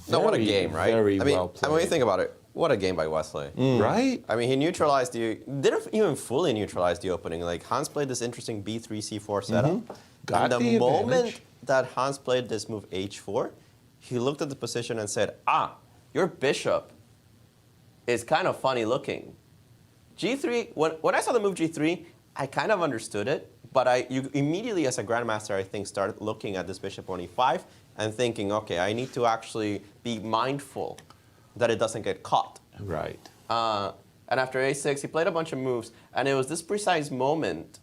No, what a game, right?
Well played.
I mean, when you think about it, what a game by Wesley.
Right?
I mean, he neutralized you, didn't even fully neutralize the opening. Like, Hans played this interesting B3, C4 setup.
Got
and
the
moment
advantage.
that Hans played this move H4, he looked at the position and said, your bishop is kind of funny looking. G3, when I saw the move G3, I kind of understood it, but you immediately, as a grandmaster, I think, started looking at this bishop on E5 and thinking, okay, I need to actually be mindful that it doesn't get caught.
Right.
And after A6, he played a bunch of moves, and it was this precise moment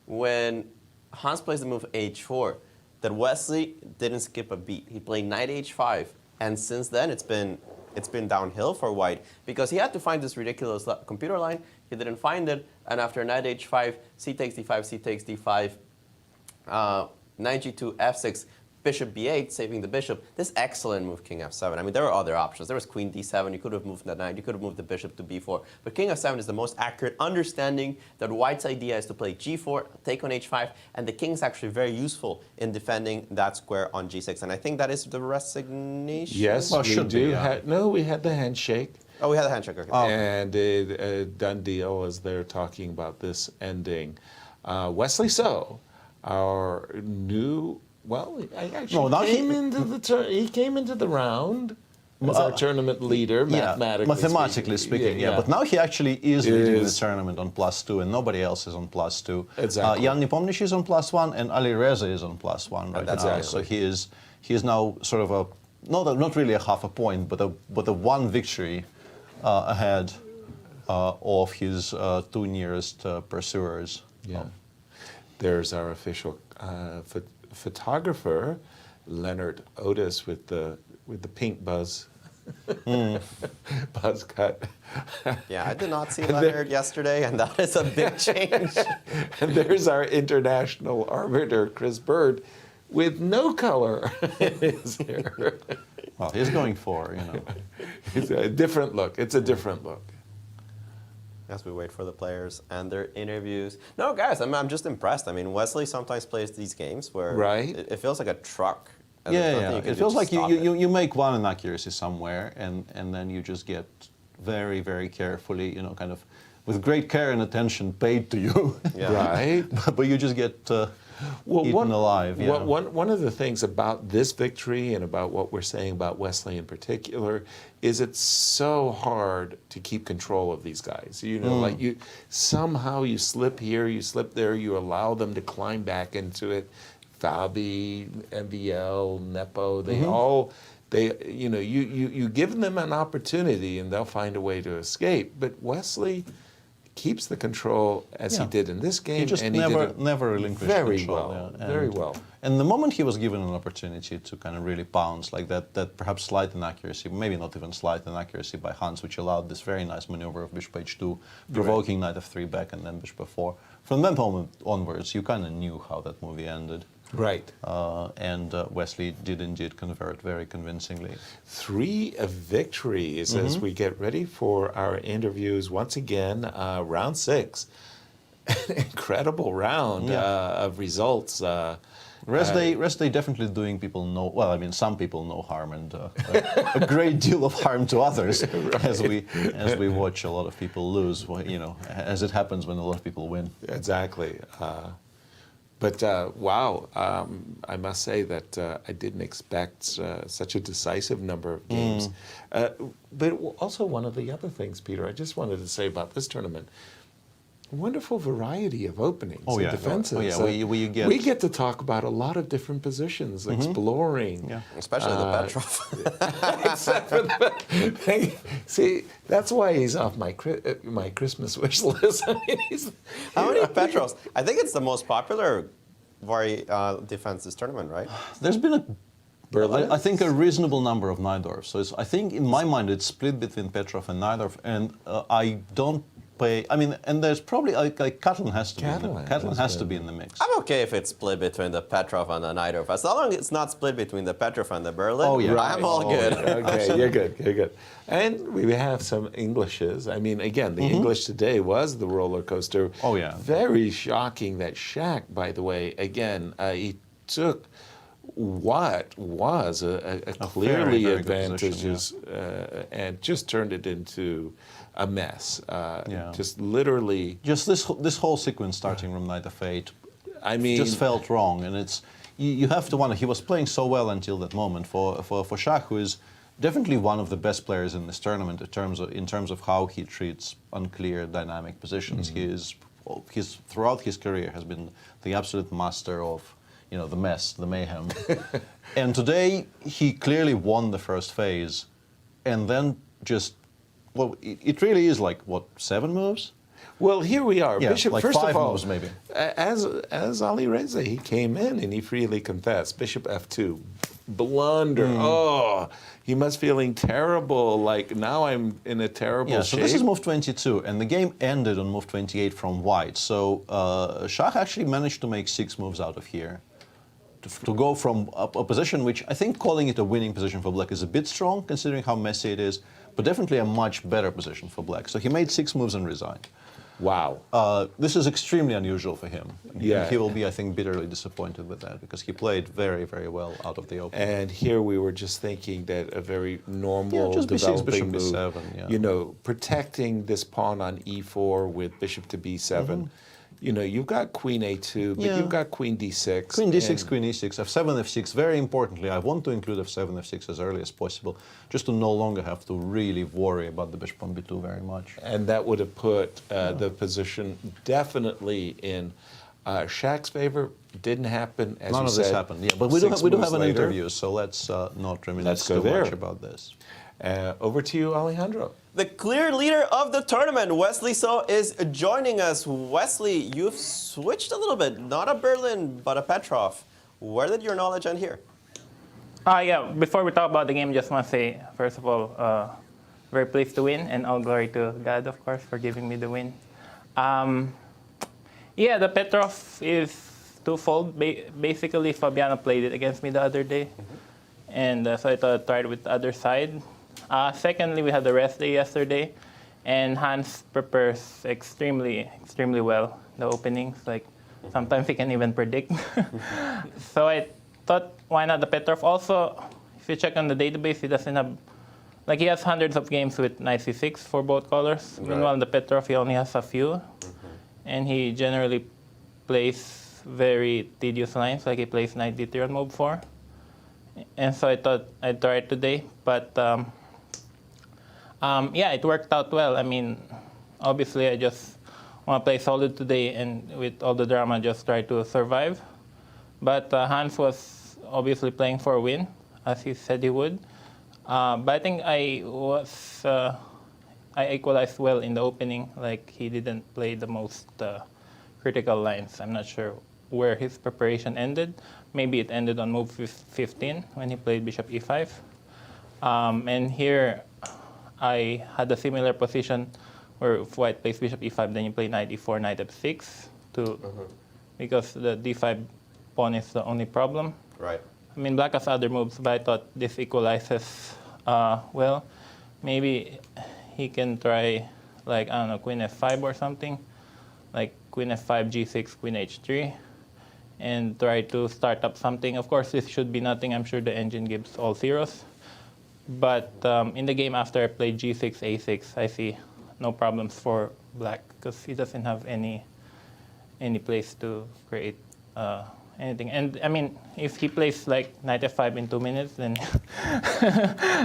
when Hans plays the move H4 that Wesley didn't skip a beat. He played knight H5, and since then it's been it's been downhill for white because he had to find this ridiculous computer line. He didn't find it, and after knight h5, c takes d5, c takes d5, knight g2, f6, bishop b8, saving the bishop. This excellent move, king f7. I mean, there were other options. There was queen d7. You could have moved the knight. You could have moved the bishop to b4. But king f7 is the most accurate, understanding that white's idea is to play g4, take on h5, and the king is actually very useful in defending that square on g6. And I think that is the resignation.
Yes,
well,
we do. No, we had the handshake.
Oh, we had the handshake. Okay.
And a done deal as they're talking about this ending. Wesley So, our new... Well, I actually he came into the round as our tournament leader,
mathematically speaking. But now he actually is leading the tournament on +2, and nobody else is on +2.
Exactly.
Jan Nepomniachtchi is on +1, and Ali Reza is on +1 right now. So he is now sort of a not really a half a point, but a one victory ahead of his two nearest pursuers.
Yeah. There's our official photographer, Leonard Otis, with the pink buzz cut.
Yeah, I did not see Leonard yesterday, and that is a big change.
And there's our international arbiter, Chris Bird, with no color in his hair.
Well, he's going for,
It's a different look. It's a different look.
As we wait for the players and their interviews. No, guys, I'm just impressed. I mean, Wesley sometimes plays these games where it feels like a truck.
It feels like you make one inaccuracy somewhere, and then you just get very, very carefully, kind of with great care and attention paid to you.
Right.
But you just get eaten alive.
One of the things about this victory and about what we're saying about Wesley in particular is it's so hard to keep control of these guys. Like somehow you slip here, you slip there, you allow them to climb back into it. Fabi, MVL, Nepo, you give them an opportunity and they'll find a way to escape. But Wesley keeps the control as he did in this game.
He just never relinquished control.
Very well.
And the moment he was given an opportunity to kind of really pounce, like that perhaps slight inaccuracy, maybe not even slight inaccuracy by Hans, which allowed this very nice maneuver of bishop h2, provoking knight f3 back and then bishop f4. From that moment onwards, you kind of knew how that movie ended.
Right.
And Wesley did indeed convert very convincingly.
3 victories as we get ready for our interviews. Once again, round 6. Incredible round of results.
Rest day definitely doing people some people no harm, and a great deal of harm to others as we watch a lot of people lose, as it happens when a lot of people win.
Exactly. But wow, I must say that I didn't expect such a decisive number of games. But also one of the other things, Peter, I just wanted to say about this tournament, wonderful variety of openings and defenses.
We
get to talk about a lot of different positions, exploring.
Yeah. Especially the Petrov.
Except for see, that's why he's off my Christmas wish list.
How many Petrovs? I think it's the most popular defense this tournament, right?
There's been I think a reasonable number of Najdorf. So I think in my mind it's split between Petrov and Najdorf, and I don't and there's probably Catlin has to be in the mix.
I'm okay if it's split between the Petrov and the Najdorf. As long as it's not split between the Petrov and the Berlin, I'm all good.
Okay, you're good. And we have some Englishes. I mean, again, the English today was the roller coaster.
Oh, yeah.
Very shocking that Shaq, by the way, again, he took what was a clearly
very
advantageous and just turned it into a mess. Just literally.
Just this whole sequence starting from knight f8, just felt wrong, and it's you have to wonder. He was playing so well until that moment. For Shah, who is definitely one of the best players in this tournament in terms of how he treats unclear dynamic positions. He's throughout his career has been the absolute master of the mess, the mayhem. And today he clearly won the first phase, and then just. Well, it really is 7 moves?
Well, here we are.
Yeah,
Bishop,
first 5 moves maybe.
As Ali Reza, he came in and he freely confessed. Bishop f2, blunder. Oh, he must feeling terrible. Like, now I'm in a terrible
Yeah,
shape.
so this is move 22, and the game ended on move 28 from white. So Shah actually managed to make 6 moves out of here. To go from a position which I think calling it a winning position for black is a bit strong, considering how messy it is, but definitely a much better position for black. So he made 6 moves and resigned.
Wow.
This is extremely unusual for him.
Yeah.
He will be, I think, bitterly disappointed with that because he played very, very well out of the open.
And here we were just thinking that a very normal
just b6,
developing
bishop
move,
b7, yeah.
you know, protecting this pawn on e4 with bishop to b7. You know, you've got queen a2, but you've got queen d6.
Queen d6, queen e6, f7, f6. Very importantly, I want to include f7, f6 as early as possible, just to no longer have to really worry about the bishop on b2 very much.
And that would have put the position definitely in Shaq's favor. Didn't happen, as
None
you
of this
said,
happened, yeah. But we do have an
later.
interview, so let's not reminisce
go
too
there.
much about this.
Over to you, Alejandro.
The clear leader of the tournament, Wesley So, is joining us. Wesley, you've switched a little bit. Not a Berlin, but a Petrov. Where did your knowledge end here?
Yeah, before we talk about the game, just want to say, first of all, very pleased to win, and all glory to God, of course, for giving me the win. Yeah, the Petrov is twofold. Basically, Fabiano played it against me the other day, and so I thought I'd try it with the other side. Secondly, we had the rest day yesterday, and Hans prepares extremely well the openings. Like, sometimes he can even predict. So I thought, why not the Petrov? Also, if you check on the database, he doesn't have, like, he has hundreds of games with knight c6 for both colors.
Right.
Meanwhile, the Petrov, he only has a few, and he generally plays very tedious lines, like he plays knight d3 on move 4. And so I thought I'd try it today, but yeah, it worked out well. I mean, obviously, I just want to play solid today, and with all the drama, just try to survive. But Hans was obviously playing for a win, as he said he would. But I think I equalized well in the opening. Like, he didn't play the most critical lines. I'm not sure where his preparation ended. Maybe it ended on move 15 when he played bishop e5. And here, I had a similar position where if white plays bishop e5, then you play knight e4, knight f6, because the d5 pawn is the only problem.
Right.
I mean, black has other moves, but I thought this equalizes well. Maybe he can try, like, I don't know, queen f5 or something, like queen f5, g6, queen h3, and try to start up something. Of course, this should be nothing. I'm sure the engine gives all zeros. But in the game after I played g6, a6, I see no problems for black because he doesn't have any place to create anything. And I mean, if he plays like knight f5 in 2 minutes, then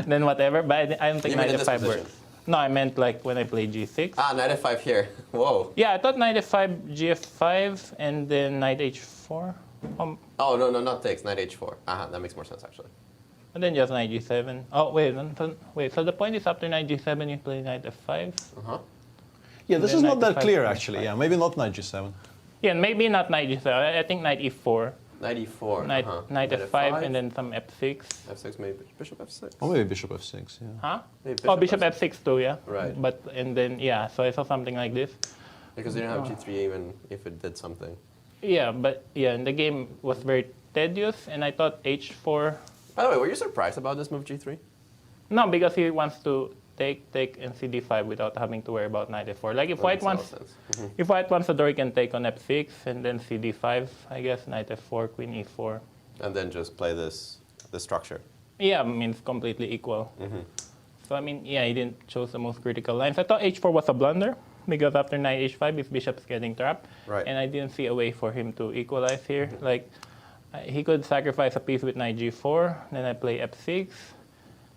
then whatever. But I don't think knight f5 works. No, I meant like when I played g6.
Ah, knight f5 here. Whoa.
Yeah, I thought knight f5, gf5, and then knight h4.
Oh, no, not takes. Knight h4. That makes more sense, actually.
And then just knight g7. Oh, wait. So the point is after knight g7, you play knight f5?
Yeah, this
then
is not
knight
that
f5,
clear,
knight
actually.
f5.
Yeah, maybe not knight g7.
Yeah, maybe not knight g7. I think knight e4.
Knight e4.
Knight f5, and then some f6.
f6, maybe bishop f6.
Or maybe bishop f6, yeah.
Huh?
Maybe
Oh, bishop f6 too, yeah.
Right.
But, and then, yeah, so I saw something like this.
Because you didn't have g3 even if it did something.
Yeah, but, yeah, and the game was very tedious, and I thought h4.
By the way, were you surprised about this move g3?
No, because he wants to take, and cd5 without having to worry about knight f4. Like if white wants, if white wants to draw, he can take on f6 and then cd5, I guess, knight f4, queen e4.
And then just play this structure.
Yeah, I mean, it's completely equal. So I mean, yeah, he didn't choose the most critical lines. I thought h4 was a blunder because after knight h5, his bishop's getting trapped.
Right.
And I didn't see a way for him to equalize here. Like, he could sacrifice a piece with knight g4, then I play f6.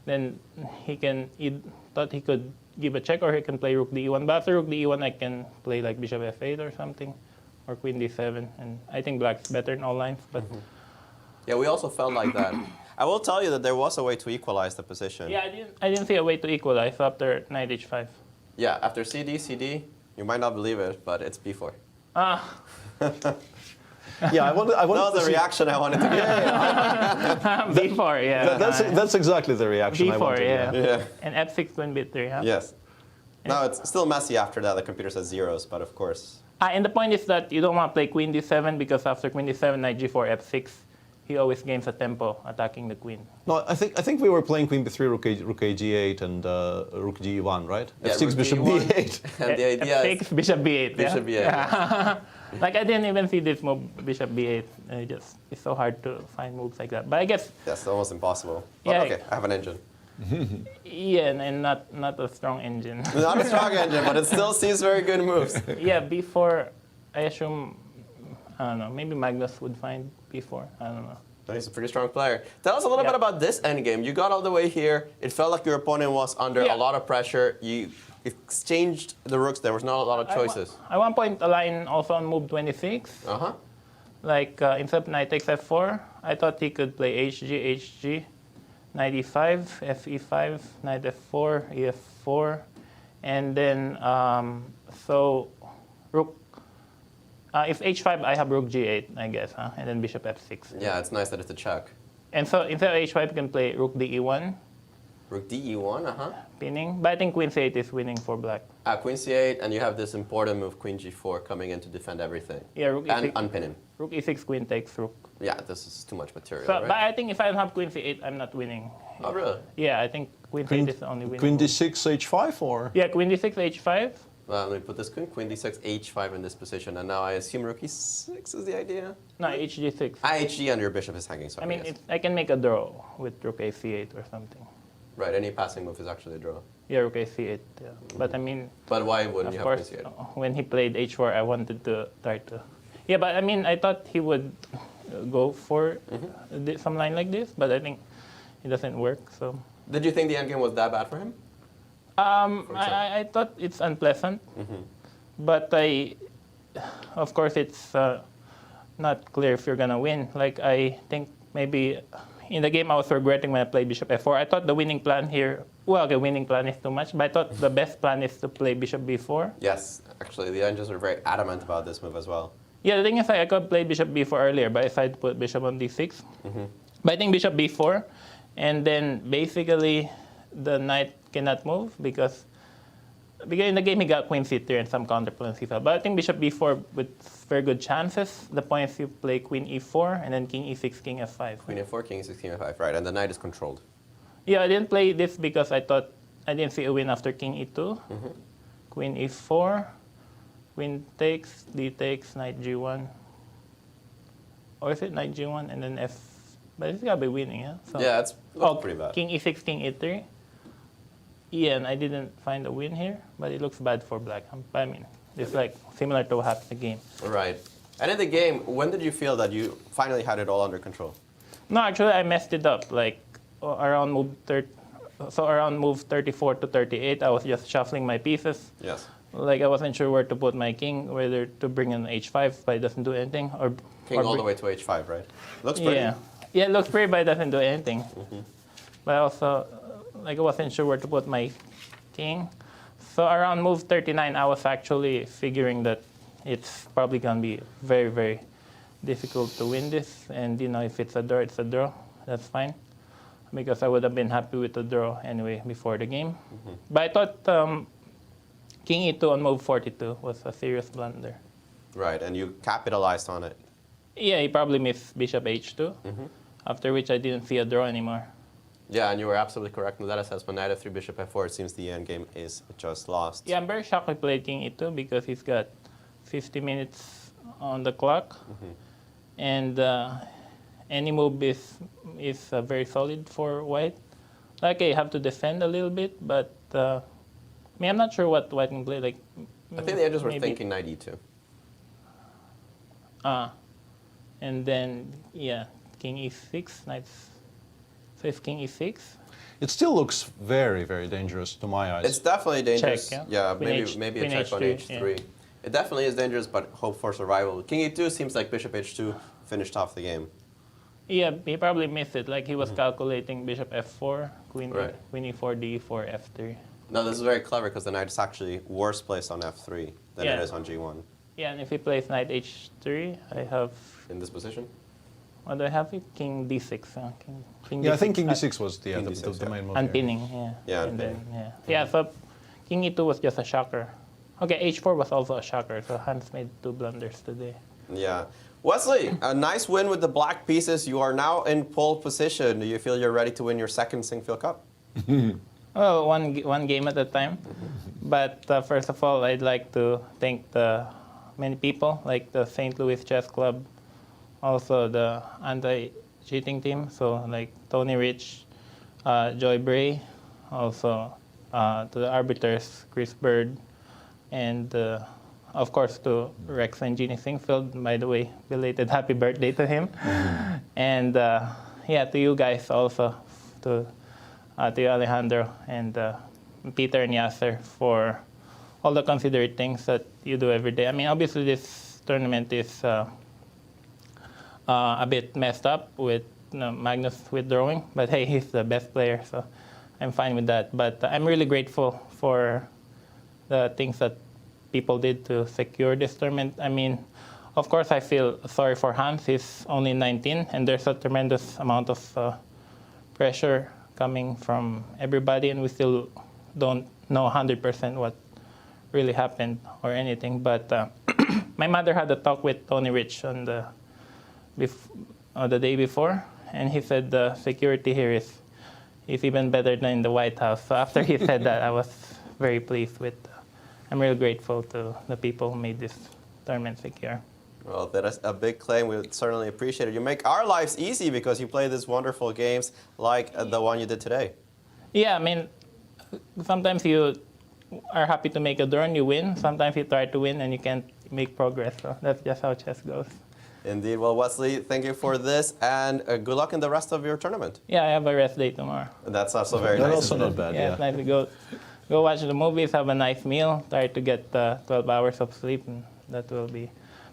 Then he thought he could give a check, or he can play rook d1. But after rook d1, I can play like bishop f8 or something, or queen d7. And I think black's better in all lines. But
yeah, we also felt like that. I will tell you that there was a way to equalize the position.
yeah, I didn't see a way to equalize after knight h5.
Yeah, after CD, you might not believe it, but it's b4.
Yeah, I wanted
that was
to
the
see-
reaction I wanted to get.
B4, yeah.
That's exactly the reaction I
B4,
wanted.
yeah. And F6 queen B3, huh?
Yes. No, it's still messy after that. The computer says zeros, but of course.
And the point is that you don't want to play queen d7 because after queen d7, knight g4, f6, he always gains a tempo attacking the queen.
No, I think we were playing queen b3, rook a g8, and rook g1, right?
Yeah,
f6,
rook
bishop
g1.
b8.
And the idea is
F6, bishop b8.
bishop
yeah? Like I didn't even see this move, bishop b8. It's so hard to find moves like that. But I guess.
Yes, almost impossible. But
Yeah.
okay, I have an engine.
Yeah, and not a strong engine.
Not a strong engine, but it still sees very good moves.
Yeah, b4. I assume. I don't know. Maybe Magnus would find b4. I don't know.
He's a pretty strong player. Tell us a little bit about this endgame. You got all the way here. It felt like your opponent was under a lot of pressure. You exchanged the rooks. There was not a lot of choices.
At one point, a line also on move 26. Like instead of knight takes f4, I thought he could play hg, knight e5, fe5, knight f4, ef4, and then so rook. If h5, I have rook g8, I guess, huh? And then bishop f6.
Yeah, it's nice that it's a check.
And so instead of h5, you can play rook de1.
Rook de1,
Pinning. But I think queen c8 is winning for black.
Queen c8, and you have this important move, queen g4, coming in to defend everything.
Yeah, rook
and
e6.
unpin him.
Rook e6, queen takes rook.
Yeah, this is too much material,
So,
right?
But I think if I don't have queen c8, I'm not winning.
Oh, really?
Yeah, I think queen c8 is the only winning.
Queen d6, h5, or?
Yeah, queen d6, h5.
Well, let me put this queen d6, h5 in this position, and now I assume rook e6 is the idea?
No, hg6.
hg, and your bishop is hanging, sorry.
I mean,
yes.
I can make a draw with rook a8 or something.
Right, any passing move is actually a draw.
Yeah, rook a8, yeah. But I mean...
But why wouldn't you
of
have
course,
queen c8?
When he played h4, I wanted to try to... Yeah, but I mean, I thought he would go for some line like this, but I think it doesn't work, so...
Did you think the endgame was that bad for him?
I thought it's unpleasant, but of course, it's not clear if you're gonna win. Like I think maybe in the game I was regretting when I played bishop f4. I thought the winning plan here, well, the winning plan is too much, but I thought the best plan is to play bishop b4.
Yes, actually, the engines were very adamant about this move as well.
Yeah, the thing is I could play bishop b4 earlier, but I decided to put bishop on d6. But I think bishop b4, and then basically the knight cannot move because in the game he got queen c3 and some counter plans he fell. But I think bishop b4 with very good chances. The point is you play queen e4 and then king e6, king f5.
Queen e4, king e6, king f5, right, and the knight is controlled.
Yeah, I didn't play this because I thought I didn't see a win after king e2. Queen e4, queen takes, d takes, knight g1. Or is it knight g1 and then f? But it's gotta be winning, yeah? So,
yeah, it's pretty bad.
King e6, king e3. Yeah, and I didn't find a win here, but it looks bad for black. I mean, it's like similar to what happened in the game.
Right. And in the game, when did you feel that you finally had it all under control?
No, actually, I messed it up. Like around move 34 to 38, I was just shuffling my pieces.
Yes.
Like I wasn't sure where to put my king, whether to bring in h5, but it doesn't do anything, or
King all the way to h5, right? Looks pretty.
Yeah, it looks pretty, but it doesn't do anything. But also, like I wasn't sure where to put my king. So around move 39, I was actually figuring that it's probably gonna be very, very difficult to win this. And if it's a draw, it's a draw. That's fine, because I would have been happy with the draw anyway before the game. But I thought king e2 on move 42 was a serious blunder.
Right, and you capitalized on it.
Yeah, he probably missed bishop h2. After which I didn't see a draw anymore.
Yeah, and you were absolutely correct in that assessment. Knight f3, bishop f4. It seems the endgame is just lost.
Yeah, I'm very shocked he played king e2 because he's got 50 minutes on the clock. And any move is very solid for white. Like, you have to defend a little bit, but I mean, I'm not sure what white can play. Like,
I think the edges were thinking knight e2.
And then, yeah, king e6, knights. So it's king e6.
It still looks very, very dangerous to my eyes.
It's definitely dangerous.
Check,
yeah,
Queen
maybe
Queen
a check on
h3,
h3. It definitely is dangerous, but hope for survival. King e2 seems like bishop h2 finished off the game.
Yeah, he probably missed it. Like he was calculating bishop f4, queen e4, d4, f3.
No, this is very clever because the knight is actually worse placed on f3 than it is on g1.
Yeah, and if he plays knight h3, I have...
In this position?
What do I have? King d6. King
Yeah,
D6.
I think King d6 was the main move.
And
here.
pinning, yeah.
Yeah,
and then, yeah, so King e2 was just a shocker. Okay, h4 was also a shocker, so Hans made 2 blunders today.
Yeah. Wesley, a nice win with the black pieces. You are now in pole position. Do you feel you're ready to win your second Sinquefield Cup?
Well, one game at a time. But first of all, I'd like to thank the many people, like the St. Louis Chess Club, also the anti-cheating team, so like Tony Rich, Joy Bray, also to the arbiters, Chris Bird, and of course to Rex and Jeannie Sinquefield. By the way, belated happy birthday to him. And yeah, to you guys also, to you Alejandro and Peter and Yasser for all the considerate things that you do every day. I mean, obviously this tournament is a bit messed up with Magnus withdrawing, but hey, he's the best player, so I'm fine with that. But I'm really grateful for the things that people did to secure this tournament. I mean, of course, I feel sorry for Hans. He's only 19, and there's a tremendous amount of pressure coming from everybody, and we still don't know 100% what really happened or anything. But my mother had a talk with Tony Rich on the day before, and he said the security here is even better than in the White House. So after he said that, I was very pleased with. I'm really grateful to the people who made this tournament secure.
Well, that is a big claim. We would certainly appreciate it. You make our lives easy because you play these wonderful games like the one you did today.
Yeah, I mean, sometimes you are happy to make a draw and you win. Sometimes you try to win and you can't make progress. So that's just how chess goes.
Indeed. Well, Wesley, thank you for this, and good luck in the rest of your tournament.
Yeah, I have a rest day tomorrow.
That's also very nice.
That's also not bad,
yeah. It's nice to go watch the movies, have a nice meal, try to get 12 hours of sleep, and that will be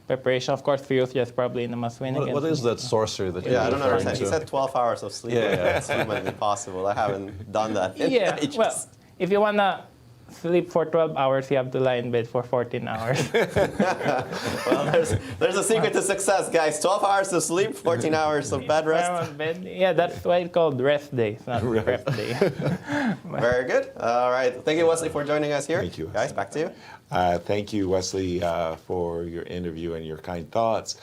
preparation. Of course, Firouzja is probably in the must-win against.
What is that sorcery that you're
I don't
referring
understand.
to?
He said 12 hours of sleep.
Yeah.
Sleep might be possible. I haven't done that in ages.
Well, if you want to sleep for 12 hours, you have to lie in bed for 14 hours.
Well, there's a secret to success, guys. 12 hours of sleep, 14 hours of bed rest.
Yeah, that's why it's called rest day, not prep day.
Very good. All right. Thank you, Wesley, for joining us here.
Thank you,
guys. Back to you.
Thank you, Wesley, for your interview and your kind thoughts.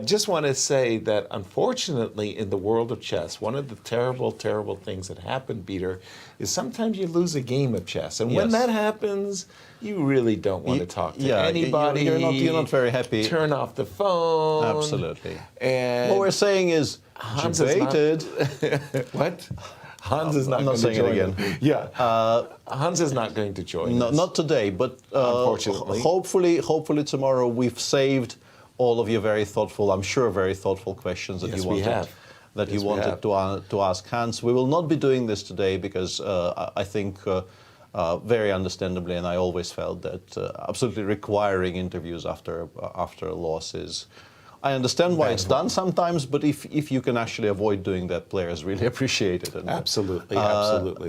Just want to say that, unfortunately, in the world of chess, one of the terrible, terrible things that happen, Peter, is sometimes you lose a game of chess. And when that happens, you really don't want to talk to anybody.
You're not very happy.
Turn off the phone.
Absolutely.
And
what we're saying is,
Hans
debated.
What? Hans is not going to join again. Yeah, Hans is not going to join us.
Not today, but
unfortunately.
Hopefully tomorrow we've saved all of your very thoughtful, I'm sure very thoughtful questions that you wanted to ask Hans. We will not be doing this today because I think very understandably, and I always felt that absolutely requiring interviews after a loss is. I understand why it's done sometimes, but if you can actually avoid doing that, players really appreciate it. And,
absolutely.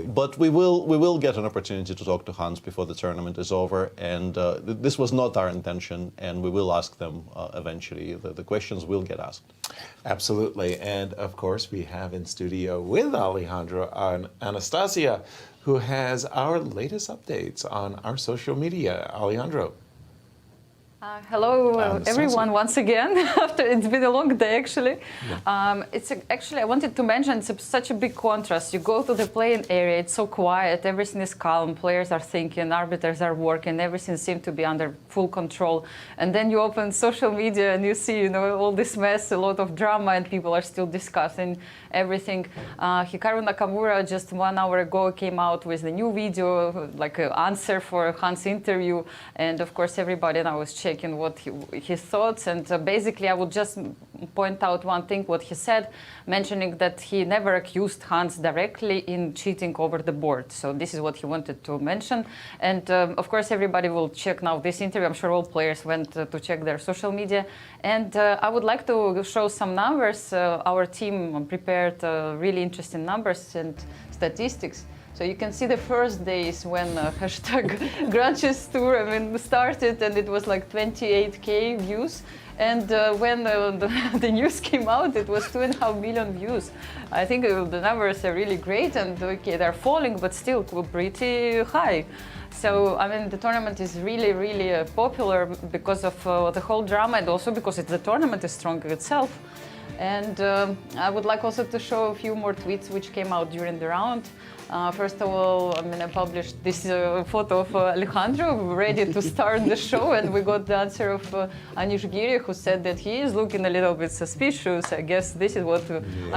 But we will get an opportunity to talk to Hans before the tournament is over, and this was not our intention, and we will ask them eventually. The questions will get asked.
Absolutely, and of course we have in studio with Alejandro Anastasiya, who has our latest updates on our social media. Alejandro.
Hello, everyone, once again. It's been a long day, actually. Yeah. Actually, I wanted to mention it's such a big contrast. You go to the playing area, it's so quiet, everything is calm, players are thinking, arbiters are working, everything seems to be under full control. And then you open social media and you see, all this mess, a lot of drama, and people are still discussing everything. Hikaru Nakamura just 1 hour ago came out with a new video, like an answer for Hans' interview, and of course everybody now is checking what his thoughts, and basically I would just point out one thing what he said, mentioning that he never accused Hans directly in cheating over the board. So this is what he wanted to mention, and of course everybody will check now this interview. I'm sure all players went to check their social media, and I would like to show some numbers. Our team prepared really interesting numbers and statistics. So you can see the first days when hashtag Grand Chess Tour started, and it was like 28K views. And when the news came out, it was 2.5 million views. I think the numbers are really great, and okay, they're falling, but still pretty high. So, I mean, the tournament is really, really popular because of the whole drama, and also because the tournament is strong itself. And I would like also to show a few more tweets which came out during the round. First of all, I published this photo of Alejandro ready to start the show, and we got the answer of Anish Giri, who said that he is looking a little bit suspicious. I guess this is what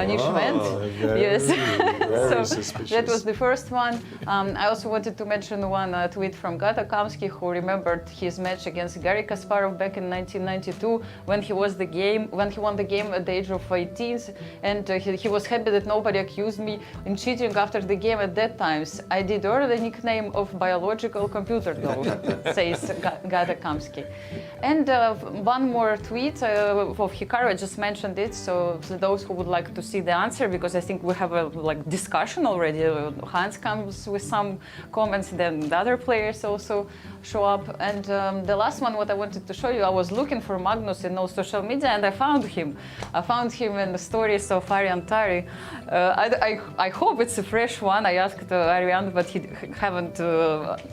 Anish meant. Yes.
Very
So
suspicious.
that was the first one. I also wanted to mention one tweet from Gata Kamsky, who remembered his match against Garry Kasparov back in 1992 when he won the game at the age of 18, and he was happy that nobody accused me in cheating after the game at that time. I did earn the nickname of biological computer though, says Gata Kamsky. And one more tweet of Hikaru, I just mentioned it, so for those who would like to see the answer, because I think we have a discussion already. Hans comes with some comments, then the other players also show up. And the last one, what I wanted to show you, I was looking for Magnus in all social media, and I found him. I found him in the stories of Arian Tari. I hope it's a fresh one. I asked Arian, but he haven't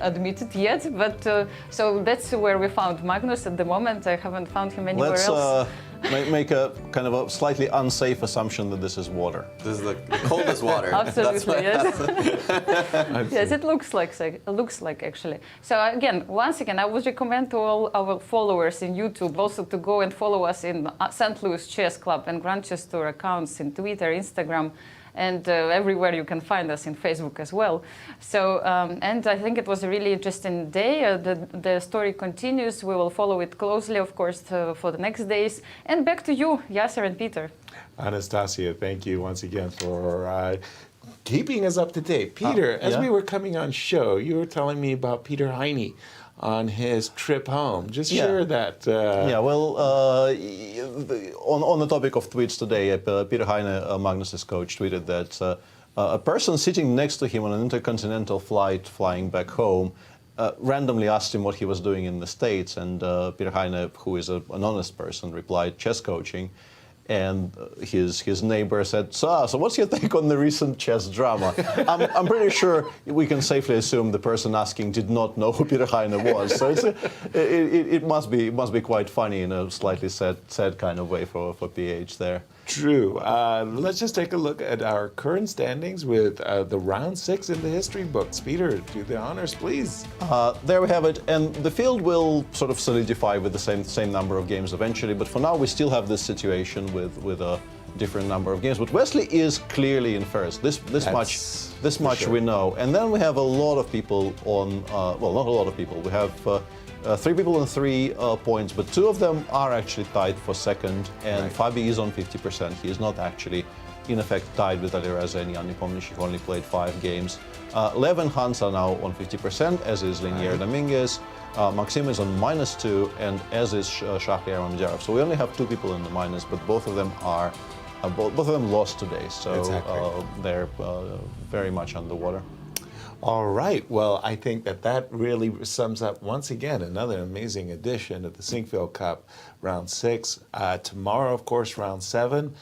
admitted yet. But so that's where we found Magnus at the moment. I haven't found him anywhere else.
Make a kind of a slightly unsafe assumption that this is water.
This is the coldest water.
Absolutely, yes. Yes, it looks like actually. So again, once again, I would recommend to all our followers in YouTube also to go and follow us in St. Louis Chess Club and Grand Chess Tour accounts in Twitter, Instagram, and everywhere you can find us in Facebook as well. So, and I think it was a really interesting day. The story continues. We will follow it closely, of course, for the next days. And back to you, Yasser and Peter.
Anastasiya, thank you once again for keeping us up to date. Peter, as we were coming on show, you were telling me about Peter Heine on his trip home. Just share that.
Well, on the topic of tweets today, Peter Heine, Magnus's coach, tweeted that a person sitting next to him on an intercontinental flight flying back home randomly asked him what he was doing in the States, and Peter Heine, who is an honest person, replied, chess coaching. And his neighbor said, so what's your take on the recent chess drama? I'm pretty sure we can safely assume the person asking did not know who Peter Heine was. So it must be quite funny in a slightly sad kind of way for PH there.
True. Let's just take a look at our current standings with the round 6 in the history books. Peter, do the honors, please.
There we have it, and the field will sort of solidify with the same number of games eventually. But for now, we still have this situation with a different number of games. But Wesley is clearly in first. This much we know. And then we have a lot of people on. Well, not a lot of people. We have. 3 people on 3 points, but 2 of them are actually tied for second, and Fabi is on 50%. He is not actually, in effect, tied with Alireza and Nepomniachtchi, who only played 5 games. Lev and Hans are now on 50%, as is Linier Dominguez. Maxim is on -2, and as is Shahriar Mamedyarov. So we only have 2 people in the minus, but both of them are, both of them lost today, so they're very much underwater.
All right. Well, I think that really sums up, once again, another amazing edition of the Sinquefield Cup, round 6. Tomorrow, of course, round 7.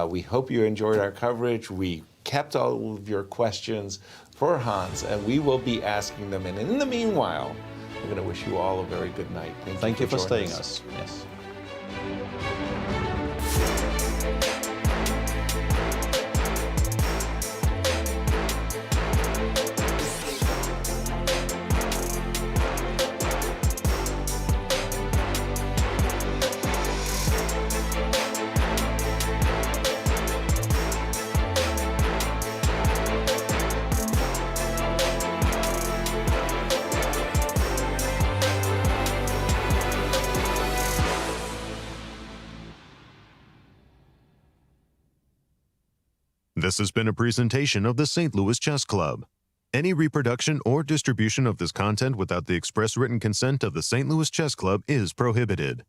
We hope you enjoyed our coverage. We kept all of your questions for Hans, and we will be asking them. And in the meanwhile, we're going to wish you all a very good night.
Thank you for staying us. Yes.
This has been a presentation of the St. Louis Chess Club. Any reproduction or distribution of this content without the express written consent of the St. Louis Chess Club is prohibited.